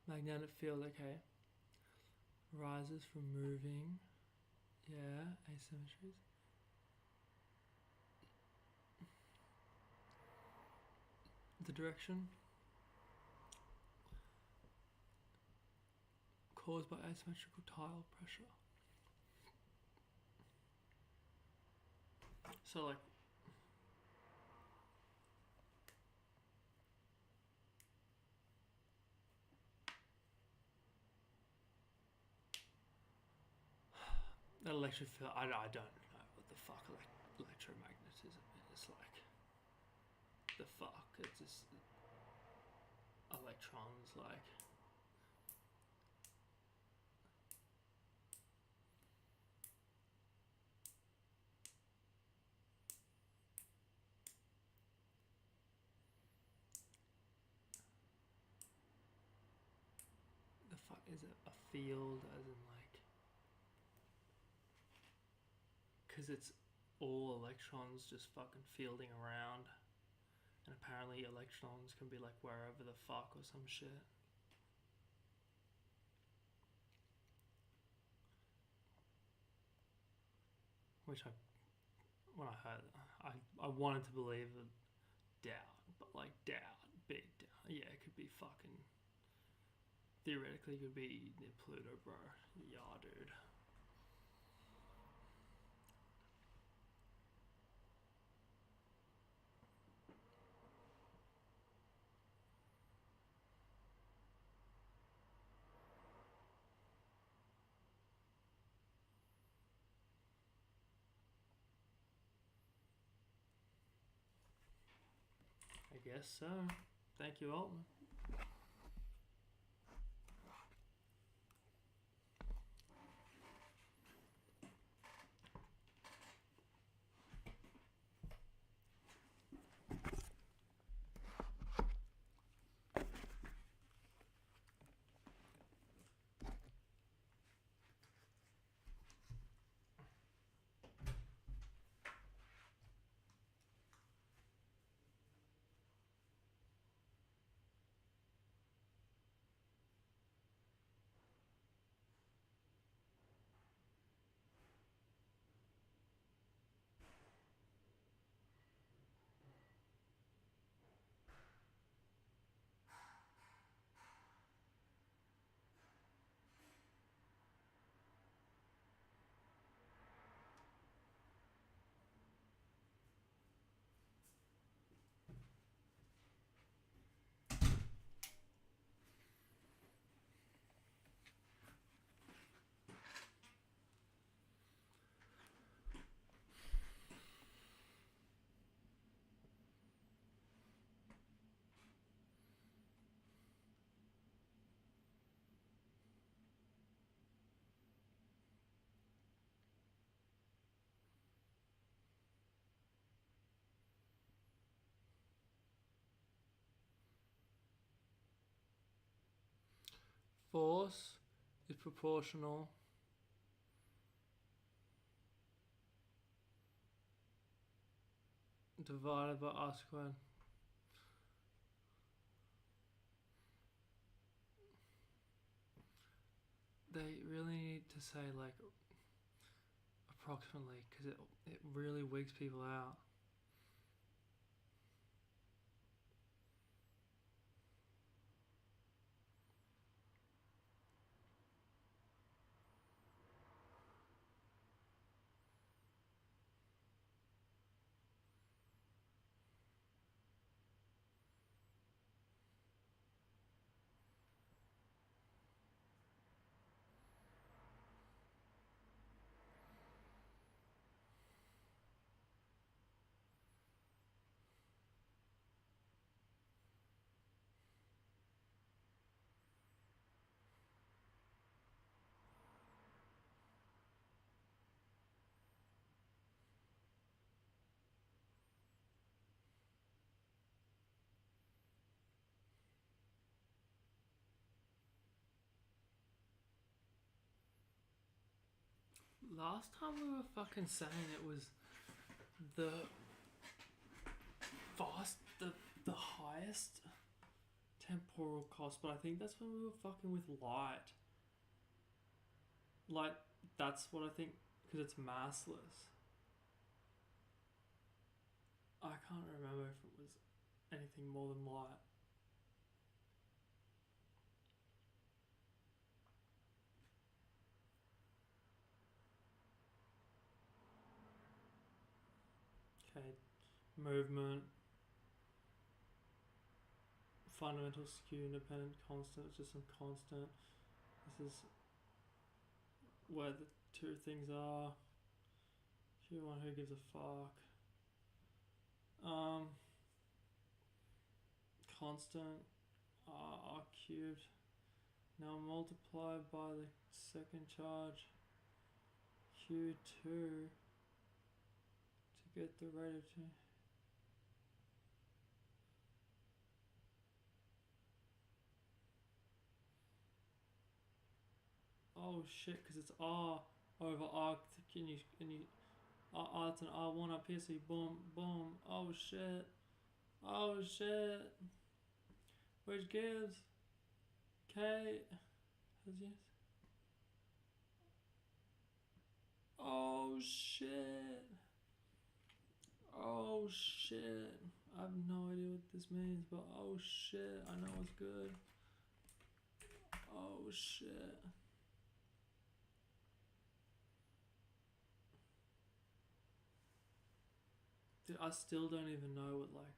Magnetic field, okay. Rises from moving. Yeah, asymmetries. The direction caused by asymmetrical tile pressure. So like that electric field, I don't know what the fuck electromagnetism is like. The fuck, it's just electrons like. The fuck is it a field as in like, because it's all electrons just fucking fielding around, and apparently electrons can be like wherever the fuck or some shit. Which when I heard I wanted to believe it, doubt, but like doubt, big doubt. Yeah, it could be fucking, theoretically it could be near Pluto, bro. Yeah, dude. I guess so. Thank you, Altman. Force is proportional divided by r squared. They really need to say like approximately, because it really wigs people out. Last time we were fucking saying it was the the highest temporal cost, but I think that's when we were fucking with light. Like, that's what I think, because it's massless. I can't remember if it was anything more than light. Okay, movement, fundamental skew, independent, constant, it's just some constant. This is where the two things are. Q1, who gives a fuck? Constant, r cubed. Now multiply by the second charge, Q2, to get the rate of change. Oh shit, because it's R over R. Can you R to R1 up here, so you boom, boom. Oh shit. Oh shit. Which gives K has yes. Oh shit. Oh shit. I have no idea what this means, but oh shit, I know it's good. Oh shit. Dude, I still don't even know what, like,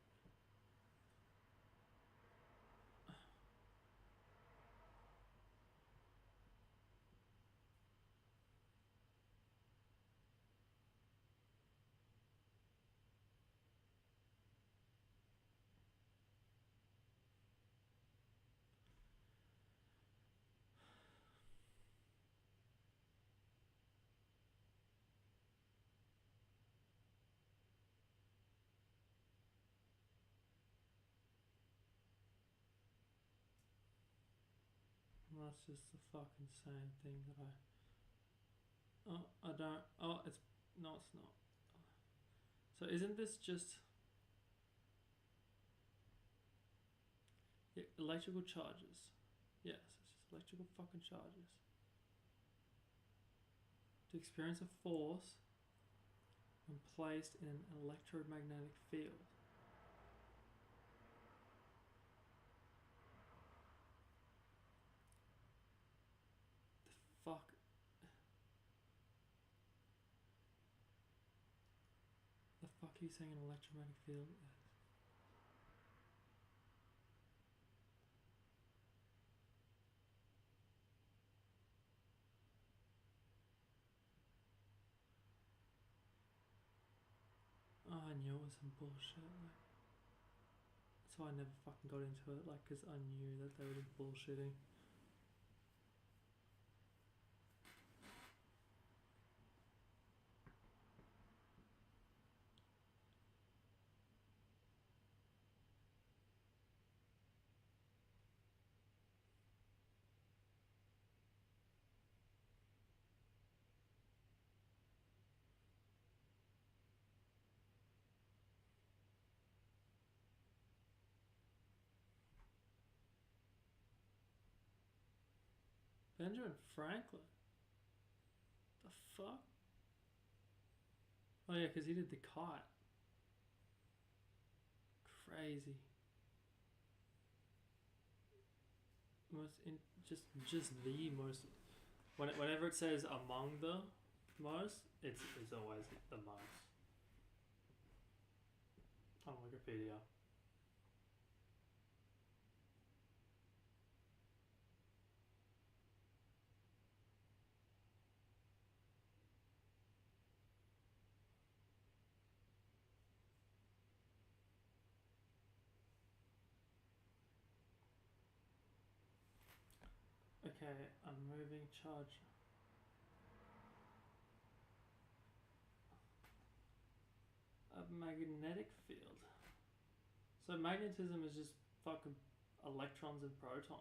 that's just the fucking same thing that I don't, it's, no it's not. So isn't this just, yeah, electrical charges? Yes, it's just electrical fucking charges. To experience a force when placed in an electromagnetic field. The fuck? The fuck are you saying an electromagnetic field is? Oh, I knew it was some bullshit, like, so I never fucking got into it, like, because I knew that they were just bullshitting. Benjamin Franklin. The fuck? Oh yeah, because he did the kite. Crazy. Just the most. Whenever it says among the most, it's always the most. On Wikipedia. Okay, a moving charge. A magnetic field. So magnetism is just fucking electrons and protons.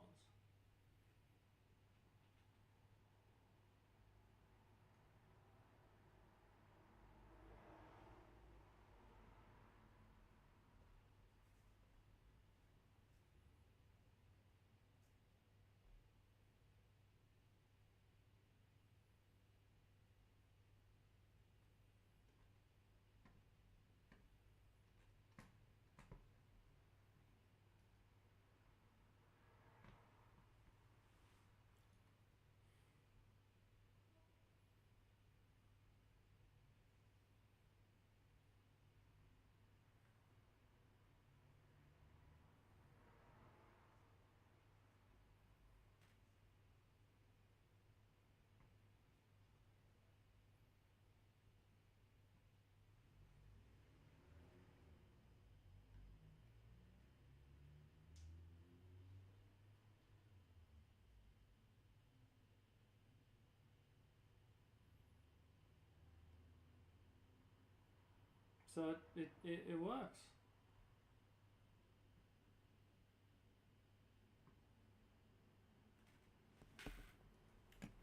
So it works.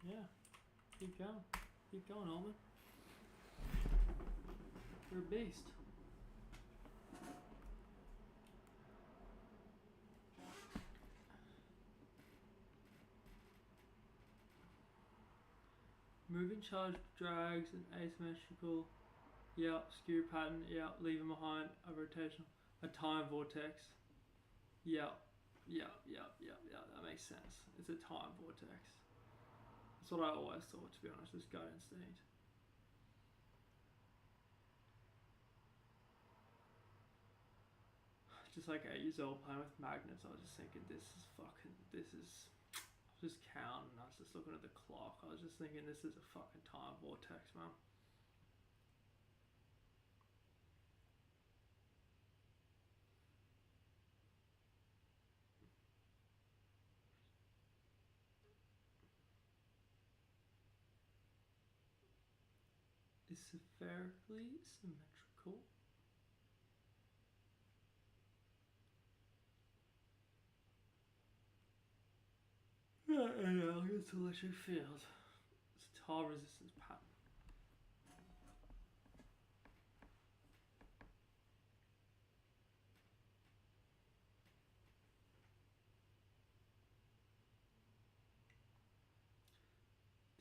Yeah. Keep going. Keep going, Almond. You're a beast. Moving charge drags an asymmetrical, skew pattern, leaving behind a rotational, a time vortex. That makes sense. It's a time vortex. That's what I always thought, to be honest, this gut instinct. Just like 8 years old playing with magnets, I was just thinking, I was just counting, I was just looking at the clock, I was just thinking, this is a fucking time vortex, man. Is spherically symmetrical. Analogous electric field. It's a tau resistance pattern.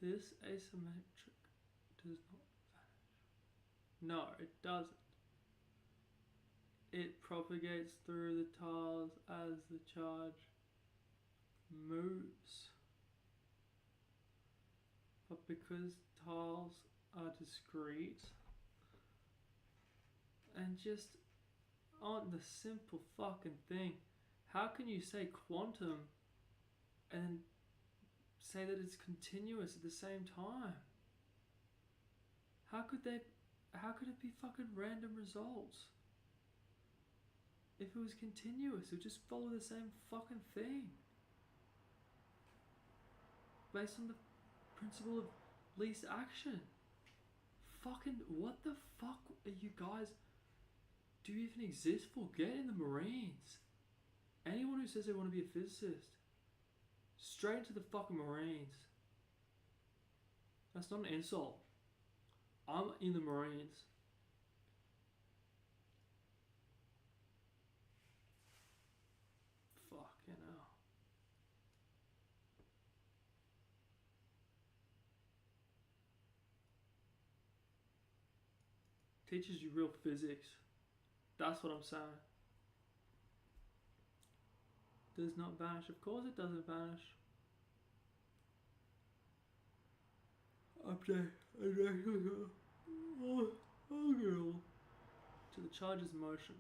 This asymmetric does not vanish. No, it doesn't. It propagates through the tiles as the charge moves. But because tiles are discrete and just aren't the simple fucking thing, how can you say quantum and say that it's continuous at the same time? How could it be fucking random results? If it was continuous, it would just follow the same fucking thing. Based on the principle of least action. Fucking, what the fuck are you guys, do you even exist for? Get in the Marines. Anyone who says they want to be a physicist, straight into the fucking Marines. That's not an insult. I'm in the Marines. Fucking hell. Teaches you real physics. That's what I'm saying. Does not vanish. Of course it doesn't vanish. Update. Oh, girl. To the charge's motion.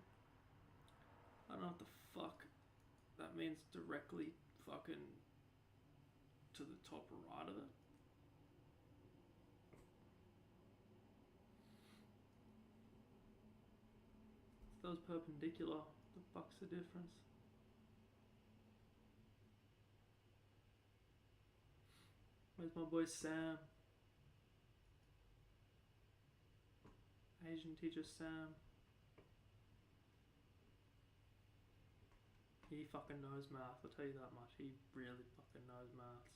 I don't know what the fuck that means directly fucking to the top right of it. If that was perpendicular, the fuck's the difference? Where's my boy Sam? Asian teacher Sam. He fucking knows math, I'll tell you that much. He really fucking knows maths.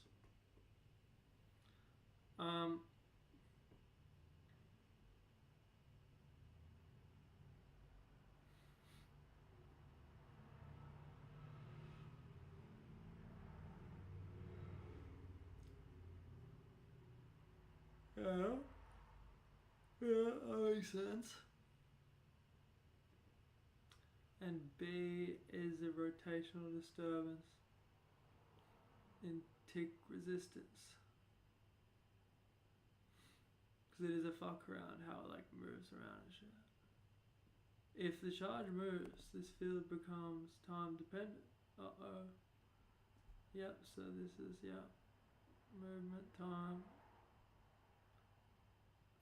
Yeah, that makes sense. And B is a rotational disturbance in tick resistance. Because it is a fuck around how it like moves around and shit. If the charge moves, this field becomes time dependent. Yep, so this is, yeah, movement time.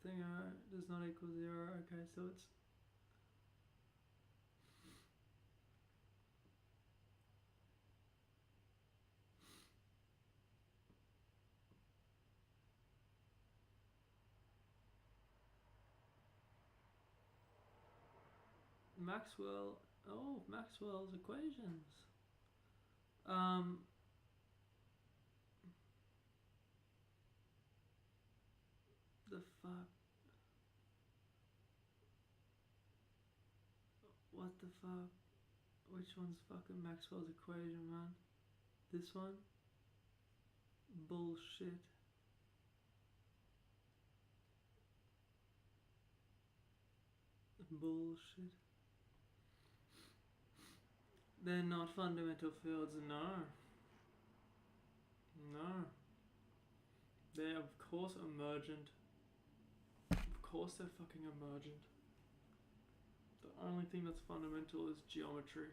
Thing does not equal 0. Okay, so it's Maxwell's equations. The fuck? What the fuck? Which one's fucking Maxwell's equation, man? This one? Bullshit. Bullshit. They're not fundamental fields, no. No. They're of course emergent. Of course they're fucking emergent. The only thing that's fundamental is geometry.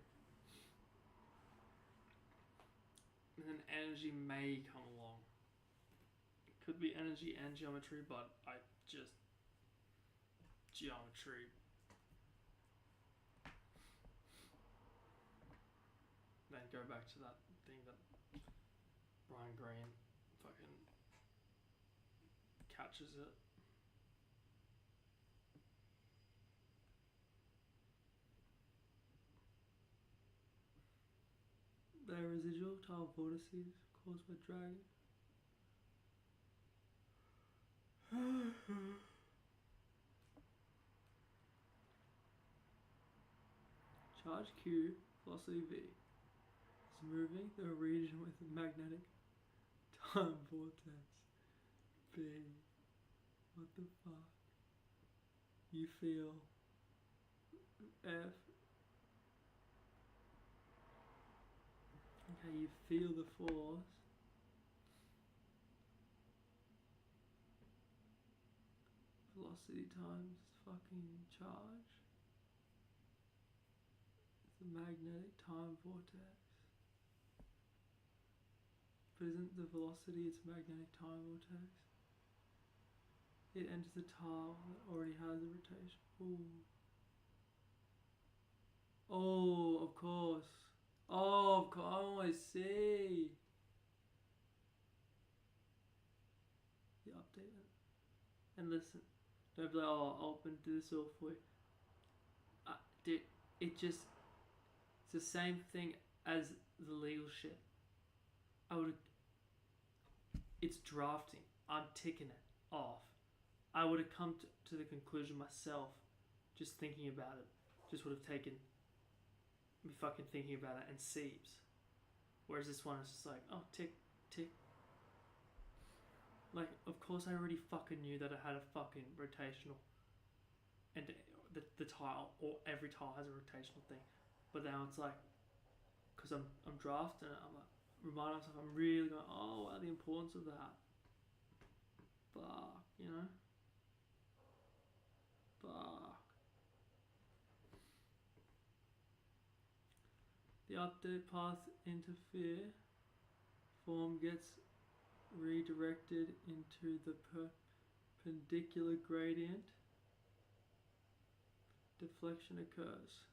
And then energy may come along. It could be energy and geometry, but geometry. Then go back to that thing that Brian Greene fucking catches it. They are residual tile vortices caused by dragging. Charge Q, velocity V, is moving through a region with a magnetic time vortex. B. What the fuck? You feel F. Okay, you feel the force. Velocity times fucking charge. It's a magnetic time vortex. But isn't the velocity its magnetic time vortex? It enters the tile that already has a rotation. Ooh. Oh, of course. Oh, I see. You update it. And listen, don't be like, oh, I'll open this all for you. Dude, it's the same thing as the legal shit. It's drafting. I'm ticking it off. I would have come to the conclusion myself, just thinking about it. Just would have taken me fucking thinking about it and seeps. Whereas this one is just like, oh, tick, tick. Like, of course I already fucking knew that it had a fucking rotational and the tile, or every tile has a rotational thing. But now it's like, because I'm drafting it, I'm like, reminding myself, I'm really going, oh wow, the importance of that. Fuck, you know? Fuck. The update path interfere form gets redirected into the perpendicular gradient. Deflection occurs.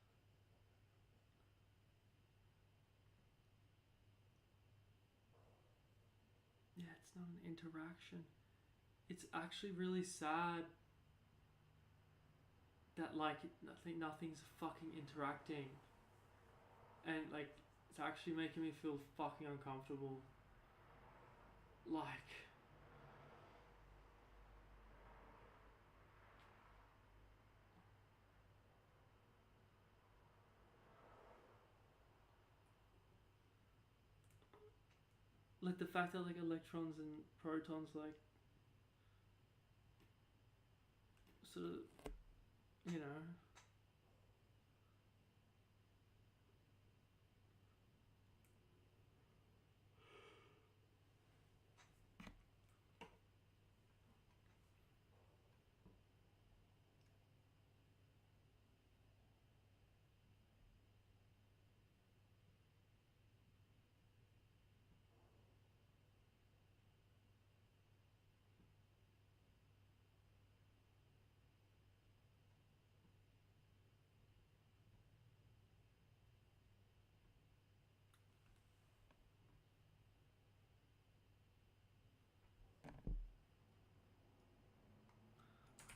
Yeah, it's not an interaction. It's actually really sad that like nothing's fucking interacting, and like it's actually making me feel fucking uncomfortable. Like the fact that like electrons and protons like sort of, you know,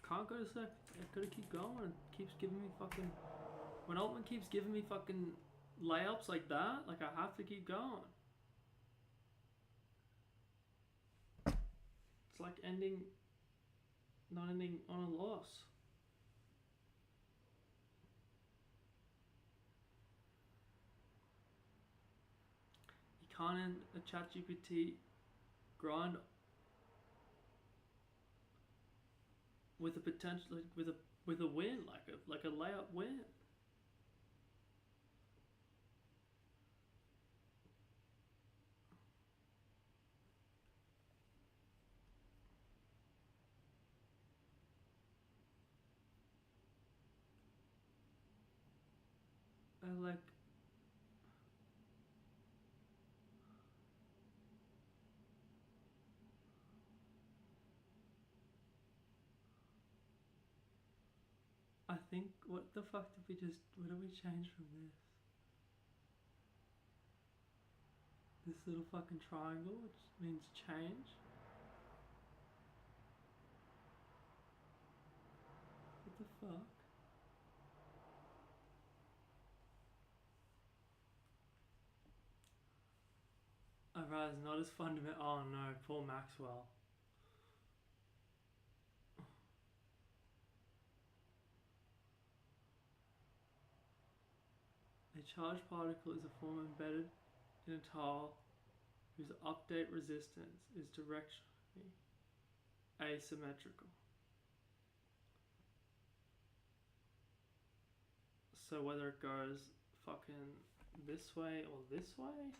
can't go to sec. I gotta keep going. It keeps giving me fucking. When Altman keeps giving me fucking layups like that, like I have to keep going. It's like not ending on a loss. You can't end a ChatGPT grind with a potential, like with a win, like a layup win. I think, what the fuck what did we change from this? This little fucking triangle, which means change. What the fuck? Alright, it's not as fundamental. Oh no, poor Maxwell. A charged particle is a form embedded in a tile whose update resistance is directionally asymmetrical. So whether it goes fucking this way or this way,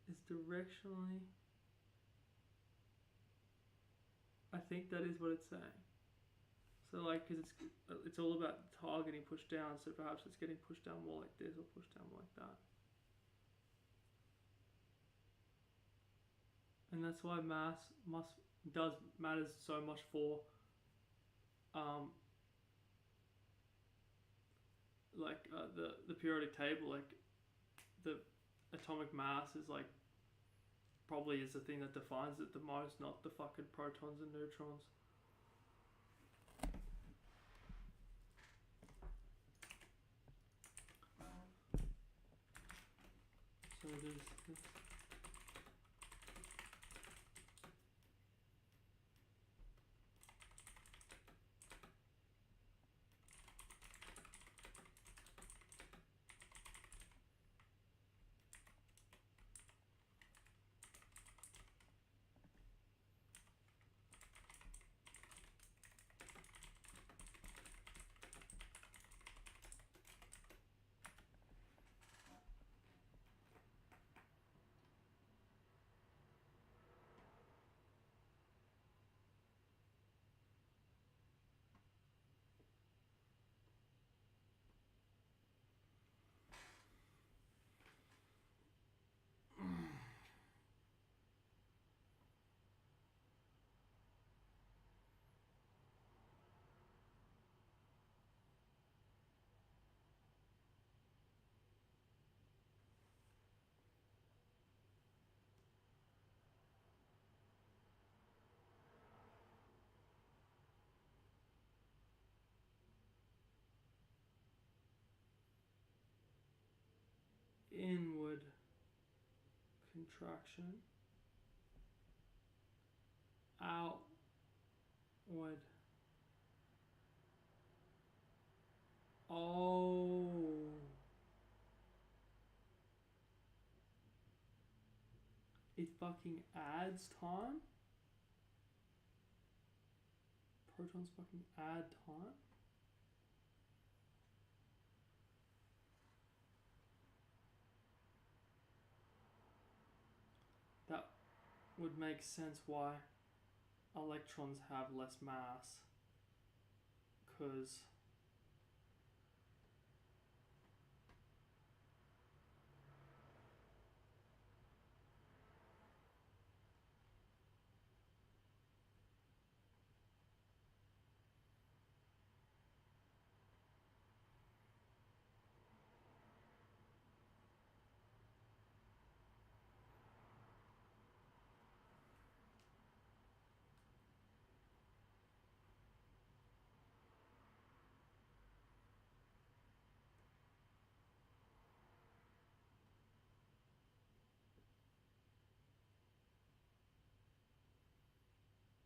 is directionally. I think that is what it's saying. So like, because it's all about the tile getting pushed down, so perhaps it's getting pushed down more like this or pushed down more like that. And that's why mass matters so much for the periodic table. Like the atomic mass is like probably is the thing that defines it the most, not the fucking protons and neutrons. So there's this. inward contraction, outward. Oh. It fucking adds time? Protons fucking add time? That would make sense why electrons have less mass. Because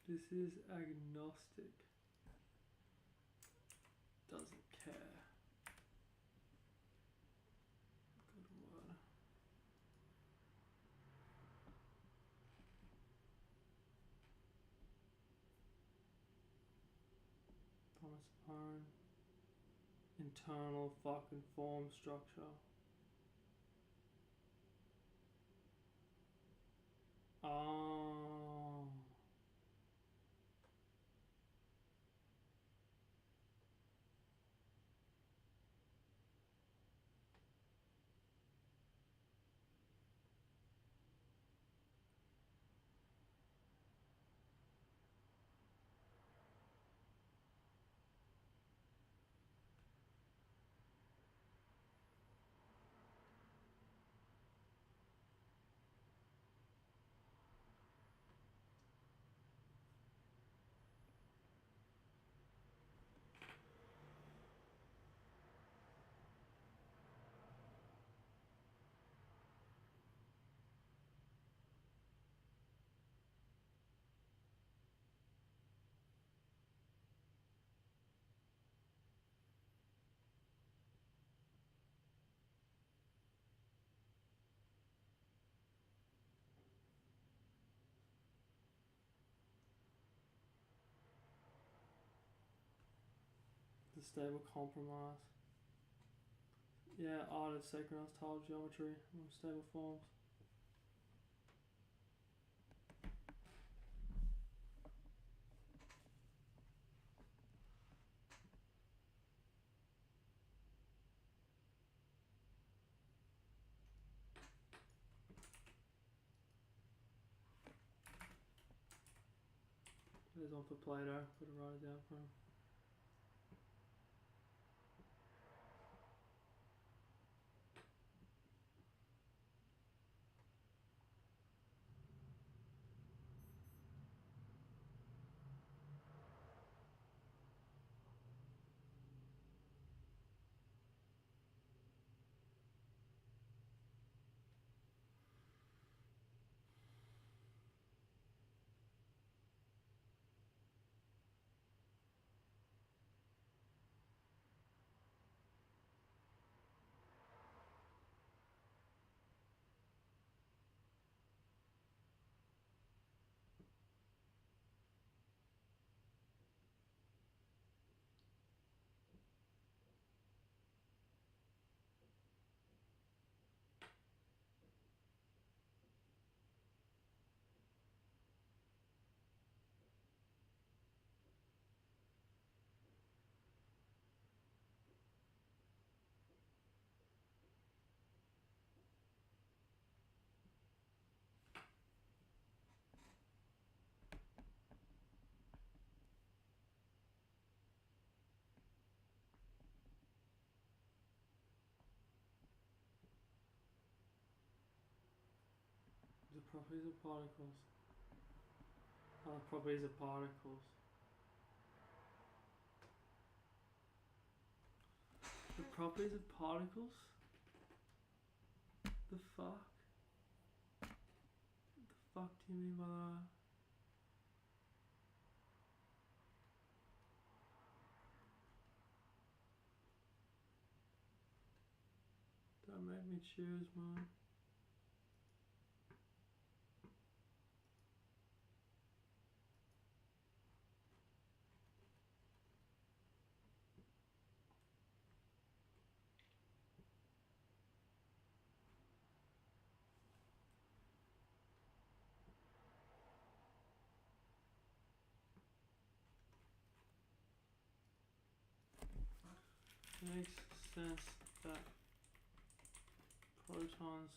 this is agnostic. Doesn't care. Good word. From its own internal fucking form structure. Oh. The stable compromise. Yeah, art of synchronous tile geometry on stable forms. There's one for Plato. Gotta write it down for him. The properties of particles. Properties of particles. The properties of particles? The fuck? What the fuck do you mean by that? Don't make me choose, man. Makes sense that protons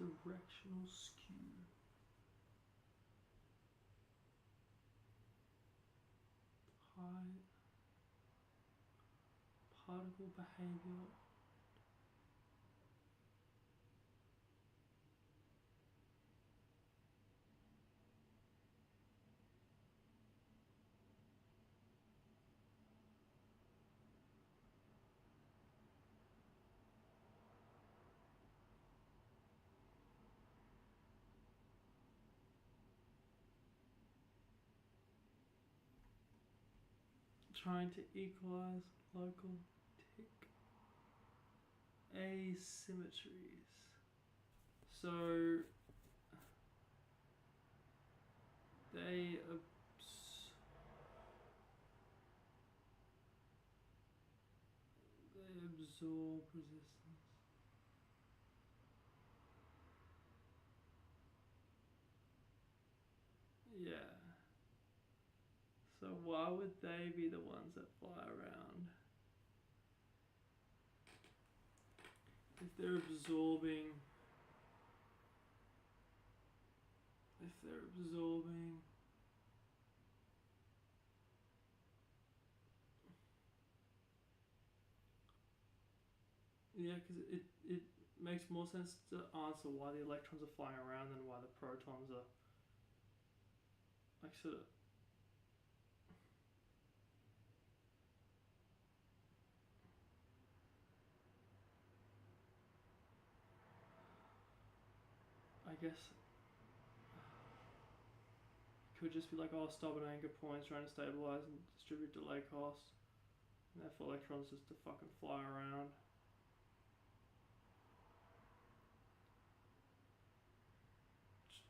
directional skew. Height, particle behavior. Trying to equalize local tick asymmetries. So they absorb resistance. Yeah. So why would they be the ones that fly around? If they're absorbing, yeah, because it makes more sense to answer why the electrons are flying around than why the protons are like sort of. I guess it could just be like, oh, stubborn anchor points trying to stabilize and distribute delay cost, and therefore electrons just to fucking fly around.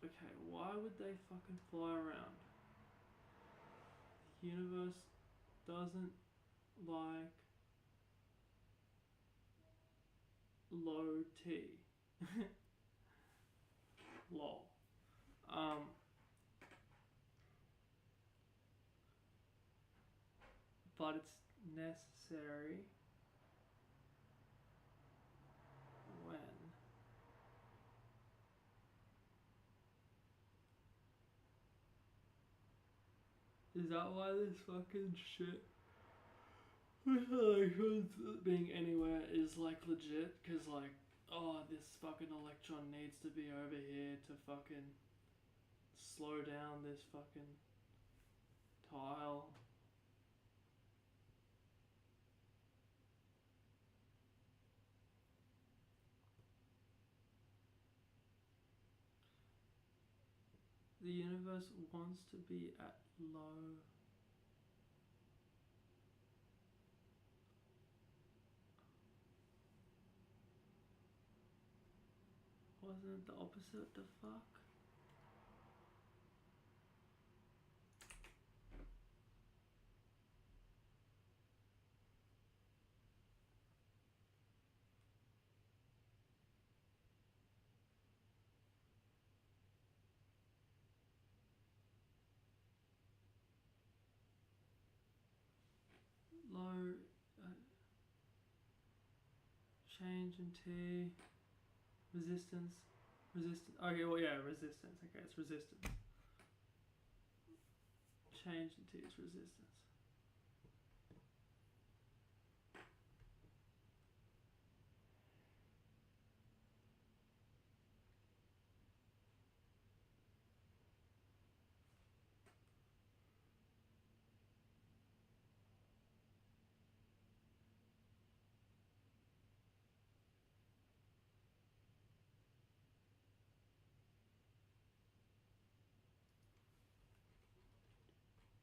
Okay, why would they fucking fly around? The universe doesn't like low T. Lol. But it's necessary when is that why this fucking shit Electrons being anywhere is like legit, because like, oh, this fucking electron needs to be over here to fucking slow down this fucking tile. The universe wants to be at low. Wasn't it the opposite? The fuck? Low change in T, resistance. Okay, well, yeah, resistance. Okay, it's resistance. Change in T is resistance.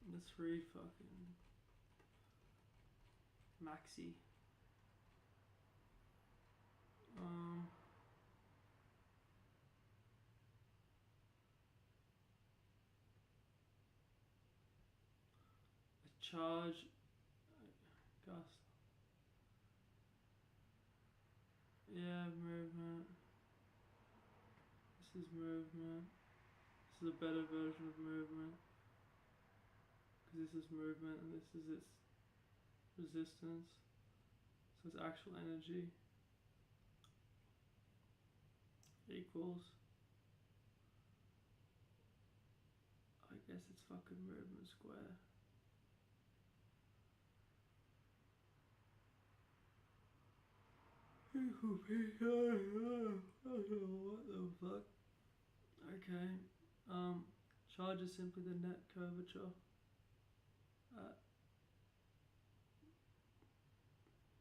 Let's read fucking Maxi. A charge, gust. Yeah, movement. This is movement. This is a better version of movement. Because this is movement and this is its resistance. So it's actual energy equals, I guess it's fucking movement square. What the fuck? Okay. Charge is simply the net curvature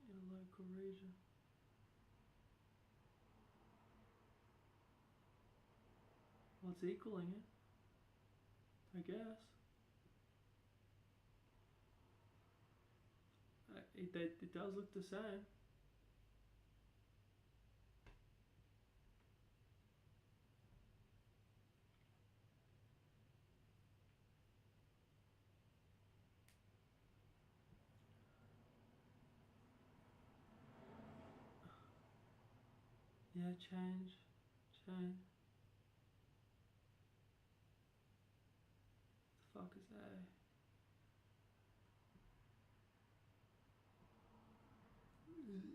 in a local region. What's equaling it? I guess. It does look the same. Yeah, change. The fuck is A?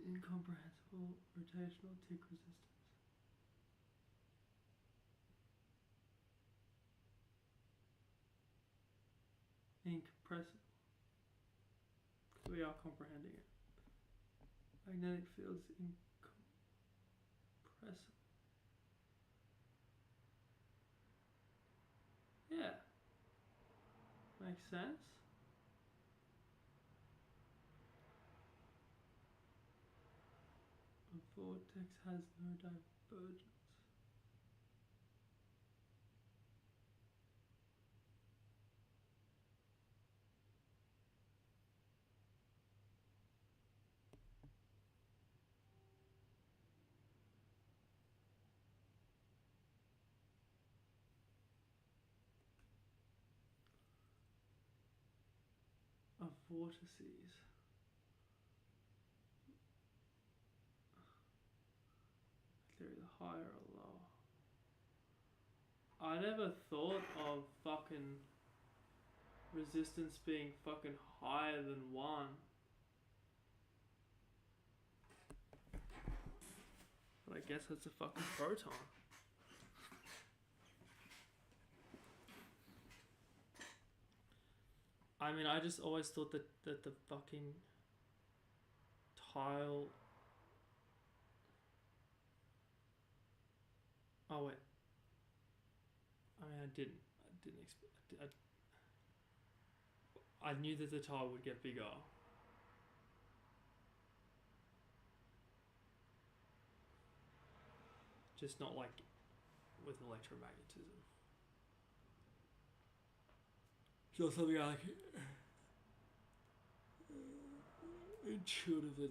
Incomprehensible rotational tick resistance. Incompressible. Because we are comprehending it. Magnetic fields incompressible. Yeah. Makes sense. A vortex has no divergence. Of vortices. They're either higher or lower. I never thought of fucking resistance being fucking higher than 1. But I guess that's a fucking proton. I mean, I just always thought that the fucking tile. Oh wait. I mean, I didn't expect. I knew that the tile would get bigger. Just not like with electromagnetism. So something I like intuitively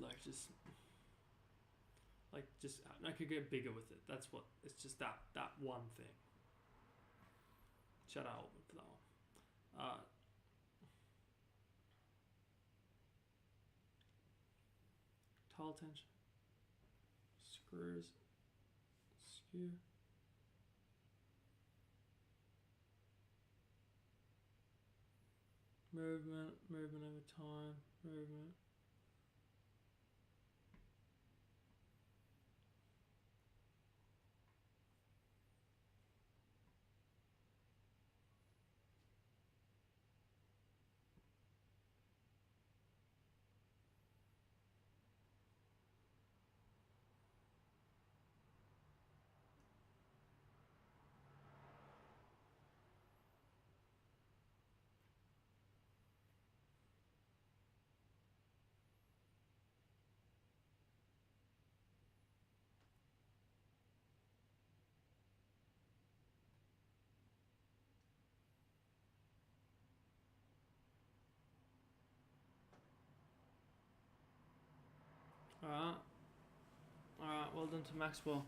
just I could get bigger with it. That's what it's just that one thing. Shout out for that one. Tile tension. Screws. Skew. Movement over time, movement. Alright, well done to Maxwell.